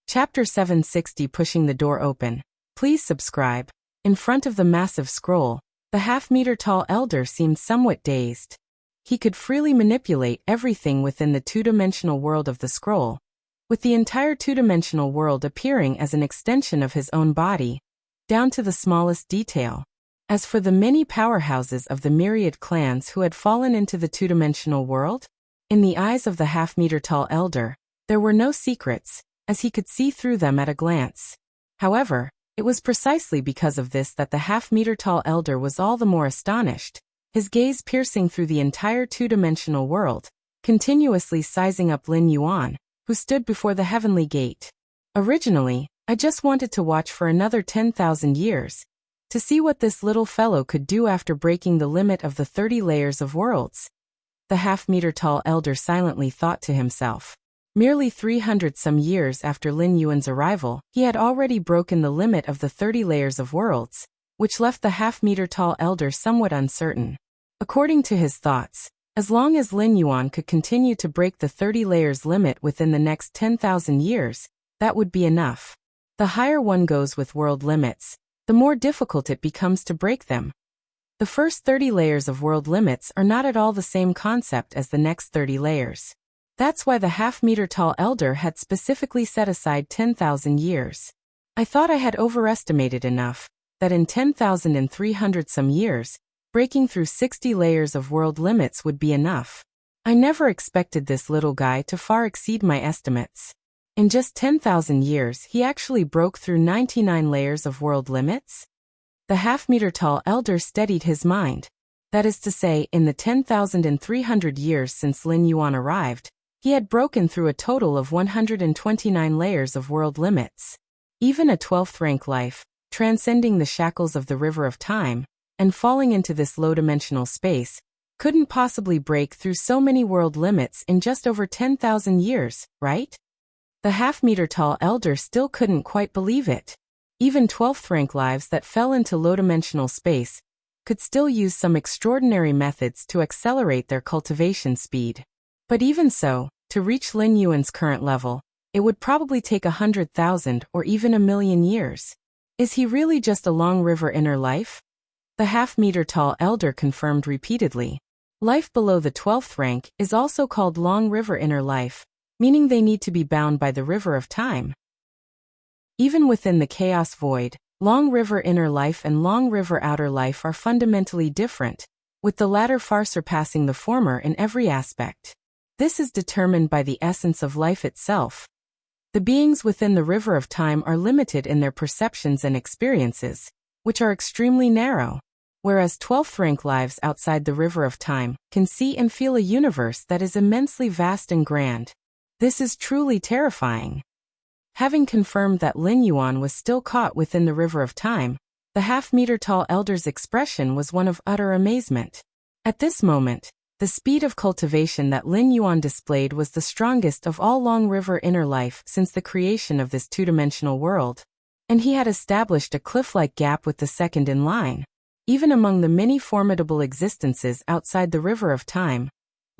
Speaker 1: Chapter 760 Pushing the Door Open. Please subscribe. In front of the massive scroll, the half-meter-tall elder seemed somewhat dazed. He could freely manipulate everything within the two-dimensional world of the scroll, with the entire two-dimensional world appearing as an extension of his own body, down to the smallest detail. As for the many powerhouses of the myriad clans who had fallen into the two-dimensional world, in the eyes of the half-meter-tall elder, there were no secrets, as he could see through them at a glance. However, it was precisely because of this that the half-meter-tall elder was all the more astonished, his gaze piercing through the entire two-dimensional world, continuously sizing up Lin Yuan, who stood before the heavenly gate. Originally, I just wanted to watch for another 10,000 years, to see what this little fellow could do after breaking the limit of the 30 layers of worlds. The half-meter-tall elder silently thought to himself. Merely 300-some years after Lin Yuan's arrival, he had already broken the limit of the 30 layers of worlds, which left the half-meter-tall elder somewhat uncertain. According to his thoughts, as long as Lin Yuan could continue to break the 30 layers limit within the next 10,000 years, that would be enough. The higher one goes with world limits, the more difficult it becomes to break them. The first 30 layers of world limits are not at all the same concept as the next 30 layers. That's why the half-meter-tall elder had specifically set aside 10,000 years. I thought I had overestimated enough, that in 10,300-some years, breaking through 60 layers of world limits would be enough. I never expected this little guy to far exceed my estimates. In just 10,000 years, he actually broke through 99 layers of world limits? The half-meter-tall elder steadied his mind. That is to say, in the 10,300 years since Lin Yuan arrived, he had broken through a total of 129 layers of world limits. Even a 12th rank life, transcending the shackles of the river of time, and falling into this low-dimensional space, couldn't possibly break through so many world limits in just over 10,000 years, right? The half-meter-tall elder still couldn't quite believe it. Even 12th rank lives that fell into low-dimensional space could still use some extraordinary methods to accelerate their cultivation speed. But even so, to reach Lin Yuan's current level, it would probably take 100,000 or even 1,000,000 years. Is he really just a long river inner life? The half-meter-tall elder confirmed repeatedly. Life below the 12th rank is also called long river inner life, meaning they need to be bound by the river of time. Even within the chaos void, long river inner life and long river outer life are fundamentally different, with the latter far surpassing the former in every aspect. This is determined by the essence of life itself. The beings within the river of time are limited in their perceptions and experiences, which are extremely narrow, whereas 12th rank lives outside the river of time can see and feel a universe that is immensely vast and grand. This is truly terrifying. Having confirmed that Lin Yuan was still caught within the river of time, the half-meter-tall elder's expression was one of utter amazement. At this moment, the speed of cultivation that Lin Yuan displayed was the strongest of all Long River inner life since the creation of this two-dimensional world, and he had established a cliff-like gap with the second in line. Even among the many formidable existences outside the river of time,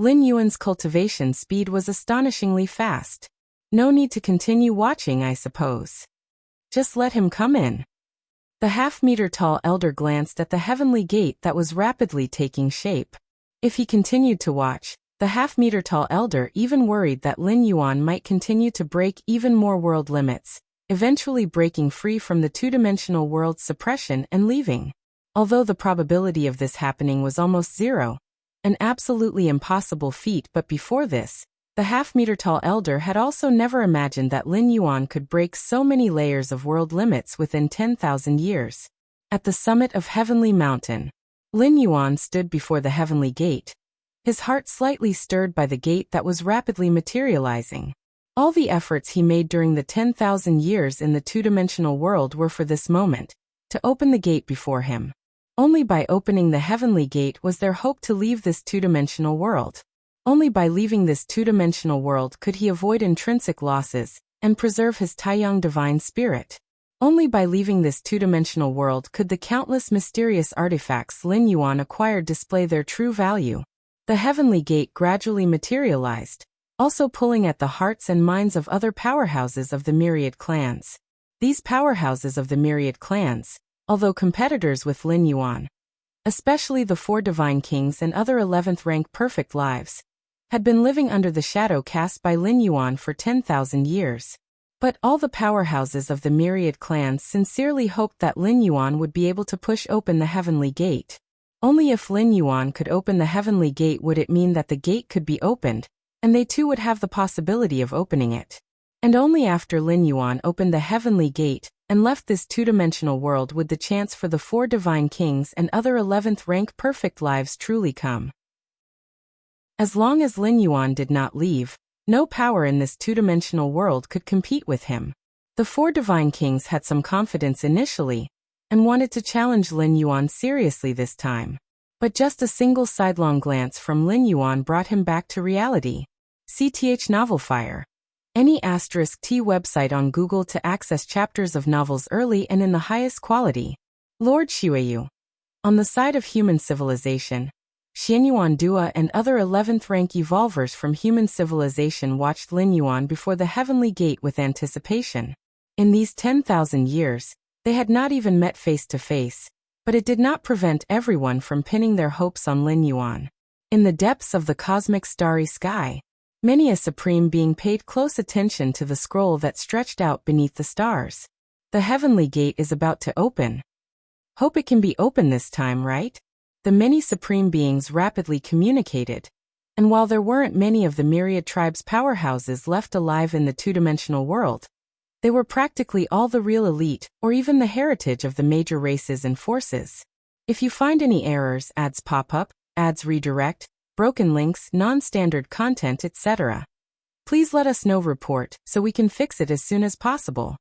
Speaker 1: Lin Yuan's cultivation speed was astonishingly fast. No need to continue watching, I suppose. Just let him come in. The half-meter-tall elder glanced at the heavenly gate that was rapidly taking shape. If he continued to watch, the half-meter-tall elder even worried that Lin Yuan might continue to break even more world limits, eventually breaking free from the two-dimensional world's suppression and leaving. Although the probability of this happening was almost zero, an absolutely impossible feat, but before this, the half-meter-tall elder had also never imagined that Lin Yuan could break so many layers of world limits within 10,000 years. At the summit of Heavenly Mountain, Lin Yuan stood before the heavenly gate, his heart slightly stirred by the gate that was rapidly materializing. All the efforts he made during the 10,000 years in the two-dimensional world were for this moment, to open the gate before him. Only by opening the heavenly gate was there hope to leave this two-dimensional world. Only by leaving this two-dimensional world could he avoid intrinsic losses and preserve his Taiyang divine spirit. Only by leaving this two-dimensional world could the countless mysterious artifacts Lin Yuan acquired display their true value. The heavenly gate gradually materialized, also pulling at the hearts and minds of other powerhouses of the myriad clans. These powerhouses of the myriad clans, although competitors with Lin Yuan, especially the 4 divine kings and other 11th rank perfect lives, had been living under the shadow cast by Lin Yuan for 10,000 years. But all the powerhouses of the myriad clans sincerely hoped that Lin Yuan would be able to push open the heavenly gate. Only if Lin Yuan could open the heavenly gate would it mean that the gate could be opened, and they too would have the possibility of opening it. And only after Lin Yuan opened the heavenly gate and left this two-dimensional world would the chance for the 4 divine kings and other 11th rank perfect lives truly come. As long as Lin Yuan did not leave, no power in this two-dimensional world could compete with him. The 4 divine kings had some confidence initially, and wanted to challenge Lin Yuan seriously this time. But just a single sidelong glance from Lin Yuan brought him back to reality. CTH Novelfire. Any *T website on Google to access chapters of novels early and in the highest quality. Lord Xueyu. On the side of human civilization, Xianyuan Dua and other 11th rank evolvers from human civilization watched Lin Yuan before the heavenly gate with anticipation. In these 10,000 years, they had not even met face to face, but it did not prevent everyone from pinning their hopes on Lin Yuan. In the depths of the cosmic starry sky, many a supreme being paid close attention to the scroll that stretched out beneath the stars. The heavenly gate is about to open. Hope it can be open this time, right? The many supreme beings rapidly communicated, and while there weren't many of the myriad tribes' powerhouses left alive in the two-dimensional world, they were practically all the real elite, or even the heritage of the major races and forces. If you find any errors, ads pop up, ads redirect, broken links, non-standard content, etc., please let us know. Report so we can fix it as soon as possible.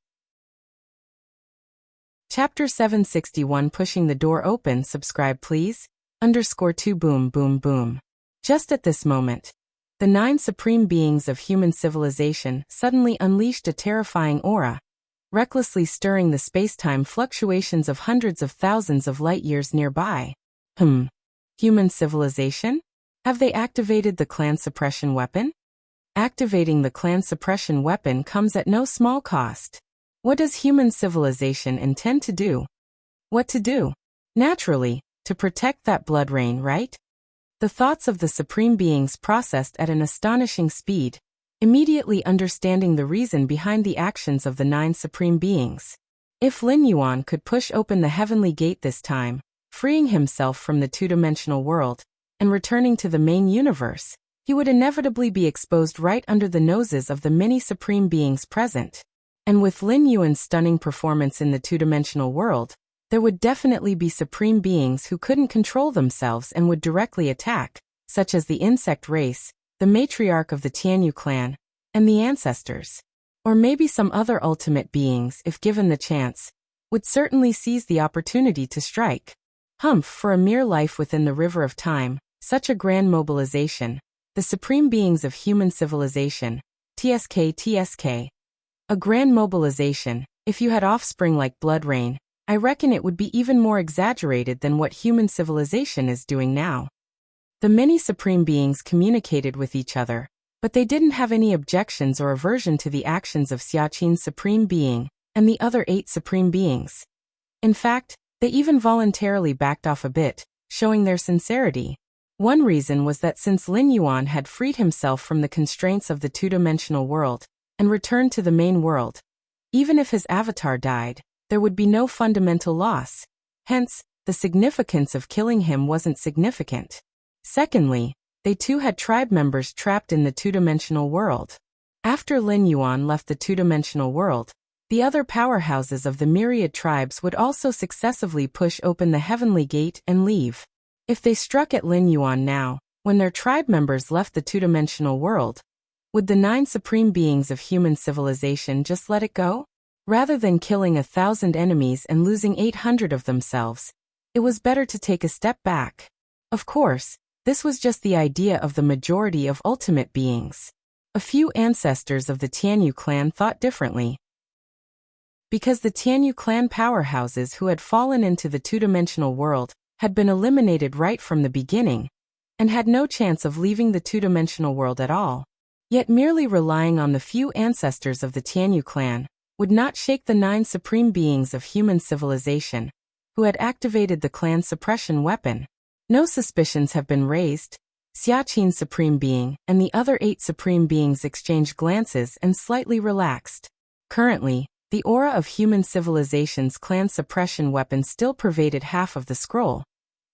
Speaker 1: Chapter 761 Pushing the Door Open. Subscribe please. _2 Boom boom boom. Just at this moment, the 9 supreme beings of human civilization suddenly unleashed a terrifying aura, recklessly stirring the space-time fluctuations of hundreds of thousands of light-years nearby. Human civilization? Have they activated the clan suppression weapon? Activating the clan suppression weapon comes at no small cost. What does human civilization intend to do? What to do? Naturally, to protect that blood rain, right? The thoughts of the supreme beings processed at an astonishing speed, immediately understanding the reason behind the actions of the 9 supreme beings. If Lin Yuan could push open the heavenly gate this time, freeing himself from the two-dimensional world, and returning to the main universe, he would inevitably be exposed right under the noses of the many supreme beings present. And with Lin Yuan's stunning performance in the two-dimensional world, there would definitely be supreme beings who couldn't control themselves and would directly attack, such as the insect race, the matriarch of the Tianyu clan, and the ancestors. Or maybe some other ultimate beings, if given the chance, would certainly seize the opportunity to strike. Humph, for a mere life within the river of time, such a grand mobilization. The supreme beings of human civilization, TSK. A grand mobilization. If you had offspring like blood rain, I reckon it would be even more exaggerated than what human civilization is doing now. The many supreme beings communicated with each other, but they didn't have any objections or aversion to the actions of Xiaqin's supreme being and the other 8 supreme beings. In fact, they even voluntarily backed off a bit, showing their sincerity. One reason was that since Lin Yuan had freed himself from the constraints of the two-dimensional world and returned to the main world, even if his avatar died, there would be no fundamental loss. Hence, the significance of killing him wasn't significant. Secondly, they too had tribe members trapped in the two-dimensional world. After Lin Yuan left the two-dimensional world, the other powerhouses of the myriad tribes would also successively push open the heavenly gate and leave. If they struck at Lin Yuan now, when their tribe members left the two-dimensional world, would the 9 supreme beings of human civilization just let it go? Rather than killing 1,000 enemies and losing 800 of themselves, it was better to take a step back. Of course, this was just the idea of the majority of ultimate beings. A few ancestors of the Tianyu clan thought differently. Because the Tianyu clan powerhouses who had fallen into the two-dimensional world had been eliminated right from the beginning, and had no chance of leaving the two-dimensional world at all. Yet merely relying on the few ancestors of the Tianyu clan would not shake the 9 supreme beings of human civilization, who had activated the clan's suppression weapon. No suspicions have been raised. Xiaqin's supreme being and the other 8 supreme beings exchanged glances and slightly relaxed. Currently, the aura of human civilization's clan suppression weapon still pervaded half of the scroll.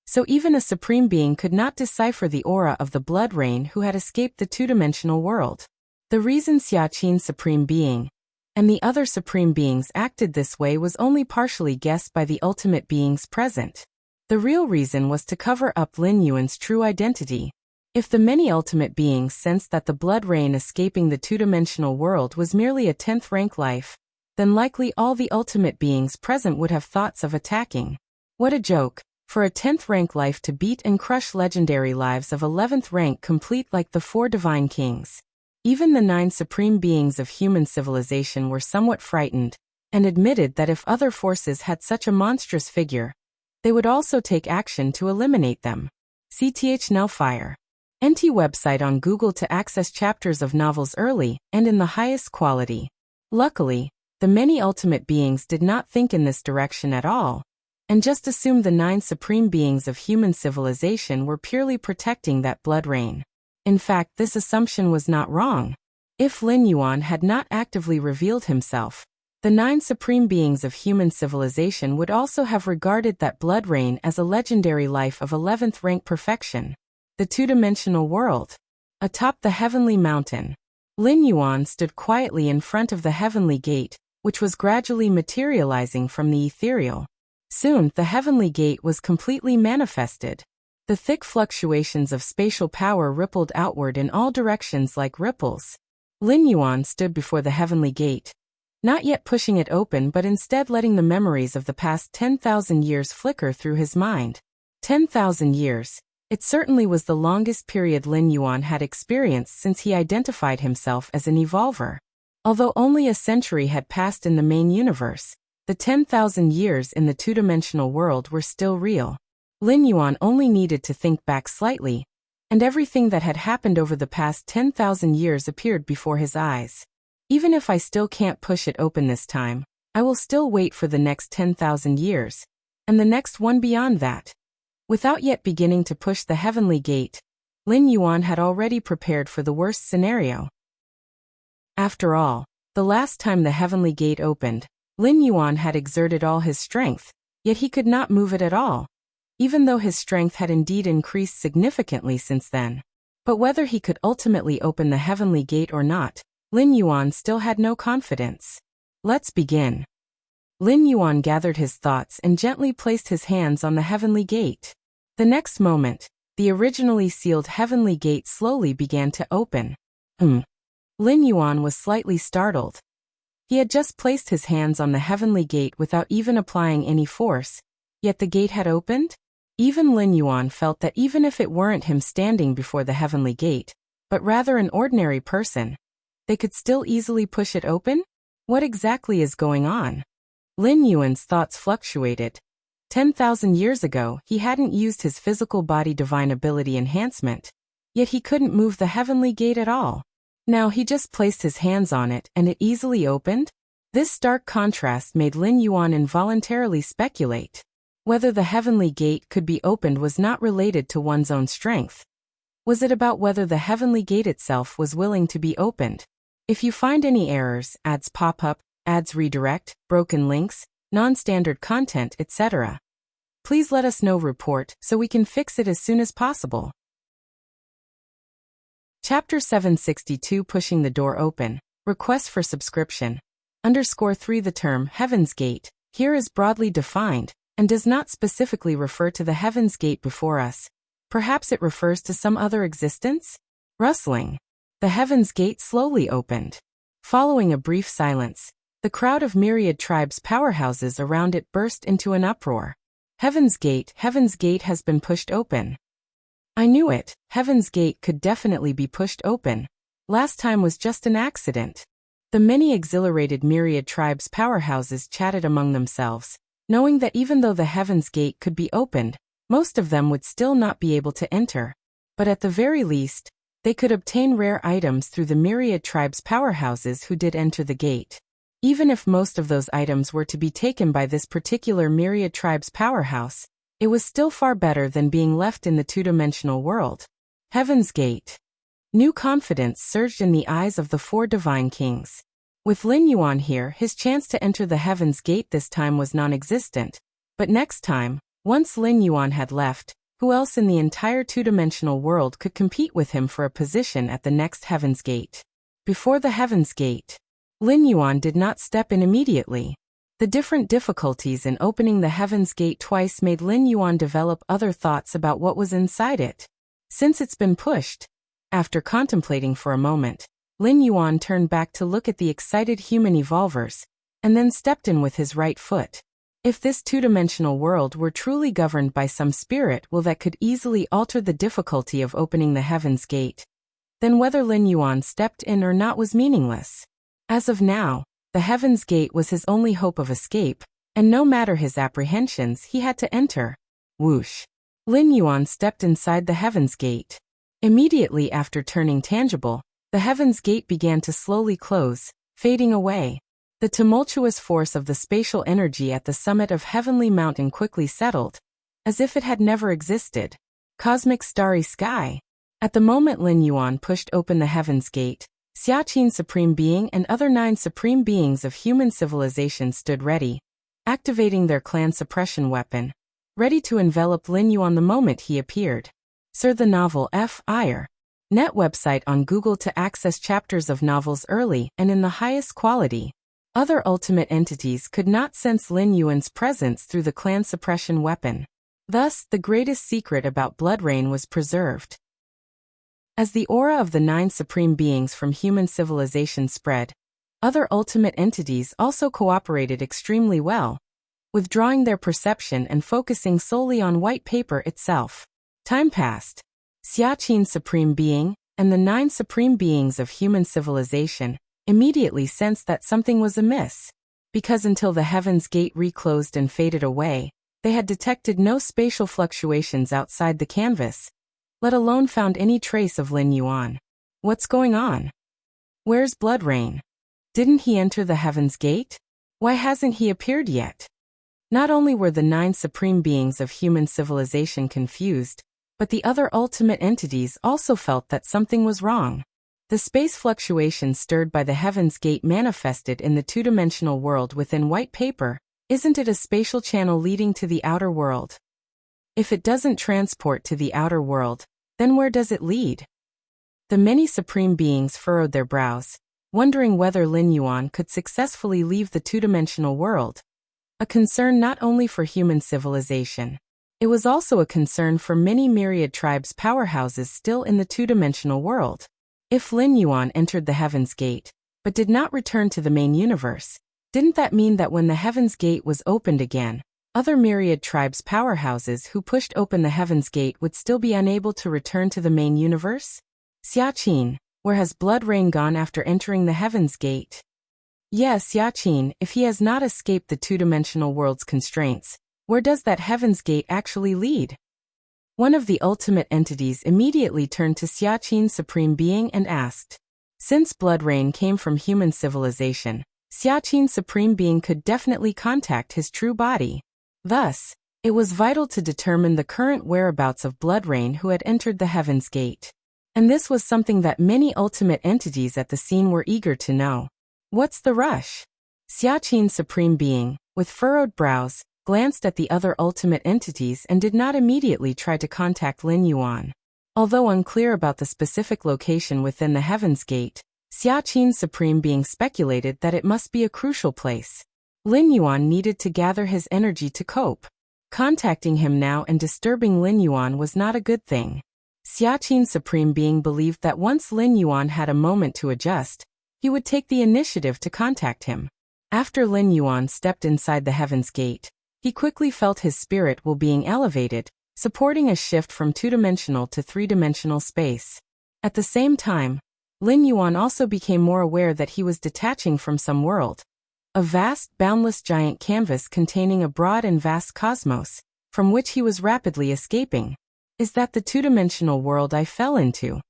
Speaker 1: So even a supreme being could not decipher the aura of the blood rain who had escaped the two-dimensional world. The reason Xiaqin's supreme being and the other supreme beings acted this way was only partially guessed by the ultimate beings present. The real reason was to cover up Lin Yuan's true identity. If the many ultimate beings sensed that the blood rain escaping the two-dimensional world was merely a 10th rank life, then likely all the ultimate beings present would have thoughts of attacking. What a joke, for a 10th rank life to beat and crush legendary lives of 11th rank complete like the 4 divine kings. Even the 9 supreme beings of human civilization were somewhat frightened, and admitted that if other forces had such a monstrous figure, they would also take action to eliminate them. CTH Nellfire. NT website on Google to access chapters of novels early and in the highest quality. Luckily, the many ultimate beings did not think in this direction at all, and just assumed the 9 supreme beings of human civilization were purely protecting that blood rain. In fact, this assumption was not wrong. If Lin Yuan had not actively revealed himself, the 9 supreme beings of human civilization would also have regarded that blood rain as a legendary life of 11th rank perfection. The two-dimensional world. Atop the heavenly mountain, Lin Yuan stood quietly in front of the heavenly gate, which was gradually materializing from the ethereal. Soon, the heavenly gate was completely manifested. The thick fluctuations of spatial power rippled outward in all directions like ripples. Lin Yuan stood before the heavenly gate, not yet pushing it open but instead letting the memories of the past 10,000 years flicker through his mind. 10,000 years. It certainly was the longest period Lin Yuan had experienced since he identified himself as an evolver. Although only a century had passed in the main universe, the 10,000 years in the two-dimensional world were still real. Lin Yuan only needed to think back slightly, and everything that had happened over the past 10,000 years appeared before his eyes. Even if I still can't push it open this time, I will still wait for the next 10,000 years, and the next one beyond that. Without yet beginning to push the heavenly gate, Lin Yuan had already prepared for the worst scenario. After all, the last time the heavenly gate opened, Lin Yuan had exerted all his strength, yet he could not move it at all, even though his strength had indeed increased significantly since then. But whether he could ultimately open the heavenly gate or not, Lin Yuan still had no confidence. Let's begin. Lin Yuan gathered his thoughts and gently placed his hands on the heavenly gate. The next moment, the originally sealed heavenly gate slowly began to open. Lin Yuan was slightly startled. He had just placed his hands on the heavenly gate without even applying any force, yet the gate had opened? Even Lin Yuan felt that even if it weren't him standing before the heavenly gate, but rather an ordinary person, they could still easily push it open? What exactly is going on? Lin Yuan's thoughts fluctuated. 10,000 years ago, he hadn't used his physical body divine ability enhancement, yet he couldn't move the heavenly gate at all. Now he just placed his hands on it and it easily opened? This stark contrast made Lin Yuan involuntarily speculate. Whether the heavenly gate could be opened was not related to one's own strength. Was it about whether the heavenly gate itself was willing to be opened? If you find any errors, ads pop up, ads redirect, broken links, non-standard content, etc., please let us know report so we can fix it as soon as possible. Chapter 762 Pushing the Door Open. Request for subscription. _3 The term Heaven's Gate here is broadly defined and does not specifically refer to the Heaven's Gate before us. Perhaps it refers to some other existence? Rustling. The Heaven's Gate slowly opened. Following a brief silence, the crowd of myriad tribes' powerhouses around it burst into an uproar. Heaven's Gate has been pushed open. I knew it, Heaven's Gate could definitely be pushed open. Last time was just an accident. The many exhilarated myriad tribes' powerhouses chatted among themselves, knowing that even though the Heaven's Gate could be opened, most of them would still not be able to enter. But at the very least, they could obtain rare items through the myriad tribes' powerhouses who did enter the gate. Even if most of those items were to be taken by this particular myriad tribe's powerhouse, it was still far better than being left in the two-dimensional world. Heaven's Gate. New confidence surged in the eyes of the four divine kings. With Lin Yuan here, his chance to enter the Heaven's Gate this time was non-existent. But next time, once Lin Yuan had left, who else in the entire two-dimensional world could compete with him for a position at the next Heaven's Gate? Before the Heaven's Gate, Lin Yuan did not step in immediately. The different difficulties in opening the Heaven's Gate twice made Lin Yuan develop other thoughts about what was inside it. Since it's been pushed. After contemplating for a moment, Lin Yuan turned back to look at the excited human evolvers, and then stepped in with his right foot. If this two-dimensional world were truly governed by some spirit that could easily alter the difficulty of opening the Heaven's Gate, then whether Lin Yuan stepped in or not was meaningless. As of now, the Heaven's Gate was his only hope of escape, and no matter his apprehensions, he had to enter. Whoosh. Lin Yuan stepped inside the Heaven's Gate. Immediately after turning tangible, the Heaven's Gate began to slowly close, fading away. The tumultuous force of the spatial energy at the summit of Heavenly Mountain quickly settled, as if it had never existed. Cosmic starry sky. At the moment Lin Yuan pushed open the Heaven's Gate, Xiaqin Supreme Being and other 9 Supreme Beings of human civilization stood ready, activating their clan suppression weapon, ready to envelop Lin Yuan the moment he appeared. Sir the novel F.I.R. Net website on Google to access chapters of novels early and in the highest quality. Other ultimate entities could not sense Lin Yuan's presence through the clan suppression weapon. Thus, the greatest secret about Blood Rain was preserved. As the aura of the 9 supreme beings from human civilization spread, other ultimate entities also cooperated extremely well, withdrawing their perception and focusing solely on white paper itself. Time passed. Xiaqin Supreme Being and the 9 supreme beings of human civilization immediately sensed that something was amiss, because until the Heaven's Gate reclosed and faded away, they had detected no spatial fluctuations outside the canvas, let alone found any trace of Lin Yuan. What's going on? Where's Blood Rain? Didn't he enter the Heaven's Gate? Why hasn't he appeared yet? Not only were the 9 supreme beings of human civilization confused, but the other ultimate entities also felt that something was wrong. The space fluctuations stirred by the Heaven's Gate manifested in the two-dimensional world within white paper. Isn't it a spatial channel leading to the outer world? If it doesn't transport to the outer world, then where does it lead? The many supreme beings furrowed their brows, wondering whether Lin Yuan could successfully leave the two-dimensional world, a concern not only for human civilization. It was also a concern for many myriad tribes' powerhouses still in the two-dimensional world. If Lin Yuan entered the Heaven's Gate, but did not return to the main universe, didn't that mean that when the Heaven's Gate was opened again, other myriad tribes' powerhouses who pushed open the Heaven's Gate would still be unable to return to the main universe? Xiaqin, where has Blood Rain gone after entering the Heaven's Gate? Yes, Xiaqin, if he has not escaped the two-dimensional world's constraints, where does that Heaven's Gate actually lead? One of the ultimate entities immediately turned to Xiaqin's Supreme Being and asked. Since Blood Rain came from human civilization, Xiaqin's Supreme Being could definitely contact his true body. Thus, it was vital to determine the current whereabouts of Blood Rain who had entered the Heaven's Gate. And this was something that many ultimate entities at the scene were eager to know. What's the rush? Xiaqin's Supreme Being, with furrowed brows, glanced at the other ultimate entities and did not immediately try to contact Lin Yuan. Although unclear about the specific location within the Heaven's Gate, Xiaqin's Supreme Being speculated that it must be a crucial place. Lin Yuan needed to gather his energy to cope. Contacting him now and disturbing Lin Yuan was not a good thing. Xiaqin's Supreme Being believed that once Lin Yuan had a moment to adjust, he would take the initiative to contact him. After Lin Yuan stepped inside the Heaven's Gate, he quickly felt his spirit will being elevated, supporting a shift from two-dimensional to three-dimensional space. At the same time, Lin Yuan also became more aware that he was detaching from some world. A vast, boundless giant canvas containing a broad and vast cosmos, from which he was rapidly escaping. Is that the two-dimensional world I fell into?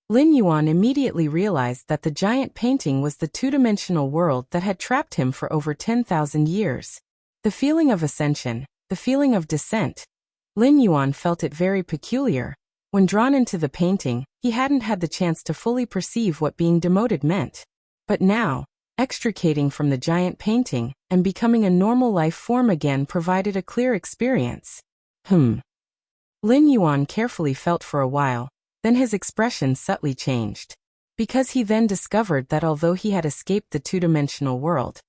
Speaker 1: Lin Yuan immediately realized that the giant painting was the two-dimensional world that had trapped him for over 10,000 years. The feeling of ascension, the feeling of descent. Lin Yuan felt it very peculiar. When drawn into the painting, he hadn't had the chance to fully perceive what being demoted meant. But now, extricating from the giant painting and becoming a normal life form again provided a clear experience. Lin Yuan carefully felt for a while, then his expression subtly changed. Because he then discovered that although he had escaped the two-dimensional world,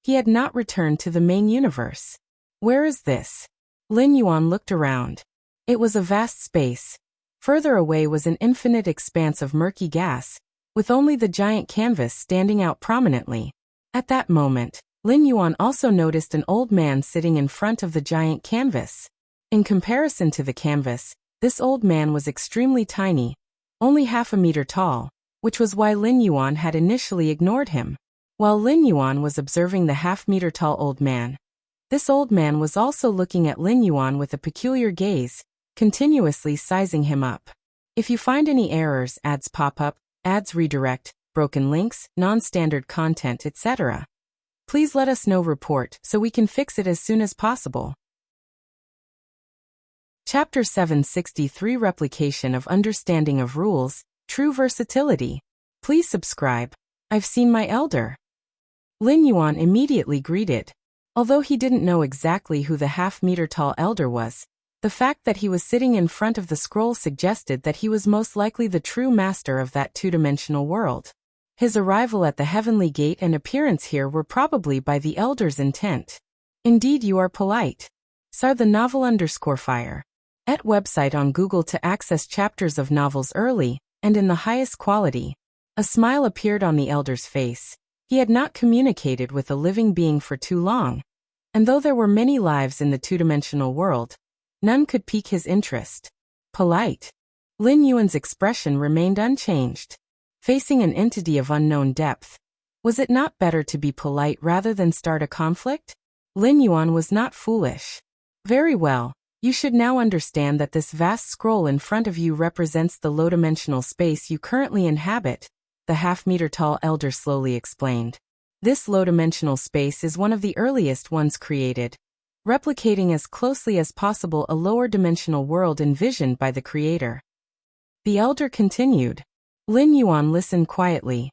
Speaker 1: he had not returned to the main universe. Where is this? Lin Yuan looked around. It was a vast space. Further away was an infinite expanse of murky gas, with only the giant canvas standing out prominently. At that moment, Lin Yuan also noticed an old man sitting in front of the giant canvas. In comparison to the canvas, this old man was extremely tiny, only half a meter tall, which was why Lin Yuan had initially ignored him. While Lin Yuan was observing the half-meter-tall old man, this old man was also looking at Lin Yuan with a peculiar gaze, continuously sizing him up. If you find any errors, ads pop up, ads redirect, broken links, non-standard content, etc., please let us know. Report so we can fix it as soon as possible. Chapter 763 Replication of Understanding of Rules, True Versatility. Please subscribe. I've seen my elder. Lin Yuan immediately greeted. Although he didn't know exactly who the half-meter-tall elder was, the fact that he was sitting in front of the scroll suggested that he was most likely the true master of that two-dimensional world. His arrival at the Heavenly Gate and appearance here were probably by the elder's intent. Indeed, you are polite. Sar the novel _fire. Et website on Google to access chapters of novels early and in the highest quality. A smile appeared on the elder's face. He had not communicated with a living being for too long, and though there were many lives in the two-dimensional world, none could pique his interest. Polite. Lin Yuan's expression remained unchanged. Facing an entity of unknown depth, was it not better to be polite rather than start a conflict? Lin Yuan was not foolish. Very well, you should now understand that this vast scroll in front of you represents the low-dimensional space you currently inhabit, the half-meter-tall elder slowly explained. This low-dimensional space is one of the earliest ones created, replicating as closely as possible a lower-dimensional world envisioned by the creator. The elder continued. Lin Yuan listened quietly.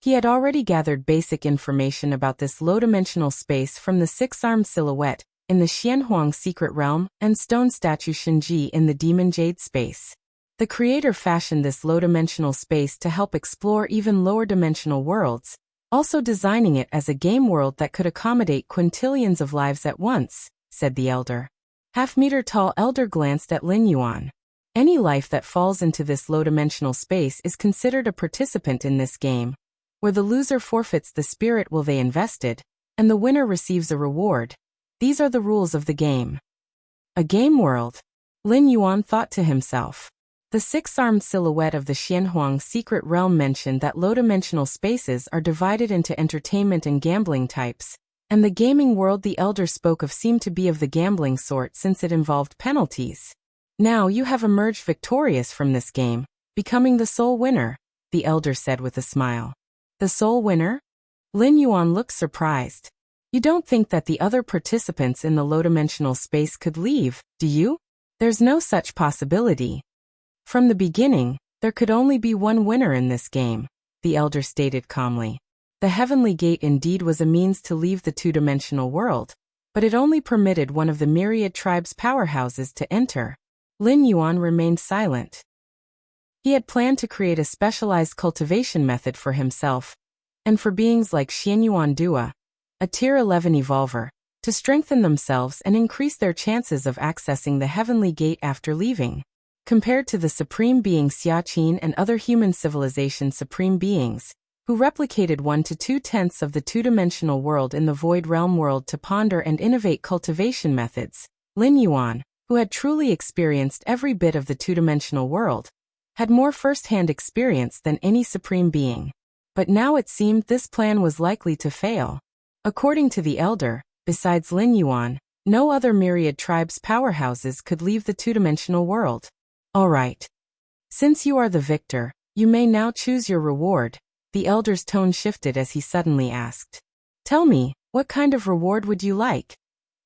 Speaker 1: He had already gathered basic information about this low-dimensional space from the six-armed silhouette in the Xianhuang secret realm and stone statue Shinji in the demon jade space. The creator fashioned this low-dimensional space to help explore even lower-dimensional worlds, also designing it as a game world that could accommodate quintillions of lives at once, said the elder. Half-meter-tall elder glanced at Lin Yuan. Any life that falls into this low-dimensional space is considered a participant in this game, where the loser forfeits the spirit will they invested, and the winner receives a reward. These are the rules of the game. A game world? Lin Yuan thought to himself. The six-armed silhouette of the Xianhuang secret realm mentioned that low-dimensional spaces are divided into entertainment and gambling types, and the gaming world the elder spoke of seemed to be of the gambling sort since it involved penalties. Now you have emerged victorious from this game, becoming the sole winner, the elder said with a smile. The sole winner? Lin Yuan looked surprised. You don't think that the other participants in the low-dimensional space could leave, do you? There's no such possibility. From the beginning, there could only be one winner in this game, the elder stated calmly. The heavenly gate indeed was a means to leave the two-dimensional world, but it only permitted one of the myriad tribes' powerhouses to enter. Lin Yuan remained silent. He had planned to create a specialized cultivation method for himself, and for beings like Xianyuan Dua, a Tier 11 evolver, to strengthen themselves and increase their chances of accessing the heavenly gate after leaving. Compared to the supreme being Xiaqin and other human civilization supreme beings, who replicated 1 to 2/10 of the two-dimensional world in the void realm world to ponder and innovate cultivation methods, Lin Yuan, who had truly experienced every bit of the two-dimensional world, had more first-hand experience than any supreme being. But now it seemed this plan was likely to fail. According to the elder, besides Lin Yuan, no other myriad tribes' powerhouses could leave the two-dimensional world. All right. Since you are the victor, you may now choose your reward, the elder's tone shifted as he suddenly asked. Tell me, what kind of reward would you like?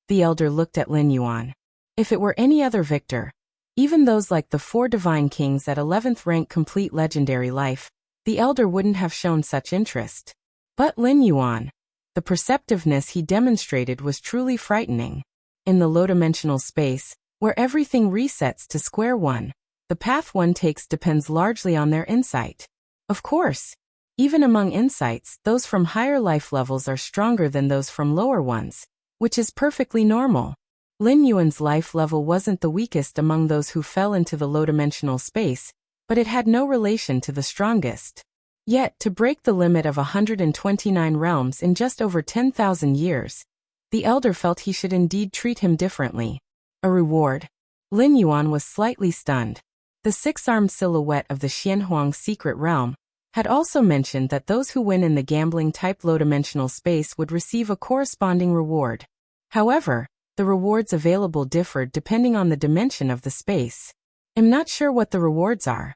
Speaker 1: The elder looked at Lin Yuan. If it were any other victor, even those like the 4 divine kings at 11th rank complete legendary life, the elder wouldn't have shown such interest. But Lin Yuan, the perceptiveness he demonstrated was truly frightening. In the low-dimensional space, where everything resets to square one, the path one takes depends largely on their insight. Of course, even among insights, those from higher life levels are stronger than those from lower ones, which is perfectly normal. Lin Yuan's life level wasn't the weakest among those who fell into the low-dimensional space, but it had no relation to the strongest. Yet, to break the limit of 129 realms in just over 10,000 years, the elder felt he should indeed treat him differently. A reward? Lin Yuan was slightly stunned. The six-armed silhouette of the Xianhuang secret realm had also mentioned that those who win in the gambling-type low-dimensional space would receive a corresponding reward. However, the rewards available differed depending on the dimension of the space. I'm not sure what the rewards are.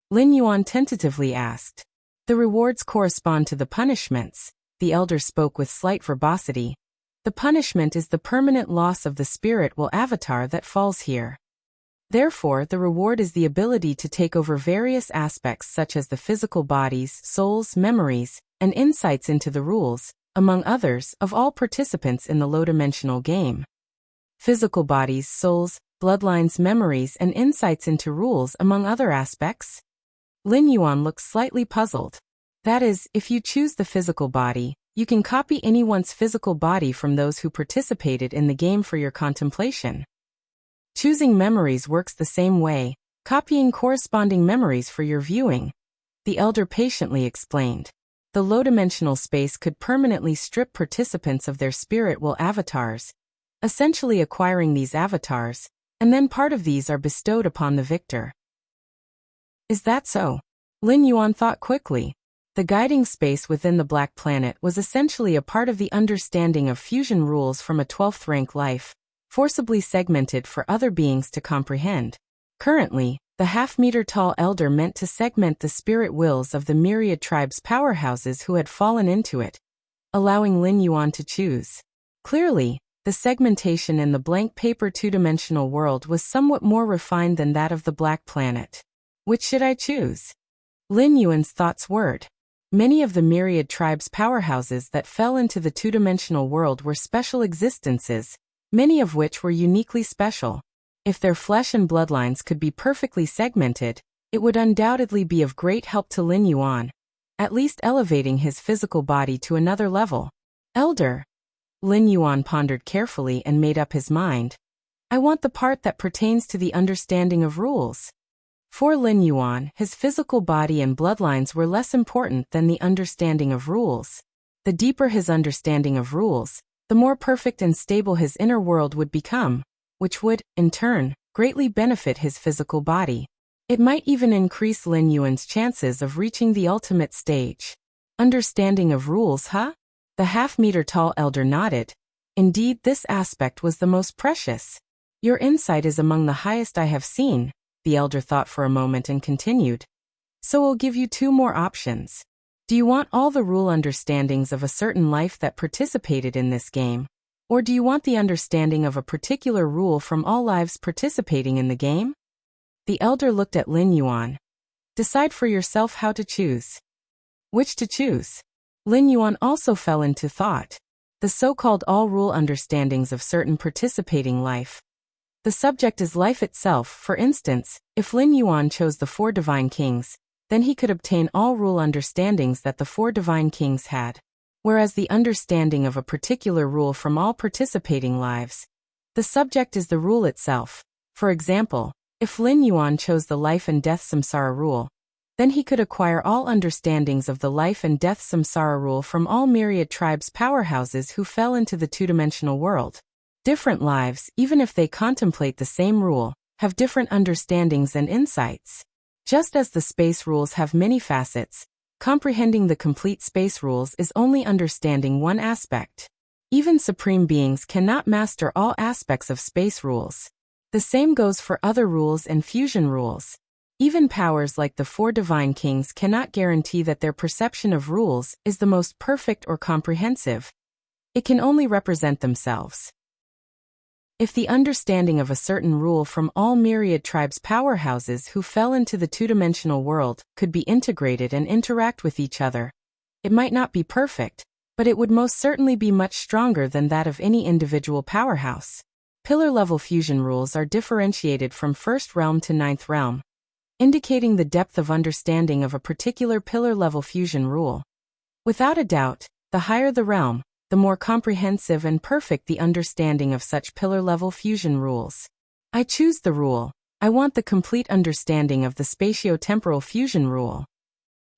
Speaker 1: Lin Yuan tentatively asked. The rewards correspond to the punishments, the elder spoke with slight verbosity. The punishment is the permanent loss of the spirit will avatar that falls here. Therefore, the reward is the ability to take over various aspects such as the physical bodies, souls, memories, and insights into the rules, among others, of all participants in the low-dimensional game. Physical bodies, souls, bloodlines, memories, and insights into rules among other aspects? Lin Yuan looked slightly puzzled. That is, if you choose the physical body, you can copy anyone's physical body from those who participated in the game for your contemplation. Choosing memories works the same way, copying corresponding memories for your viewing, the elder patiently explained. The low-dimensional space could permanently strip participants of their spirit will avatars, essentially acquiring these avatars, and then part of these are bestowed upon the victor. Is that so? Lin Yuan thought quickly. The guiding space within the Black Planet was essentially a part of the understanding of fusion rules from a 12th rank life, forcibly segmented for other beings to comprehend. Currently, the half-meter-tall elder meant to segment the spirit wills of the myriad tribes' powerhouses who had fallen into it, allowing Lin Yuan to choose. Clearly, the segmentation in the blank paper two-dimensional world was somewhat more refined than that of the Black Planet. Which should I choose? Lin Yuan's thoughts whirred. Many of the myriad tribes' powerhouses that fell into the two-dimensional world were special existences, many of which were uniquely special. If their flesh and bloodlines could be perfectly segmented, it would undoubtedly be of great help to Lin Yuan, at least elevating his physical body to another level. Elder. Lin Yuan pondered carefully and made up his mind. I want the part that pertains to the understanding of rules. For Lin Yuan, his physical body and bloodlines were less important than the understanding of rules. The deeper his understanding of rules, the more perfect and stable his inner world would become, which would, in turn, greatly benefit his physical body. It might even increase Lin Yuan's chances of reaching the ultimate stage. Understanding of rules, huh? The half-meter-tall elder nodded. Indeed, this aspect was the most precious. Your insight is among the highest I have seen, the elder thought for a moment and continued. So I'll give you two more options. Do you want all the rule understandings of a certain life that participated in this game? Or do you want the understanding of a particular rule from all lives participating in the game? The elder looked at Lin Yuan. Decide for yourself how to choose. Which to choose? Lin Yuan also fell into thought. The so-called all-rule understandings of certain participating life. The subject is life itself. For instance, if Lin Yuan chose the 4 divine kings, then he could obtain all rule understandings that the 4 divine kings had. Whereas the understanding of a particular rule from all participating lives, the subject is the rule itself. For example, if Lin Yuan chose the life and death samsara rule, then he could acquire all understandings of the life and death samsara rule from all myriad tribes powerhouses who fell into the two-dimensional world. Different lives, even if they contemplate the same rule, have different understandings and insights. Just as the space rules have many facets, comprehending the complete space rules is only understanding one aspect. Even supreme beings cannot master all aspects of space rules. The same goes for other rules and fusion rules. Even powers like the 4 divine kings cannot guarantee that their perception of rules is the most perfect or comprehensive. It can only represent themselves. If the understanding of a certain rule from all myriad tribes powerhouses who fell into the two-dimensional world could be integrated and interact with each other, it might not be perfect, but it would most certainly be much stronger than that of any individual powerhouse. Pillar-level fusion rules are differentiated from first realm to ninth realm, indicating the depth of understanding of a particular pillar-level fusion rule. Without a doubt, the higher the realm, the more comprehensive and perfect the understanding of such pillar-level fusion rules. I choose the rule. I want the complete understanding of the spatio-temporal fusion rule.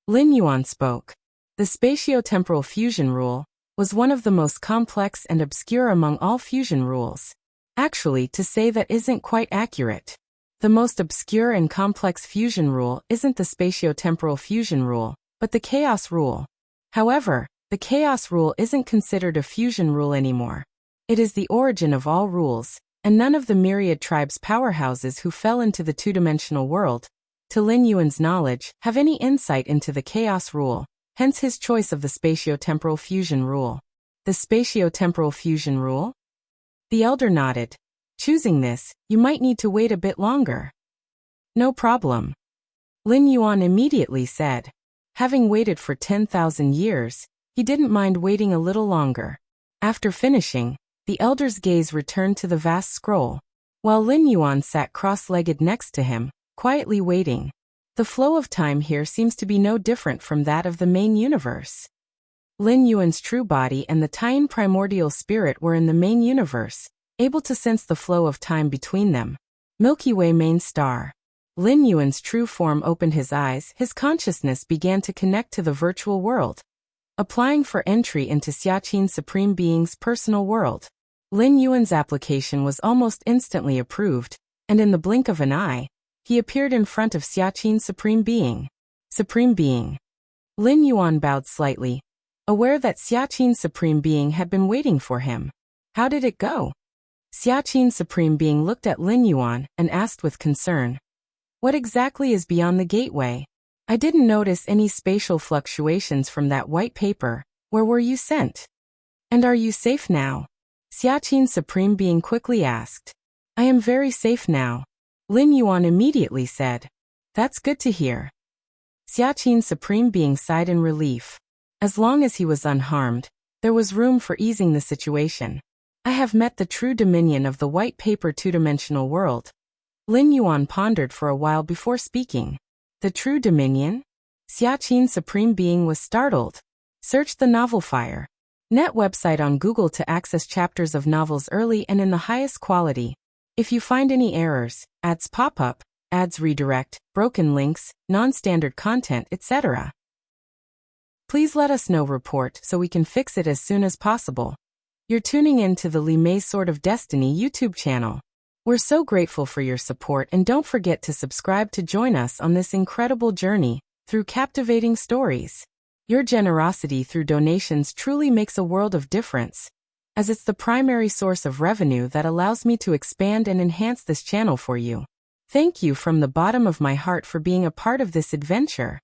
Speaker 1: Lin Yuan spoke. The spatio-temporal fusion rule was one of the most complex and obscure among all fusion rules. Actually, to say that isn't quite accurate. The most obscure and complex fusion rule isn't the spatio-temporal fusion rule, but the chaos rule. However, the chaos rule isn't considered a fusion rule anymore. It is the origin of all rules, and none of the myriad tribes powerhouses who fell into the two-dimensional world, to Lin Yuan's knowledge, have any insight into the chaos rule, hence his choice of the spatio-temporal fusion rule. The spatio-temporal fusion rule? The elder nodded. Choosing this, you might need to wait a bit longer. No problem. Lin Yuan immediately said. Having waited for 10,000 years, he didn't mind waiting a little longer. After finishing, the elder's gaze returned to the vast scroll, while Lin Yuan sat cross-legged next to him, quietly waiting. The flow of time here seems to be no different from that of the main universe. Lin Yuan's true body and the Tian primordial spirit were in the main universe, able to sense the flow of time between them. Milky Way main star. Lin Yuan's true form opened his eyes. His consciousness began to connect to the virtual world, applying for entry into Xiaqin Supreme Being's personal world. Lin Yuan's application was almost instantly approved, and in the blink of an eye, he appeared in front of Xiaqin Supreme Being. Supreme Being. Lin Yuan bowed slightly, aware that Xiaqin Supreme Being had been waiting for him. How did it go? Xiaqin Supreme Being looked at Lin Yuan and asked with concern. What exactly is beyond the gateway? I didn't notice any spatial fluctuations from that white paper. Where were you sent? And are you safe now? Xiaqin Supreme Being quickly asked. I am very safe now. Lin Yuan immediately said. That's good to hear. Xiaqin Supreme Being sighed in relief. As long as he was unharmed, there was room for easing the situation. I have met the true dominion of the white paper two-dimensional world. Lin Yuan pondered for a while before speaking. The true dominion? Xia Qin's supreme being was startled. Search the novel Fire. Net website on Google to access chapters of novels early and in the highest quality. If you find any errors, ads pop up, ads redirect, broken links, non-standard content, etc., please let us know. Report so we can fix it as soon as possible. You're tuning in to the Li Mei Sword of Destiny YouTube channel. We're so grateful for your support, and don't forget to subscribe to join us on this incredible journey through captivating stories. Your generosity through donations truly makes a world of difference, as it's the primary source of revenue that allows me to expand and enhance this channel for you. Thank you from the bottom of my heart for being a part of this adventure.